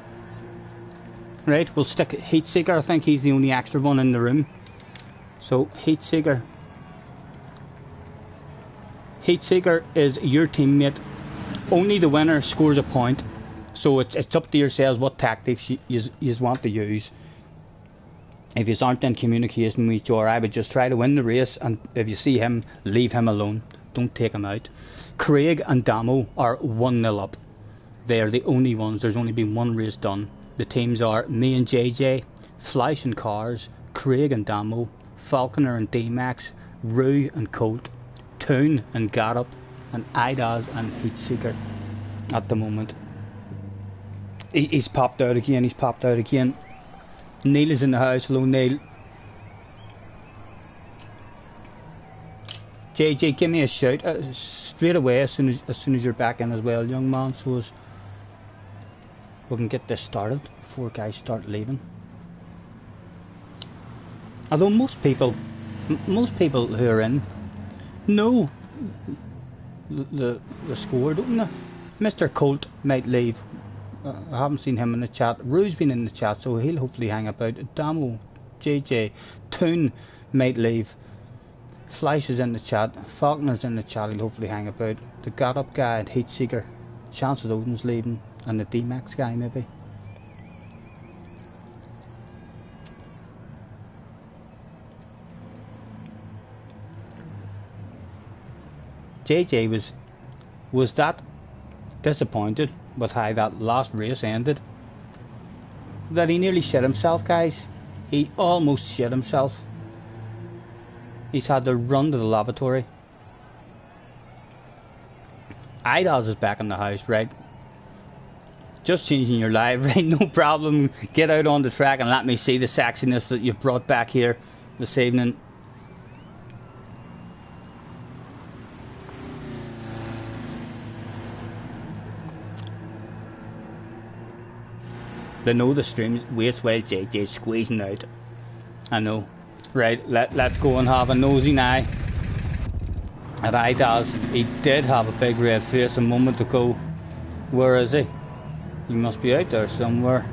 Right, we'll stick heat seeker. I think he's the only extra one in the room. So heat seeker. Heat seeker is your teammate. Only the winner scores a point. So it's up to yourselves what tactics you want to use. If you aren't in communication with each other, I would just try to win the race, and if you see him, leave him alone. Don't take him out. Craig and Damo are 1-0 up. They are the only ones. There's only been one race done. The teams are me and JJ, Fleisch and Cars, Craig and Damo, Falconer and D-Max, Rue and Colt, Toon and Garup, and Idaz and Heatseeker at the moment. He's popped out again. Neil is in the house. Hello, Neil. JJ, give me a shout straight away as soon as you're back in as well, young man, so as we can get this started before guys start leaving. Although most people who are in know the score, don't they? Mr. Colt might leave. I haven't seen him in the chat. Rue's been in the chat, so he'll hopefully hang about. Damo, JJ, Toon might leave. Fleisch is in the chat. Faulkner's in the chat, he'll hopefully hang about. The Got Up guy and Heatseeker. Chance of Odin's leaving. And the D-Max guy maybe. JJ was that disappointed with how that last race ended that he nearly shit himself, guys. He almost shit himself. He's had to run to the lavatory. Idols is back in the house, right? Just changing your live, right? No problem. Get out on the track and let me see the sexiness that you've brought back here this evening. They know the streams. Waits while JJ's squeezing out. I know. Right, let's go and have a nosy now at Idols. He did have a big red face a moment ago. Where is he? He must be out there somewhere.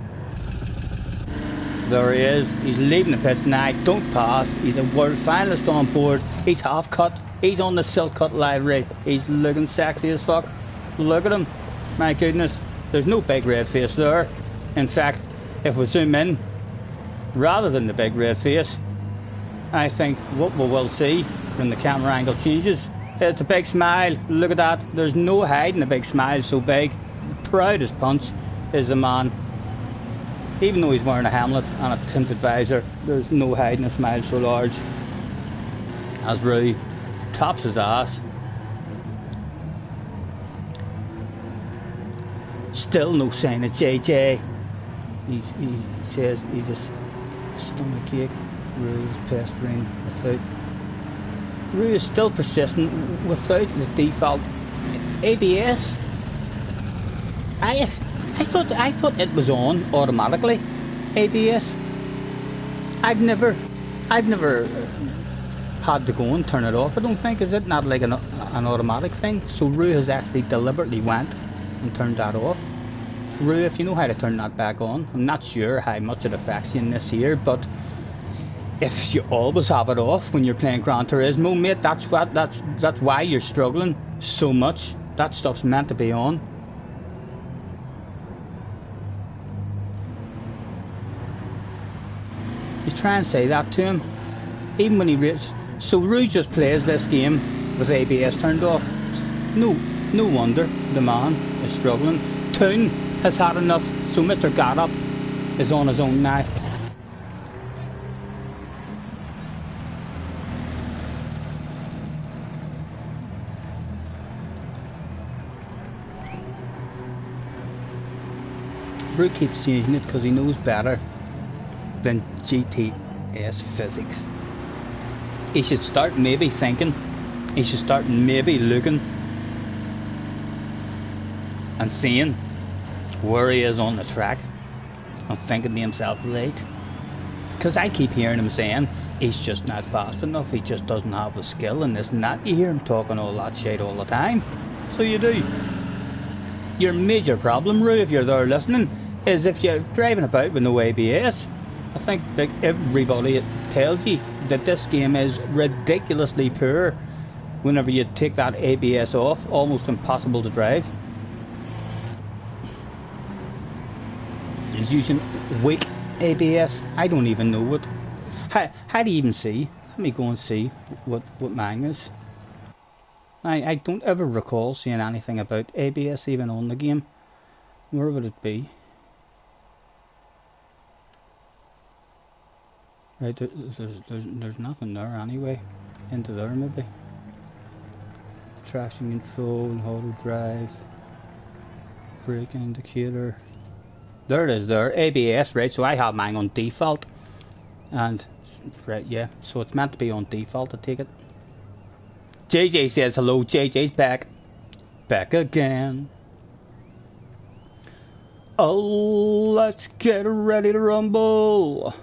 There he is. He's leaving the pits now. Don't pass. He's a world finalist on board. He's half cut. He's on the silk cut livery. He's looking sexy as fuck. Look at him. My goodness. There's no big red face there. In fact, if we zoom in, rather than the big red face, I think what we will see when the camera angle changes is the big smile. Look at that. There's no hiding the big smile so big. Proud as punch is the man. Even though he's wearing a helmet and a tinted visor, there's no hiding a smile so large. As Rui tops his ass. Still no sign of JJ. He says he's a stomach ache. Rui is pestering without. Rui is still persistent without the default ABS. I thought it was on automatically. ABS. I've never had to go and turn it off. I don't think. Is it not like an automatic thing? So Rui has actually deliberately went and turned that off. Rui, if you know how to turn that back on, I'm not sure how much it affects you in this here, but if you always have it off when you're playing Gran Turismo, mate, that's why you're struggling so much. That stuff's meant to be on. You try and say that to him, even when he races. So Rui just plays this game with ABS turned off. No wonder the man is struggling. Toon has had enough, so Mr. Got Up is on his own now. Brooke keeps changing it because he knows better than GTS physics. He should start maybe thinking, he should start maybe looking and seeing where he is on the track and thinking to himself, right, because I keep hearing him saying he's just not fast enough, he just doesn't have the skill and this and that. You hear him talking all that shit all the time, so you do. Your major problem, Rui, if you're there listening, is if you're driving about with no ABS. I think like everybody tells you that this game is ridiculously poor whenever you take that ABS off, almost impossible to drive. He's using weak ABS. I don't even know what. How do you even see? Let me go and see what mine is. I don't ever recall seeing anything about ABS even on the game. Where would it be? Right, there's nothing there anyway. Into there maybe. Traction control, auto drive, braking indicator. There it is there, ABS, right, so I have mine on default. And, right, yeah, so it's meant to be on default, I take it. JJ says hello. JJ's back. Back again. Oh, let's get ready to rumble.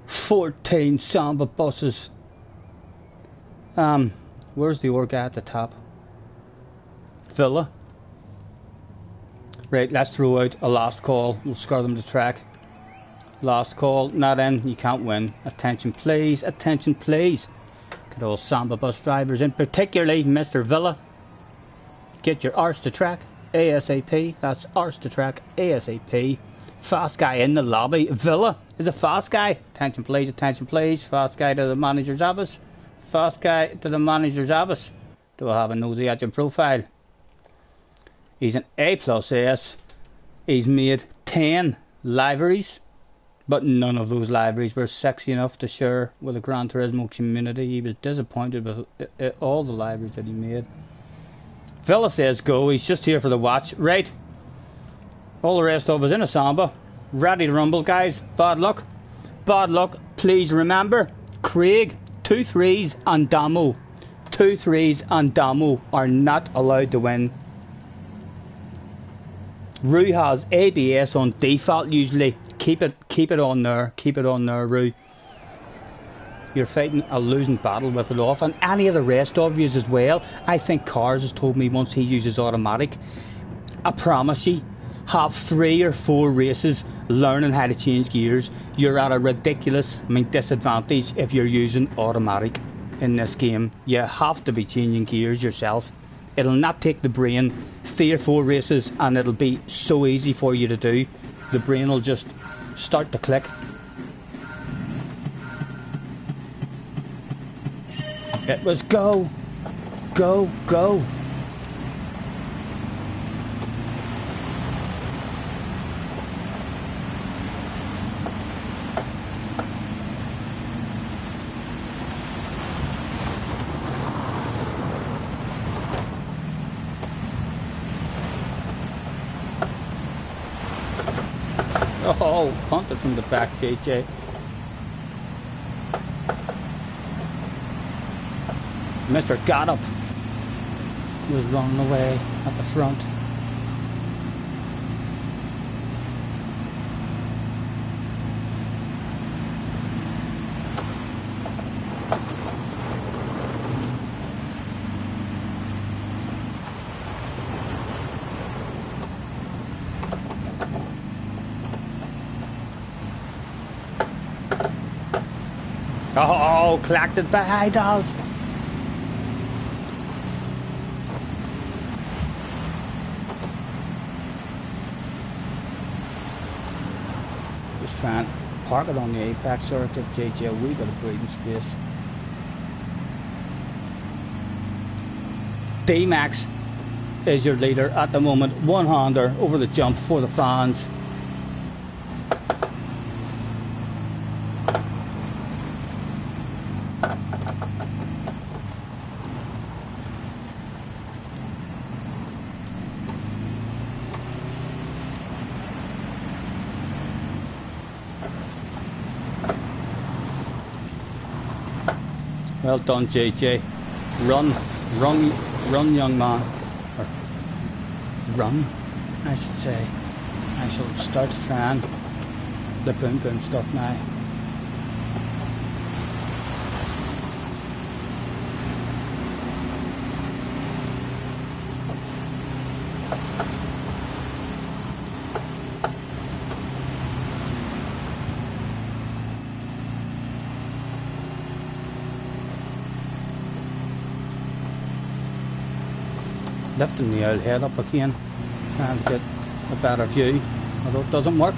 14 Samba buses. Where's the org at the top? Villa. Right, let's throw out a last call. We'll score them to track. Last call, not in, you can't win. Attention please, attention please. Get all Samba bus drivers in, particularly Mr. Villa. Get your arse to track ASAP. That's arse to track ASAP. Fast guy in the lobby. Villa is a fast guy. Attention please, attention please. Fast guy to the manager's office. Fast guy to the manager's office. Do I have a nosy at your profile? He's an A+S. He's made 10 liveries, but none of those liveries were sexy enough to share with the Gran Turismo community. He was disappointed with all the liveries that he made. Villa says go. He's just here for the watch. Right. All the rest of us in a Samba. Ready to rumble, guys. Bad luck. Bad luck. Please remember, Craig, 2 3s and Damo. 2 3s and Damo are not allowed to win. Rue has ABS on default usually. Keep it on there. Keep it on there, Rue. You're fighting a losing battle with it off, and any of the rest of you as well. I think Cars has told me once he uses automatic. I promise you, have 3 or 4 races learning how to change gears. You're at a ridiculous, disadvantage if you're using automatic in this game. You have to be changing gears yourself. It'll not take the brain 3 or 4 races, and it'll be so easy for you to do. The brain will just start to click. It was go, go, go. Oh, punted from the back, JJ. Mr. Gotup was running away at the front. Oh, collected by high dolls. Just trying to park it on the apex or give JJ a wee bit of breathing space. D-Max is your leader at the moment. One-hander over the jump for the fans. Well done, JJ. Run, young man. Or run, I should say. I shall start trying the boom boom stuff now. Lifting the old head up again, trying to get a better view, although it doesn't work.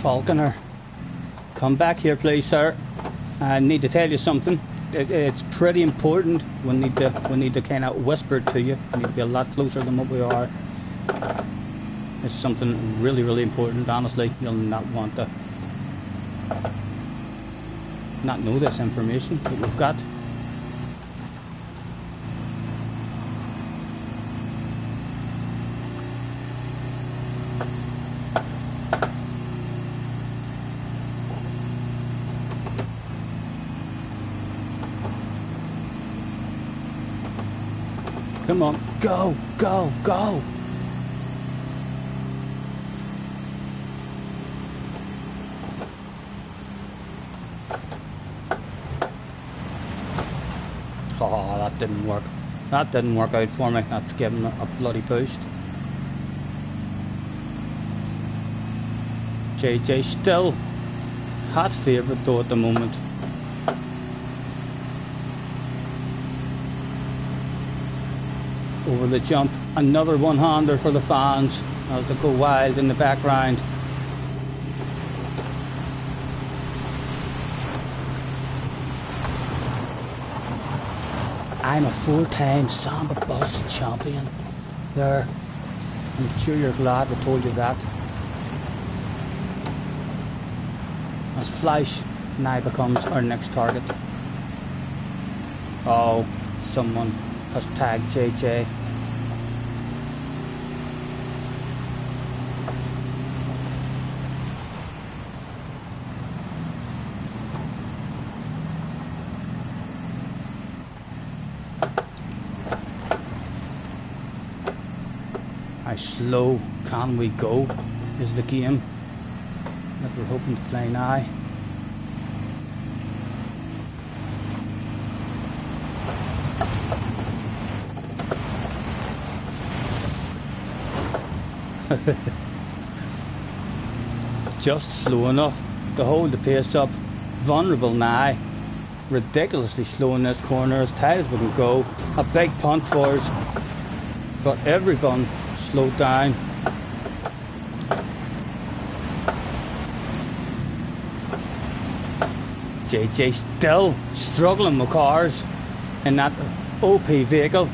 Falconer, come back here please, sir. I need to tell you something. It's pretty important. We need to kind of whisper it to you. We need to be a lot closer than what we are. It's something really, really important. Honestly, you'll not want to not know this information that we've got. Come on, go, go, go! Oh, that didn't work. That didn't work out for me. That's giving a bloody boost. JJ still hot favourite though at the moment. Over the jump, another one-hander for the fans as they go wild in the background. I'm a full-time Samba Bus champion there. I'm sure you're glad we told you that. As Flash now becomes our next target. Oh, someone has tagged JJ. How slow can we go is the game that we're hoping to play now. Just slow enough to hold the pace up. Vulnerable now. Ridiculously slow in this corner, as tight as we can go. A big punt for us, but everyone slowed down. JJ still struggling with cars in that OP vehicle.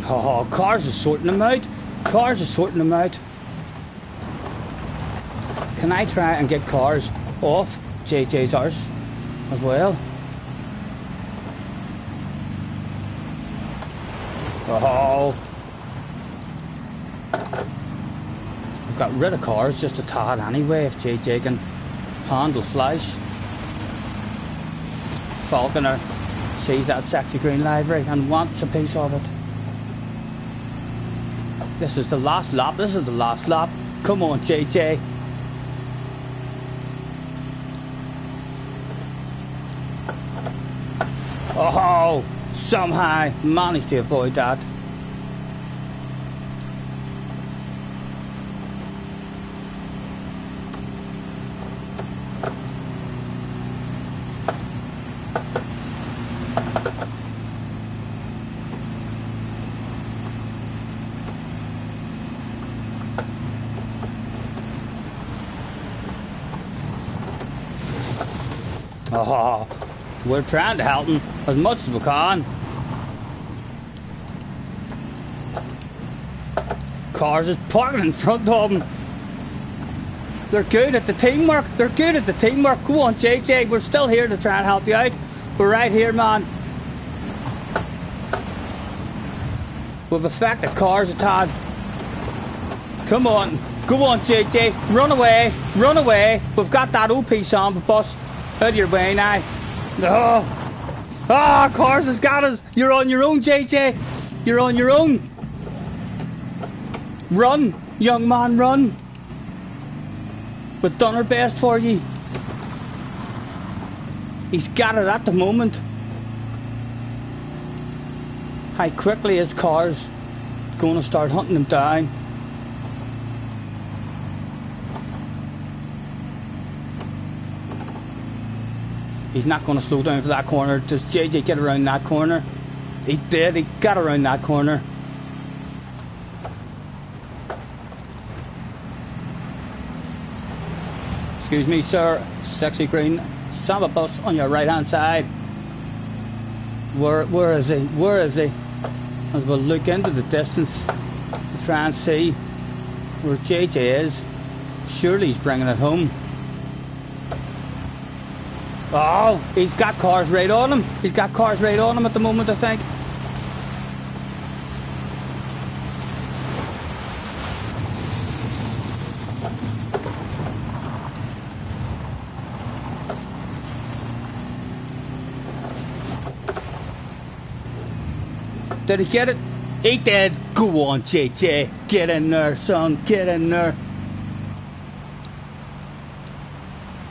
Oh, cars are sorting them out. Cars are sorting them out. Can I try and get cars off JJ's arse as well? Oh. I've got rid of cars just a tad anyway if JJ can handle Flash. Falconer sees that sexy green livery and wants a piece of it. This is the last lap. This is the last lap. Come on, JJ. Oh, somehow managed to avoid that. Oh, we're trying to help them as much as we can. Cars is parking in front of them. They're good at the teamwork. They're good at the teamwork. Go on, JJ. We're still here to try and help you out. We're right here, man. We've affected cars a tad. Come on. Go on, JJ. Run away. Run away. We've got that OP Samba bus out of your way now. Oh. Ah, cars has got us. You're on your own, JJ. You're on your own. Run, young man, run. We've done our best for you. He's got it at the moment. How quickly is cars going to start hunting him down? He's not going to slow down for that corner. Does JJ get around that corner? He did. He got around that corner. Excuse me, sir. Sexy green samba bus on your right hand side. Where is he? Where is he? As we'll look into the distance to try and see where JJ is. Surely he's bringing it home. Oh, he's got cars right on him. He's got cars right on him at the moment, I think. Did he get it? He did. Go on, JJ. Get in there, son. Get in there.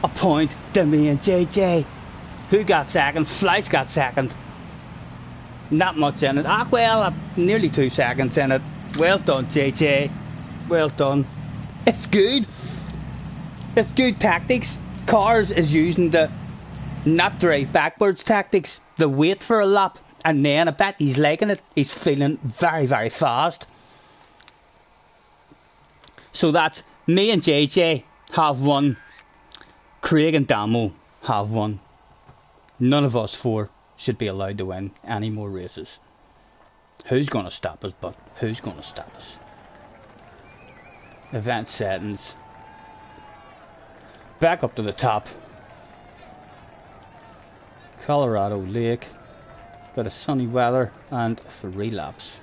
A point to me and JJ. Who got second? Fleiss got second. Not much in it. Ah, well, nearly 2 seconds in it. Well done, JJ. Well done. It's good. It's good tactics. Cars is using the not drive backwards tactics. The wait for a lap. And then I bet he's liking it. He's feeling very, very fast. So that's me and JJ have won. Craig and Damo have won. None of us four should be allowed to win any more races. Who's going to stop us, but who's going to stop us? Event settings. Back up to the top. Colorado Lake. Bit of sunny weather and 3 laps.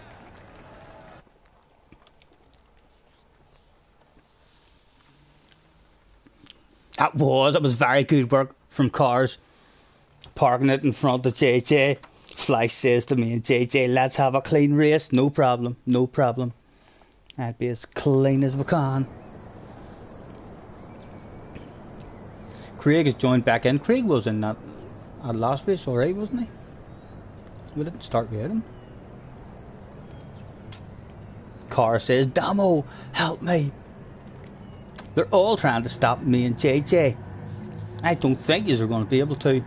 That was very good work from cars. Parking it in front of JJ. Fleiss says to me and JJ, let's have a clean race. No problem, no problem. I'd be as clean as we can. Craig has joined back in. Craig was in that last race already, wasn't he? We didn't start with him. Car says, Damo, help me. They're all trying to stop me and JJ. I don't think you're going to be able to.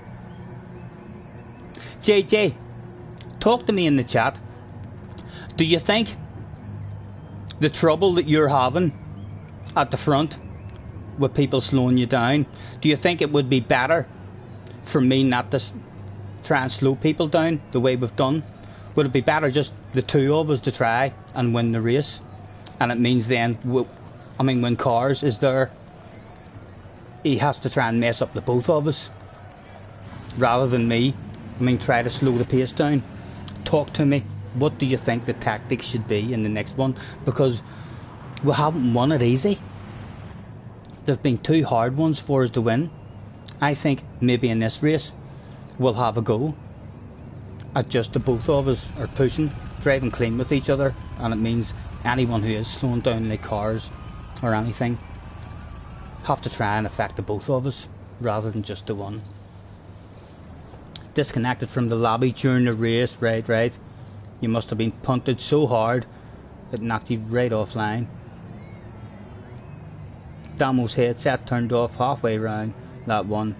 JJ, talk to me in the chat. Do you think the trouble that you're having at the front with people slowing you down, do you think it would be better for me not to try and slow people down the way we've done? Would it be better just the 2 of us to try and win the race? And it means then, when Cars is there, he has to try and mess up the both of us rather than me. Try to slow the pace down. Talk to me. What do you think the tactics should be in the next one? Because we haven't won it easy. There have been 2 hard ones for us to win. I think maybe in this race we'll have a go at just the both of us are pushing, driving clean with each other, and it means anyone who is slowing down like Cars or anything have to try and affect the both of us rather than just the one. Disconnected from the lobby during the race, right. You must have been punted so hard it knocked you right offline. Damo's headset turned off halfway round that one.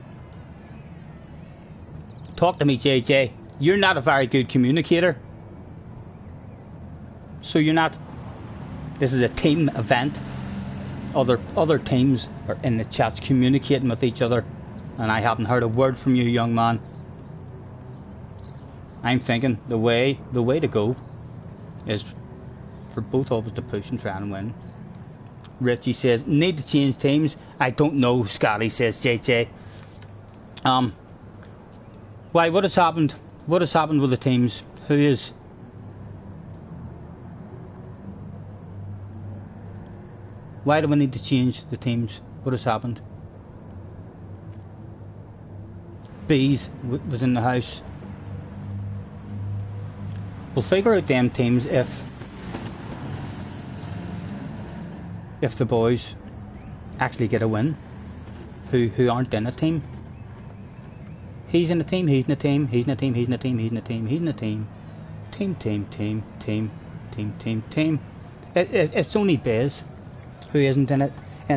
Talk to me, JJ. You're not a very good communicator. So you're not. This is a team event. Other teams are in the chats communicating with each other, and I haven't heard a word from you, young man. I'm thinking the way to go is for both of us to push and try and win. Richie says, need to change teams. I don't know, Scotty says JJ. Why, what has happened? What has happened with the teams? Who is? Why do we need to change the teams? What has happened? Bees was in the house. We'll figure out them teams if the boys actually get a win who aren't in a team. He's in a team, he's in a team, he's in a team, he's in a team, he's in a team, he's in a team. Team. It's only Bez who isn't in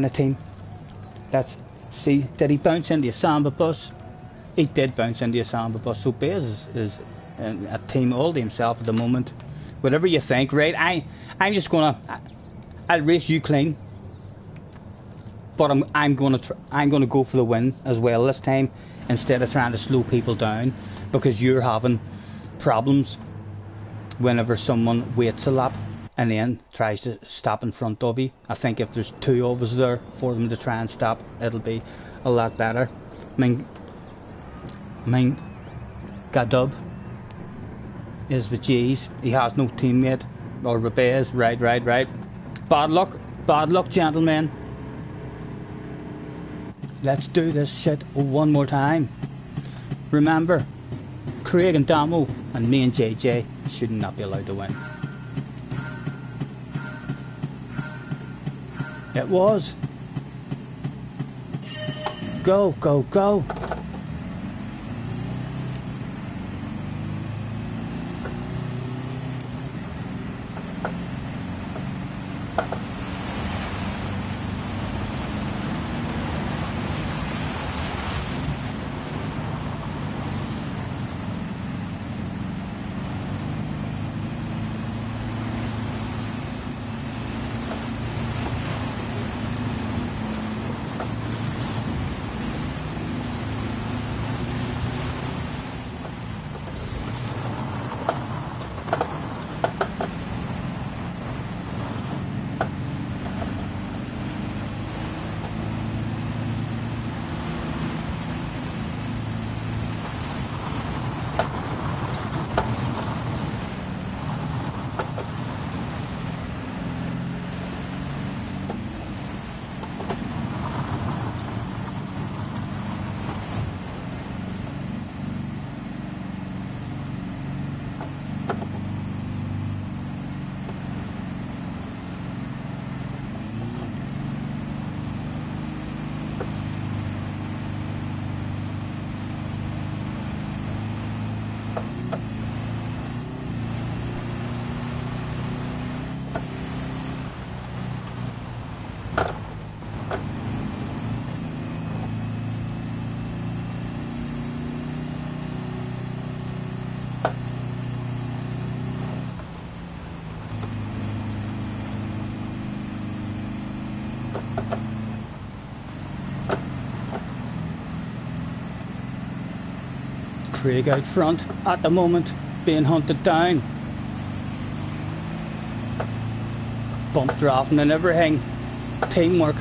a team. Let's see, did he bounce into a samba bus? He did bounce into a samba bus, so Bez is a team all to himself at the moment. Whatever you think, right? I'm just gonna I'll race you clean. but I'm gonna go for the win as well this time, instead of trying to slow people down, because you're having problems whenever someone waits a lap and then tries to stop in front of you. I think if there's two of us there for them to try and stop, it'll be a lot better. I mean, Gadub is with G's. He has no teammate, or Rebez. Right. Bad luck, gentlemen. Let's do this shit one more time. Remember, Craig and Damo and me and JJ should not be allowed to win. It was. Go. Craig out front at the moment, being hunted down. Bump drafting and everything. Teamwork.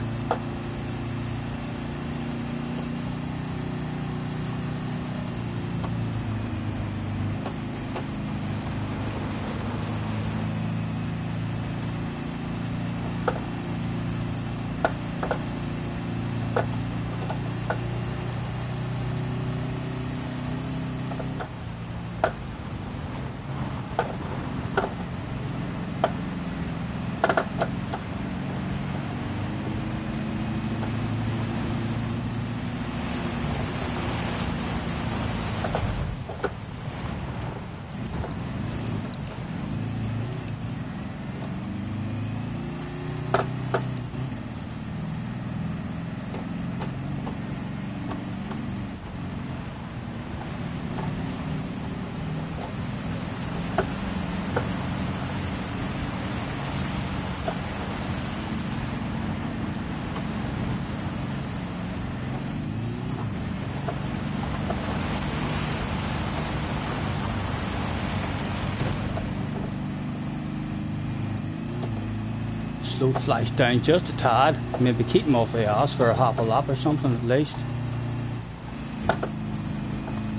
Slow flies down just a tad, maybe keep him off the ass for a half a lap or something at least.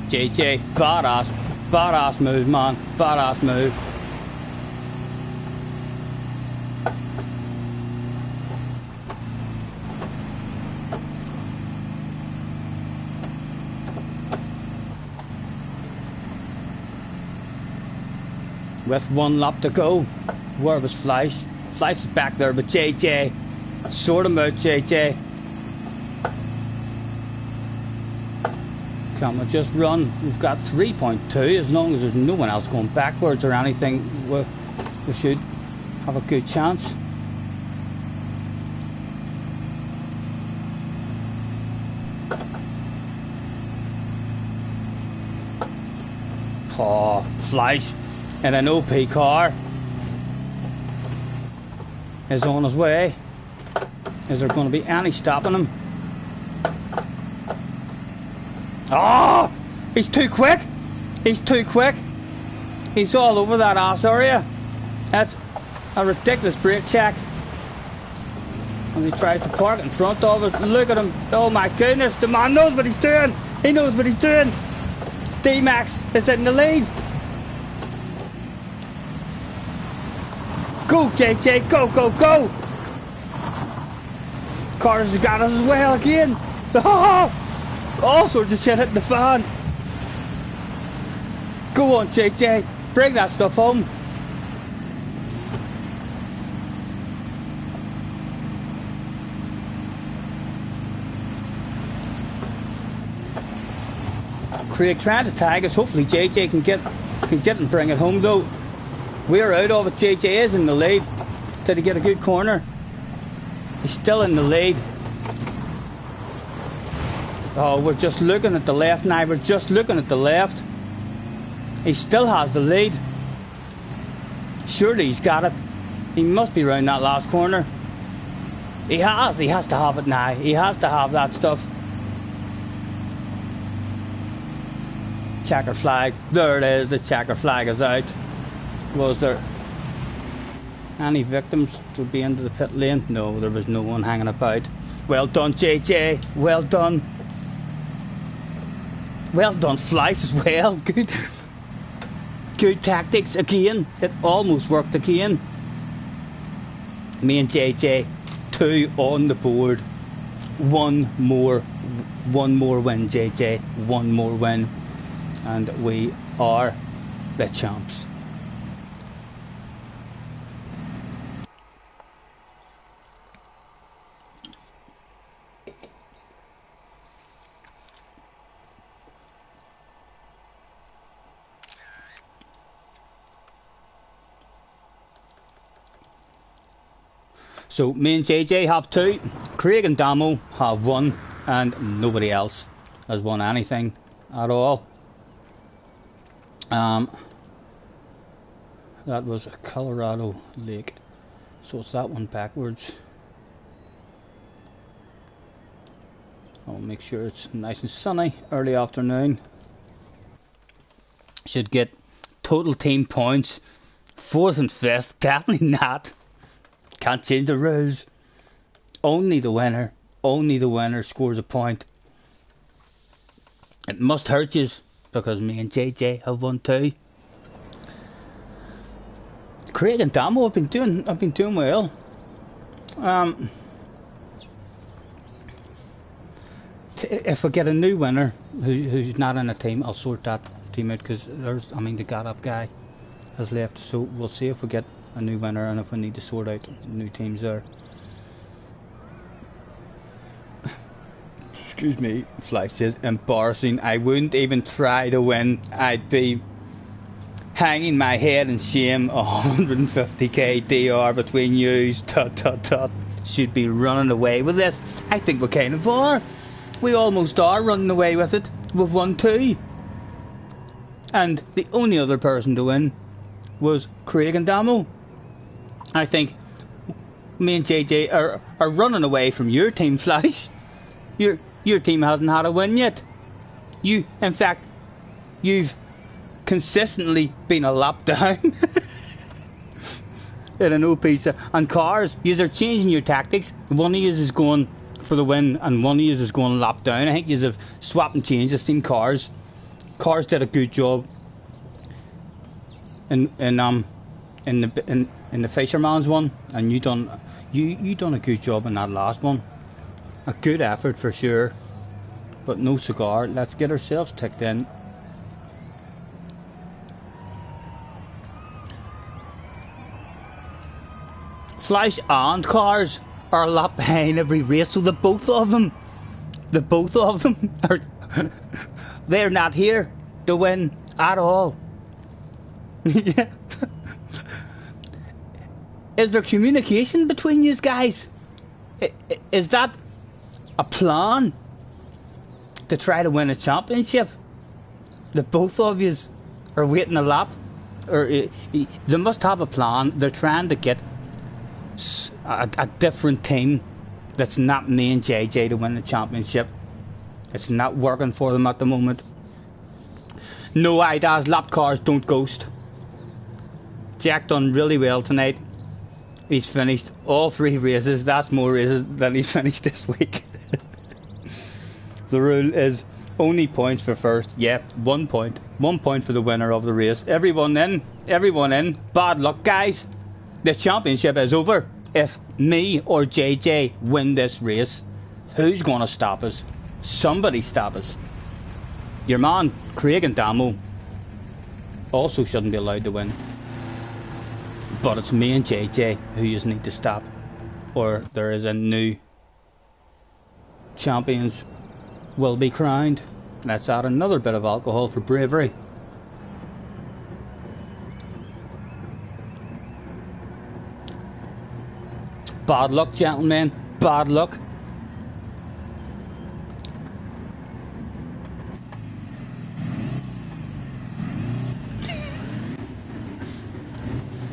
JJ, badass move, man, badass move. With one lap to go, where was Fleisch? Fleisch is back there, but JJ, sort him out, JJ. Come on, just run. We've got 3.2. As long as there's no one else going backwards or anything, we should have a good chance. Oh, Fleisch in an OP car is on his way. Is there going to be any stopping him? Oh! He's too quick! He's too quick! He's all over that ass area. That's a ridiculous brake check. And he tries to park in front of us. Look at him. Oh my goodness, the man knows what he's doing. He knows what he's doing. D-Max is in the lead. Go JJ, go, go, go! Cars has got us as well again. All sorts of shit hitting the fan. Go on JJ, bring that stuff home. Craig trying to tag us. Hopefully JJ can get and bring it home though. We're out of it. JJ is in the lead. Did he get a good corner? He's still in the lead. Oh, we're just looking at the left now. We're just looking at the left. He still has the lead. Surely he's got it. He must be round that last corner. He has to have it now. He has to have that stuff. Checker flag. There it is. The checker flag is out. Was there any victims to be into the pit lane? No, there was no one hanging about. Well done, JJ. Well done. Well done, Slice, as well. Good. Good tactics again. It almost worked again. Me and JJ, 2 on the board. One more win, JJ. One more win. And we are the champs. So me and JJ have 2, Craig and Damo have 1, and nobody else has won anything at all. That was a Colorado Lake, so it's that one backwards. I'll make sure it's nice and sunny, early afternoon. Should get total team points, 4th and 5th, definitely not. Can't change the rules. Only the winner scores a point. It must hurt you because me and JJ have won 2. Craig and Damo have been doing well. If I get a new winner who's not in a team, I'll sort that team out because the got up guy has left. So we'll see if we get a new winner and if we need to sort out new teams there. Excuse me, Fly says, embarrassing. I wouldn't even try to win. I'd be hanging my head in shame. 150k DR between yous. Tut tut tut. Should be running away with this. I think we kind of are. We almost are running away with it. We've won 2. And the only other person to win was Craig and Damo. I think me and JJ are running away from your team, Flash. Your team hasn't had a win yet. In fact, you've consistently been a lap down in an OP. And cars, you are changing your tactics. One of you is going for the win, and one of you is going lap down. I think you have swapped and changed. I've seen cars. Cars did a good job in the Fisherman's one, and you done a good job in that last one. A good effort for sure, but no cigar. Let's get ourselves ticked in. Flash and cars are a lap behind every race, so the both of them are they're not here to win at all. Yeah. Is there communication between you guys? Is that a plan to try to win a championship? The both of you are waiting a lap, or they must have a plan. They're trying to get a different team That's not me and JJ to win the championship. It's not working for them at the moment. No, IDAS lap cars don't ghost. Jack done really well tonight. He's finished all 3 races. That's more races than he's finished this week. The rule is only points for first. Yeah, 1 point. 1 point for the winner of the race. Everyone in. Everyone in. Bad luck, guys. The championship is over. If me or JJ win this race, who's going to stop us? Somebody stop us. Your man, Craig and Damo, also shouldn't be allowed to win. But it's me and JJ who you need to stop, or there is a new champions will be crowned. Let's add another bit of alcohol for bravery. Bad luck, gentlemen. Bad luck.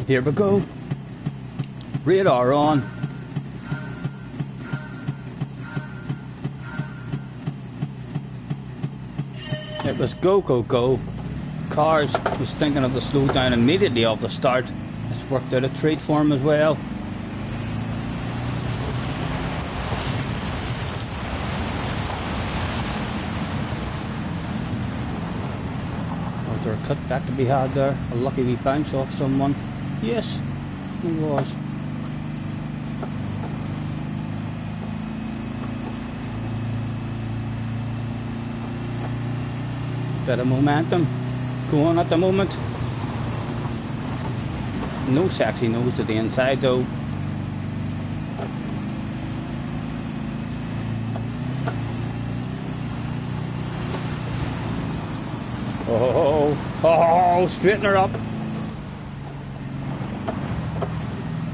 Here we go. Radar on. It was go, go, go. Cars was thinking of the slow down immediately off the start. It's worked out a treat for him as well. Was there a cut back to be had there? A lucky wee bounce off someone. Yes, it was. Bit of momentum going at the moment. No sexy nose to the inside though. Oh, straighten her up.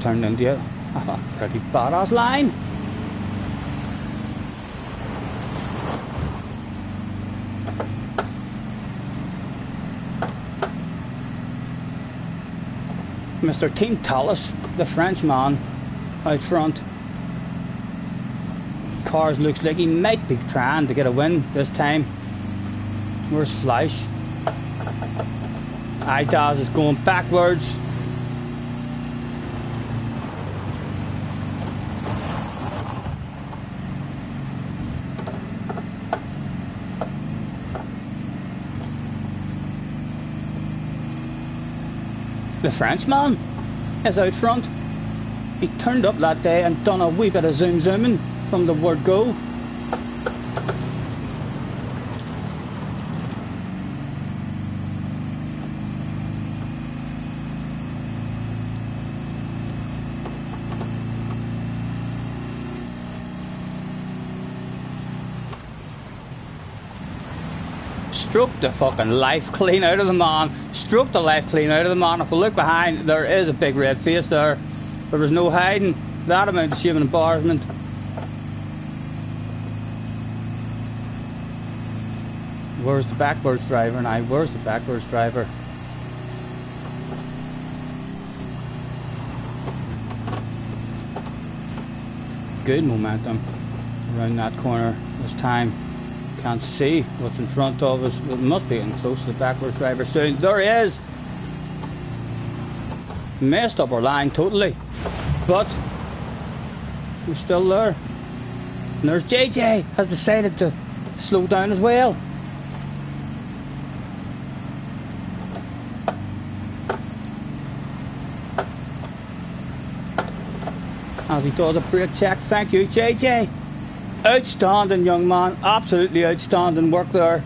Turned into a pretty badass line. Mr. Team Tallis, the Frenchman, out front. Cars looks like he might be trying to get a win this time. Where's Flash? IDAS is going backwards. The Frenchman is out front. He turned up that day and done a wee bit of zooming from the word go. Stroke the fucking life clean out of the man. Stroke the life clean out of the man. If we look behind, there is a big red face there. There was no hiding that amount of shame and embarrassment. Where's the backwards driver now? Where's the backwards driver? Good momentum around that corner this time. Can't see what's in front of us. It must be getting close to the backwards driver soon. There he is. Messed up our line totally, but we're still there. And there's JJ has decided to slow down as well. As he does a brake check. Thank you, JJ. Outstanding young man, absolutely outstanding work there.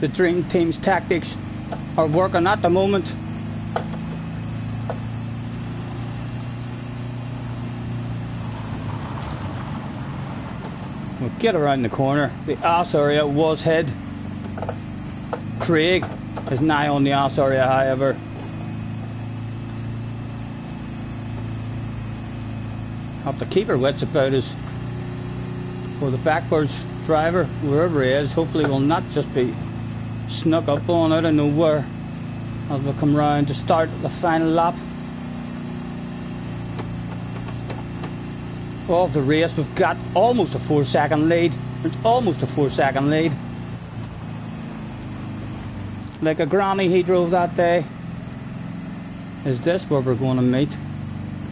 The Dream Team's tactics are working at the moment. We'll get around the corner. The ass area was hid. Craig is now on the ass area, however. Have to keep our wits about us for the backwards driver, wherever he is. Hopefully will not just be snuck up on out of nowhere as we come round to start the final lap. of the race. We've got almost a 4-second lead. It's almost a 4-second lead. Like a granny he drove that day. Is this where we're going to meet?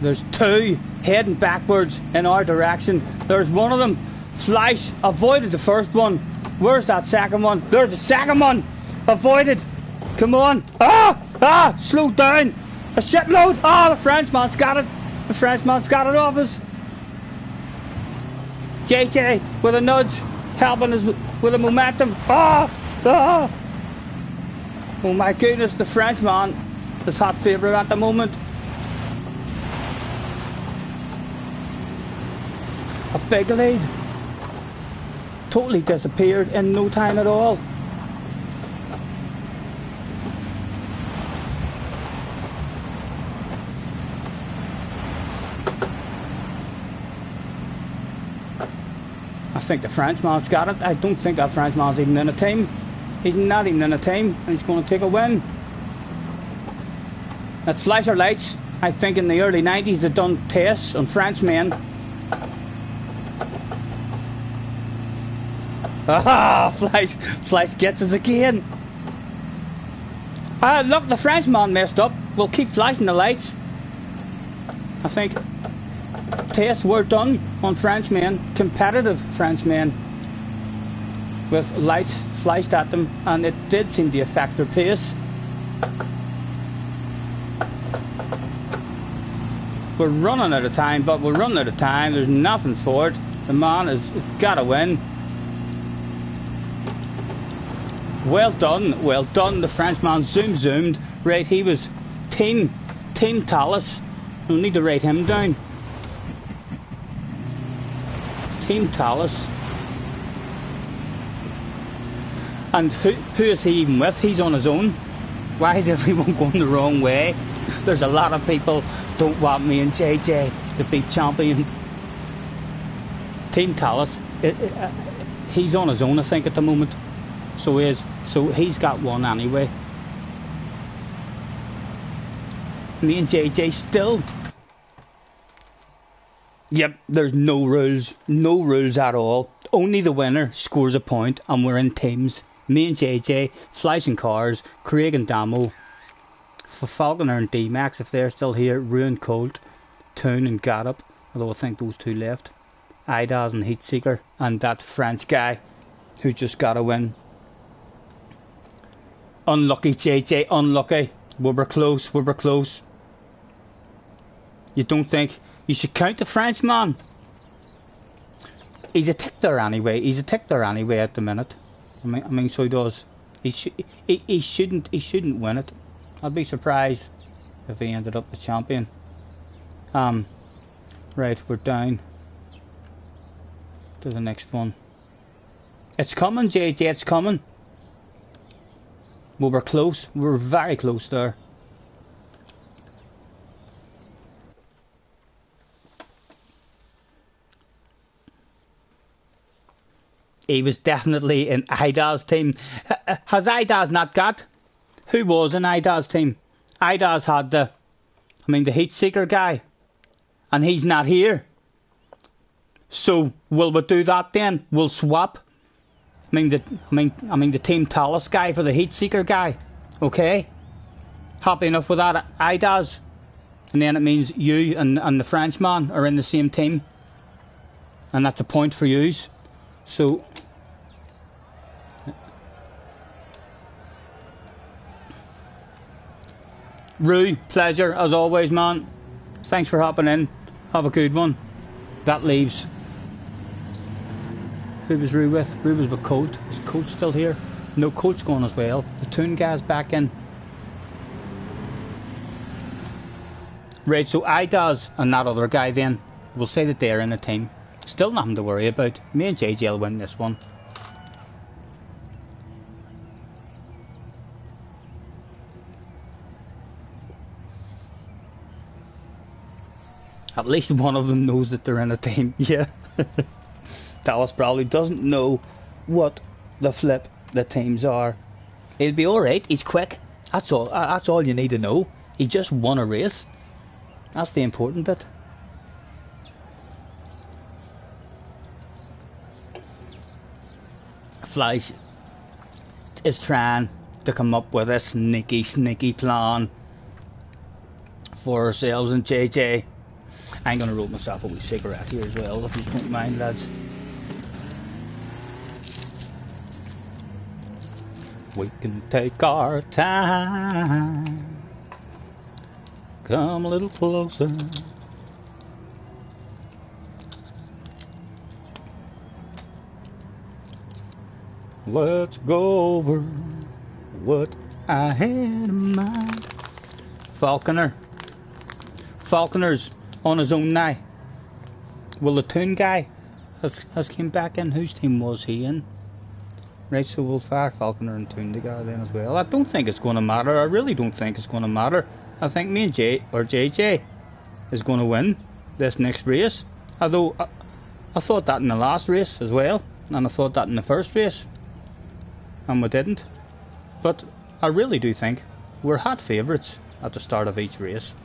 There's two heading backwards in our direction. There's one of them. Flash avoided the first one. Where's that second one? There's the second one. Avoided. Come on. Slow down. A shitload. The Frenchman's got it. The Frenchman's got it off us. JJ with a nudge, helping us with the momentum. Oh my goodness, the Frenchman is hot favourite at the moment. A big lead. Totally disappeared in no time at all. I think the Frenchman's got it. I don't think that Frenchman's even in a team. He's not even in a team, and he's going to take a win. That's flasher lights. I think in the early 90s they've done tests on Frenchmen. Flash gets us again. Look, the Frenchman messed up. We'll keep flashing the lights. I think tests were done on Frenchmen, competitive Frenchmen, with lights flashed at them, and it did seem to affect their pace. We're running out of time, but we're running out of time. There's nothing for it. The man has got to win. Well done, well done. The Frenchman zoomed. Right, he was Team Talus. We need to write him down. Team Talus. And who is he even with? He's on his own. Why is everyone going the wrong way? There's a lot of people don't want me and JJ to be champions. Team Talus. He's on his own, I think, at the moment. So he is. So he's got one anyway. Me and JJ still. Yep, there's no rules. No rules at all. Only the winner scores a point, and we're in teams. Me and JJ, flashing cars, Craig and Damo, for Falconer and D-Max if they're still here, Ruin Colt, Toon and Gaddop, although I think those two left, Idas and Heatseeker, and that French guy who just got a win. Unlucky JJ, unlucky. We were close. You don't think you should count the Frenchman? He's a tick there anyway. At the minute. I mean, so he does. He shouldn't win it. I'd be surprised if he ended up the champion. Right, we're down to the next one. It's coming, JJ. It's coming. Well, we're close. We're very close there. He was definitely in Ida's team. Has Ida's not got? Who was in Ida's team? Ida's had the Heatseeker guy, and he's not here. So will we do that then? We'll swap. I mean the Team Talus guy for the Heatseeker guy. Okay. Happy enough with that, Ida's. And then it means you and the Frenchman are in the same team, and that's a point for yous. So Rue, pleasure as always, man. Thanks for hopping in. Have a good one. That leaves. Who was Rue with? Rue was with Colt. Is Colt still here? No, Colt's gone as well. The Toon guy's back in. Right, so Idas and that other guy then, we'll say that they're in a team. Still nothing to worry about. Me and JJ will win this one. At least one of them knows that they're in a team. Yeah. Dallas probably doesn't know what the flip the teams are. He'll be alright. He's quick. That's all. That's all you need to know. He just won a race. That's the important bit. Fleisch is trying to come up with a sneaky plan for ourselves and JJ. I'm gonna roll myself a wee cigarette here as well, if you don't mind, lads. We can take our time. Come a little closer. Let's go over what I had in mind. Falconer's on his own now. Well, the Toon guy has came back in. Whose team was he in? Right, so we'll fire Falconer and Toon together then as well. I don't think it's going to matter. I really don't think it's going to matter. I think me and JJ is going to win this next race. Although I thought that in the last race as well, and I thought that in the first race, and we didn't. But I really do think we're hot favourites at the start of each race.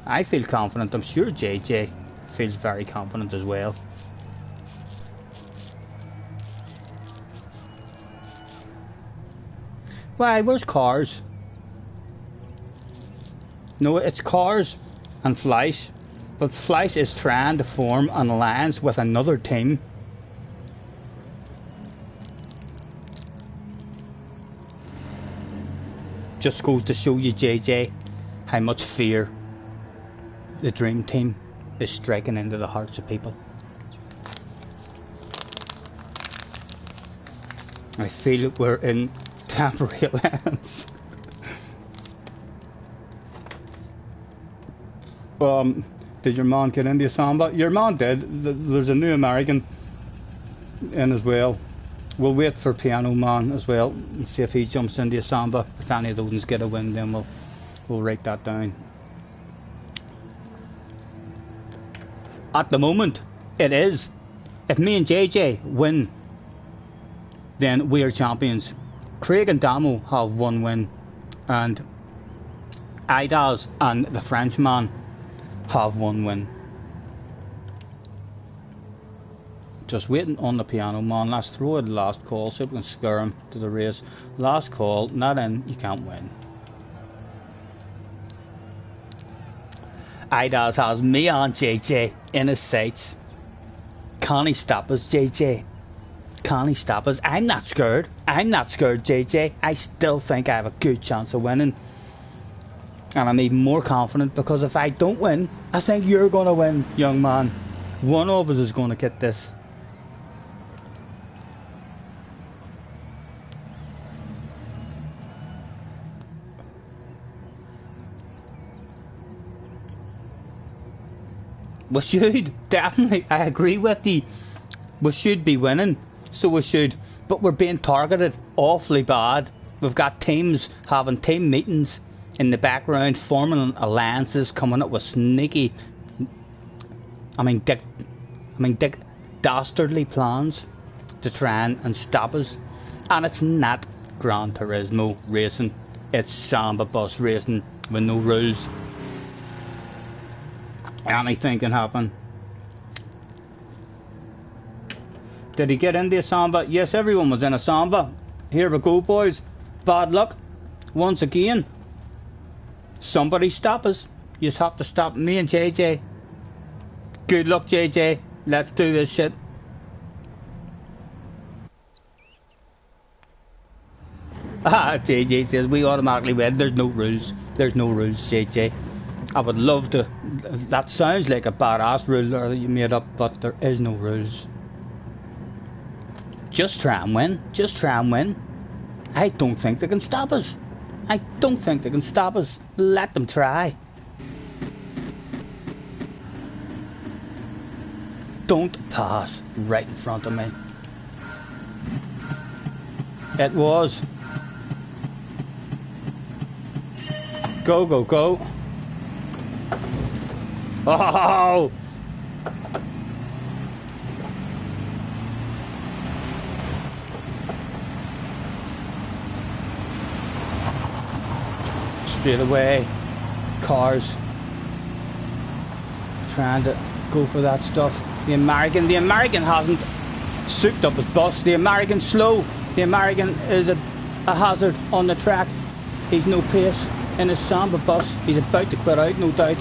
I feel confident. I'm sure JJ feels very confident as well. Why, where's Cars? No, it's Cars and Fleisch. But Fleisch is trying to form an alliance with another team. Just goes to show you, JJ, how much fear the Dream Team is striking into the hearts of people. I feel that we're in temporary lands. Did your man get into a samba? Your man did. There's a new American in as well. We'll wait for Piano Man as well and see if he jumps into a samba. If any of those get a win, then we'll write that down. At the moment, it is. If me and JJ win, then we are champions. Craig and Damo have one win, and Idas and the Frenchman have one win. Just waiting on the Piano Man. Let's throw it last call, see if we can scare him to the race. Last call, not in, you can't win. Idas has me on JJ in his sights. Can he stop us, JJ? Can he stop us? I'm not scared. I'm not scared, JJ. I still think I have a good chance of winning. And I'm even more confident because if I don't win, I think you're going to win, young man. One of us is going to get this. We should, definitely, I agree with you. We should be winning, so we should. But we're being targeted awfully bad. We've got teams having team meetings in the background, forming alliances, coming up with sneaky, dastardly plans to try and stop us. And it's not Gran Turismo racing, it's Samba bus racing with no rules. Anything can happen. Did he get into a Samba? Yes, everyone was in a Samba. Here we go, boys. Bad luck once again. Somebody stop us. You just have to stop me and JJ. Good luck, JJ. Let's do this shit. JJ says we automatically win. There's no rules. There's no rules, JJ. I would love to. That sounds like a badass rule that you made up, but there is no rules. Just try and win. Just try and win. I don't think they can stop us. I don't think they can stop us. Let them try. Don't pass right in front of me. It was. Go, go, go. Oh! Straight away, Cars trying to go for that stuff. The American hasn't souped up his bus. The American's slow. The American is a hazard on the track. He's no pace in his Samba bus. He's about to quit out, no doubt.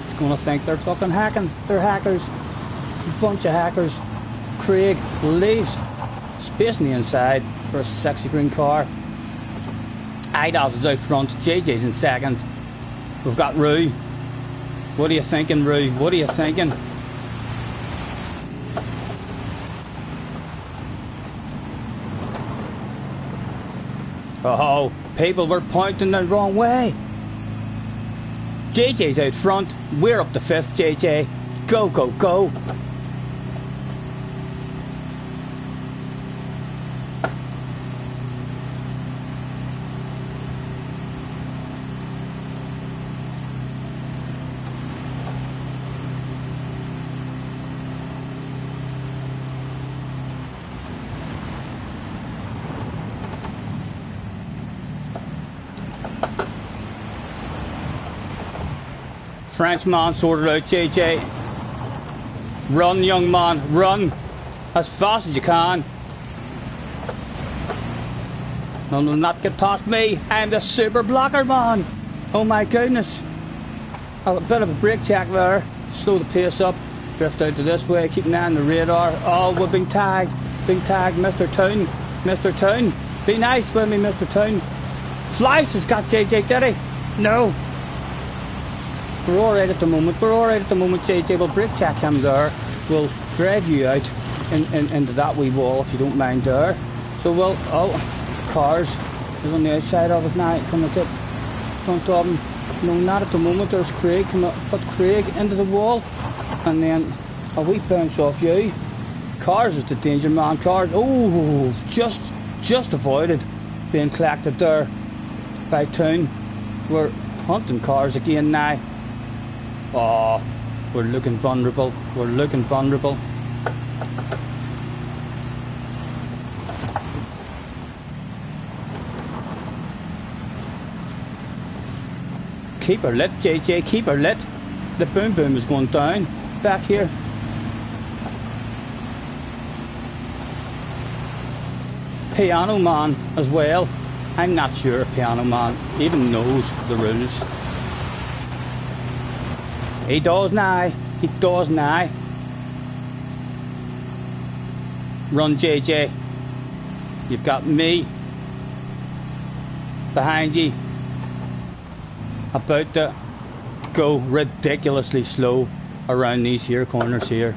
He's going to think they're fucking hacking. They're hackers. A bunch of hackers. Craig leaves space on the inside for a sexy green car. Idos is out front. JJ's in second. We've got Rue. What are you thinking, Rue? What are you thinking? Oh, people were pointing the wrong way. JJ's out front. We're up to 5th, JJ. Go, go, go. Frenchman sorted out, JJ. Run, young man, run as fast as you can. None will not get past me. I'm the super blocker, man. Oh my goodness. A bit of a brake check there. Slow the pace up. Drift out to this way. Keep an eye on the radar. Oh, we're being tagged. Being tagged, Mr. Town. Mr. Town. Be nice with me, Mr. Town. Slice has got JJ, did he? No. We're alright at the moment. We're alright at the moment, JJ. We'll brake check him there. We'll drive you out into that wee wall if you don't mind there. So we'll... Oh, cars. He's on the outside of it now. Coming to front of him. No, not at the moment. There's Craig. Put Craig into the wall. And then a wee bounce off you. Cars is the danger man. Cars. Oh, just avoided being collected there by Town. We're hunting cars again now. Oh, we're looking vulnerable. We're looking vulnerable. Keep her lit, JJ. Keep her lit. The boom boom is going down. Back here. Piano Man as well. I'm not sure Piano Man even knows the rules. He does now. He does now. Run, JJ. You've got me behind you. About to go ridiculously slow around these here corners here.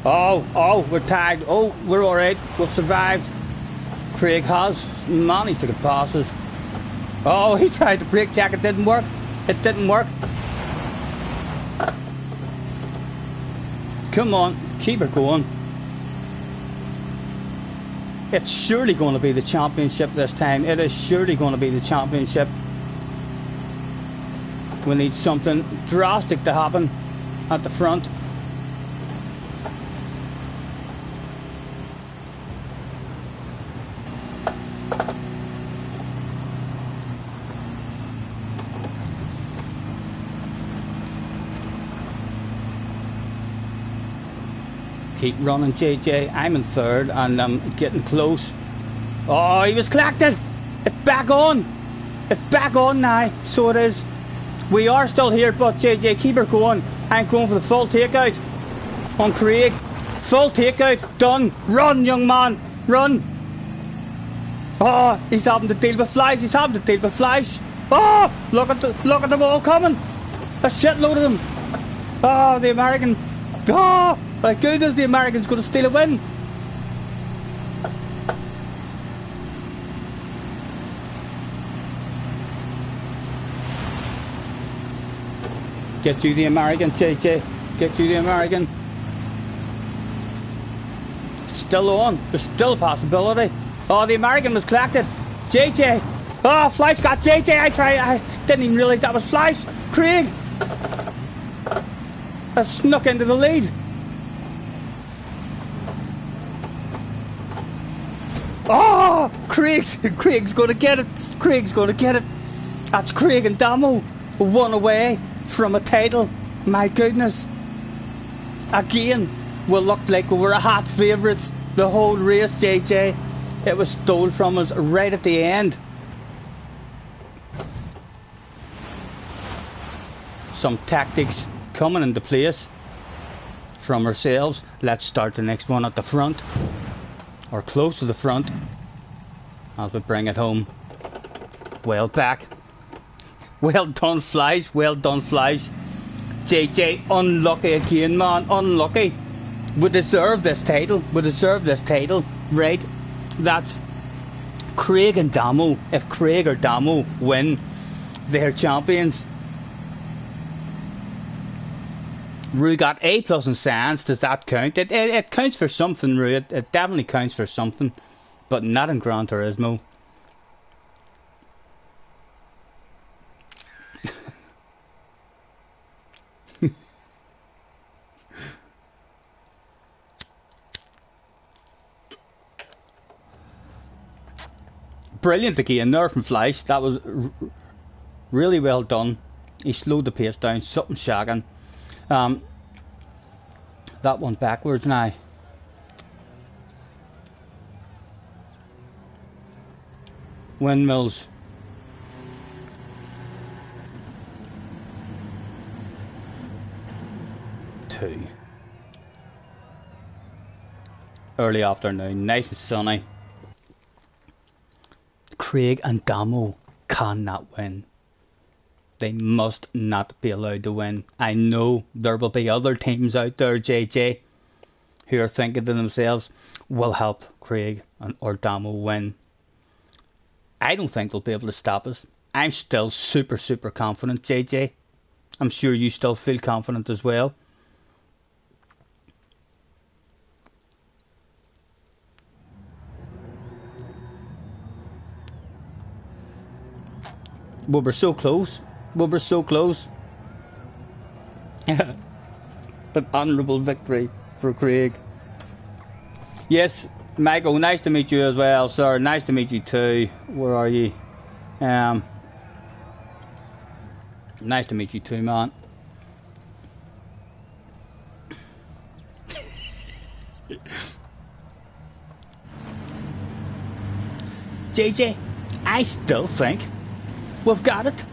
Oh, we're tagged. Oh, we're alright. We've survived. Craig has managed to get passes. Oh, he tried to brake check. It didn't work. It didn't work. Come on, keep it going. It's surely going to be the championship this time. It is surely going to be the championship. We need something drastic to happen at the front. Keep running, JJ. I'm in third and I'm getting close. Oh, he was collected. It's back on. It's back on now. So it is. We are still here, but JJ, keep her going. I'm going for the full takeout on Craig. Full takeout. Done. Run, young man. Run. Oh, he's having to deal with flies. He's having to deal with flies. Oh, look at them all coming. A shitload of them. Oh, the American. Oh, my goodness, the American's going to steal a win. Get you the American, JJ. Get you the American. It's still on. There's still a possibility. Oh, the American was collected. JJ. Oh, Flash got JJ. I didn't even realise that was Flash. Craig has snuck into the lead. Oh! Oh, Craig's gonna get it. Craig's gonna get it. That's Craig and Damo, one away from a title. My goodness. Again, we looked like we were hot favourites the whole race, JJ. It was stole from us right at the end. Some tactics coming into place from ourselves. Let's start the next one at the front, or close to the front, as we bring it home. Well back. Well done, Flies. Well done, Flies. JJ, unlucky again, man. Unlucky. We deserve this title. We deserve this title. Right. That's Craig and Damo. If Craig or Damo win, they're champions. Rue got A+ in science. Does that count? It counts for something, Rue. It definitely counts for something. But not in Gran Turismo. Brilliant again there from Fleisch. That was really well done. He slowed the pace down. Something shagging. That one backwards now. Windmills. Two. Early afternoon. Nice and sunny. Craig and Damo cannot win. They must not be allowed to win. I know there will be other teams out there, JJ, who are thinking to themselves, we'll help Craig or Damo win. I don't think they'll be able to stop us. I'm still super confident, JJ. I'm sure you still feel confident as well. We were so close. We were so close. An honourable victory for Craig. Yes, Michael, nice to meet you as well, sir. Nice to meet you too. Where are you? Nice to meet you too, man. JJ, I still think we've got it.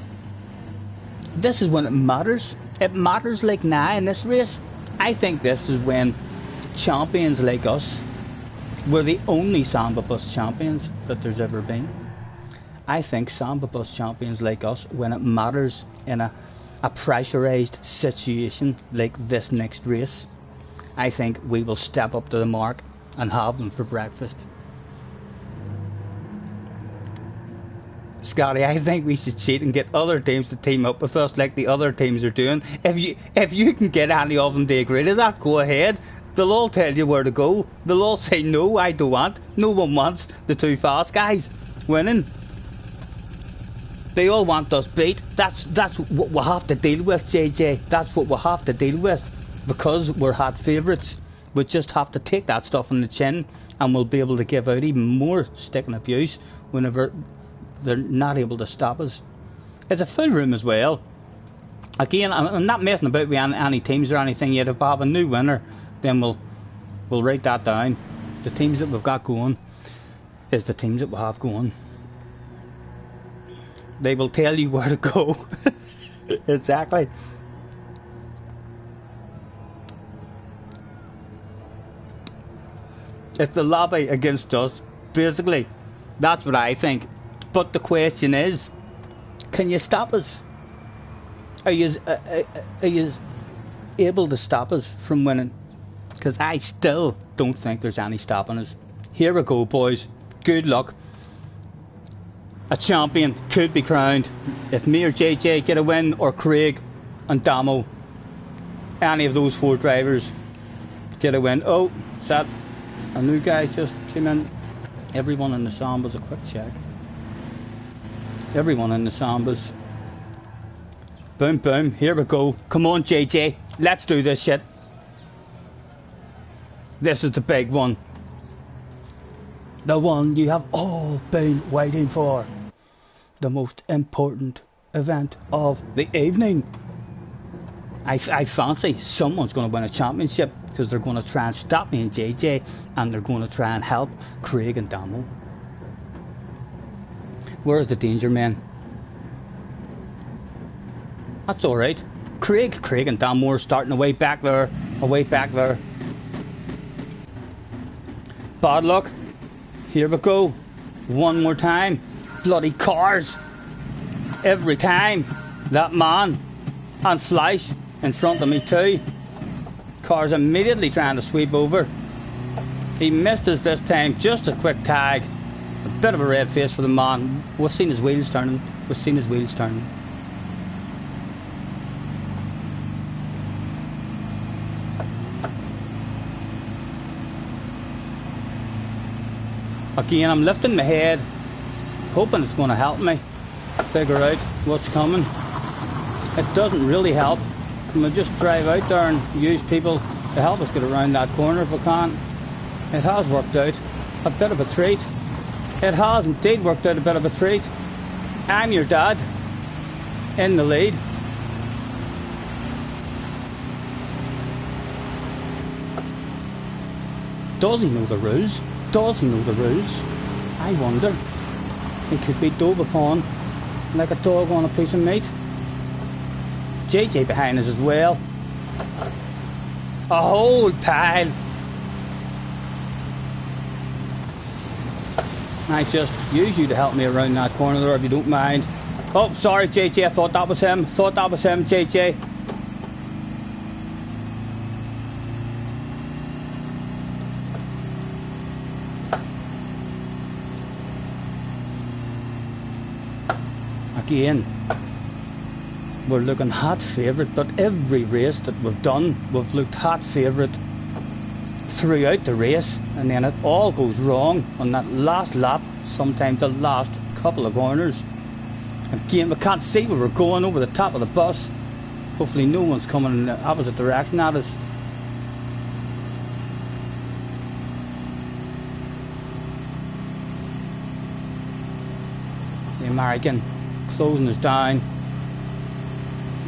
This is when it matters. It matters like now in this race. I think this is when champions like us, we're the only Samba Bus champions that there's ever been. I think Samba Bus champions like us, when it matters in a pressurised situation like this next race, I think we will step up to the mark and have them for breakfast. Scotty, I think we should cheat and get other teams to team up with us like the other teams are doing. If you can get any of them to agree to that, go ahead. They'll all tell you where to go. They'll all say, no, I don't want. No one wants the two fast guys winning. They all want us beat. That's what we have to deal with, JJ. That's what we have to deal with. Because we're hot favourites. We just have to take that stuff on the chin, and we'll be able to give out even more stick and abuse whenever they're not able to stop us. It's a full room as well. Again, I'm not messing about with any teams or anything yet. If we have a new winner, then we'll write that down. The teams that we've got going is the teams that we have going. They will tell you where to go. Exactly. It's the lobby against us, basically. That's what I think. But the question is, can you stop us? Are you able to stop us from winning? Because I still don't think there's any stopping us. Here we go, boys. Good luck. A champion could be crowned if me or JJ get a win, or Craig and Damo. Any of those four drivers get a win. Oh, is that a new guy just came in? Everyone in the Samba's, a quick check. Everyone in the Sambas. Boom, boom. Here we go. Come on, JJ. Let's do this shit. This is the big one. The one you have all been waiting for. The most important event of the evening. I fancy someone's going to win a championship, because they're going to try and stop me and JJ, and they're going to try and help Craig and Damo. Where's the danger man? That's alright. Craig and Damo are starting away back there. Away back there. Bad luck. Here we go. One more time. Bloody cars. Every time. That man. And Fleisch in front of me too. Cars immediately trying to sweep over. He missed us this time. Just a quick tag. A bit of a red face for the man. We've seen his wheels turning. We've seen his wheels turning. Again, I'm lifting my head, hoping it's going to help me figure out what's coming. It doesn't really help. We'll just drive out there and use people to help us get around that corner if we can. It has worked out. A bit of a treat. It has indeed worked out a bit of a treat. I'm your dad, in the lead. Does he know the rules? Does he know the rules? I wonder. He could be dove upon like a dog on a piece of meat. JJ behind us as well. A whole pile. I just use you to help me around that corner there if you don't mind. Oh, sorry JJ, I thought that was him. Thought that was him, JJ. Again, we're looking hot favourite, but every race that we've done, we've looked hot favourite throughout the race, and then it all goes wrong on that last lap, sometimes the last couple of corners. Again, we can't see where we're going over the top of the bus. Hopefully no one's coming in the opposite direction at us. The American closing us down.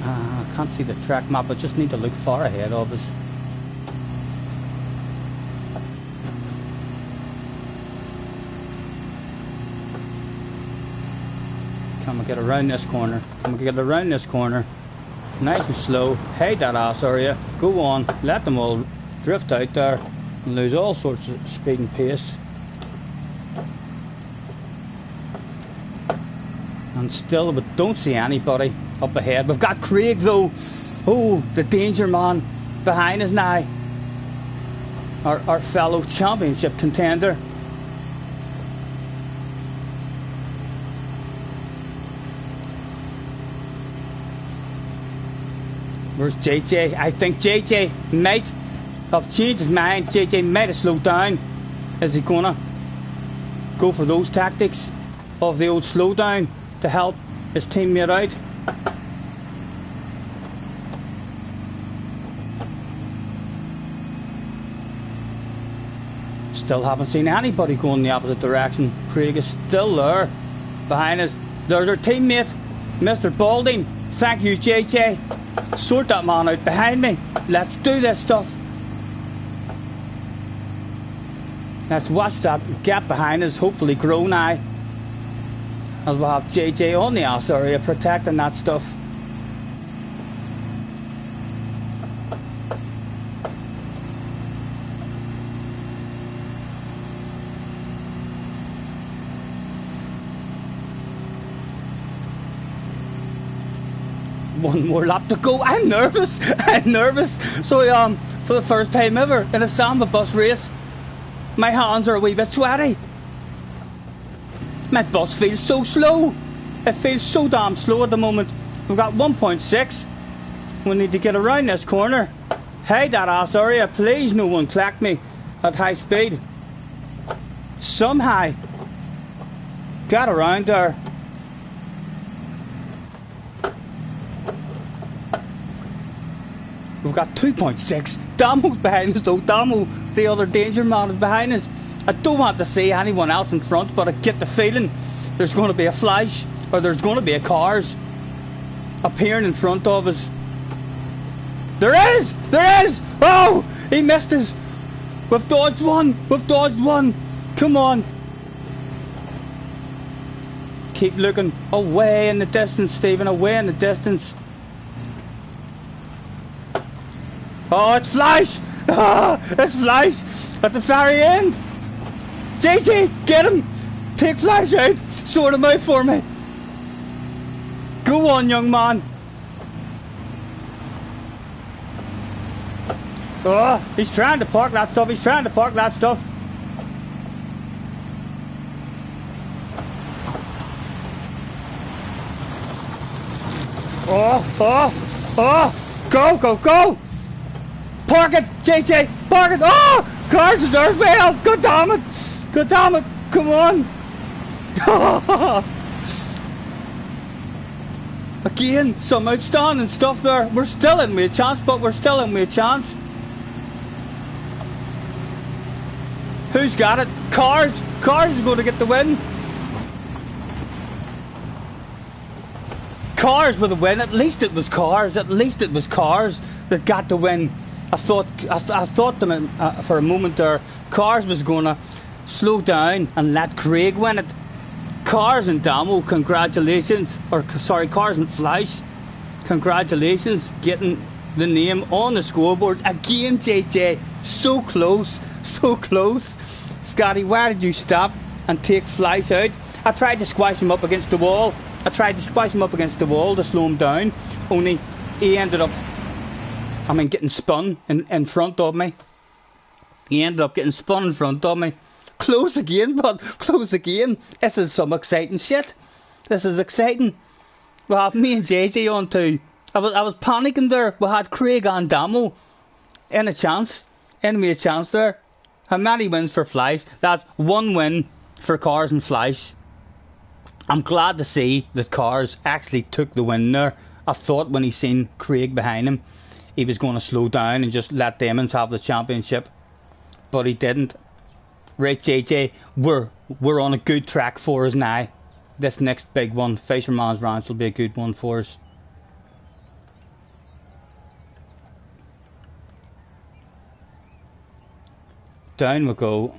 I can't see the track map. I just need to look far ahead of us. Can we get around this corner? Can we get around this corner? Nice and slow. Hide that ass area. Go on. Let them all drift out there and lose all sorts of speed and pace. And still we don't see anybody up ahead. We've got Craig though. Oh, the danger man behind us now. Our fellow championship contender. Where's JJ? I think JJ might have changed his mind. JJ might have slowed down. Is he gonna go for those tactics of the old slowdown to help his teammate out? Still haven't seen anybody going the opposite direction. Craig is still there behind us. There's our teammate, Mr. Balding. Thank you, JJ. Sort that man out behind me. Let's do this stuff. Let's watch that gap behind us hopefully grow now, as we'll have JJ on the ass area protecting that stuff. One more lap to go. I'm nervous. I'm nervous. So for the first time ever in a Samba bus race, my hands are a wee bit sweaty. My bus feels so slow. It feels so damn slow at the moment. We've got 1.6. We need to get around this corner. Hey, that ass area, please no one clack me at high speed. Somehow get around there. We've got 2.6. Damo's behind us though. Damo, the other danger man, is behind us. I don't want to see anyone else in front, but I get the feeling there's going to be a flash, or there's going to be a cars appearing in front of us. There is! There is! Oh! He missed us! We've dodged one! We've dodged one! Come on! Keep looking away in the distance, Stephen, away in the distance. Oh, it's Flash! Ah, it's Flash at the very end! JJ, get him! Take Flash out! Sort him out for me! Go on, young man! Oh, he's trying to park that stuff, he's trying to park that stuff. Oh, oh, oh! Go, go, go! Park it, JJ! Park it! Oh! Cars is ours, well! God damn it! God damn it! Come on! Again, some outstanding stuff there. We're still in with a chance, but we're still in with a chance. Who's got it? Cars! Cars is going to get the win. Cars with a win. At least it was Cars. At least it was Cars that got the win. I thought them for a moment there. Cars was going to slow down and let Craig win it. Cars and Damo, congratulations. Or sorry, Cars and Flash, congratulations, getting the name on the scoreboard again. JJ, so close, so close. Scotty, why did you stop and take Flash out? I tried to squash him up against the wall. I tried to squash him up against the wall to slow him down, only he ended up, getting spun in front of me. He ended up getting spun in front of me. Close again, but close again. This is some exciting shit. This is exciting. We have me and JJ on too. I was panicking there. We had Craig and Damo in a chance. Enemy a chance there. How many wins for Flash? That's one win for Cars and Flash. I'm glad to see that Cars actually took the win there. I thought when he seen Craig behind him, he was going to slow down and just let Demons have the championship. But he didn't. Right, JJ, we're on a good track for us now. This next big one, Fisherman's Ranch, will be a good one for us. Down we go.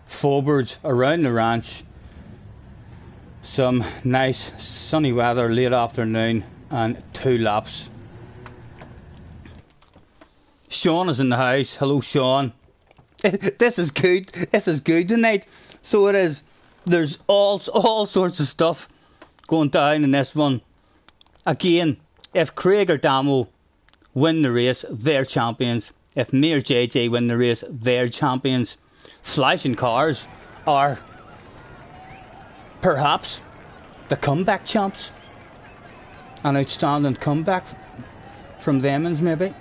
Forwards around the ranch. Some nice sunny weather late afternoon and 2 laps. Sean is in the house. Hello, Sean. This is good. This is good tonight. So it is. There's all sorts of stuff going down in this one. Again, if Craig or Damo win the race, they're champions. If me or JJ win the race, they're champions. Flash and Cars are perhaps the comeback champs. An outstanding comeback from them, maybe.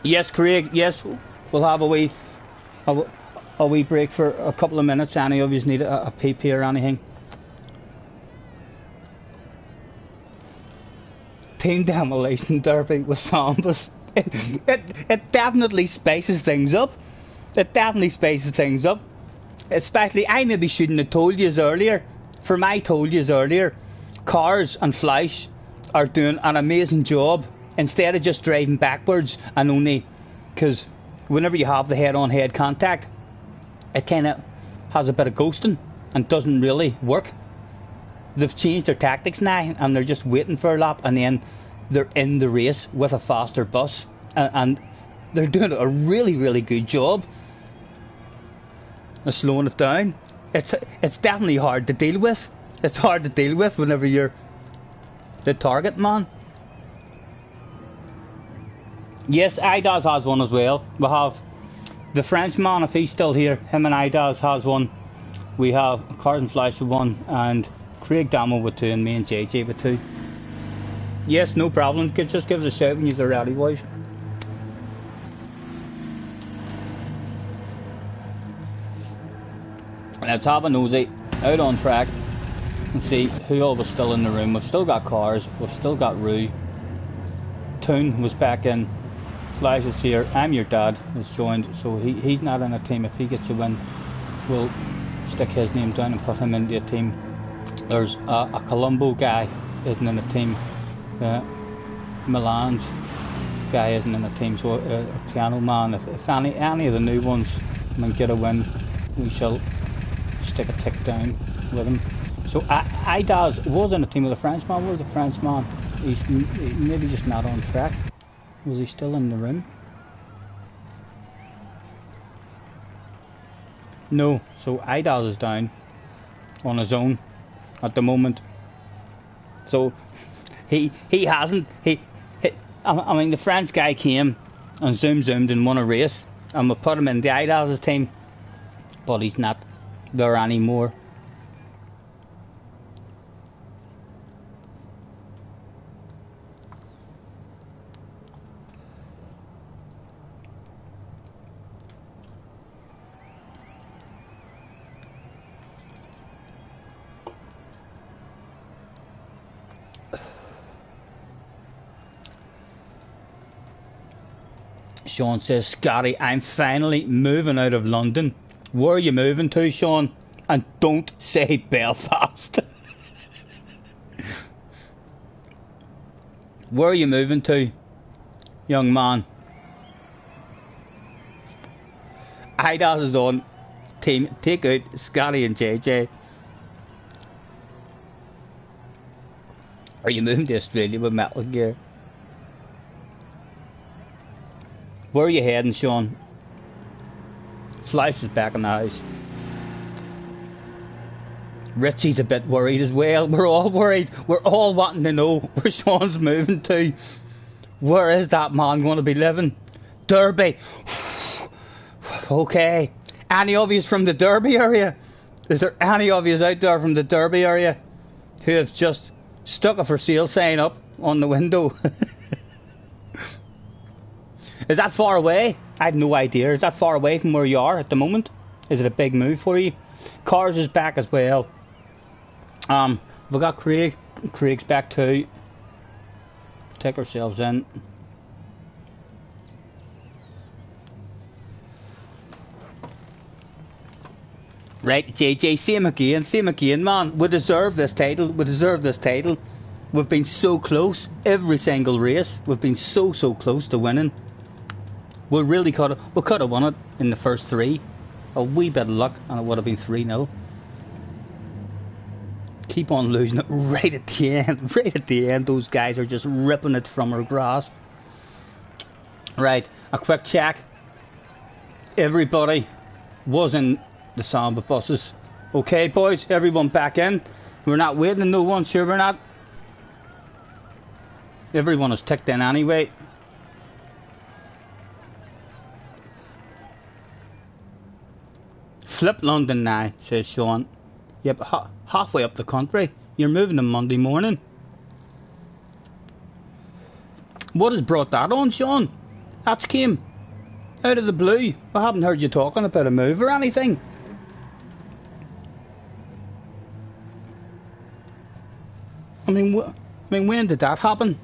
Yes, Craig, yes, we'll have a wee break for a couple of minutes. Any of you need a PP or anything? Team Demolition Derby with Sambas. It definitely spices things up. It definitely spices things up. Especially, I maybe shouldn't have told you earlier. I told you earlier, Cars and Flash are doing an amazing job. Instead of just driving backwards and only, because whenever you have the head-on-head contact, it kind of has a bit of ghosting and doesn't really work. They've changed their tactics now and they're just waiting for a lap, and then they're in the race with a faster bus, and they're doing a really, really good job of slowing it down. It's definitely hard to deal with. It's hard to deal with whenever you're the target man. Yes, Idas has one as well. We have the Frenchman, if he's still here, him and Idas has one. We have Cars and Flash with one, and Craig Damo with 2, and me and JJ with 2. Yes, no problem. Just give us a shout when you're ready, boys. Let's have a nosy out on track. And see who all was still in the room. We've still got cars, we've still got Rue. Toon was back in. Flash is here. I'm your dad has joined, so he's not in a team. If he gets a win, we'll stick his name down and put him into a team. There's a Colombo guy isn't in a team. Milan's guy isn't in a team. So a piano man. If any of the new ones get a win, we shall stick a tick down with him. So Idaz was in a team with a Frenchman. Where's the Frenchman? He's maybe just not on track. Was he still in the room? No. So Idaz is down on his own at the moment. So he hasn't. I mean, the French guy came and zoomed and won a race, and we put him in the Idaz's team, but he's not there anymore. Sean says, Scotty, I'm finally moving out of London. Where are you moving to, Sean? And don't say Belfast. Where are you moving to, young man? Idas is on team. Take out Scotty and JJ. Are you moving to Australia with Metal Gear? Where are you heading, Sean? Flash is back in the house. Richie's a bit worried as well. We're all worried. We're all wanting to know where Sean's moving to. Where is that man going to be living? Derby. Okay. Any of you from the Derby area? Is there any of you out there from the Derby area who have just stuck a for sale sign up on the window? Is that far away? I have no idea. Is that far away from where you are at the moment? Is it a big move for you? Cars is back as well. We got Craig. Craig's back too. Take ourselves in. Right, JJ, same again, man. We deserve this title. We've been so close every single race. We've been so close to winning. We really could have won it in the first three. A wee bit of luck and it would have been 3-0. Keep on losing it right at the end. Right at the end, those guys are just ripping it from our grasp. Right, a quick check. Everybody was in the Samba buses. Okay, boys, everyone back in. We're not waiting on no one, sure we're not. Everyone is ticked in anyway. Flip London now, says Sean. Yep, halfway up the country. You're moving on Monday morning. What has brought that on, Sean? That's came out of the blue. I haven't heard you talking about a move or anything. I mean, when did that happen?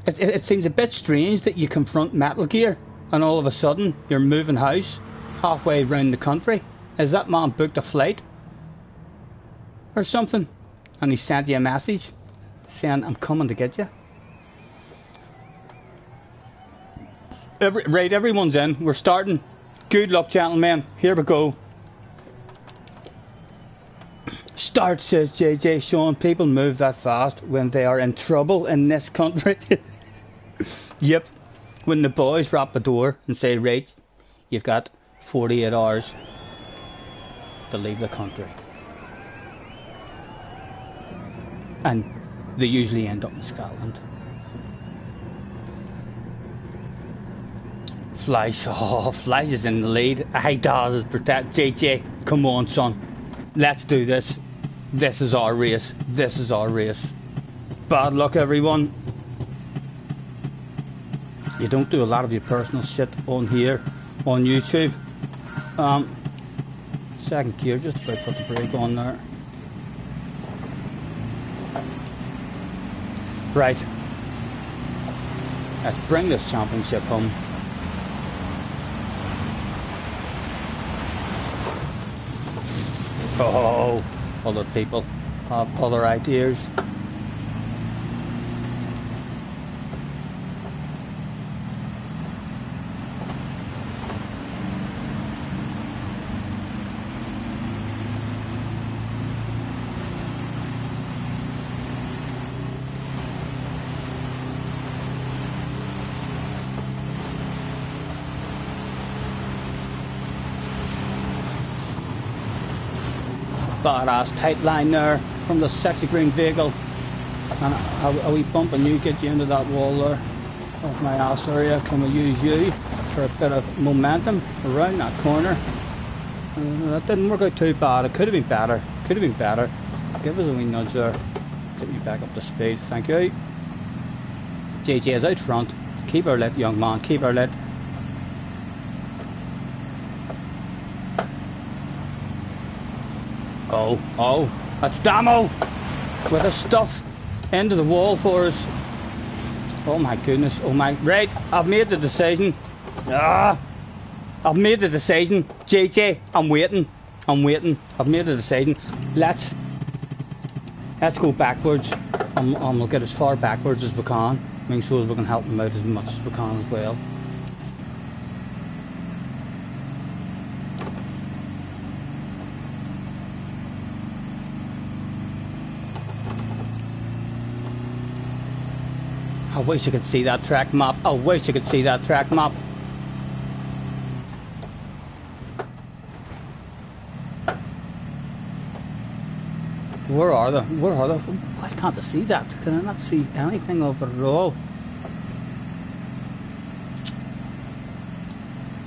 It seems a bit strange that you confront Metal Gear and all of a sudden you're moving house halfway around the country. Has that man booked a flight or something? And he sent you a message saying, I'm coming to get you. Right, everyone's in. We're starting. Good luck, gentlemen. Here we go. Start, says JJ. Sean, people move that fast when they are in trouble in this country. Yep. When the boys rap the door and say, right, you've got 48 hours to leave the country. And they usually end up in Scotland. Flash, Flash is in the lead. Does is protect. JJ, come on, son. Let's do this. This is our race. This is our race. Bad luck, everyone. You don't do a lot of your personal shit on here, on YouTube. Second gear, just about put the brake on there. Right. Let's bring this championship home. Oh, other people have other ideas. Badass tight line there from the sexy green vehicle, and a wee bump and you get you into that wall there of my ass area. Can we use you for a bit of momentum around that corner? That didn't work out too bad. It could have been better. Could have been better. Give us a wee nudge there. Get you back up to speed. Thank you. JJ is out front. Keep her lit, young man. Keep her lit. Oh, that's Damo with his stuff into the wall for us. Oh my goodness, oh my, right, I've made the decision. I've made the decision. JJ, I'm waiting. I've made the decision. Let's go backwards and we'll get as far backwards as we can. I mean, so as we can help them out as much as we can as well. I wish I could see that track map. I wish I could see that track map. Where are they? Where are they? Why can't I see that? Can I not see anything of it at all?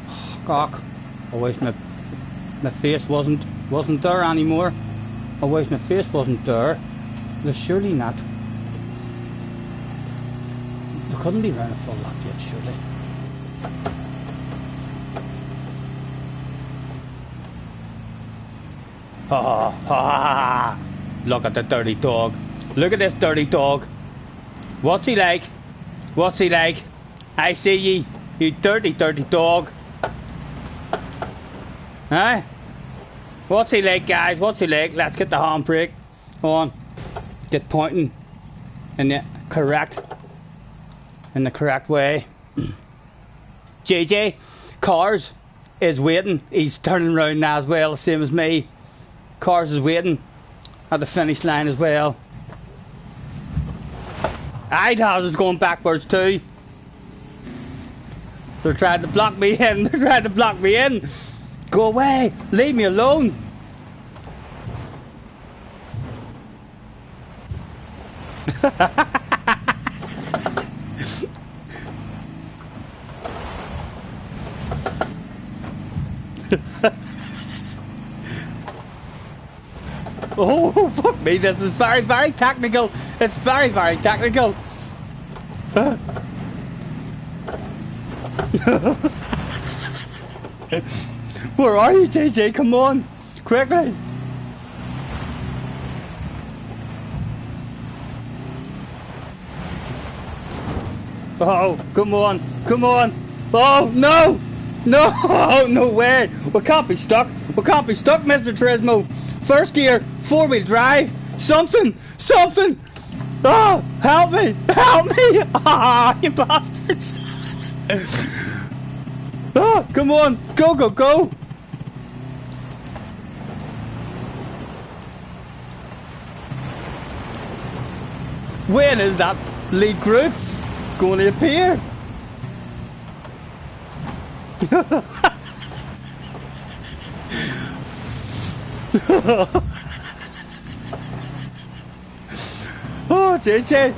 Oh, cock. I wish my face wasn't there anymore. I wish my face wasn't there. They're surely not. They couldn't be running a full lap yet, surely. Ha ha ha! Look at the dirty dog. Look at this dirty dog. What's he like? What's he like? I see ye, you dirty, dirty dog. Huh? What's he like, guys? What's he like? Let's get the handbrake on. Get pointing in the correct way. JJ Cars is waiting. He's turning around now as well, same as me. Cars is waiting at the finish line as well. Idaho is going backwards too. They're trying to block me in. They're trying to block me in. Go away. Leave me alone. Oh, fuck me, this is very, very technical. It's very, very technical. Where are you, JJ? Come on, quickly. Oh, come on, come on. Oh, no. No, oh, no way. We can't be stuck. We can't be stuck, Mr. Turismo. First gear, four-wheel drive. Something. Oh, help me. Help me. Ah, you bastards. Oh, come on. Go, go, go. When is that lead group going to appear? Oh, JJ,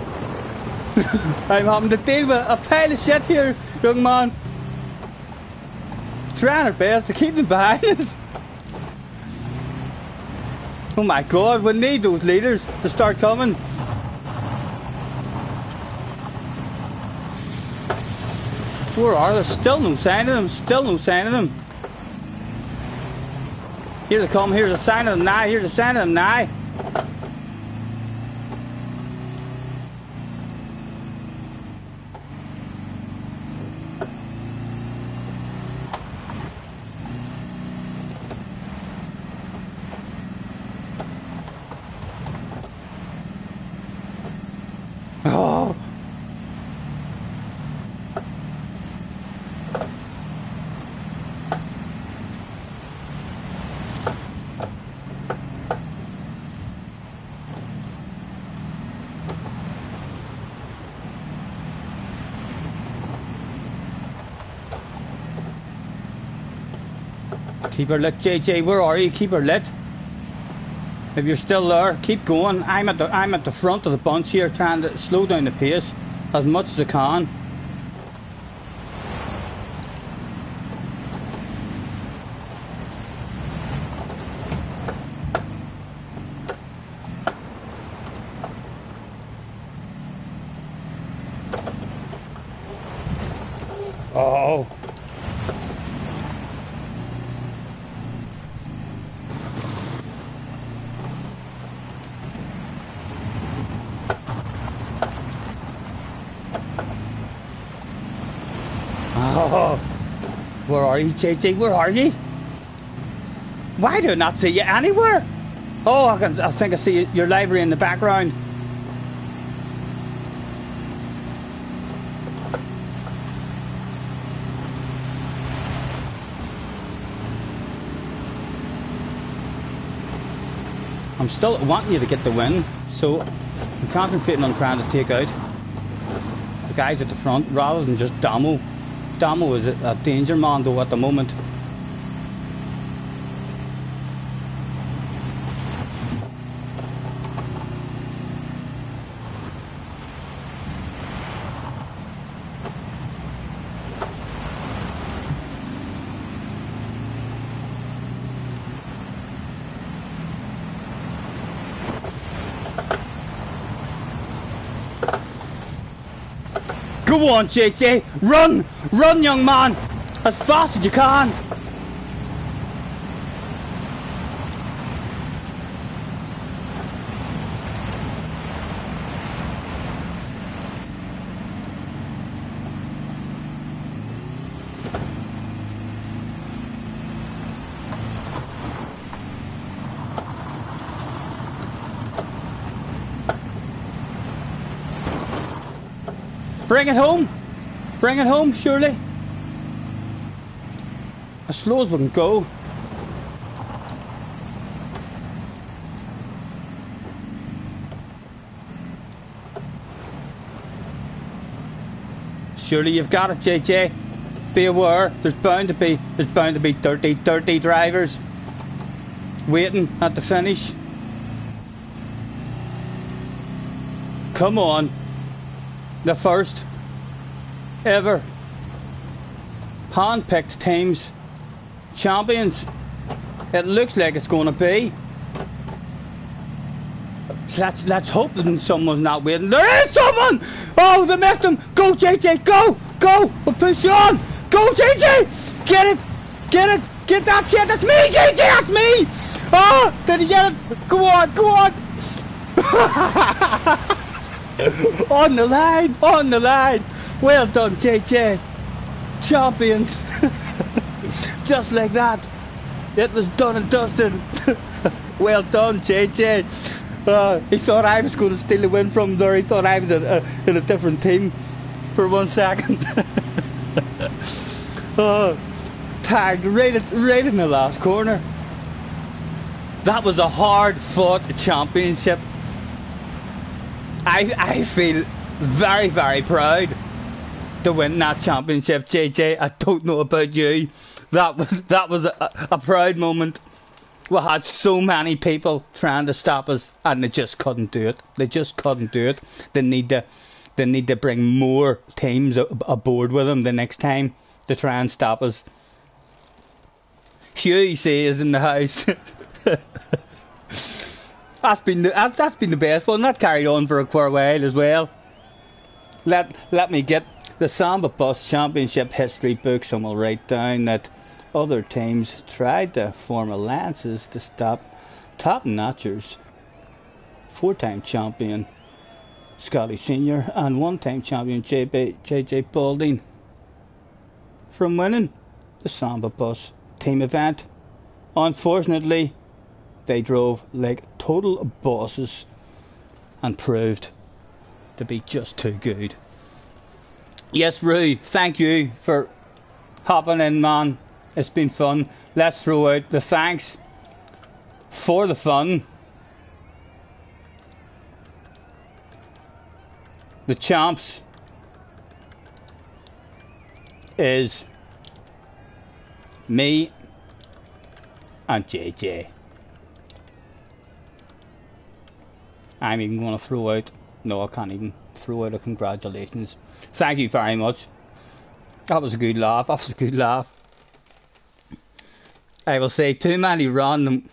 I'm having to deal with a pile of shit here, young man. Trying our best to keep them behind us. Oh my God, we need those leaders to start coming. Where are they? Still no sign of them. Still no sign of them. Here they come. Here's a sign of them now. Here's a sign of them now. Keep her lit, JJ. Where are you? Keep her lit. If you're still there, keep going. I'm at the front of the bunch here, trying to slow down the pace as much as I can. Oh. Oh. Where are you, JJ? Where are you? Why do I not see you anywhere? Oh, I think I see your library in the background. I'm still wanting you to get the win, so I'm concentrating on trying to take out the guys at the front rather than just Damo. Damo is a danger man though at the moment. Go on, JJ! Run! Run, young man! As fast as you can! Bring it home! Bring it home, surely! As slow as we can go. Surely you've got it, JJ. Be aware, there's bound to be dirty drivers waiting at the finish. Come on. The first ever hand-picked teams champions. It looks like it's going to be. Let's hope that someone's not waiting. There is someone! Oh, they missed him! Go, JJ, go! Go! We'll push you on! Go, JJ! Get it! Get it! Get that shit! That's me, JJ! That's me! Oh! Did he get it? Go on! Go on! On the line! On the line! Well done, JJ! Champions! Just like that! It was done and dusted! Well done, JJ! He thought I was going to steal the win from there. He thought I was in a different team for 1 second. Tagged right in the last corner. That was a hard-fought championship. I feel very, very proud to win that championship, JJ. I don't know about you. That was a proud moment. We had so many people trying to stop us, and they just couldn't do it. They just couldn't do it. They need to bring more teams aboard with them the next time to try and stop us. Hugh, you see, is in the house. That's been the best one. That carried on for a quite while as well. Let me get the Samba Bus Championship history books, and we'll write down that other teams tried to form alliances to stop top notchers, 4-time champion Scotty Senior and 1-time champion JJ Balding from winning the Samba Bus team event. Unfortunately, they drove like total bosses and proved to be just too good. Yes, Rui, thank you for hopping in, man. It's been fun. Let's throw out the thanks for the fun. The champs is me and JJ. I'm even going to throw out, no I can't even throw out a congratulations. Thank you very much. That was a good laugh, that was a good laugh. I will say too many randoms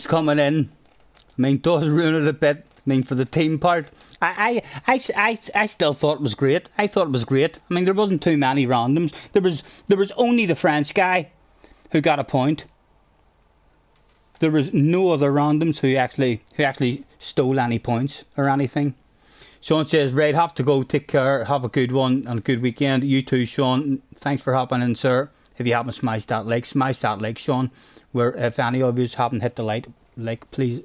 coming in. I mean, does ruin it a bit. I mean, for the team part, I still thought it was great. I thought it was great. I mean, there wasn't too many randoms. There was only the French guy who got a point. There was no other randoms who actually stole any points or anything. Sean says, right, have to go, take care, have a good one and a good weekend. You too, Sean. Thanks for hopping in, sir. If you haven't smashed that like, Sean. Where if any of you haven't hit the like, please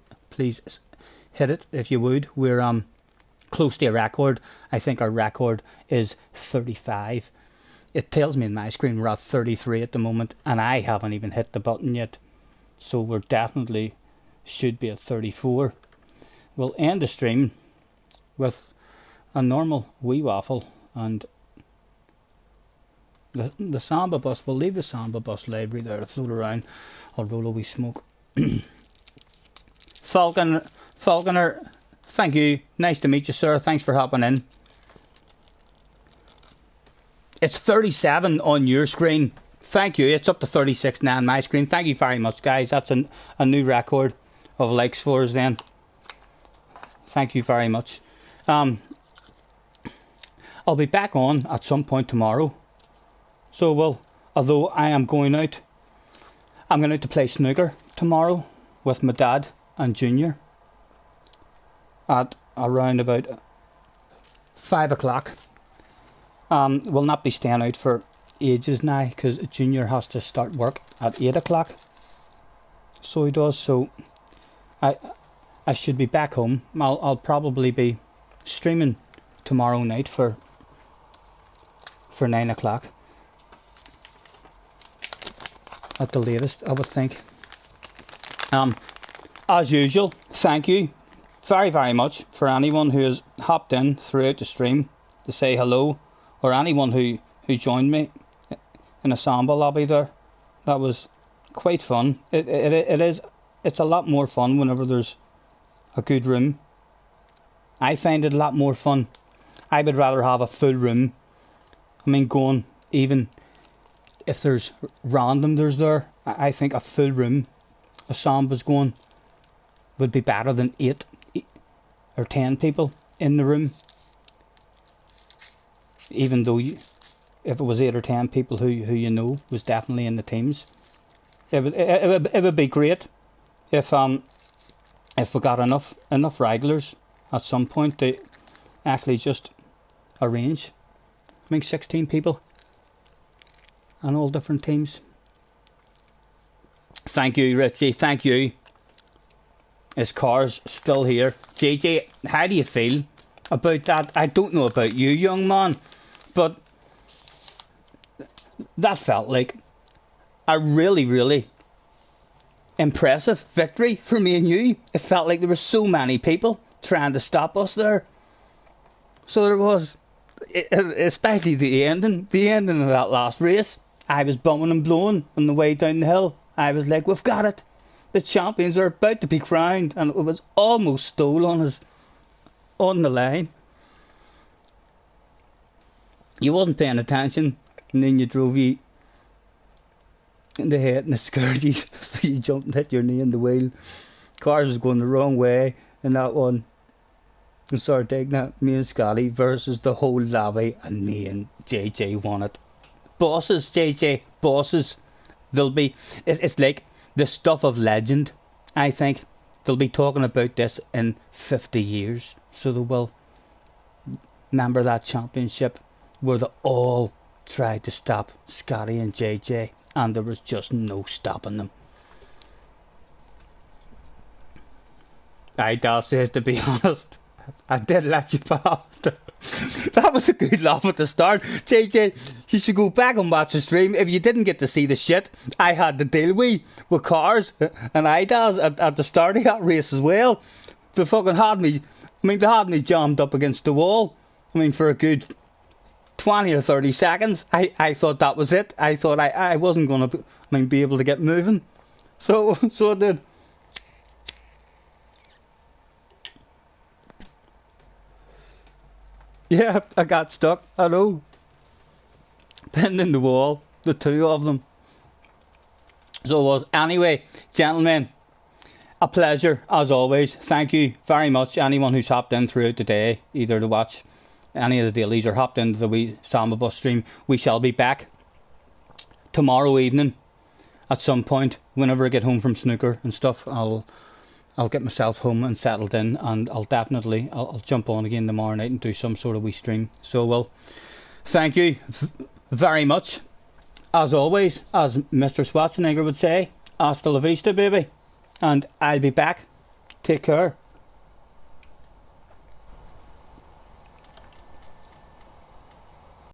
hit it if you would. We're close to a record. I think our record is 35. It tells me in my screen we're at 33 at the moment, and I haven't even hit the button yet. So we're definitely should be at 34. We'll end the stream with a normal wee waffle and the Samba bus. We'll leave the Samba bus library there to float around. I'll roll a wee smoke. Falconer, thank you. Nice to meet you, sir. Thanks for hopping in. It's 37 on your screen. Thank you. It's up to 36 now on my screen. Thank you very much, guys. That's a new record of likes for us then. Thank you very much. I'll be back on at some point tomorrow. So, well, although I am going out, I'm going out to play snooker tomorrow with my dad and Junior at around about 5 o'clock. We'll not be staying out for ages now because Junior has to start work at 8 o'clock. So he does. So I should be back home. I'll probably be streaming tomorrow night for 9 o'clock at the latest, I would think. As usual, thank you very, very much for anyone who has hopped in throughout the stream to say hello, or anyone who joined me in a Samba lobby there. That was quite fun. It's a lot more fun whenever there's a good room. I find it a lot more fun. I would rather have a full room. I mean, going, even if there's randomers there, I think a full room of Samba's going would be better than 8 or 10 people in the room. Even though if it was 8 or 10 people who you know was definitely in the teams, it would be great if we got enough regulars at some point to actually just arrange. I mean, 16 people and all different teams. Thank you, Richie. Thank you. His car's still here. JJ, how do you feel about that? I don't know about you, young man, but that felt like a really, really impressive victory for me and you. It felt like there were so many people trying to stop us there. So there was, especially the ending of that last race. I was bumming and blowing on the way down the hill. I was like, we've got it. The champions are about to be crowned, and it was almost stole on us on the line. You wasn't paying attention, and then you drove you in the head and it scared you, so you jumped and hit your knee in the wheel. Cars was going the wrong way in that one. And started taking out me and Scotty versus the whole lobby, and me and JJ won it. Bosses, JJ, bosses. They'll be, it's like the stuff of legend. I think they'll be talking about this in 50 years. So they will remember that championship where they all tried to stop Scotty and JJ, and there was just no stopping them. Dal says, to be honest, I did let you pass. That was a good laugh at the start. JJ, you should go back and watch the stream. If you didn't get to see the shit I had to deal with cars and IDAs at the start of that race as well. They fucking had me, I mean, they had me jammed up against the wall. I mean, for a good 20 or 30 seconds. I thought that was it. I thought I wasn't going to be able to get moving. So I did. Yeah, I got stuck. I know. Pinned in the wall. The two of them. So it was. Anyway, gentlemen, a pleasure as always. Thank you very much. Anyone who's hopped in throughout the day, either to watch any of the dailies or hopped into the wee Samba Bus stream. We shall be back tomorrow evening at some point. Whenever I get home from snooker and stuff, I'll get myself home and settled in, and I'll jump on again tomorrow night and do some sort of wee stream. So well, thank you very much. As always, as Mr. Schwarzenegger would say, hasta la vista, baby. And I'll be back. Take care.